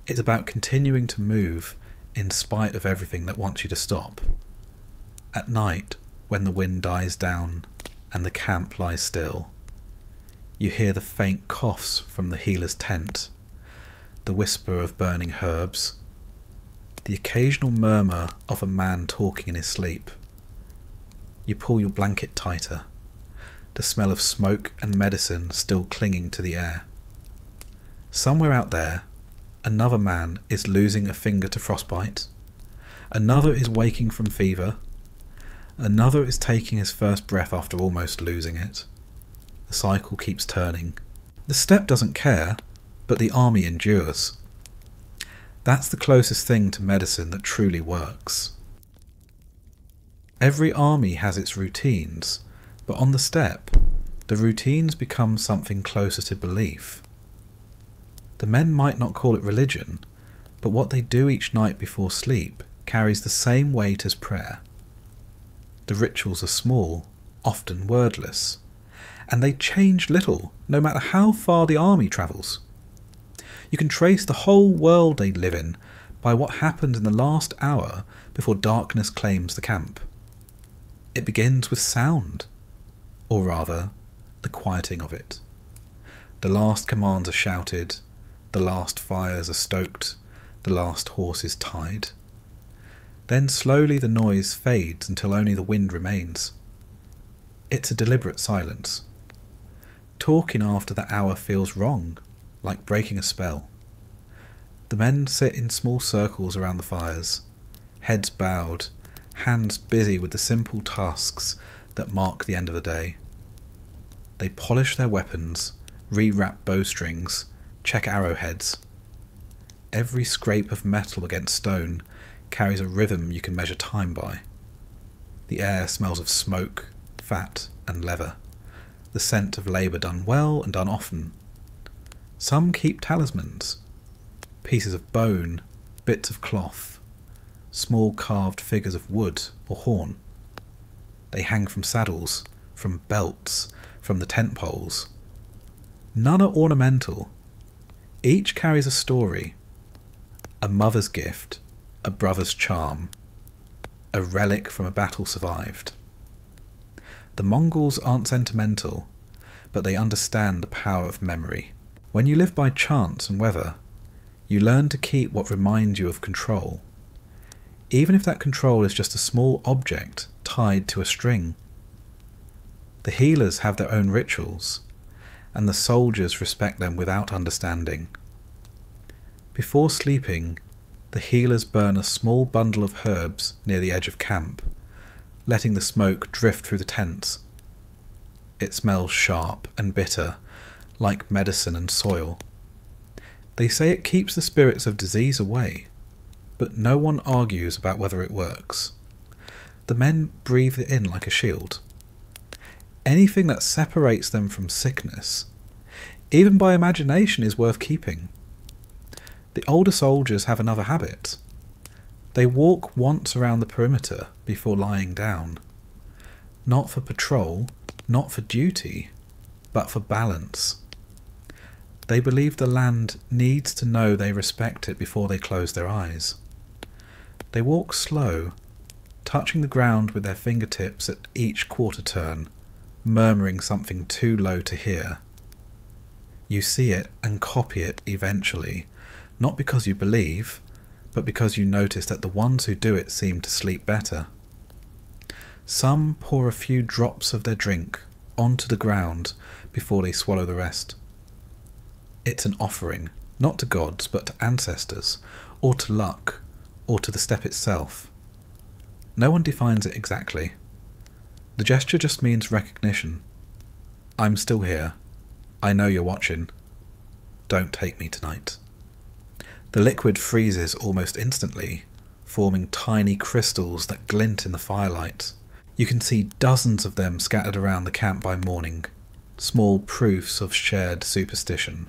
It's about continuing to move in spite of everything that wants you to stop. At night, when the wind dies down and the camp lies still. You hear the faint coughs from the healer's tent, the whisper of burning herbs, the occasional murmur of a man talking in his sleep. You pull your blanket tighter, the smell of smoke and medicine still clinging to the air. Somewhere out there, another man is losing a finger to frostbite, another is waking from fever, another is taking his first breath after almost losing it. The cycle keeps turning. The steppe doesn't care, but the army endures. That's the closest thing to medicine that truly works. Every army has its routines, but on the steppe, the routines become something closer to belief. The men might not call it religion, but what they do each night before sleep carries the same weight as prayer. The rituals are small, often wordless, and they change little, no matter how far the army travels. You can trace the whole world they live in by what happened in the last hour before darkness claims the camp. It begins with sound, or rather, the quieting of it. The last commands are shouted, the last fires are stoked, the last horse is tied. Then slowly the noise fades until only the wind remains. It's a deliberate silence. Talking after the hour feels wrong, like breaking a spell. The men sit in small circles around the fires, heads bowed, hands busy with the simple tasks that mark the end of the day. They polish their weapons, rewrap bowstrings, check arrowheads. Every scrape of metal against stone carries a rhythm you can measure time by. The air smells of smoke, fat and leather, the scent of labour done well and done often. Some keep talismans, pieces of bone, bits of cloth, small carved figures of wood or horn. They hang from saddles, from belts, from the tent poles. None are ornamental. Each carries a story, a mother's gift, a brother's charm, a relic from a battle survived. The Mongols aren't sentimental, but they understand the power of memory. When you live by chance and weather, you learn to keep what reminds you of control, even if that control is just a small object tied to a string. The healers have their own rituals, and the soldiers respect them without understanding. Before sleeping, the healers burn a small bundle of herbs near the edge of camp, letting the smoke drift through the tents. It smells sharp and bitter, like medicine and soil. They say it keeps the spirits of disease away, but no one argues about whether it works. The men breathe it in like a shield. Anything that separates them from sickness, even by imagination, is worth keeping. The older soldiers have another habit. They walk once around the perimeter before lying down. Not for patrol, not for duty, but for balance. They believe the land needs to know they respect it before they close their eyes. They walk slow, touching the ground with their fingertips at each quarter turn, murmuring something too low to hear. You see it and copy it eventually, not because you believe, but because you notice that the ones who do it seem to sleep better. Some pour a few drops of their drink onto the ground before they swallow the rest. It's an offering, not to gods, but to ancestors, or to luck, or to the steppe itself. No one defines it exactly. The gesture just means recognition. I'm still here. I know you're watching. Don't take me tonight. The liquid freezes almost instantly, forming tiny crystals that glint in the firelight. You can see dozens of them scattered around the camp by morning, small proofs of shared superstition.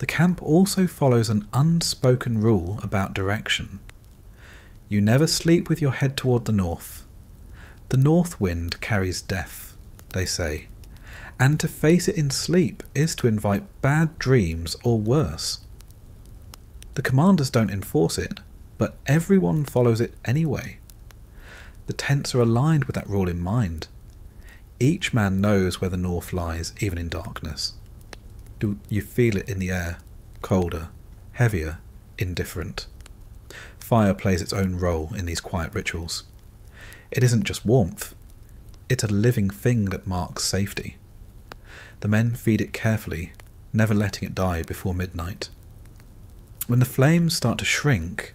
The camp also follows an unspoken rule about direction. You never sleep with your head toward the north. The north wind carries death, they say, and to face it in sleep is to invite bad dreams or worse. The commanders don't enforce it, but everyone follows it anyway. The tents are aligned with that rule in mind. Each man knows where the north lies, even in darkness. You feel it in the air, colder, heavier, indifferent. Fire plays its own role in these quiet rituals. It isn't just warmth, it's a living thing that marks safety. The men feed it carefully, never letting it die before midnight. When the flames start to shrink,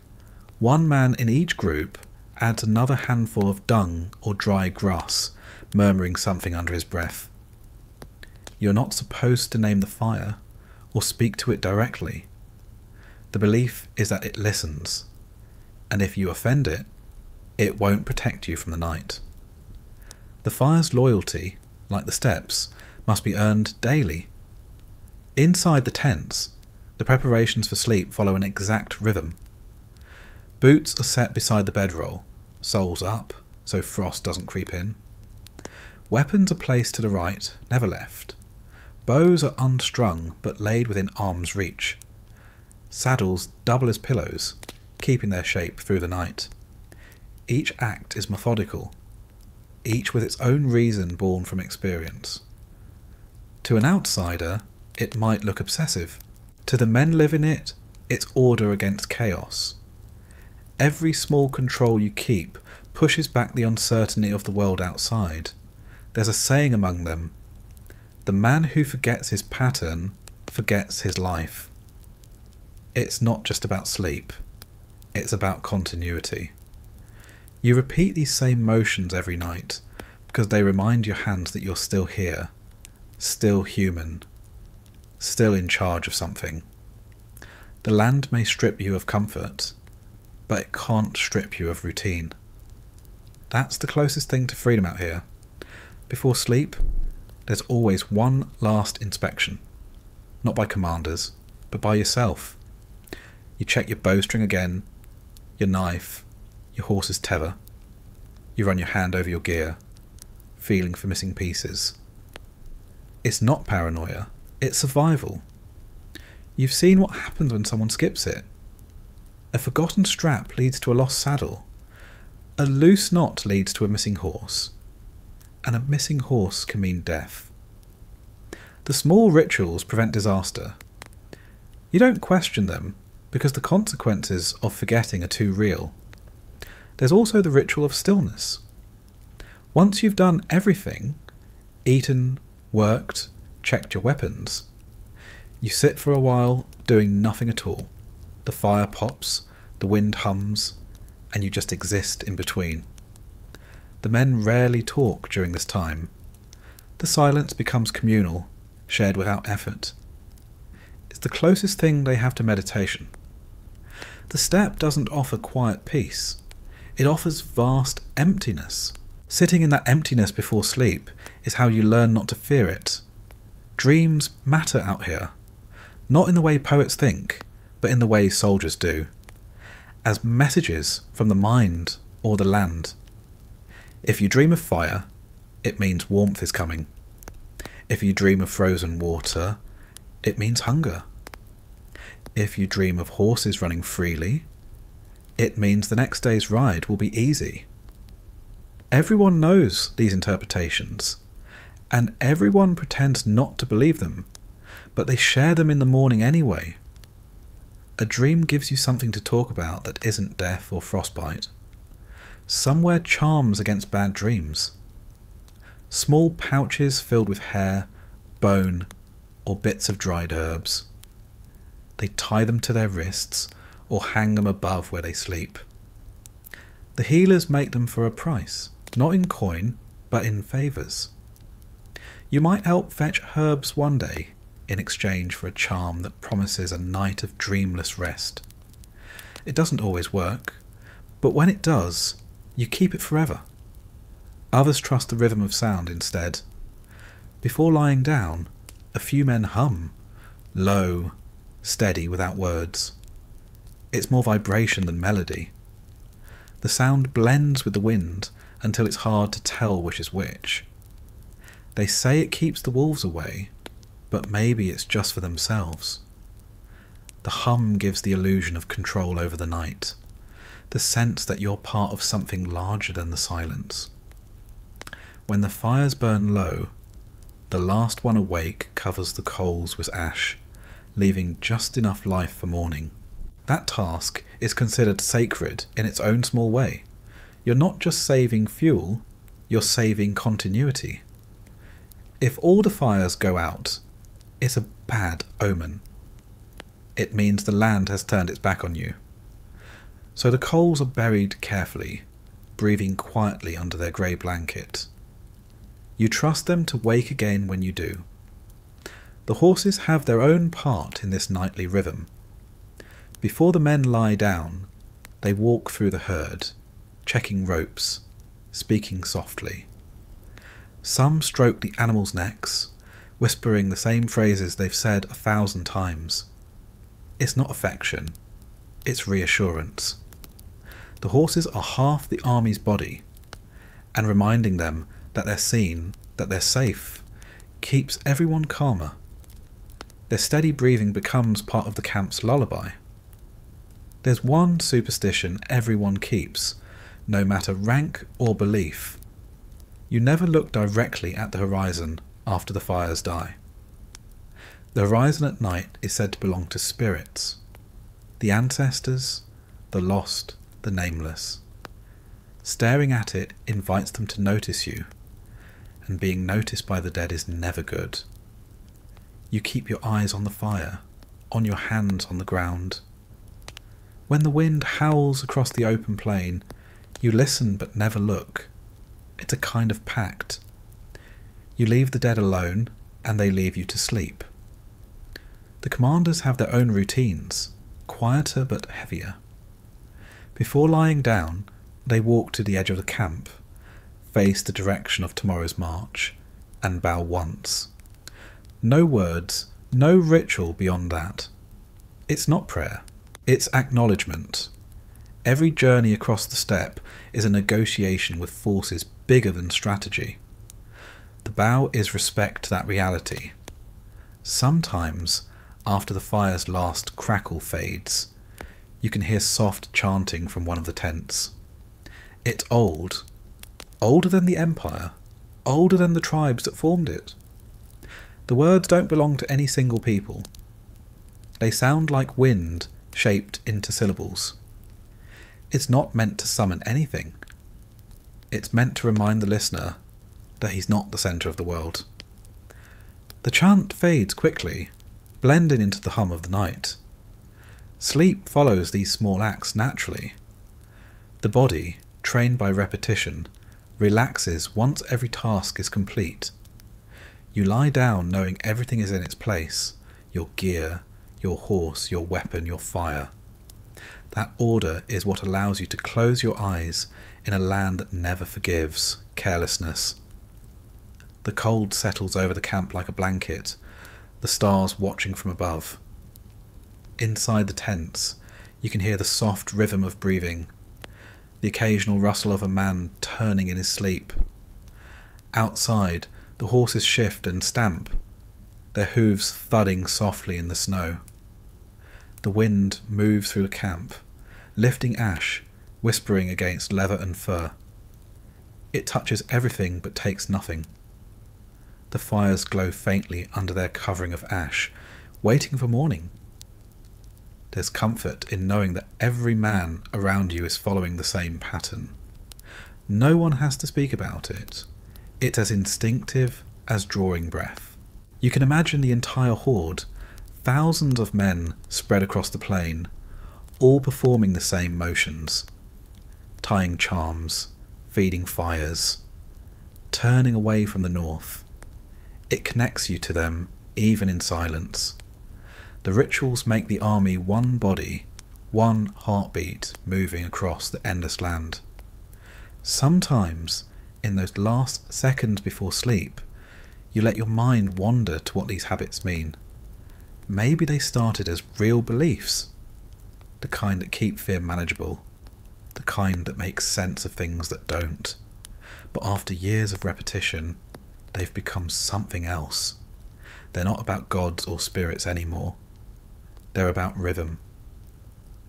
one man in each group adds another handful of dung or dry grass, murmuring something under his breath. You're not supposed to name the fire or speak to it directly. The belief is that it listens, and if you offend it, it won't protect you from the night. The fire's loyalty, like the steppes, must be earned daily. Inside the tents, the preparations for sleep follow an exact rhythm. Boots are set beside the bedroll, soles up, so frost doesn't creep in. Weapons are placed to the right, never left. Bows are unstrung, but laid within arm's reach. Saddles double as pillows, keeping their shape through the night. Each act is methodical, each with its own reason born from experience. To an outsider, it might look obsessive. To the men living it, it's order against chaos. Every small control you keep pushes back the uncertainty of the world outside. There's a saying among them: the man who forgets his pattern forgets his life. It's not just about sleep, it's about continuity. You repeat these same motions every night because they remind your hands that you're still here, still human, still in charge of something. The land may strip you of comfort, but it can't strip you of routine. That's the closest thing to freedom out here. Before sleep, there's always one last inspection. Not by commanders, but by yourself. You check your bowstring again, your knife, your horse's tether. You run your hand over your gear, feeling for missing pieces. It's not paranoia, it's survival. You've seen what happens when someone skips it. A forgotten strap leads to a lost saddle. A loose knot leads to a missing horse. And a missing horse can mean death. The small rituals prevent disaster. You don't question them because the consequences of forgetting are too real. There's also the ritual of stillness. Once you've done everything, eaten, worked, checked your weapons, you sit for a while doing nothing at all. The fire pops, the wind hums, and you just exist in between. The men rarely talk during this time. The silence becomes communal, shared without effort. It's the closest thing they have to meditation. The steppe doesn't offer quiet peace. It offers vast emptiness. Sitting in that emptiness before sleep is how you learn not to fear it. Dreams matter out here, not in the way poets think, but in the way soldiers do, as messages from the mind or the land. If you dream of fire, it means warmth is coming. If you dream of frozen water, it means hunger. If you dream of horses running freely, it means the next day's ride will be easy. Everyone knows these interpretations, and everyone pretends not to believe them, but they share them in the morning anyway. A dream gives you something to talk about that isn't death or frostbite. Somewhere charms against bad dreams. Small pouches filled with hair, bone, or bits of dried herbs. They tie them to their wrists or hang them above where they sleep. The healers make them for a price, not in coin, but in favours. You might help fetch herbs one day in exchange for a charm that promises a night of dreamless rest. It doesn't always work, but when it does, you keep it forever. Others trust the rhythm of sound instead. Before lying down, a few men hum, low, steady, without words. It's more vibration than melody. The sound blends with the wind until it's hard to tell which is which. They say it keeps the wolves away, but maybe it's just for themselves. The hum gives the illusion of control over the night, the sense that you're part of something larger than the silence. When the fires burn low, the last one awake covers the coals with ash, leaving just enough life for morning. That task is considered sacred in its own small way. You're not just saving fuel, you're saving continuity. If all the fires go out, it's a bad omen. It means the land has turned its back on you. So the coals are buried carefully, breathing quietly under their grey blanket. You trust them to wake again when you do. The horses have their own part in this nightly rhythm. Before the men lie down, they walk through the herd, checking ropes, speaking softly. Some stroke the animals' necks, whispering the same phrases they've said 1,000 times. It's not affection, it's reassurance. The horses are half the army's body, and reminding them that they're seen, that they're safe, keeps everyone calmer. Their steady breathing becomes part of the camp's lullaby. There's one superstition everyone keeps, no matter rank or belief. You never look directly at the horizon after the fires die. The horizon at night is said to belong to spirits, the ancestors, the lost, the nameless. Staring at it invites them to notice you, and being noticed by the dead is never good. You keep your eyes on the fire, on your hands on the ground. When the wind howls across the open plain, you listen but never look. It's a kind of pact. You leave the dead alone, and they leave you to sleep. The commanders have their own routines, quieter but heavier. Before lying down, they walk to the edge of the camp, face the direction of tomorrow's march, and bow once. No words, no ritual beyond that. It's not prayer, it's acknowledgement. Every journey across the steppe is a negotiation with forces bigger than strategy. The bow is respect to that reality. Sometimes, after the fire's last crackle fades, you can hear soft chanting from one of the tents. It's old, older than the empire, older than the tribes that formed it. The words don't belong to any single people. They sound like wind shaped into syllables. It's not meant to summon anything. It's meant to remind the listener that he's not the centre of the world. The chant fades quickly, blending into the hum of the night. Sleep follows these small acts naturally. The body, trained by repetition, relaxes once every task is complete. You lie down knowing everything is in its place, your gear, your horse, your weapon, your fire. That order is what allows you to close your eyes in a land that never forgives carelessness. The cold settles over the camp like a blanket, the stars watching from above. Inside the tents, you can hear the soft rhythm of breathing, the occasional rustle of a man turning in his sleep. Outside, the horses shift and stamp, their hooves thudding softly in the snow. The wind moves through the camp, lifting ash, whispering against leather and fur. It touches everything but takes nothing. The fires glow faintly under their covering of ash, waiting for morning. There's comfort in knowing that every man around you is following the same pattern. No one has to speak about it. It's as instinctive as drawing breath. You can imagine the entire horde, thousands of men spread across the plain, all performing the same motions. Tying charms, feeding fires, turning away from the north. It connects you to them, even in silence. The rituals make the army one body, one heartbeat moving across the endless land. Sometimes, in those last seconds before sleep, you let your mind wander to what these habits mean. Maybe they started as real beliefs, the kind that keep fear manageable, the kind that makes sense of things that don't. But after years of repetition, they've become something else. They're not about gods or spirits anymore. They're about rhythm.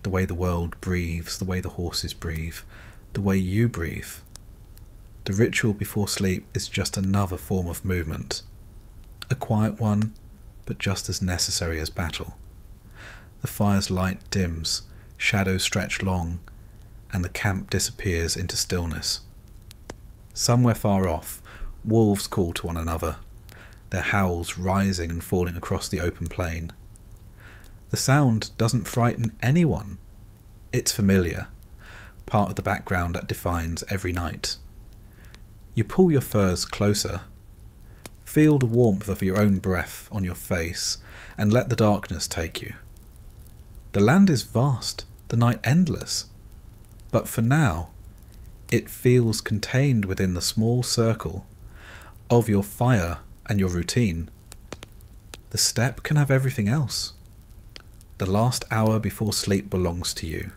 The way the world breathes, the way the horses breathe, the way you breathe. the ritual before sleep is just another form of movement. A quiet one, but just as necessary as battle. The fire's light dims, shadows stretch long, and the camp disappears into stillness. Somewhere far off, wolves call to one another, their howls rising and falling across the open plain. The sound doesn't frighten anyone. It's familiar, part of the background that defines every night. You pull your furs closer, feel the warmth of your own breath on your face, and let the darkness take you. The land is vast, the night endless, but for now, it feels contained within the small circle of your fire and your routine. The steppe can have everything else. The last hour before sleep belongs to you.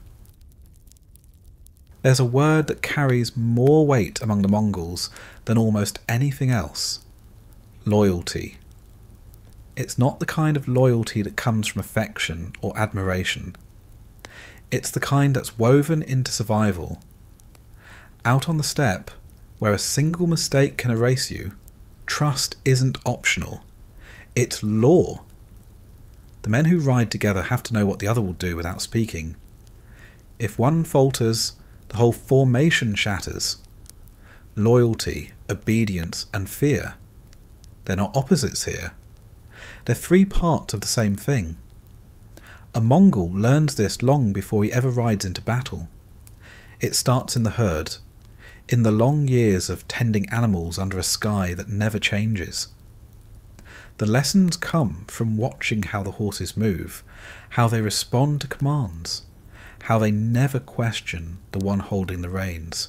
There's a word that carries more weight among the Mongols than almost anything else. Loyalty. It's not the kind of loyalty that comes from affection or admiration. It's the kind that's woven into survival. Out on the steppe, where a single mistake can erase you, trust isn't optional. It's law. The men who ride together have to know what the other will do without speaking. If one falters, the whole formation shatters. Loyalty, obedience, and fear. They're not opposites here. They're three parts of the same thing. A Mongol learns this long before he ever rides into battle. It starts in the herd, in the long years of tending animals under a sky that never changes. The lessons come from watching how the horses move, how they respond to commands, how they never question the one holding the reins.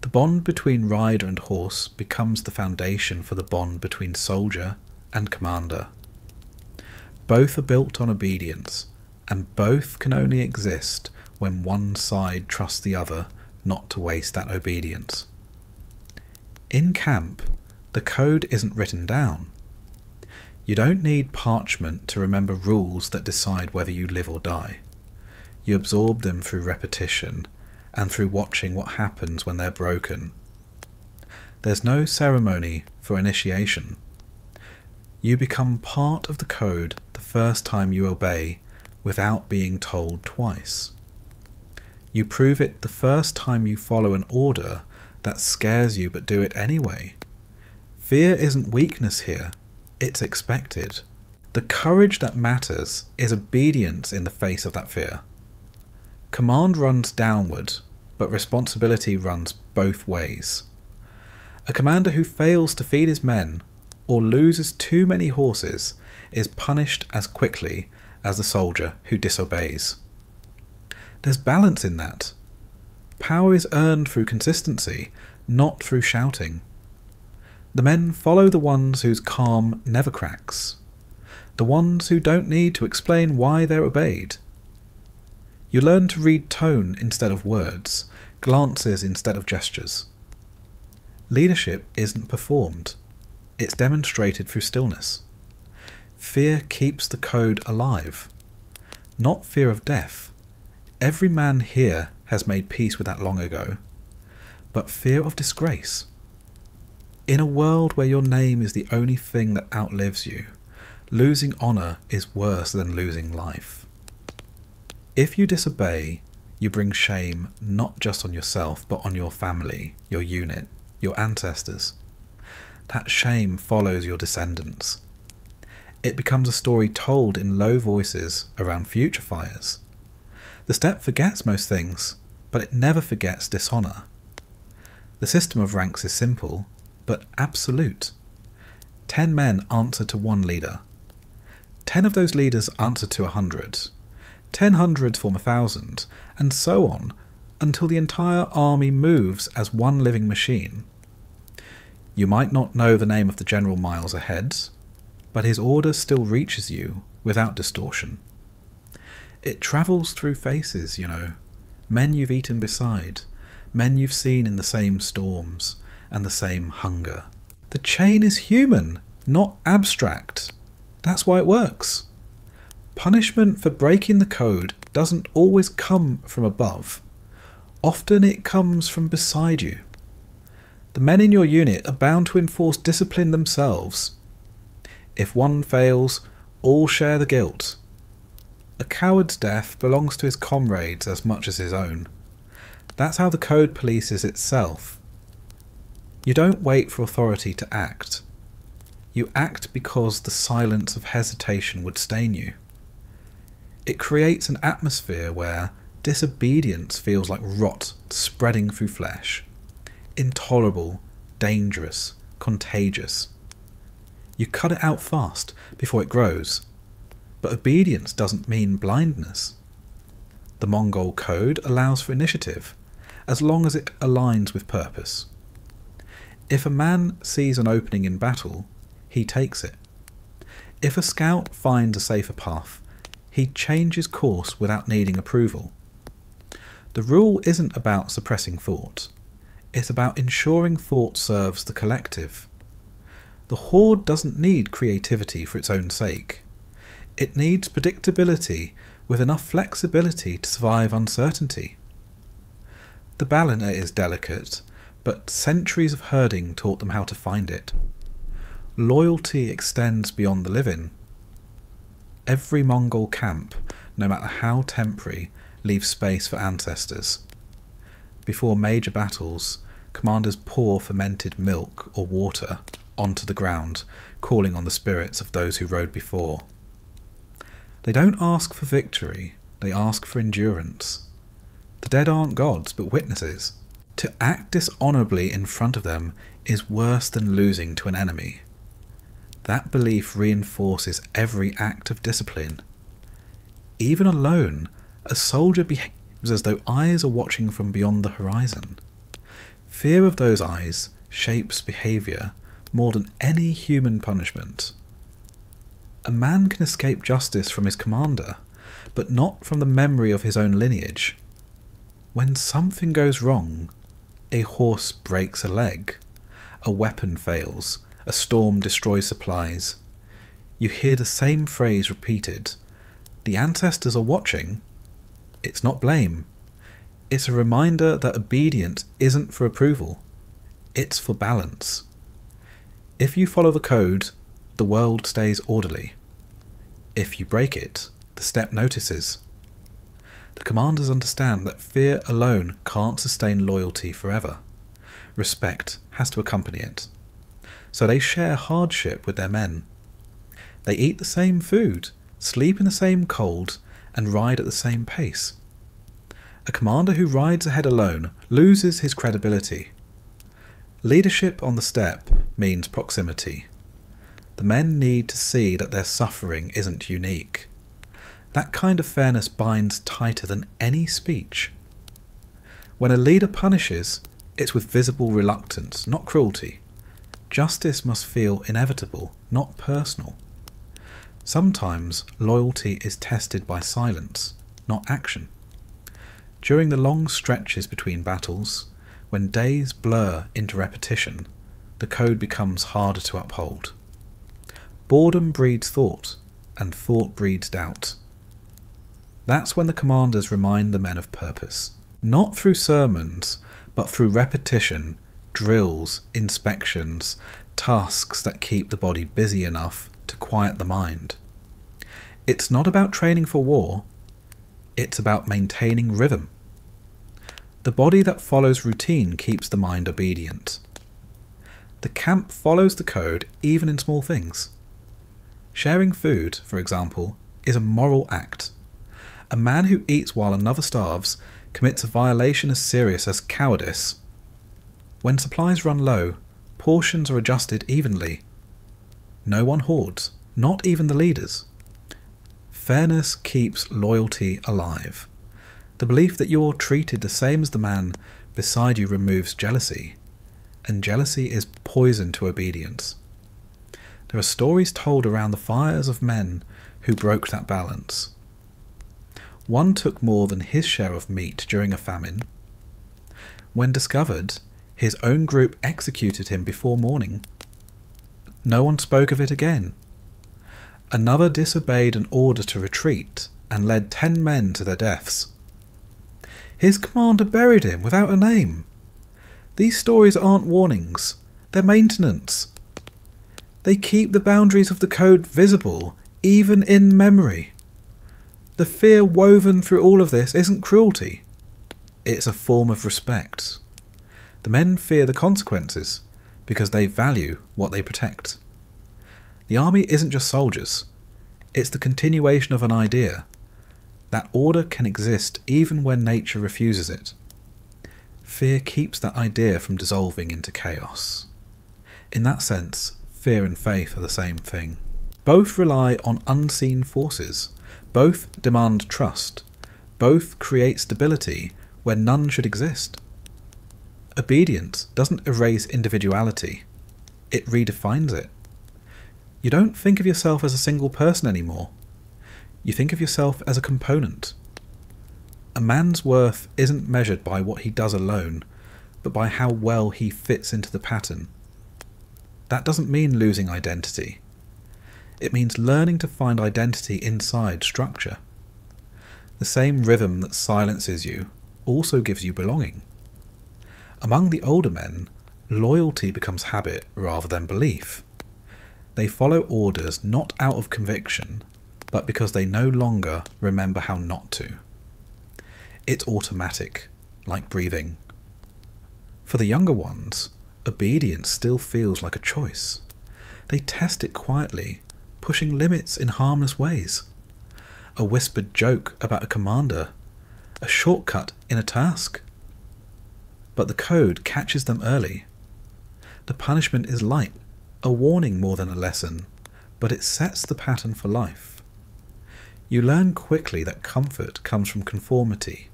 The bond between rider and horse becomes the foundation for the bond between soldier and commander. Both are built on obedience, and both can only exist when one side trusts the other not to waste that obedience. In camp, the code isn't written down. You don't need parchment to remember rules that decide whether you live or die. You absorb them through repetition and through watching what happens when they're broken. There's no ceremony for initiation. You become part of the code the first time you obey without being told twice. You prove it the first time you follow an order that scares you but do it anyway. Fear isn't weakness here, it's expected. The courage that matters is obedience in the face of that fear. Command runs downward, but responsibility runs both ways. A commander who fails to feed his men or loses too many horses is punished as quickly as the soldier who disobeys. There's balance in that. Power is earned through consistency, not through shouting. The men follow the ones whose calm never cracks, the ones who don't need to explain why they're obeyed. You learn to read tone instead of words, glances instead of gestures. Leadership isn't performed, it's demonstrated through stillness. Fear keeps the code alive, not fear of death. Every man here has made peace with that long ago, but fear of disgrace. In a world where your name is the only thing that outlives you, losing honour is worse than losing life. If you disobey, you bring shame not just on yourself, but on your family, your unit, your ancestors. That shame follows your descendants. It becomes a story told in low voices around future fires. The steppe forgets most things, but it never forgets dishonour. The system of ranks is simple, but absolute. 10 men answer to one leader. 10 of those leaders answer to 100. 10 hundreds form 1,000, and so on, until the entire army moves as one living machine. You might not know the name of the general miles ahead, but his order still reaches you without distortion. It travels through faces, men you've eaten beside, men you've seen in the same storms and the same hunger. The chain is human, not abstract. That's why it works. Punishment for breaking the code doesn't always come from above. Often it comes from beside you. The men in your unit are bound to enforce discipline themselves. If one fails, all share the guilt. A coward's death belongs to his comrades as much as his own. That's how the code polices itself. You don't wait for authority to act. You act because the silence of hesitation would stain you. It creates an atmosphere where disobedience feels like rot spreading through flesh. Intolerable, dangerous, contagious. You cut it out fast before it grows. But obedience doesn't mean blindness. The Mongol code allows for initiative, as long as it aligns with purpose. If a man sees an opening in battle, he takes it. If a scout finds a safer path, he changes course without needing approval. The rule isn't about suppressing thought. It's about ensuring thought serves the collective. The horde doesn't need creativity for its own sake. It needs predictability with enough flexibility to survive uncertainty. The balance is delicate, but centuries of herding taught them how to find it. Loyalty extends beyond the living. Every Mongol camp, no matter how temporary, leaves space for ancestors. Before major battles, commanders pour fermented milk or water onto the ground, calling on the spirits of those who rode before. They don't ask for victory, they ask for endurance. The dead aren't gods, but witnesses. To act dishonourably in front of them is worse than losing to an enemy. That belief reinforces every act of discipline. Even alone, a soldier behaves as though eyes are watching from beyond the horizon. Fear of those eyes shapes behaviour more than any human punishment. A man can escape justice from his commander, but not from the memory of his own lineage. When something goes wrong, a horse breaks a leg, a weapon fails, a storm destroys supplies, you hear the same phrase repeated. The ancestors are watching. It's not blame. It's a reminder that obedience isn't for approval. It's for balance. If you follow the code, the world stays orderly. If you break it, the steppe notices. The commanders understand that fear alone can't sustain loyalty forever. Respect has to accompany it. So they share hardship with their men. They eat the same food, sleep in the same cold, and ride at the same pace. A commander who rides ahead alone loses his credibility. Leadership on the steppe means proximity. The men need to see that their suffering isn't unique. That kind of fairness binds tighter than any speech. When a leader punishes, it's with visible reluctance, not cruelty. Justice must feel inevitable, not personal. Sometimes loyalty is tested by silence, not action. During the long stretches between battles, when days blur into repetition, the code becomes harder to uphold. Boredom breeds thought, and thought breeds doubt. That's when the commanders remind the men of purpose, not through sermons, but through repetition, drills, inspections, tasks that keep the body busy enough to quiet the mind. It's not about training for war, it's about maintaining rhythm. The body that follows routine keeps the mind obedient. The camp follows the code even in small things. Sharing food, for example, is a moral act. A man who eats while another starves commits a violation as serious as cowardice. When supplies run low, portions are adjusted evenly. No one hoards, not even the leaders. Fairness keeps loyalty alive. The belief that you're treated the same as the man beside you removes jealousy, and jealousy is poison to obedience. There are stories told around the fires of men who broke that balance. One took more than his share of meat during a famine. When discovered, his own group executed him before morning. No one spoke of it again. Another disobeyed an order to retreat and led 10 men to their deaths. His commander buried him without a name. These stories aren't warnings, they're maintenance. They keep the boundaries of the code visible, even in memory. The fear woven through all of this isn't cruelty. It's a form of respect. The men fear the consequences because they value what they protect. The army isn't just soldiers. It's the continuation of an idea. That order can exist even when nature refuses it. Fear keeps that idea from dissolving into chaos. In that sense, fear and faith are the same thing. Both rely on unseen forces. Both demand trust. Both create stability where none should exist. Obedience doesn't erase individuality. It redefines it. You don't think of yourself as a single person anymore. You think of yourself as a component. A man's worth isn't measured by what he does alone, but by how well he fits into the pattern. That doesn't mean losing identity. It means learning to find identity inside structure. The same rhythm that silences you also gives you belonging. Among the older men, loyalty becomes habit rather than belief. They follow orders not out of conviction, but because they no longer remember how not to. It's automatic, like breathing. For the younger ones, obedience still feels like a choice. They test it quietly, pushing limits in harmless ways. A whispered joke about a commander, a shortcut in a task. But the code catches them early. The punishment is light, a warning more than a lesson, but it sets the pattern for life. You learn quickly that comfort comes from conformity.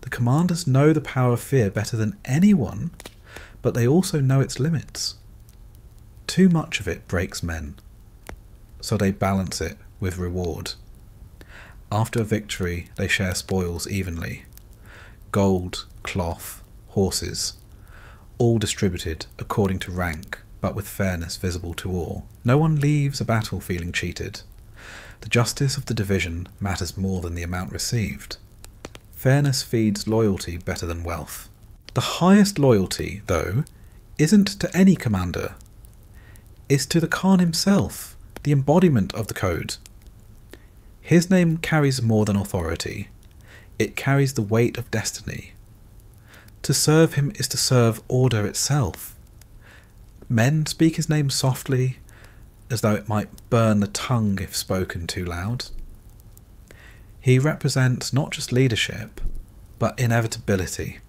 The commanders know the power of fear better than anyone, but they also know its limits. Too much of it breaks men, so they balance it with reward. After a victory, they share spoils evenly. Gold, cloth, horses, all distributed according to rank, but with fairness visible to all. No one leaves a battle feeling cheated. The justice of the division matters more than the amount received. Fairness feeds loyalty better than wealth. The highest loyalty, though, isn't to any commander. It's to the Khan himself, the embodiment of the code. His name carries more than authority. It carries the weight of destiny. To serve him is to serve order itself. Men speak his name softly, as though it might burn the tongue if spoken too loud. He represents not just leadership, but inevitability.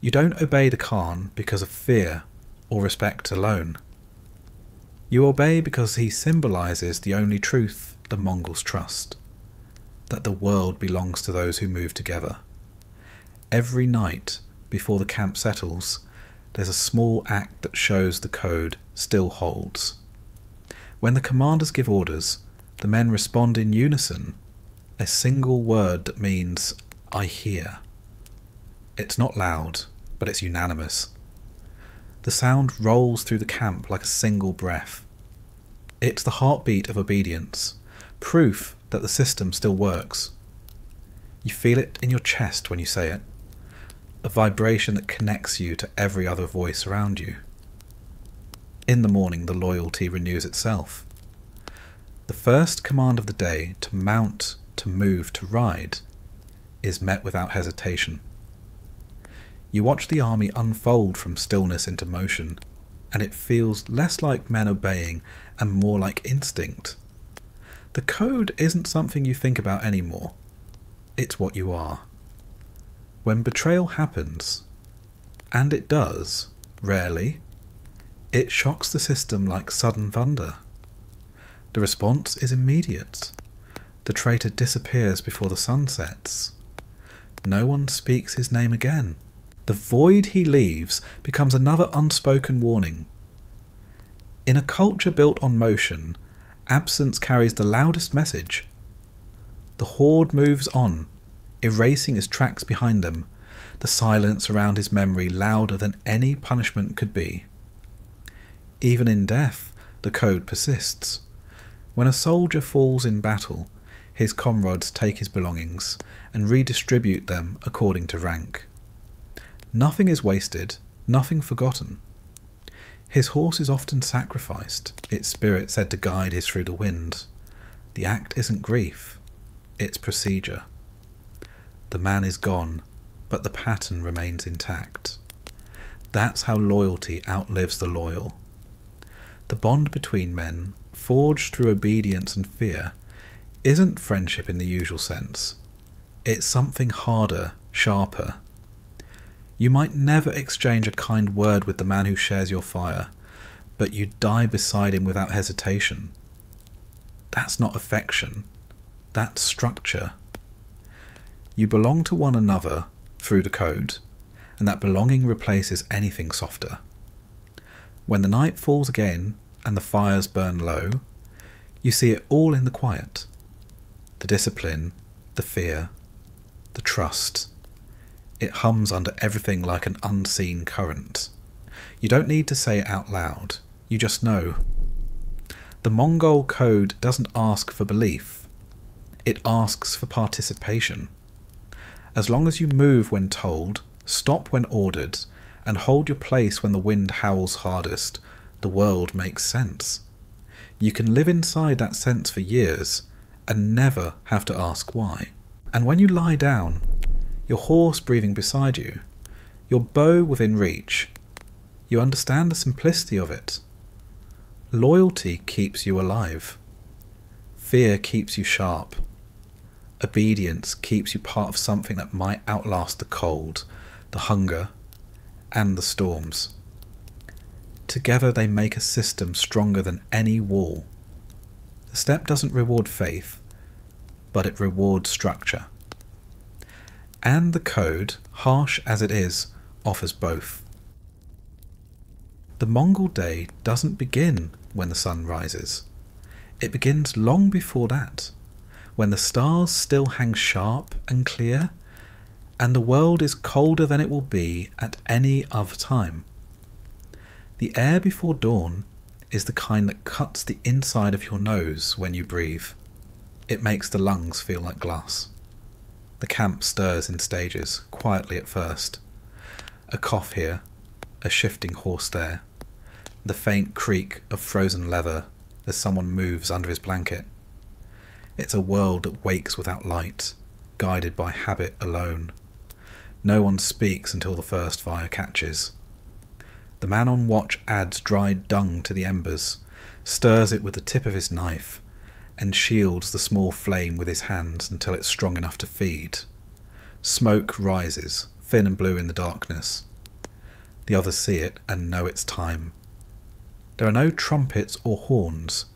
You don't obey the Khan because of fear or respect alone. You obey because he symbolises the only truth the Mongols trust, that the world belongs to those who move together. Every night, before the camp settles, there's a small act that shows the code still holds. When the commanders give orders, the men respond in unison, a single word that means, "I hear." It's not loud, but it's unanimous. The sound rolls through the camp like a single breath. It's the heartbeat of obedience, proof that the system still works. You feel it in your chest when you say it, a vibration that connects you to every other voice around you. In the morning, the loyalty renews itself. The first command of the day, to mount, to move, to ride, is met without hesitation. You watch the army unfold from stillness into motion, and it feels less like men obeying and more like instinct. The code isn't something you think about anymore. It's what you are. When betrayal happens, and it does, rarely, it shocks the system like sudden thunder. The response is immediate. The traitor disappears before the sun sets. No one speaks his name again. The void he leaves becomes another unspoken warning. In a culture built on motion, absence carries the loudest message. The horde moves on, erasing his tracks behind them, the silence around his memory louder than any punishment could be. Even in death, the code persists. When a soldier falls in battle, his comrades take his belongings and redistribute them according to rank. Nothing is wasted, nothing forgotten. His horse is often sacrificed, its spirit said to guide his through the wind. The act isn't grief, it's procedure. The man is gone, but the pattern remains intact. That's how loyalty outlives the loyal. The bond between men, forged through obedience and fear, isn't friendship in the usual sense. It's something harder, sharper. You might never exchange a kind word with the man who shares your fire, but you die beside him without hesitation. That's not affection, that's structure. You belong to one another through the code, and that belonging replaces anything softer. When the night falls again and the fires burn low, you see it all in the quiet. The discipline, the fear, the trust. It hums under everything like an unseen current. You don't need to say it out loud, you just know. The Mongol code doesn't ask for belief, it asks for participation. As long as you move when told, stop when ordered, and hold your place when the wind howls hardest, the world makes sense. You can live inside that sense for years, and never have to ask why. And when you lie down, your horse breathing beside you, your bow within reach, you understand the simplicity of it. Loyalty keeps you alive. Fear keeps you sharp. Obedience keeps you part of something that might outlast the cold, the hunger, and the storms. Together they make a system stronger than any wall. The steppe doesn't reward faith, but it rewards structure. And the code, harsh as it is, offers both. The Mongol day doesn't begin when the sun rises. It begins long before that, when the stars still hang sharp and clear, and the world is colder than it will be at any other time. The air before dawn is the kind that cuts the inside of your nose when you breathe. It makes the lungs feel like glass. The camp stirs in stages, quietly at first. A cough here, a shifting horse there, the faint creak of frozen leather as someone moves under his blanket. It's a world that wakes without light, guided by habit alone. No one speaks until the first fire catches. The man on watch adds dried dung to the embers, stirs it with the tip of his knife, and shields the small flame with his hands until it's strong enough to feed. Smoke rises, thin and blue in the darkness. The others see it and know it's time. There are no trumpets or horns,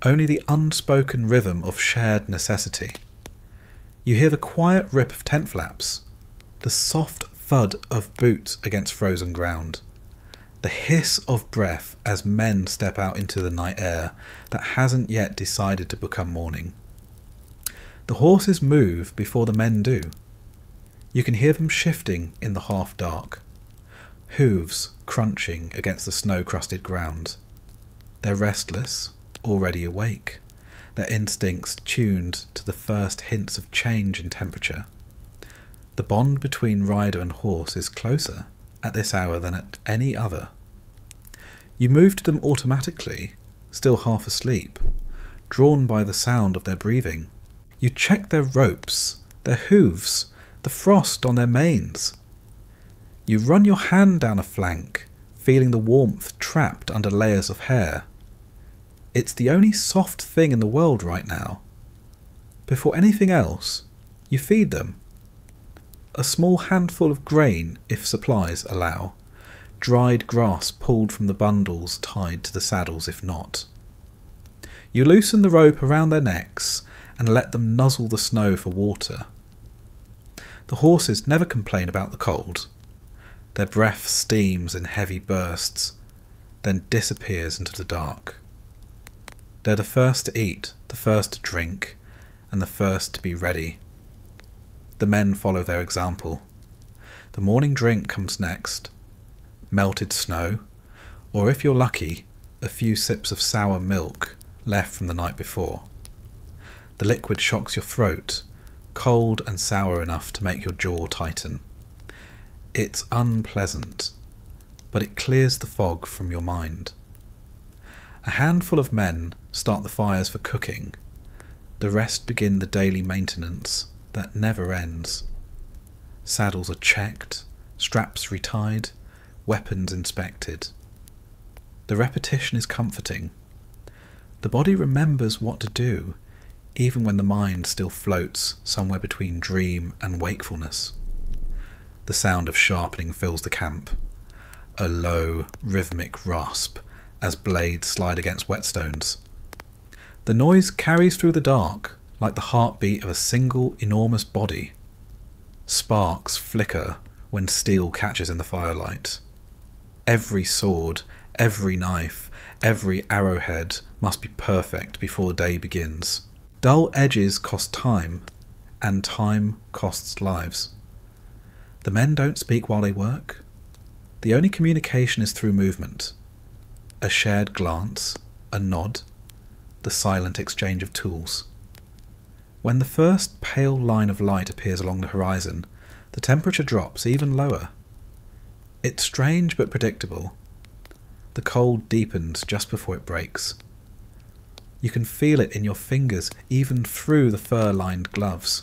only the unspoken rhythm of shared necessity. You hear the quiet rip of tent flaps, the soft thud of boots against frozen ground, the hiss of breath as men step out into the night air that hasn't yet decided to become morning. The horses move before the men do. You can hear them shifting in the half dark, hooves crunching against the snow-crusted ground. They're restless, already awake, their instincts tuned to the first hints of change in temperature. The bond between rider and horse is closer at this hour than at any other. You move to them automatically, still half asleep, drawn by the sound of their breathing. You check their ropes, their hooves, the frost on their manes. You run your hand down a flank, feeling the warmth trapped under layers of hair. It's the only soft thing in the world right now. Before anything else, you feed them. A small handful of grain, if supplies allow. Dried grass pulled from the bundles tied to the saddles if not. You loosen the rope around their necks and let them nuzzle the snow for water. The horses never complain about the cold. Their breath steams in heavy bursts, then disappears into the dark. They're the first to eat, the first to drink, and the first to be ready. The men follow their example. The morning drink comes next. Melted snow, or if you're lucky, a few sips of sour milk left from the night before. The liquid shocks your throat, cold and sour enough to make your jaw tighten. It's unpleasant, but it clears the fog from your mind. A handful of men start the fires for cooking. The rest begin the daily maintenance that never ends. Saddles are checked, straps retied, weapons inspected. The repetition is comforting. The body remembers what to do, even when the mind still floats somewhere between dream and wakefulness. The sound of sharpening fills the camp, a low, rhythmic rasp as blades slide against whetstones. The noise carries through the dark like the heartbeat of a single enormous body. Sparks flicker when steel catches in the firelight. Every sword, every knife, every arrowhead must be perfect before day begins. Dull edges cost time, and time costs lives. The men don't speak while they work. The only communication is through movement. A shared glance, a nod, the silent exchange of tools. When the first pale line of light appears along the horizon, the temperature drops even lower. It's strange but predictable. The cold deepens just before it breaks. You can feel it in your fingers, even through the fur-lined gloves.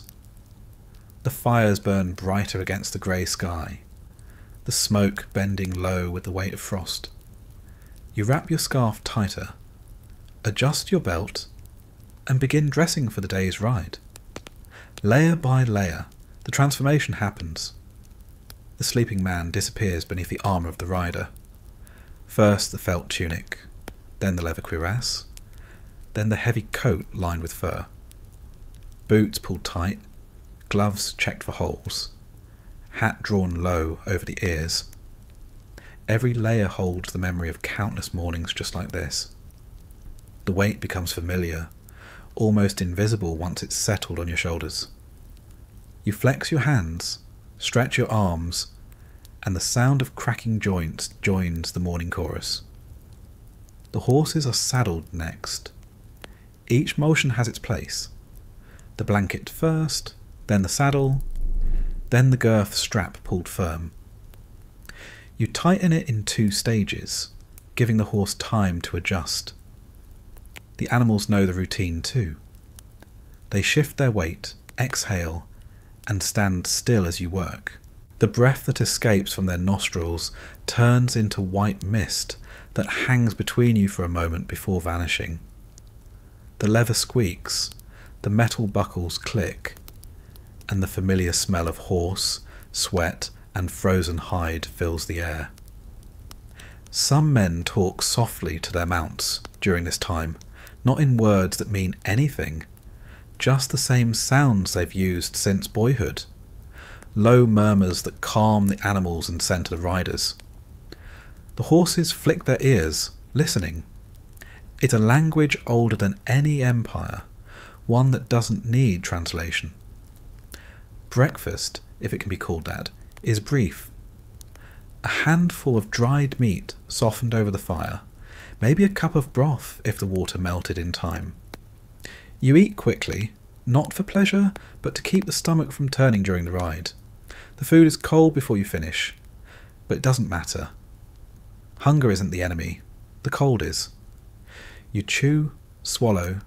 The fires burn brighter against the grey sky, the smoke bending low with the weight of frost. You wrap your scarf tighter, adjust your belt, and begin dressing for the day's ride. Layer by layer, the transformation happens. The sleeping man disappears beneath the armour of the rider. First the felt tunic, then the leather cuirass, then the heavy coat lined with fur. Boots pulled tight, gloves checked for holes, hat drawn low over the ears. Every layer holds the memory of countless mornings just like this. The weight becomes familiar, almost invisible once it's settled on your shoulders. You flex your hands, stretch your arms, and the sound of cracking joints joins the morning chorus. The horses are saddled next. Each motion has its place. The blanket first, then the saddle, then the girth strap pulled firm. You tighten it in 2 stages, giving the horse time to adjust. The animals know the routine too. They shift their weight, exhale, and stand still as you work. The breath that escapes from their nostrils turns into white mist that hangs between you for a moment before vanishing. The leather squeaks, the metal buckles click, and the familiar smell of horse, sweat, and frozen hide fills the air. Some men talk softly to their mounts during this time, not in words that mean anything, just the same sounds they've used since boyhood. Low murmurs that calm the animals and centre the riders. The horses flick their ears, listening. It's a language older than any empire, one that doesn't need translation. Breakfast, if it can be called that, is brief. A handful of dried meat softened over the fire, maybe a cup of broth if the water melted in time. You eat quickly, not for pleasure, but to keep the stomach from turning during the ride. The food is cold before you finish, but it doesn't matter. Hunger isn't the enemy, the cold is. You chew, swallow,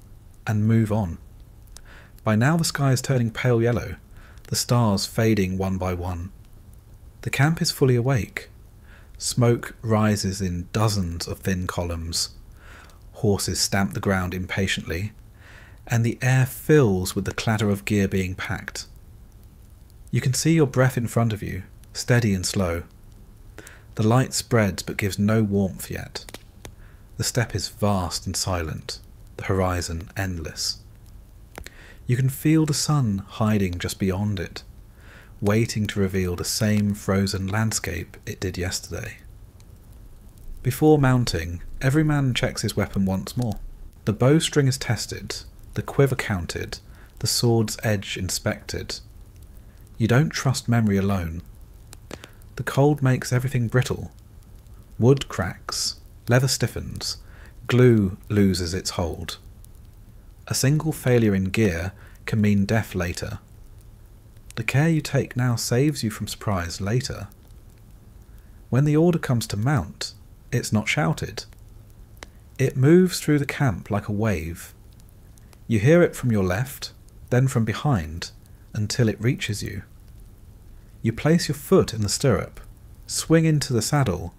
and move on. By now the sky is turning pale yellow, the stars fading one by one. The camp is fully awake. Smoke rises in dozens of thin columns. Horses stamp the ground impatiently, and the air fills with the clatter of gear being packed. You can see your breath in front of you, steady and slow. The light spreads but gives no warmth yet. The steppe is vast and silent, the horizon endless. You can feel the sun hiding just beyond it, waiting to reveal the same frozen landscape it did yesterday. Before mounting, every man checks his weapon once more. The bowstring is tested, the quiver counted, the sword's edge inspected. You don't trust memory alone. The cold makes everything brittle. Wood cracks, leather stiffens, glue loses its hold. A single failure in gear can mean death later. The care you take now saves you from surprise later, When the order comes to mount, it's not shouted. It moves through the camp like a wave. You hear it from your left, then from behind, until it reaches you. You place your foot in the stirrup, swing into the saddle,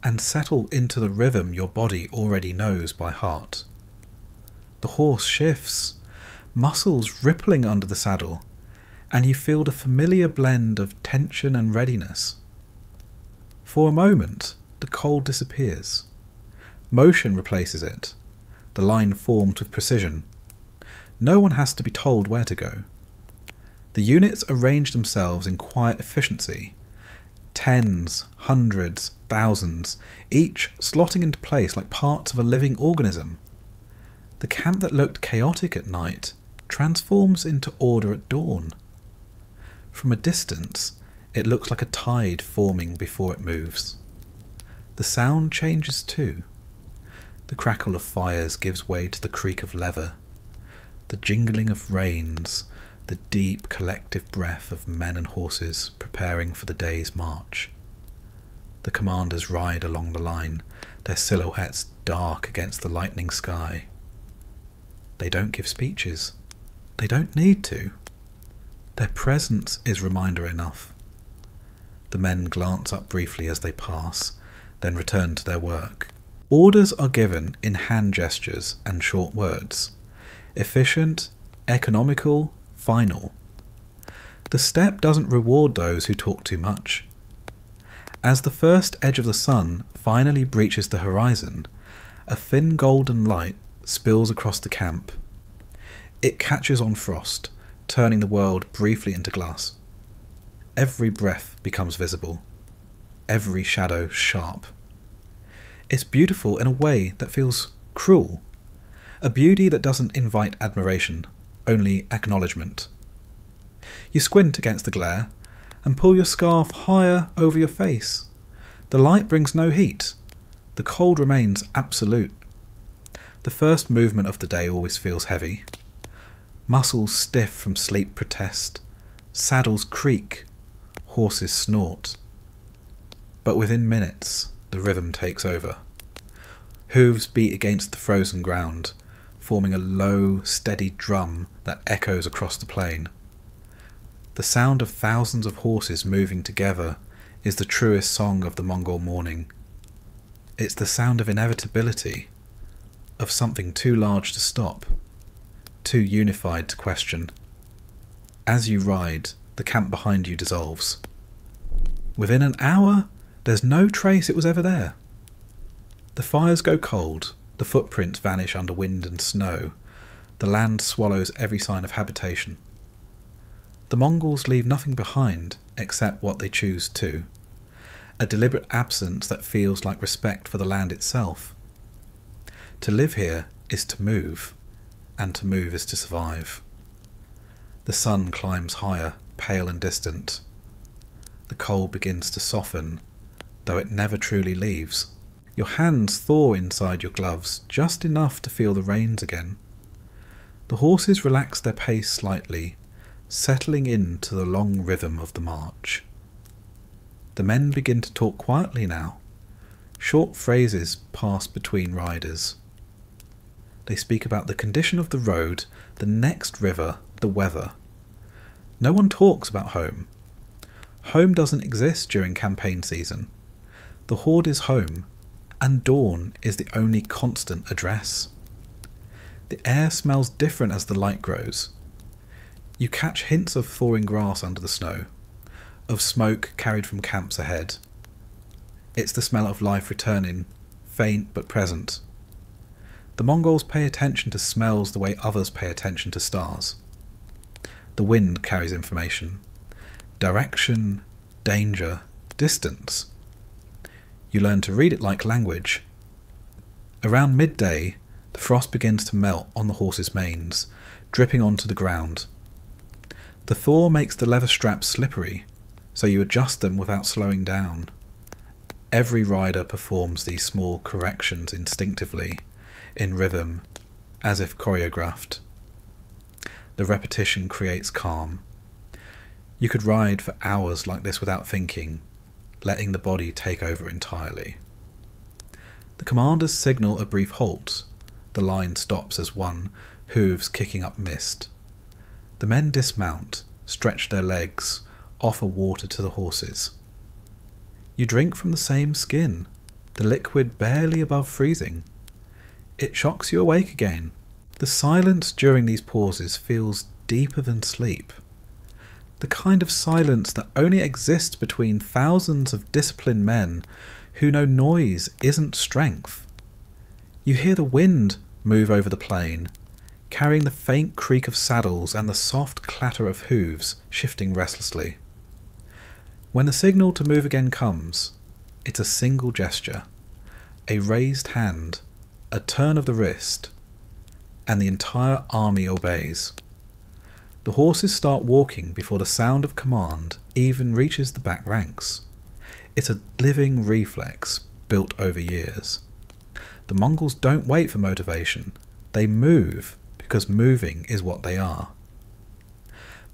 and settle into the rhythm your body already knows by heart. The horse shifts, muscles rippling under the saddle, and you feel the familiar blend of tension and readiness. For a moment, the cold disappears. Motion replaces it. The line formed with precision. No one has to be told where to go. The units arrange themselves in quiet efficiency. Tens, hundreds, thousands, each slotting into place like parts of a living organism. The camp that looked chaotic at night transforms into order at dawn. From a distance, it looks like a tide forming before it moves. The sound changes too. The crackle of fires gives way to the creak of leather. The jingling of reins, the deep collective breath of men and horses preparing for the day's march. The commanders ride along the line, their silhouettes dark against the lightning sky. They don't give speeches. They don't need to. Their presence is reminder enough. The men glance up briefly as they pass, then return to their work. Orders are given in hand gestures and short words. Efficient, economical, final. The steppe doesn't reward those who talk too much. As the first edge of the sun finally breaches the horizon, a thin golden light spills across the camp. It catches on frost, turning the world briefly into glass. Every breath becomes visible, every shadow sharp. It's beautiful in a way that feels cruel, a beauty that doesn't invite admiration, only acknowledgement. You squint against the glare and pull your scarf higher over your face. The light brings no heat. The cold remains absolute. The first movement of the day always feels heavy. Muscles stiff from sleep protest. Saddles creak. Horses snort. But within minutes, the rhythm takes over. Hooves beat against the frozen ground, forming a low, steady drum that echoes across the plain. The sound of thousands of horses moving together is the truest song of the Mongol morning. It's the sound of inevitability, of something too large to stop, too unified to question. As you ride, the camp behind you dissolves. Within an hour, there's no trace it was ever there. The fires go cold, the footprints vanish under wind and snow, the land swallows every sign of habitation. The Mongols leave nothing behind except what they choose to, a deliberate absence that feels like respect for the land itself. To live here is to move, and to move is to survive. The sun climbs higher, pale and distant. The cold begins to soften, though it never truly leaves. Your hands thaw inside your gloves, just enough to feel the reins again. The horses relax their pace slightly, settling into the long rhythm of the march. The men begin to talk quietly now. Short phrases pass between riders. They speak about the condition of the road, the next river, the weather. No one talks about home. Home doesn't exist during campaign season. The horde is home, and dawn is the only constant address. The air smells different as the light grows. You catch hints of thawing grass under the snow, of smoke carried from camps ahead. It's the smell of life returning, faint but present. The Mongols pay attention to smells the way others pay attention to stars. The wind carries information. Direction, danger, distance. You learn to read it like language. Around midday, the frost begins to melt on the horses' manes, dripping onto the ground. The thaw makes the leather straps slippery, so you adjust them without slowing down. Every rider performs these small corrections instinctively, in rhythm, as if choreographed. The repetition creates calm. You could ride for hours like this without thinking, letting the body take over entirely. The commanders signal a brief halt. The line stops as one, hooves kicking up mist. The men dismount, stretch their legs, offer water to the horses. You drink from the same skin, the liquid barely above freezing. It shocks you awake again. The silence during these pauses feels deeper than sleep. The kind of silence that only exists between thousands of disciplined men who know noise isn't strength. You hear the wind move over the plain, carrying the faint creak of saddles and the soft clatter of hooves shifting restlessly. When the signal to move again comes, it's a single gesture, a raised hand, a turn of the wrist, and the entire army obeys. The horses start walking before the sound of command even reaches the back ranks. It's a living reflex built over years. The Mongols don't wait for motivation. They move because moving is what they are.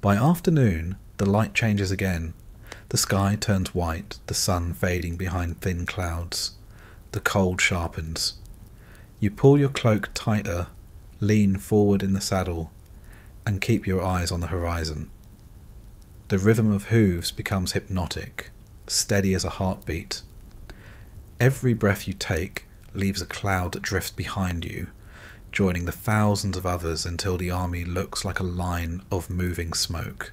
By afternoon, the light changes again. The sky turns white, the sun fading behind thin clouds. The cold sharpens. You pull your cloak tighter, lean forward in the saddle, and keep your eyes on the horizon. The rhythm of hooves becomes hypnotic, steady as a heartbeat. Every breath you take leaves a cloud that drifts behind you, joining the thousands of others until the army looks like a line of moving smoke.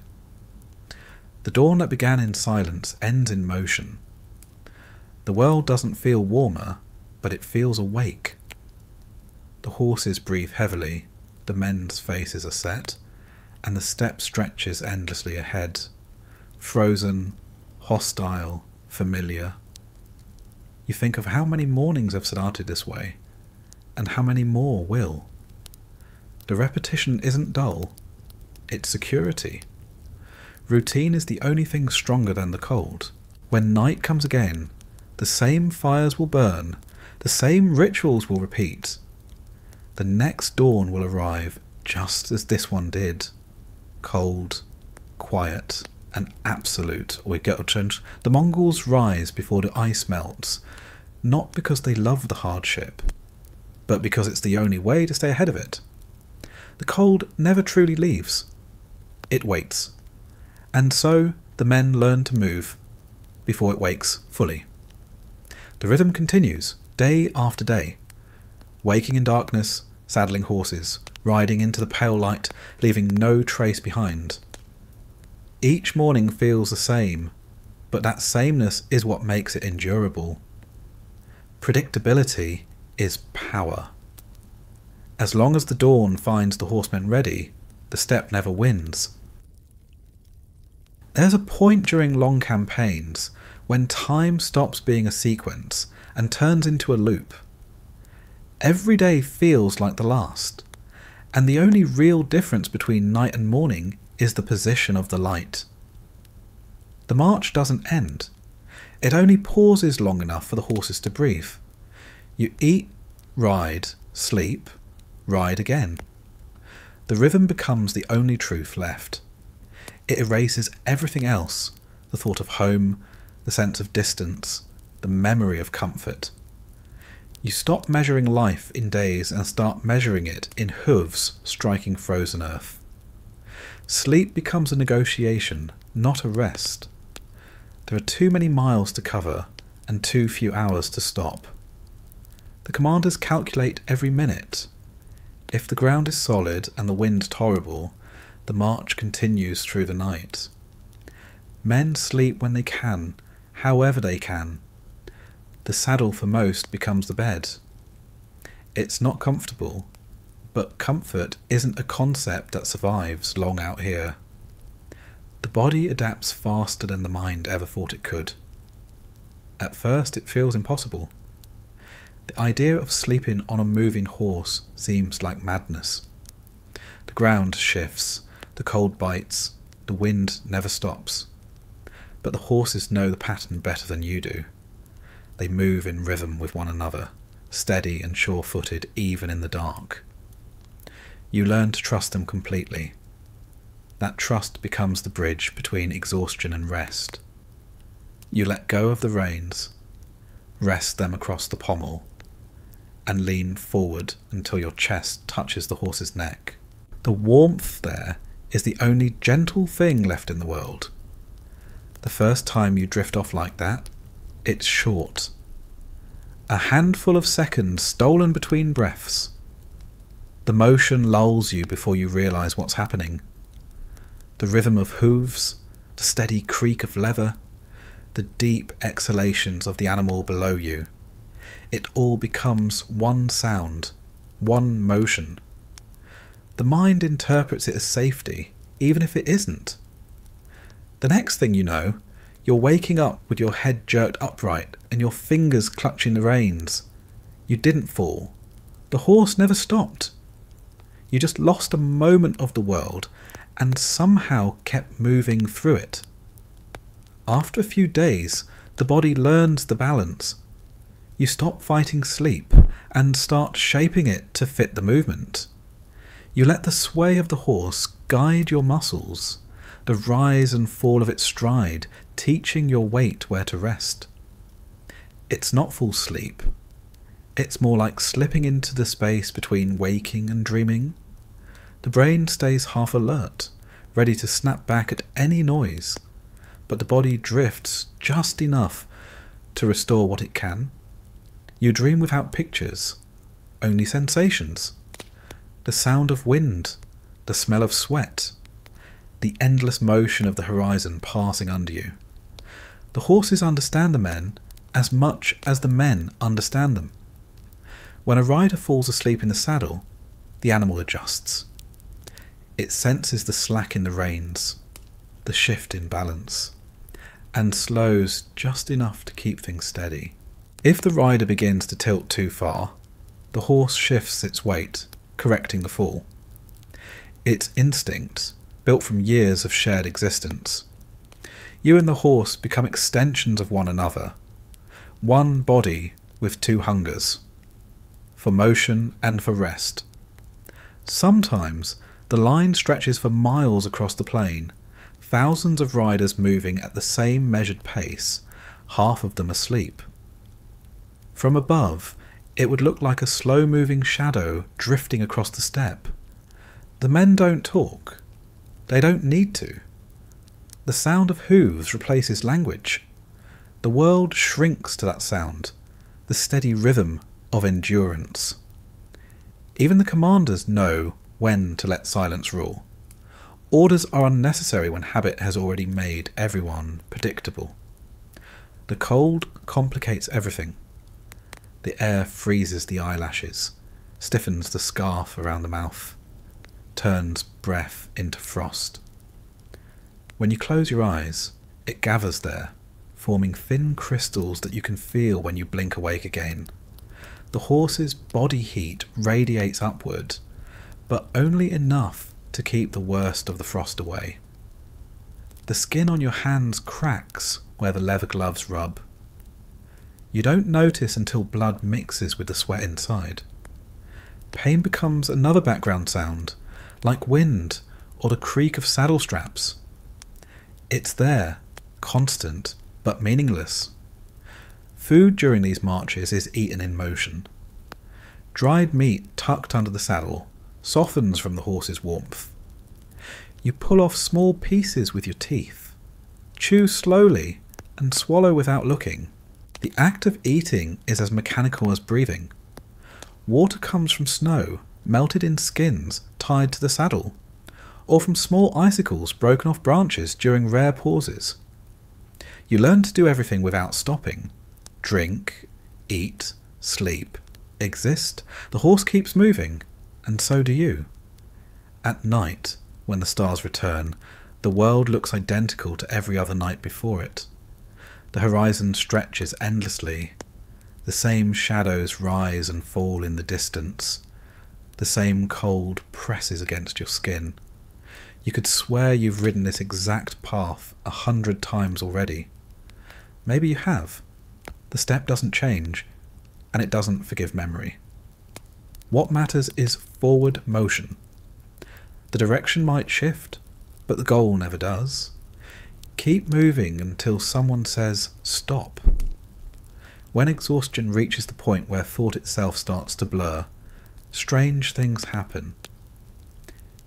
The dawn that began in silence ends in motion. The world doesn't feel warmer, but it feels awake. The horses breathe heavily, the men's faces are set, and the steppe stretches endlessly ahead, frozen, hostile, familiar. You think of how many mornings have started this way, and how many more will. The repetition isn't dull, it's security. Routine is the only thing stronger than the cold. When night comes again, the same fires will burn, the same rituals will repeat. The next dawn will arrive just as this one did. Cold, quiet, and absolute wiggelchund. The Mongols rise before the ice melts, not because they love the hardship, but because it's the only way to stay ahead of it. The cold never truly leaves. It waits. And so the men learn to move before it wakes fully. The rhythm continues, day after day. Waking in darkness, saddling horses, riding into the pale light, leaving no trace behind. Each morning feels the same, but that sameness is what makes it endurable. Predictability is power. As long as the dawn finds the horsemen ready, the steppe never wins. There's a point during long campaigns when time stops being a sequence and turns into a loop. Every day feels like the last, and the only real difference between night and morning is the position of the light. The march doesn't end. It only pauses long enough for the horses to breathe. You eat, ride, sleep, ride again. The rhythm becomes the only truth left. It erases everything else, the thought of home, the sense of distance, the memory of comfort. You stop measuring life in days and start measuring it in hooves striking frozen earth. Sleep becomes a negotiation, not a rest. There are too many miles to cover and too few hours to stop. The commanders calculate every minute. If the ground is solid and the wind tolerable, the march continues through the night. Men sleep when they can, however they can. The saddle for most becomes the bed. It's not comfortable, but comfort isn't a concept that survives long out here. The body adapts faster than the mind ever thought it could. At first it feels impossible. The idea of sleeping on a moving horse seems like madness. The ground shifts, the cold bites, the wind never stops. But the horses know the pattern better than you do. They move in rhythm with one another, steady and sure-footed even in the dark. You learn to trust them completely. That trust becomes the bridge between exhaustion and rest. You let go of the reins, rest them across the pommel, and lean forward until your chest touches the horse's neck. The warmth there is the only gentle thing left in the world. The first time you drift off like that, it's short. A handful of seconds stolen between breaths. The motion lulls you before you realise what's happening. The rhythm of hooves, the steady creak of leather, the deep exhalations of the animal below you. It all becomes one sound, one motion. The mind interprets it as safety, even if it isn't. The next thing you know, you're waking up with your head jerked upright and your fingers clutching the reins. You didn't fall. The horse never stopped. You just lost a moment of the world and somehow kept moving through it. After a few days, the body learns the balance. You stop fighting sleep and start shaping it to fit the movement. You let the sway of the horse guide your muscles, the rise and fall of its stride, teaching your weight where to rest. It's not full sleep. It's more like slipping into the space between waking and dreaming. The brain stays half alert, ready to snap back at any noise, but the body drifts just enough to restore what it can. You dream without pictures, only sensations. The sound of wind, the smell of sweat, the endless motion of the horizon passing under you. The horses understand the men as much as the men understand them. When a rider falls asleep in the saddle, the animal adjusts. It senses the slack in the reins, the shift in balance, and slows just enough to keep things steady. If the rider begins to tilt too far, the horse shifts its weight, correcting the fall. It's instinct, built from years of shared existence. You and the horse become extensions of one another, one body with two hungers, for motion and for rest. Sometimes the line stretches for miles across the plain, thousands of riders moving at the same measured pace, half of them asleep. From above, it would look like a slow-moving shadow drifting across the steppe. The men don't talk. They don't need to. The sound of hooves replaces language. The world shrinks to that sound, the steady rhythm of endurance. Even the commanders know when to let silence rule. Orders are unnecessary when habit has already made everyone predictable. The cold complicates everything. The air freezes the eyelashes, stiffens the scarf around the mouth, turns breath into frost. When you close your eyes, it gathers there, forming thin crystals that you can feel when you blink awake again. The horse's body heat radiates upward, but only enough to keep the worst of the frost away. The skin on your hands cracks where the leather gloves rub. You don't notice until blood mixes with the sweat inside. Pain becomes another background sound, like wind or the creak of saddle straps. It's there, constant, but meaningless. Food during these marches is eaten in motion. Dried meat tucked under the saddle softens from the horse's warmth. You pull off small pieces with your teeth, chew slowly, and swallow without looking. The act of eating is as mechanical as breathing. Water comes from snow, melted in skins tied to the saddle, or from small icicles broken off branches during rare pauses. You learn to do everything without stopping. Drink, eat, sleep, exist. The horse keeps moving, and so do you. At night, when the stars return, the world looks identical to every other night before it. The horizon stretches endlessly. The same shadows rise and fall in the distance. The same cold presses against your skin. You could swear you've ridden this exact path 100 times already. Maybe you have. The steppe doesn't change, and it doesn't forgive memory. What matters is forward motion. The direction might shift, but the goal never does. Keep moving until someone says stop. When exhaustion reaches the point where thought itself starts to blur, strange things happen.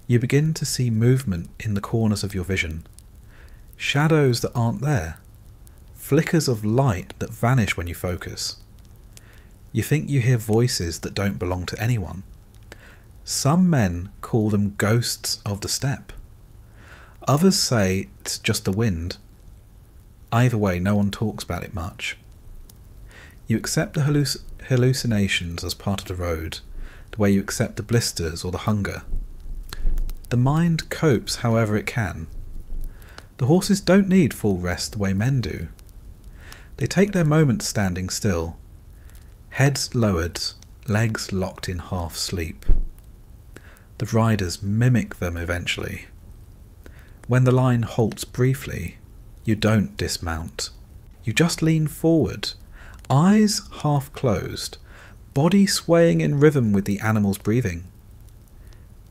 You begin to see movement in the corners of your vision, shadows that aren't there, flickers of light that vanish when you focus. You think you hear voices that don't belong to anyone. Some men call them ghosts of the steppe. Others say it's just the wind. Either way, no one talks about it much. You accept the hallucinations as part of the road, the way you accept the blisters or the hunger. The mind copes however it can. The horses don't need full rest the way men do. They take their moments standing still, heads lowered, legs locked in half sleep. The riders mimic them eventually. When the line halts briefly, you don't dismount. You just lean forward, eyes half closed, body swaying in rhythm with the animal's breathing.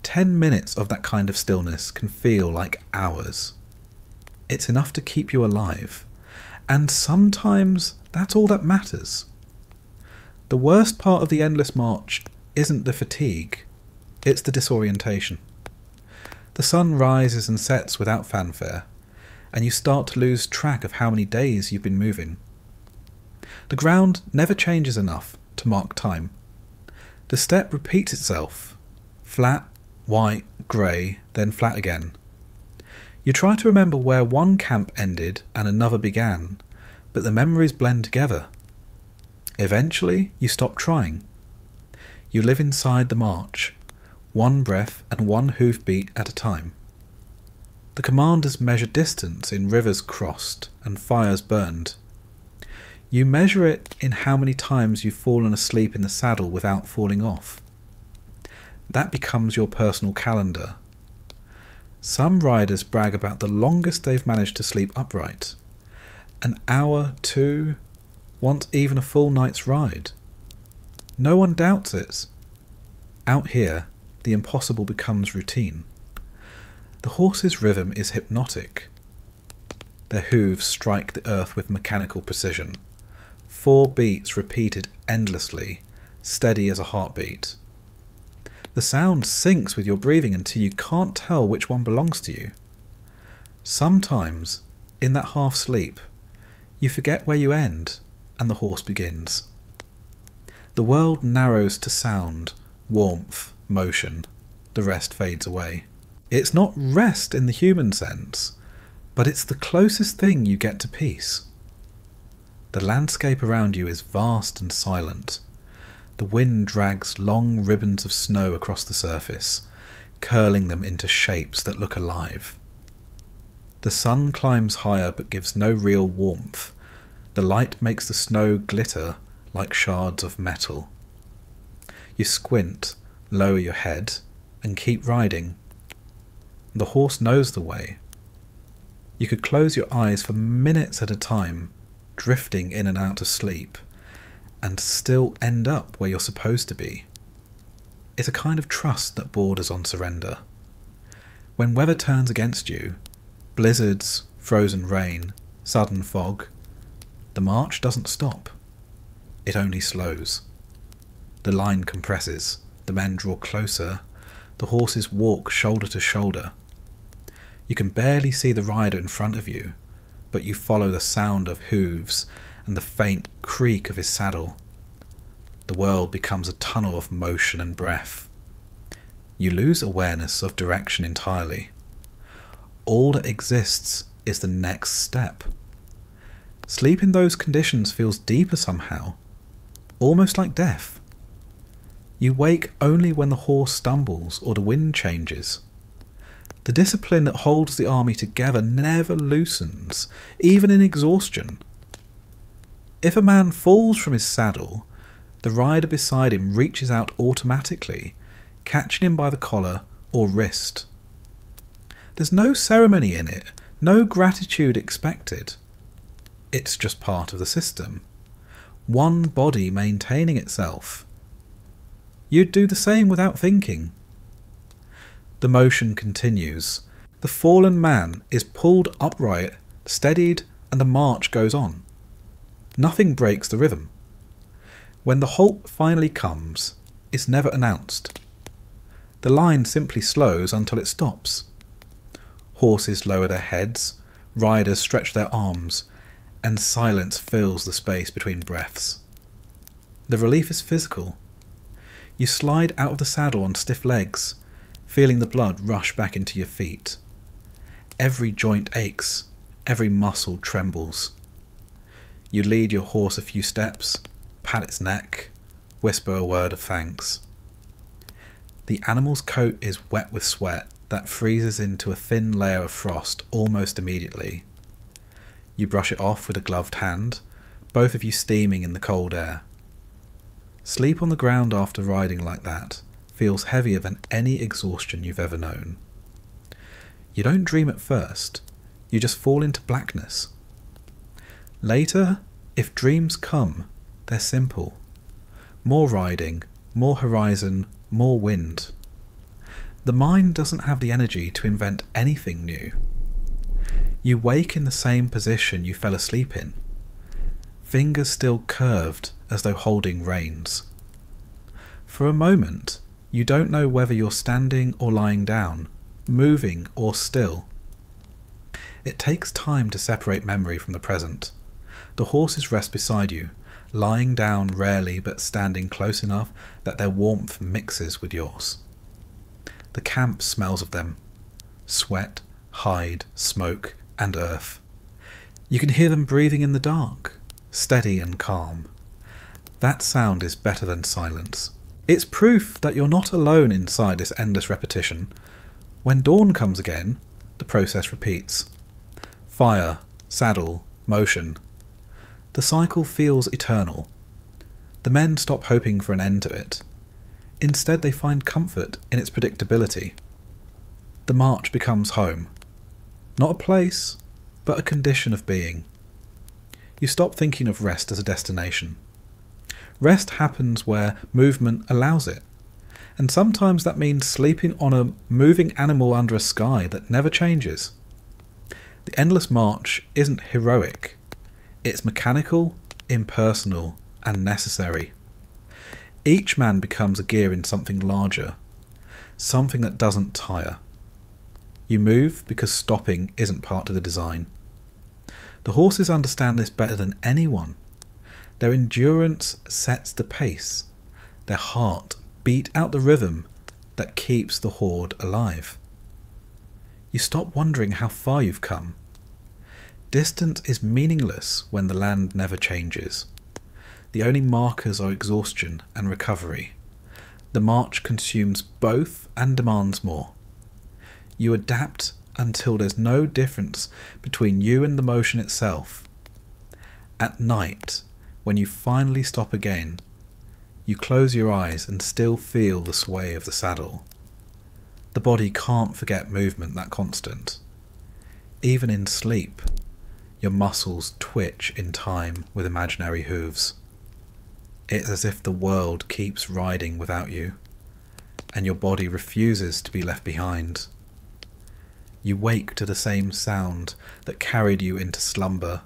10 minutes of that kind of stillness can feel like hours. It's enough to keep you alive, and sometimes that's all that matters. The worst part of the endless march isn't the fatigue, it's the disorientation. The sun rises and sets without fanfare, and you start to lose track of how many days you've been moving. The ground never changes enough to mark time. The steppe repeats itself, flat, white, grey, then flat again. You try to remember where one camp ended and another began, but the memories blend together. Eventually, you stop trying. You live inside the march, one breath and one hoofbeat at a time. The commanders measure distance in rivers crossed and fires burned. You measure it in how many times you've fallen asleep in the saddle without falling off. That becomes your personal calendar. Some riders brag about the longest they've managed to sleep upright. An hour, 2, once even a full night's ride. No one doubts it. Out here, the impossible becomes routine. The horse's rhythm is hypnotic. Their hooves strike the earth with mechanical precision. 4 beats repeated endlessly, steady as a heartbeat. The sound syncs with your breathing until you can't tell which one belongs to you. Sometimes, in that half sleep, you forget where you end and the horse begins. The world narrows to sound, warmth, motion. The rest fades away. It's not rest in the human sense, but it's the closest thing you get to peace. The landscape around you is vast and silent. The wind drags long ribbons of snow across the surface, curling them into shapes that look alive. The sun climbs higher but gives no real warmth. The light makes the snow glitter like shards of metal. You squint, lower your head, and keep riding. The horse knows the way. You could close your eyes for minutes at a time, drifting in and out of sleep, and still end up where you're supposed to be. It's a kind of trust that borders on surrender. When weather turns against you, blizzards, frozen rain, sudden fog, the march doesn't stop. It only slows. The line compresses, the men draw closer, the horses walk shoulder to shoulder. You can barely see the rider in front of you, but you follow the sound of hooves and the faint creak of his saddle. The world becomes a tunnel of motion and breath. You lose awareness of direction entirely. All that exists is the next step. Sleep in those conditions feels deeper somehow, almost like death. You wake only when the horse stumbles or the wind changes. The discipline that holds the army together never loosens, even in exhaustion. If a man falls from his saddle, the rider beside him reaches out automatically, catching him by the collar or wrist. There's no ceremony in it, no gratitude expected. It's just part of the system. One body maintaining itself. You'd do the same without thinking. The motion continues. The fallen man is pulled upright steadied, and the march goes on. Nothing breaks the rhythm. When the halt finally comes, it's never announced. The line simply slows until it stops. Horses lower their heads, riders stretch their arms, and silence fills the space between breaths. The relief is physical. You slide out of the saddle on stiff legs, feeling the blood rush back into your feet. Every joint aches, every muscle trembles. You lead your horse a few steps, pat its neck, whisper a word of thanks. The animal's coat is wet with sweat that freezes into a thin layer of frost almost immediately. You brush it off with a gloved hand, both of you steaming in the cold air. Sleep on the ground after riding like that feels heavier than any exhaustion you've ever known. You don't dream at first, you just fall into blackness. Later, if dreams come, they're simple. More riding, more horizon, more wind. The mind doesn't have the energy to invent anything new. You wake in the same position you fell asleep in, fingers still curved as though holding reins. For a moment, you don't know whether you're standing or lying down, moving or still. It takes time to separate memory from the present. The horses rest beside you, lying down rarely but standing close enough that their warmth mixes with yours. The camp smells of them: sweat, hide, smoke, and earth. You can hear them breathing in the dark, steady and calm. That sound is better than silence. It's proof that you're not alone inside this endless repetition. When dawn comes again, the process repeats. Fire, saddle, motion. The cycle feels eternal. The men stop hoping for an end to it. Instead, they find comfort in its predictability. The march becomes home. Not a place, but a condition of being. You stop thinking of rest as a destination. Rest happens where movement allows it, and sometimes that means sleeping on a moving animal under a sky that never changes. The endless march isn't heroic. It's mechanical, impersonal, and necessary. Each man becomes a gear in something larger, something that doesn't tire. You move because stopping isn't part of the design. The horses understand this better than anyone. Their endurance sets the pace. Their heart beat out the rhythm that keeps the horde alive. You stop wondering how far you've come. Distance is meaningless when the land never changes. The only markers are exhaustion and recovery. The march consumes both and demands more. You adapt until there's no difference between you and the motion itself. At night, when you finally stop again, you close your eyes and still feel the sway of the saddle. The body can't forget movement that constant. Even in sleep, your muscles twitch in time with imaginary hooves. It's as if the world keeps riding without you, and your body refuses to be left behind. You wake to the same sound that carried you into slumber: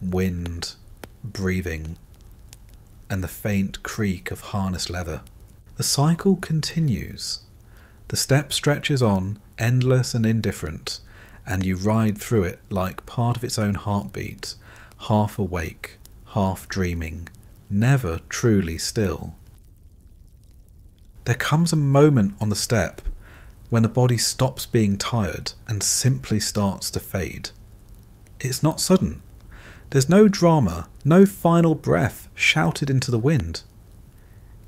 wind, breathing, and the faint creak of harness leather. The cycle continues. The steppe stretches on, endless and indifferent, and you ride through it like part of its own heartbeat, half awake, half dreaming, never truly still. There comes a moment on the steppe when the body stops being tired and simply starts to fade. It's not sudden. There's no drama, no final breath shouted into the wind.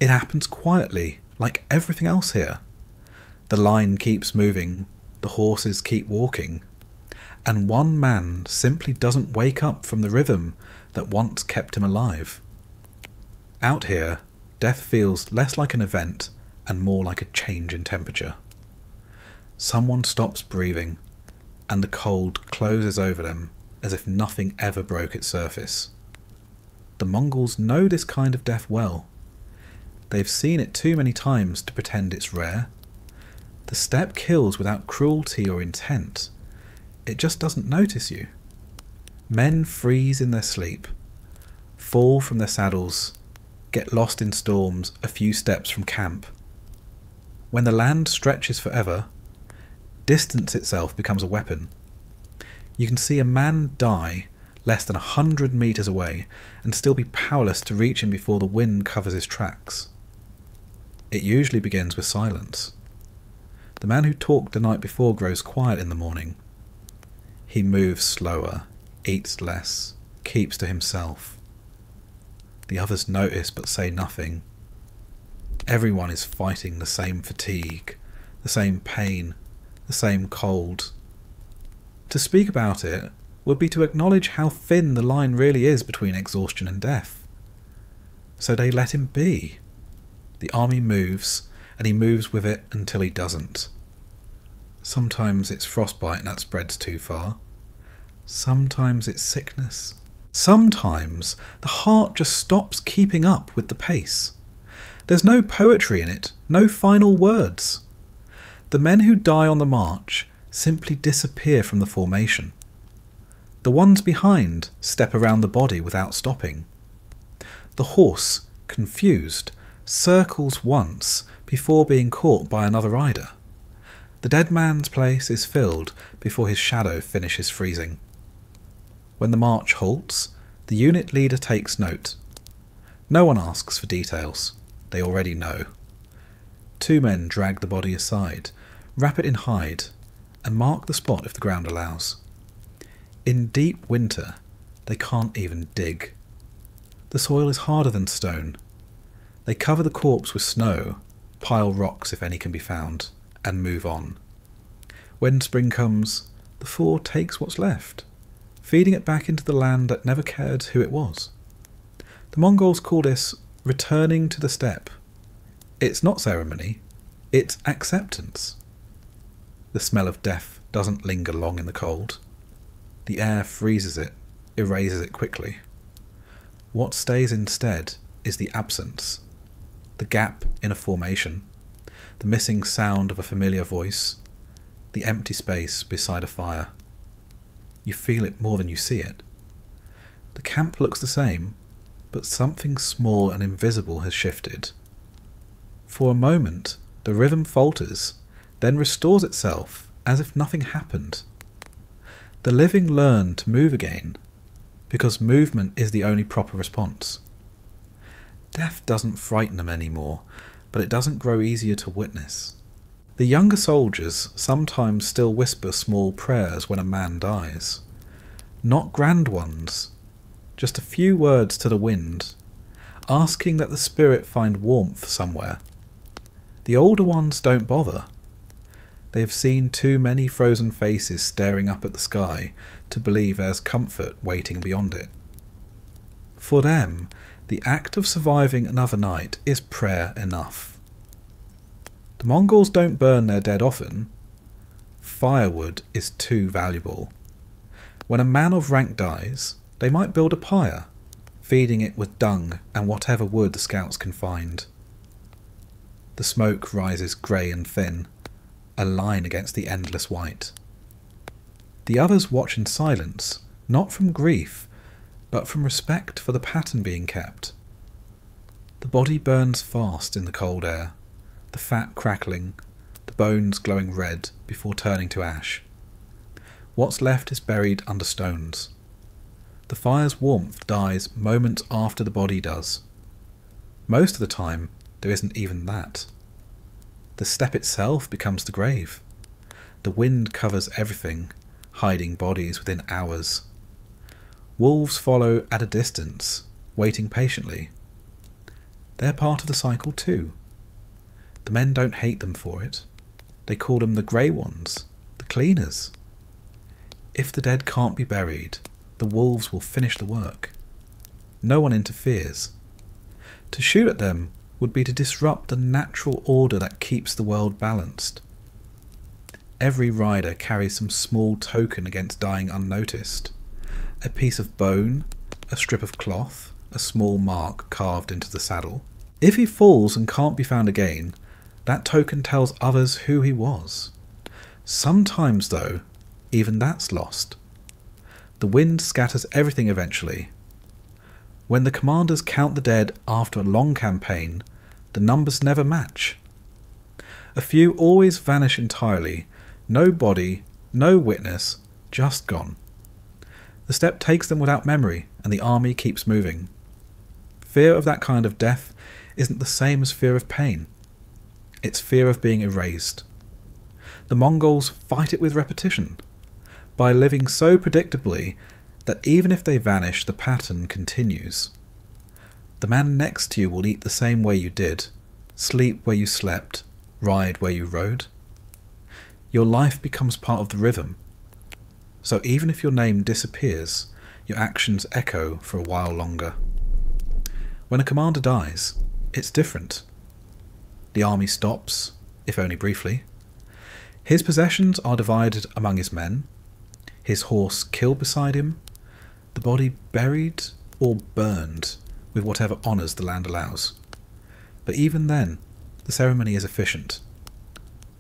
It happens quietly, like everything else here. The line keeps moving, the horses keep walking, and one man simply doesn't wake up from the rhythm that once kept him alive. Out here, death feels less like an event and more like a change in temperature. Someone stops breathing, and the cold closes over them as if nothing ever broke its surface. The Mongols know this kind of death well. They've seen it too many times to pretend it's rare. The steppe kills without cruelty or intent. It just doesn't notice you. Men freeze in their sleep, fall from their saddles, get lost in storms a few steps from camp. When the land stretches forever, distance itself becomes a weapon. You can see a man die less than 100 meters away and still be powerless to reach him before the wind covers his tracks. It usually begins with silence. The man who talked the night before grows quiet in the morning. He moves slower, eats less, keeps to himself. The others notice but say nothing. Everyone is fighting the same fatigue, the same pain, the same cold. To speak about it would be to acknowledge how thin the line really is between exhaustion and death. So they let him be. The army moves, and he moves with it until he doesn't. Sometimes it's frostbite that spreads too far. Sometimes it's sickness. Sometimes the heart just stops keeping up with the pace. There's no poetry in it, no final words. The men who die on the march simply disappear from the formation. The ones behind step around the body without stopping. The horse, confused, circles once before being caught by another rider. The dead man's place is filled before his shadow finishes freezing. When the march halts, the unit leader takes note. No one asks for details. They already know. 2 men drag the body aside, wrap it in hide, and mark the spot if the ground allows. In deep winter, they can't even dig. The soil is harder than stone. They cover the corpse with snow, pile rocks if any can be found, and move on. When spring comes, the 4 takes what's left, feeding it back into the land that never cared who it was. The Mongols call this returning to the steppe. It's not ceremony, it's acceptance. The smell of death doesn't linger long in the cold. The air freezes it, erases it quickly. What stays instead is the absence, the gap in a formation, the missing sound of a familiar voice, the empty space beside a fire. You feel it more than you see it. The camp looks the same, but something small and invisible has shifted. For a moment, the rhythm falters, then restores itself as if nothing happened. The living learn to move again, because movement is the only proper response. Death doesn't frighten them anymore, but it doesn't grow easier to witness. The younger soldiers sometimes still whisper small prayers when a man dies. Not grand ones, just a few words to the wind, asking that the spirit find warmth somewhere. The older ones don't bother. They have seen too many frozen faces staring up at the sky to believe there's comfort waiting beyond it. For them, the act of surviving another night is prayer enough. The Mongols don't burn their dead often. Firewood is too valuable. When a man of rank dies, they might build a pyre, feeding it with dung and whatever wood the scouts can find. The smoke rises grey and thin, a line against the endless white. The others watch in silence, not from grief, but from respect for the pattern being kept. The body burns fast in the cold air, the fat crackling, the bones glowing red before turning to ash. What's left is buried under stones. The fire's warmth dies moments after the body does. Most of the time, there isn't even that. The steppe itself becomes the grave. The wind covers everything, hiding bodies within hours. Wolves follow at a distance, waiting patiently. They're part of the cycle too. The men don't hate them for it. They call them the grey ones, the cleaners. If the dead can't be buried, the wolves will finish the work. No one interferes. To shoot at them would be to disrupt the natural order that keeps the world balanced. Every rider carries some small token against dying unnoticed. A piece of bone, a strip of cloth, a small mark carved into the saddle. If he falls and can't be found again, that token tells others who he was. Sometimes, though, even that's lost. The wind scatters everything eventually. When the commanders count the dead after a long campaign, the numbers never match. A few always vanish entirely, no body, no witness, just gone. The steppe takes them without memory, and the army keeps moving. Fear of that kind of death isn't the same as fear of pain. It's fear of being erased. The Mongols fight it with repetition, by living so predictably that even if they vanish, the pattern continues. The man next to you will eat the same way you did, sleep where you slept, ride where you rode. Your life becomes part of the rhythm. So even if your name disappears, your actions echo for a while longer. When a commander dies, it's different. The army stops, if only briefly. His possessions are divided among his men, his horse killed beside him, the body buried or burned with whatever honours the land allows. But even then, the ceremony is efficient.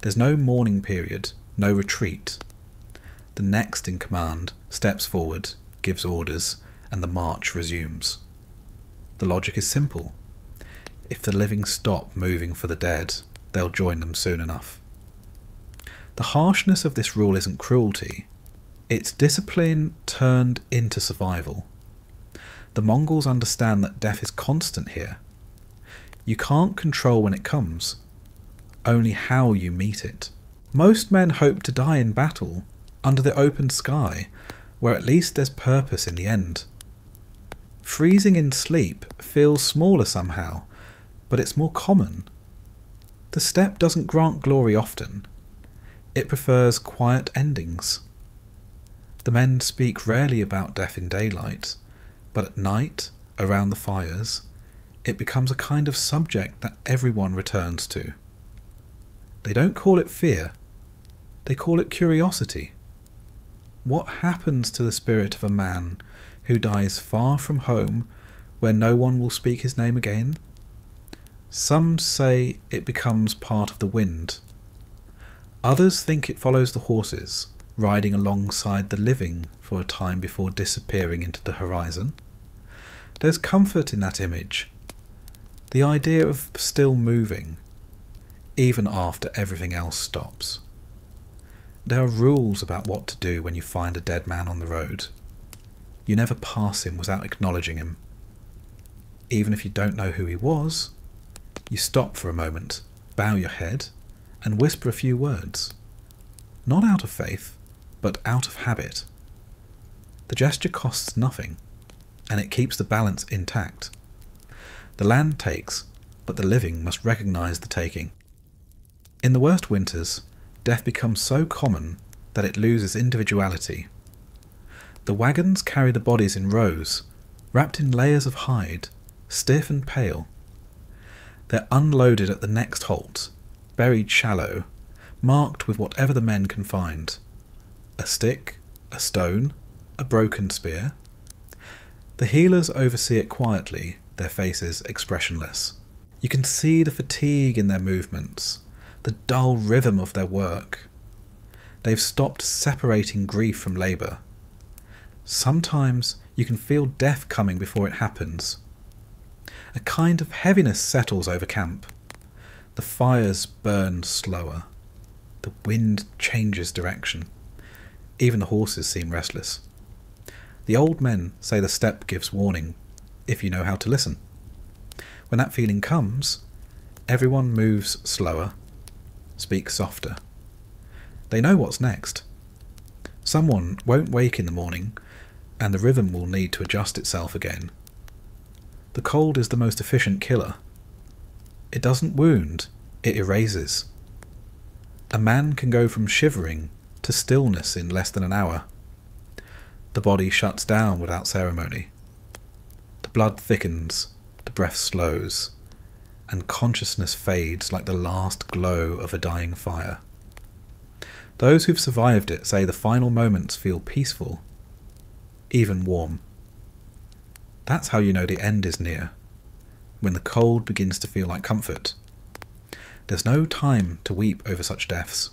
There's no mourning period, no retreat. The next in command steps forward, gives orders, and the march resumes. The logic is simple. If the living stop moving for the dead, they'll join them soon enough. The harshness of this rule isn't cruelty. It's discipline turned into survival. The Mongols understand that death is constant here. You can't control when it comes, only how you meet it. Most men hope to die in battle, under the open sky, where at least there's purpose in the end. Freezing in sleep feels smaller somehow, but it's more common. The steppe doesn't grant glory often. It prefers quiet endings. The men speak rarely about death in daylight, but at night, around the fires, it becomes a kind of subject that everyone returns to. They don't call it fear, they call it curiosity. What happens to the spirit of a man who dies far from home, where no one will speak his name again? Some say it becomes part of the wind. Others think it follows the horses, riding alongside the living for a time before disappearing into the horizon. There's comfort in that image, the idea of still moving, even after everything else stops. There are rules about what to do when you find a dead man on the road. You never pass him without acknowledging him. Even if you don't know who he was, you stop for a moment, bow your head, and whisper a few words. Not out of faith, but out of habit. The gesture costs nothing, and it keeps the balance intact. The land takes, but the living must recognise the taking. In the worst winters, death becomes so common that it loses individuality. The wagons carry the bodies in rows, wrapped in layers of hide, stiff and pale. They're unloaded at the next halt, buried shallow, marked with whatever the men can find. A stick, a stone, a broken spear. The healers oversee it quietly, their faces expressionless. You can see the fatigue in their movements, the dull rhythm of their work. They've stopped separating grief from labour. Sometimes you can feel death coming before it happens. A kind of heaviness settles over camp. The fires burn slower. The wind changes direction. Even the horses seem restless. The old men say the steppe gives warning, if you know how to listen. When that feeling comes, everyone moves slower, speaks softer. They know what's next. Someone won't wake in the morning, and the rhythm will need to adjust itself again. The cold is the most efficient killer. It doesn't wound, it erases. A man can go from shivering to stillness in less than an hour. The body shuts down without ceremony. The blood thickens, the breath slows, and consciousness fades like the last glow of a dying fire. Those who've survived it say the final moments feel peaceful, even warm. That's how you know the end is near, when the cold begins to feel like comfort. There's no time to weep over such deaths.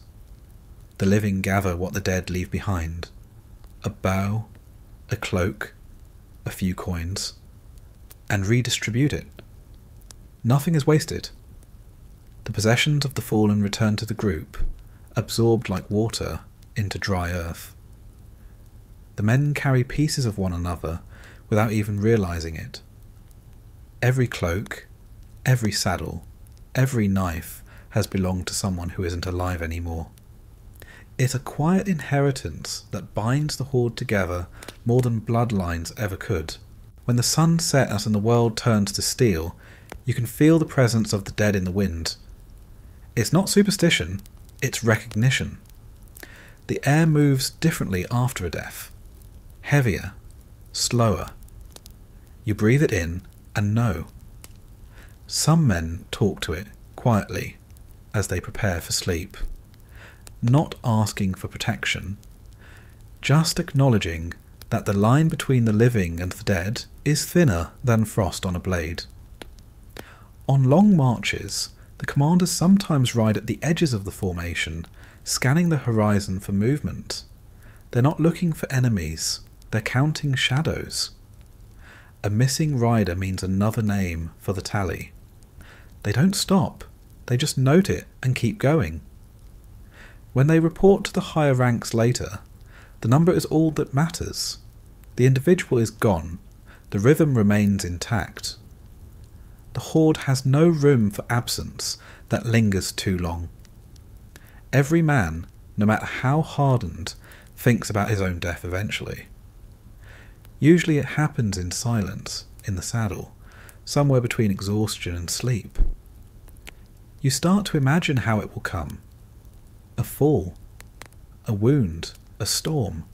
The living gather what the dead leave behind. A bow, a cloak, a few coins, and redistribute it. Nothing is wasted. The possessions of the fallen return to the group, absorbed like water into dry earth. The men carry pieces of one another without even realizing it. Every cloak, every saddle, every knife has belonged to someone who isn't alive anymore. It's a quiet inheritance that binds the horde together more than bloodlines ever could. When the sun sets and the world turns to steel, you can feel the presence of the dead in the wind. It's not superstition, it's recognition. The air moves differently after a death. Heavier, slower. You breathe it in and know. Some men talk to it quietly as they prepare for sleep, not asking for protection, just acknowledging that the line between the living and the dead is thinner than frost on a blade. On long marches, the commanders sometimes ride at the edges of the formation, scanning the horizon for movement. They're not looking for enemies, they're counting shadows. A missing rider means another name for the tally. They don't stop, they just note it and keep going. When they report to the higher ranks later, the number is all that matters. The individual is gone, the rhythm remains intact. The horde has no room for absence that lingers too long. Every man, no matter how hardened, thinks about his own death eventually. Usually it happens in silence, in the saddle, somewhere between exhaustion and sleep. You start to imagine how it will come. A fall, a wound, a storm.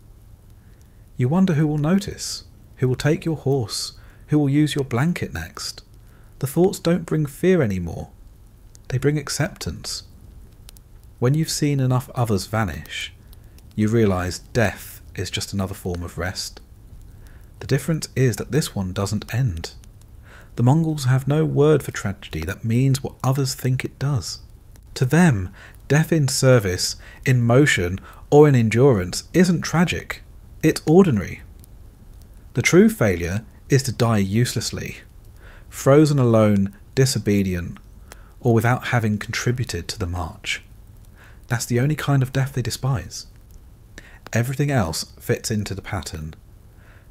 You wonder who will notice, who will take your horse, who will use your blanket next. The thoughts don't bring fear anymore. They bring acceptance. When you've seen enough others vanish, you realise death is just another form of rest. The difference is that this one doesn't end. The Mongols have no word for tragedy that means what others think it does. To them, death in service, in motion, or in endurance isn't tragic. It's ordinary. The true failure is to die uselessly, frozen alone, disobedient, or without having contributed to the march. That's the only kind of death they despise. Everything else fits into the pattern.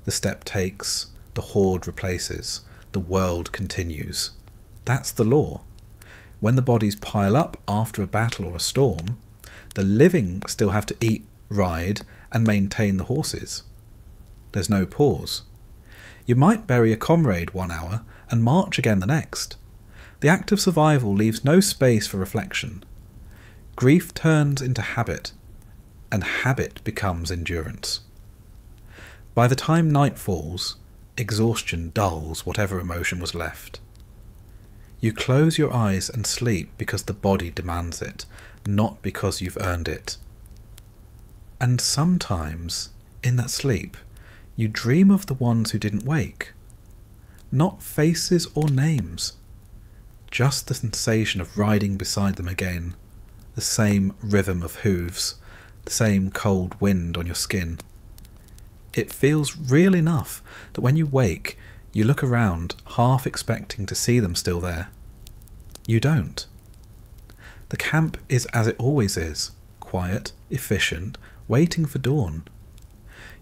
The steppe takes, the horde replaces, the world continues. That's the law. When the bodies pile up after a battle or a storm, the living still have to eat, ride, and maintain the horses. There's no pause. You might bury a comrade 1 hour and march again the next. The act of survival leaves no space for reflection. Grief turns into habit, and habit becomes endurance. By the time night falls, exhaustion dulls whatever emotion was left. You close your eyes and sleep because the body demands it, not because you've earned it. And sometimes, in that sleep, you dream of the ones who didn't wake. Not faces or names, just the sensation of riding beside them again, the same rhythm of hooves, the same cold wind on your skin. It feels real enough that when you wake, you look around, half expecting to see them still there. You don't. The camp is as it always is, quiet, efficient, waiting for dawn.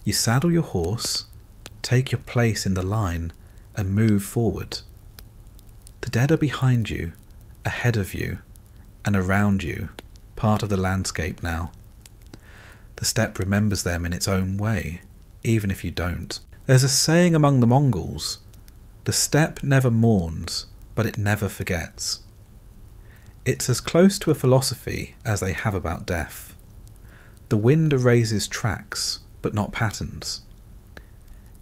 You saddle your horse, take your place in the line, and move forward. The dead are behind you, ahead of you, and around you, part of the landscape now. The steppe remembers them in its own way, even if you don't. There's a saying among the Mongols, the steppe never mourns, but it never forgets. It's as close to a philosophy as they have about death. The wind erases tracks, but not patterns.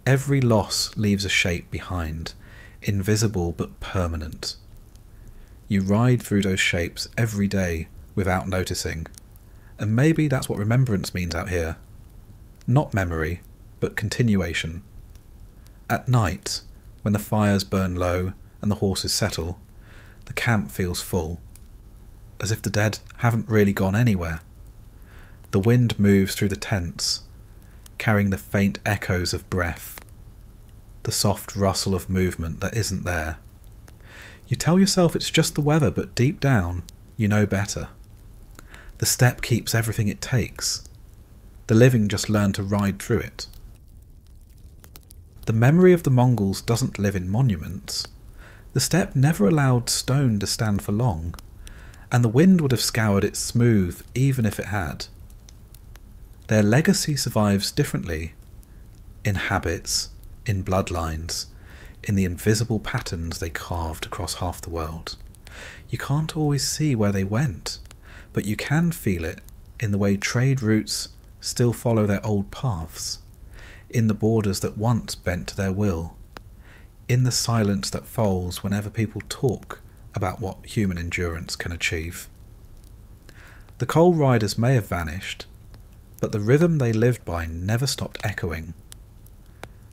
Every loss leaves a shape behind, invisible but permanent. You ride through those shapes every day without noticing, and maybe that's what remembrance means out here. Not memory, but continuation. At night, when the fires burn low and the horses settle, the camp feels full, as if the dead haven't really gone anywhere. The wind moves through the tents. carrying the faint echoes of breath, the soft rustle of movement that isn't there. You tell yourself it's just the weather, but deep down, you know better. The steppe keeps everything it takes. The living just learn to ride through it. The memory of the Mongols doesn't live in monuments. The steppe never allowed stone to stand for long, and the wind would have scoured it smooth even if it had. Their legacy survives differently, in habits, in bloodlines, in the invisible patterns they carved across half the world. You can't always see where they went, but you can feel it in the way trade routes still follow their old paths, in the borders that once bent to their will, in the silence that falls whenever people talk about what human endurance can achieve. The coal riders may have vanished, but the rhythm they lived by never stopped echoing.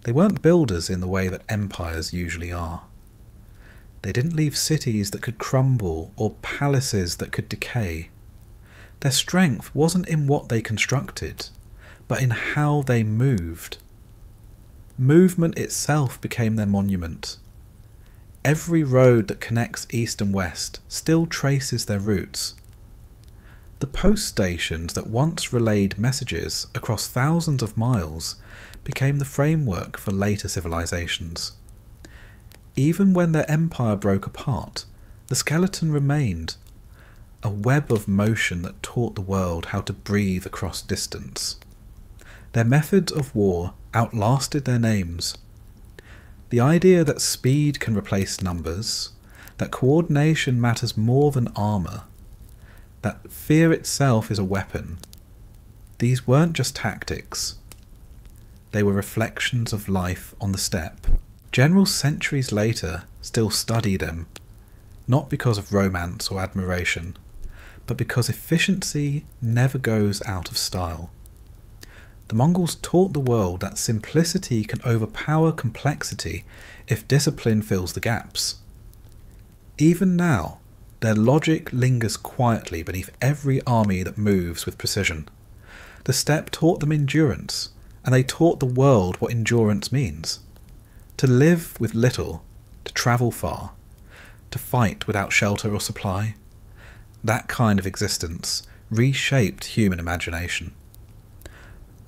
They weren't builders in the way that empires usually are. They didn't leave cities that could crumble or palaces that could decay. Their strength wasn't in what they constructed, but in how they moved. Movement itself became their monument. Every road that connects east and west still traces their roots. The post stations that once relayed messages across thousands of miles became the framework for later civilizations. Even when their empire broke apart, the skeleton remained, a web of motion that taught the world how to breathe across distance. Their methods of war outlasted their names. The idea that speed can replace numbers, that coordination matters more than armour, that fear itself is a weapon, these weren't just tactics. They were reflections of life on the steppe. Generals centuries later still study them, not because of romance or admiration, but because efficiency never goes out of style. The Mongols taught the world that simplicity can overpower complexity if discipline fills the gaps. Even now, their logic lingers quietly beneath every army that moves with precision. The steppe taught them endurance, and they taught the world what endurance means. To live with little, to travel far, to fight without shelter or supply. That kind of existence reshaped human imagination.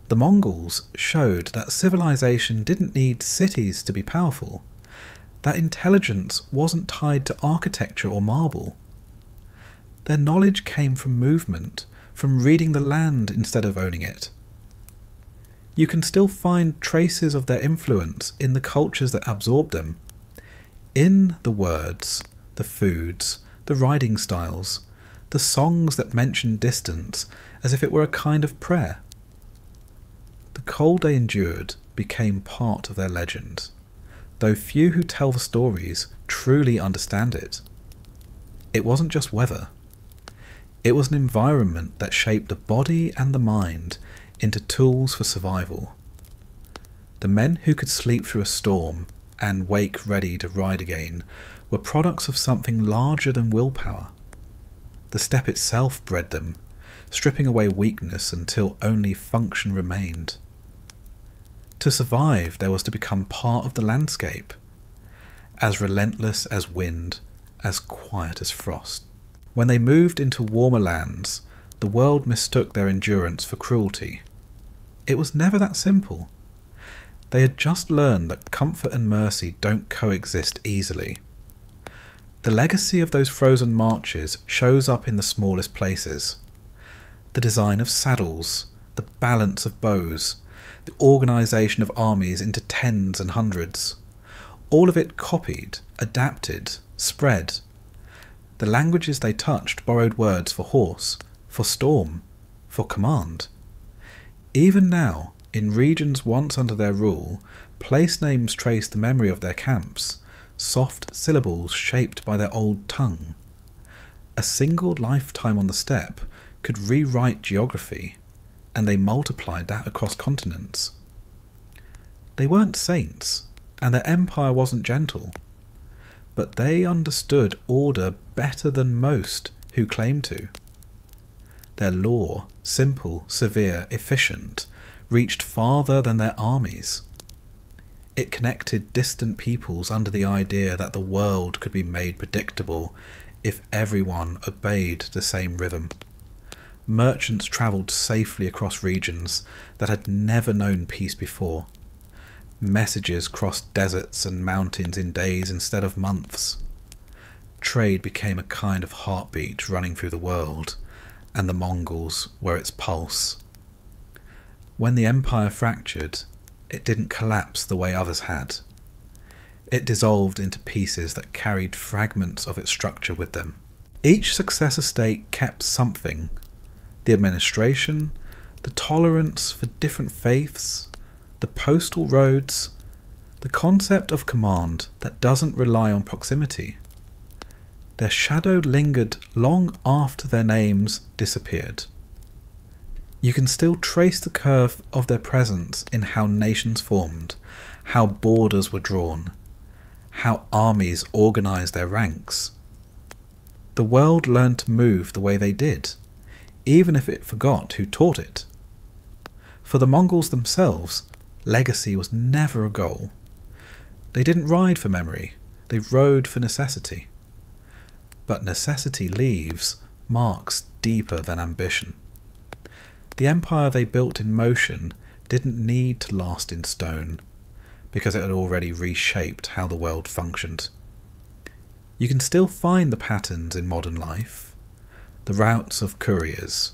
The Mongols showed that civilization didn't need cities to be powerful, that intelligence wasn't tied to architecture or marble. Their knowledge came from movement, from reading the land instead of owning it. You can still find traces of their influence in the cultures that absorbed them, in the words, the foods, the riding styles, the songs that mention distance as if it were a kind of prayer. The cold they endured became part of their legend, though few who tell the stories truly understand it. It wasn't just weather. It was an environment that shaped the body and the mind into tools for survival. The men who could sleep through a storm and wake ready to ride again were products of something larger than willpower. The steppe itself bred them, stripping away weakness until only function remained. To survive, there was to become part of the landscape, as relentless as wind, as quiet as frost. When they moved into warmer lands, the world mistook their endurance for cruelty. It was never that simple. They had just learned that comfort and mercy don't coexist easily. The legacy of those frozen marches shows up in the smallest places. The design of saddles, the balance of bows, the organisation of armies into tens and hundreds. All of it copied, adapted, spread. The languages they touched borrowed words for horse, for storm, for command. Even now, in regions once under their rule, place names trace the memory of their camps, soft syllables shaped by their old tongue. A single lifetime on the steppe could rewrite geography, and they multiplied that across continents. They weren't saints, and their empire wasn't gentle, but they understood order better than most who claimed to. Their law, simple, severe, efficient, reached farther than their armies. It connected distant peoples under the idea that the world could be made predictable if everyone obeyed the same rhythm. Merchants travelled safely across regions that had never known peace before. Messages crossed deserts and mountains in days instead of months. Trade became a kind of heartbeat running through the world, and the Mongols were its pulse. When the empire fractured, it didn't collapse the way others had. It dissolved into pieces that carried fragments of its structure with them. Each successor state kept something: the administration, the tolerance for different faiths, the postal roads, the concept of command that doesn't rely on proximity. Their shadow lingered long after their names disappeared. You can still trace the curve of their presence in how nations formed, how borders were drawn, how armies organized their ranks. The world learned to move the way they did, even if it forgot who taught it. For the Mongols themselves, legacy was never a goal. They didn't ride for memory, they rode for necessity. But necessity leaves marks deeper than ambition. The empire they built in motion didn't need to last in stone, because it had already reshaped how the world functioned. You can still find the patterns in modern life, the routes of couriers,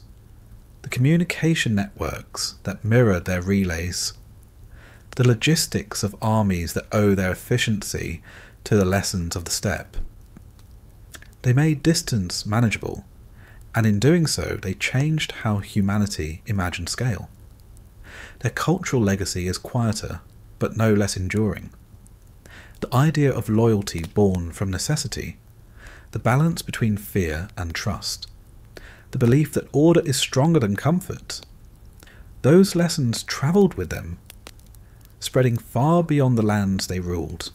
the communication networks that mirror their relays, the logistics of armies that owe their efficiency to the lessons of the steppe. They made distance manageable, and in doing so they changed how humanity imagined scale. Their cultural legacy is quieter, but no less enduring. The idea of loyalty born from necessity, the balance between fear and trust, the belief that order is stronger than comfort, those lessons travelled with them, spreading far beyond the lands they ruled.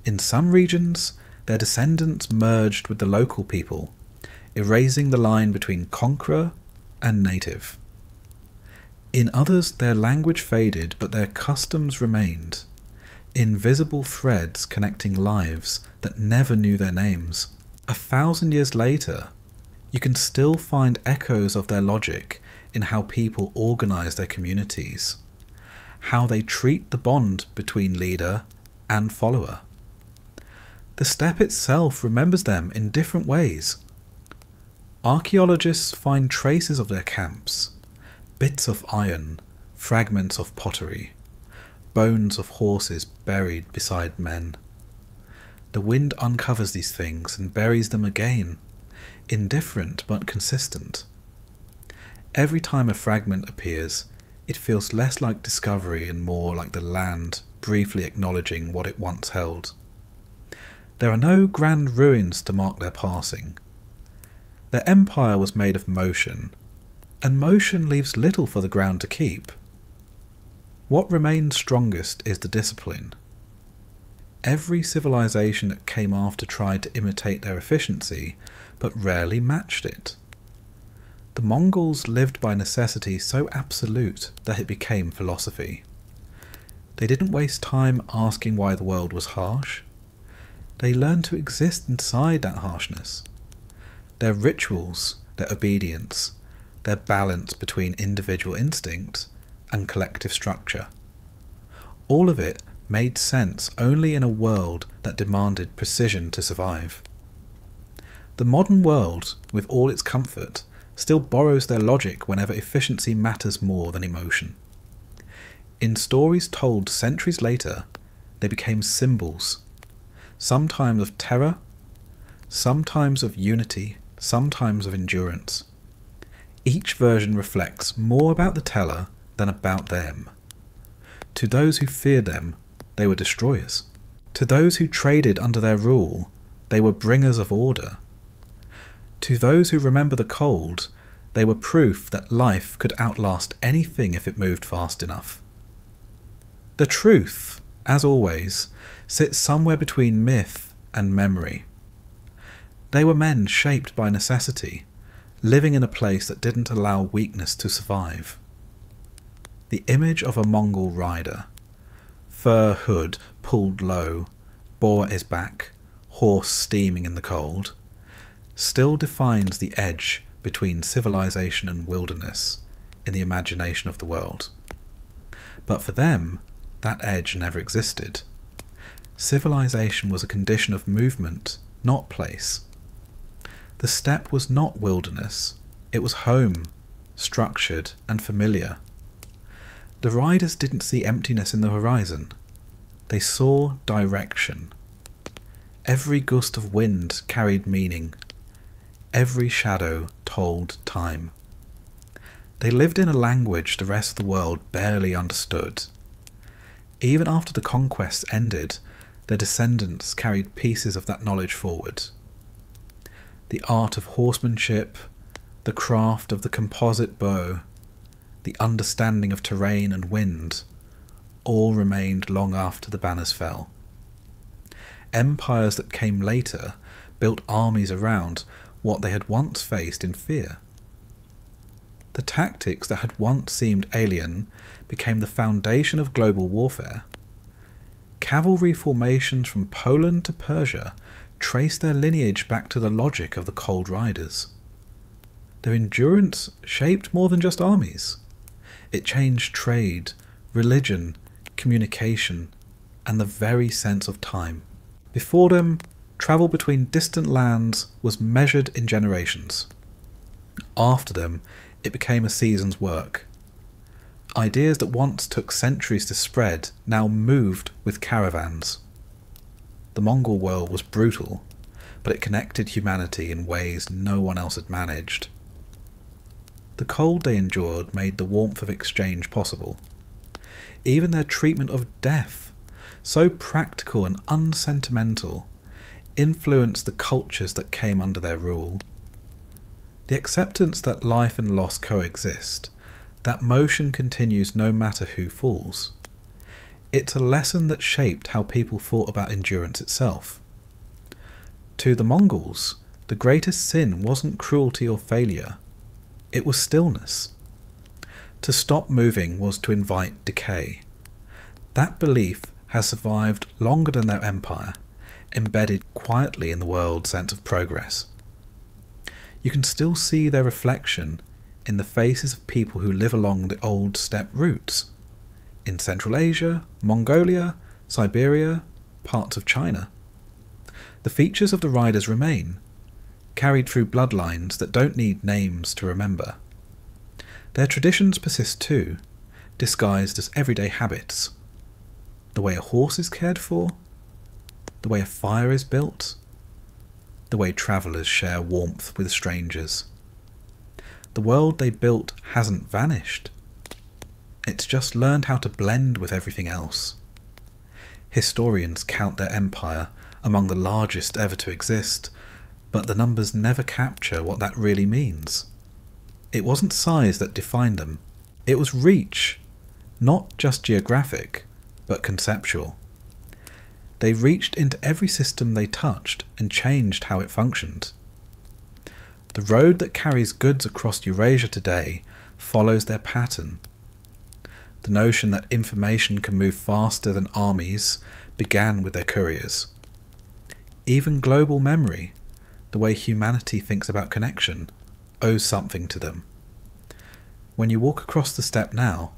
In some regions, their descendants merged with the local people, erasing the line between conqueror and native. In others, their language faded, but their customs remained, invisible threads connecting lives that never knew their names. 1,000 years later, you can still find echoes of their logic in how people organize their communities, how they treat the bond between leader and follower. The steppe itself remembers them in different ways. Archaeologists find traces of their camps, bits of iron, fragments of pottery, bones of horses buried beside men. The wind uncovers these things and buries them again, indifferent but consistent. Every time a fragment appears, it feels less like discovery and more like the land briefly acknowledging what it once held. There are no grand ruins to mark their passing. Their empire was made of motion, and motion leaves little for the ground to keep. What remains strongest is the discipline. Every civilization that came after tried to imitate their efficiency, but rarely matched it. The Mongols lived by necessity so absolute that it became philosophy. They didn't waste time asking why the world was harsh. They learned to exist inside that harshness. Their rituals, their obedience, their balance between individual instinct and collective structure. All of it made sense only in a world that demanded precision to survive. The modern world, with all its comfort, still borrows their logic whenever efficiency matters more than emotion. In stories told centuries later, they became symbols, sometimes of terror, sometimes of unity, sometimes of endurance. Each version reflects more about the teller than about them. To those who feared them, they were destroyers. To those who traded under their rule, they were bringers of order. To those who remember the cold, they were proof that life could outlast anything if it moved fast enough. The truth, as always, sits somewhere between myth and memory. They were men shaped by necessity, living in a place that didn't allow weakness to survive. The image of a Mongol rider, fur hood pulled low, boar at his back, horse steaming in the cold, still defines the edge between civilization and wilderness in the imagination of the world. But for them, that edge never existed. Civilization was a condition of movement, not place. The steppe was not wilderness, it was home, structured and familiar. The riders didn't see emptiness in the horizon. They saw direction. Every gust of wind carried meaning. Every shadow told time. They lived in a language the rest of the world barely understood. Even after the conquests ended, their descendants carried pieces of that knowledge forward. The art of horsemanship, the craft of the composite bow, the understanding of terrain and wind, all remained long after the banners fell. Empires that came later built armies around what they had once faced in fear. The tactics that had once seemed alien became the foundation of global warfare. Cavalry formations from Poland to Persia traced their lineage back to the logic of the Cold Riders. Their endurance shaped more than just armies. It changed trade, religion, communication, and the very sense of time. Before them, travel between distant lands was measured in generations. After them, it became a season's work. Ideas that once took centuries to spread now moved with caravans. The Mongol world was brutal, but it connected humanity in ways no one else had managed. The cold they endured made the warmth of exchange possible. Even their treatment of death, so practical and unsentimental, influenced the cultures that came under their rule. The acceptance that life and loss coexist, that motion continues no matter who falls. It's a lesson that shaped how people thought about endurance itself. To the Mongols, the greatest sin wasn't cruelty or failure, it was stillness. To stop moving was to invite decay. That belief has survived longer than their empire, embedded quietly in the world's sense of progress. You can still see their reflection in the faces of people who live along the old steppe routes, in Central Asia, Mongolia, Siberia, parts of China. The features of the riders remain, carried through bloodlines that don't need names to remember. Their traditions persist too, disguised as everyday habits. The way a horse is cared for, the way a fire is built, the way travellers share warmth with strangers. The world they built hasn't vanished. It's just learned how to blend with everything else. Historians count their empire among the largest ever to exist, but the numbers never capture what that really means. It wasn't size that defined them. It was reach, not just geographic, but conceptual. They reached into every system they touched and changed how it functioned. The road that carries goods across Eurasia today follows their pattern. The notion that information can move faster than armies began with their couriers. Even global memory, the way humanity thinks about connection, owes something to them. When you walk across the steppe now,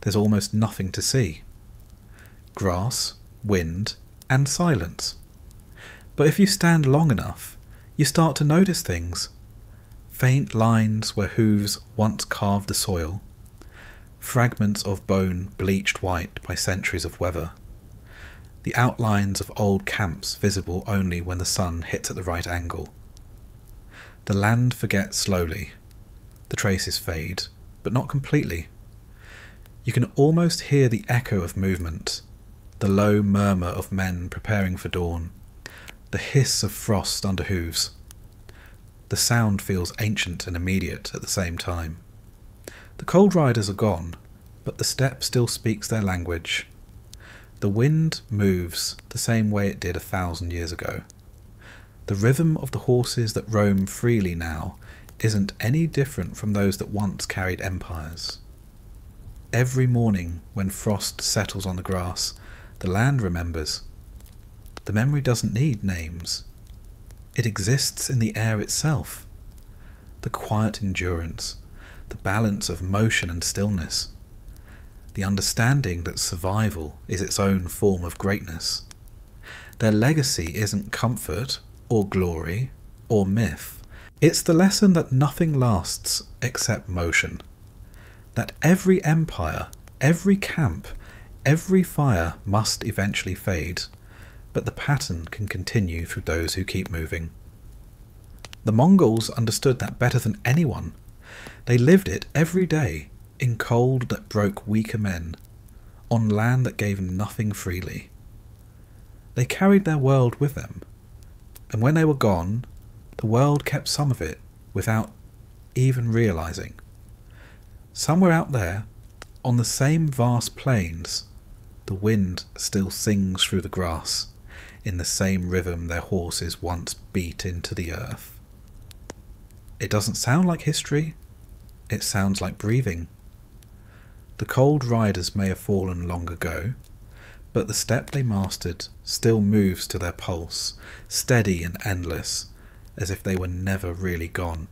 there's almost nothing to see. Grass, wind, and silence. But if you stand long enough, you start to notice things. Faint lines where hooves once carved the soil. Fragments of bone bleached white by centuries of weather. The outlines of old camps visible only when the sun hits at the right angle. The land forgets slowly. The traces fade, but not completely. You can almost hear the echo of movement, the low murmur of men preparing for dawn, the hiss of frost under hooves. The sound feels ancient and immediate at the same time. The cold riders are gone, but the steppe still speaks their language. The wind moves the same way it did 1,000 years ago. The rhythm of the horses that roam freely now isn't any different from those that once carried empires. Every morning when frost settles on the grass, the land remembers. The memory doesn't need names. It exists in the air itself. The quiet endurance, the balance of motion and stillness, the understanding that survival is its own form of greatness. Their legacy isn't comfort or glory or myth. It's the lesson that nothing lasts except motion. That every empire, every camp, every fire must eventually fade, but the pattern can continue through those who keep moving. The Mongols understood that better than anyone. They lived it every day, in cold that broke weaker men, on land that gave nothing freely. They carried their world with them, and when they were gone, the world kept some of it without even realizing. Somewhere out there, on the same vast plains, the wind still sings through the grass, in the same rhythm their horses once beat into the earth. It doesn't sound like history, it sounds like breathing. The cold riders may have fallen long ago, but the steppe they mastered still moves to their pulse, steady and endless, as if they were never really gone.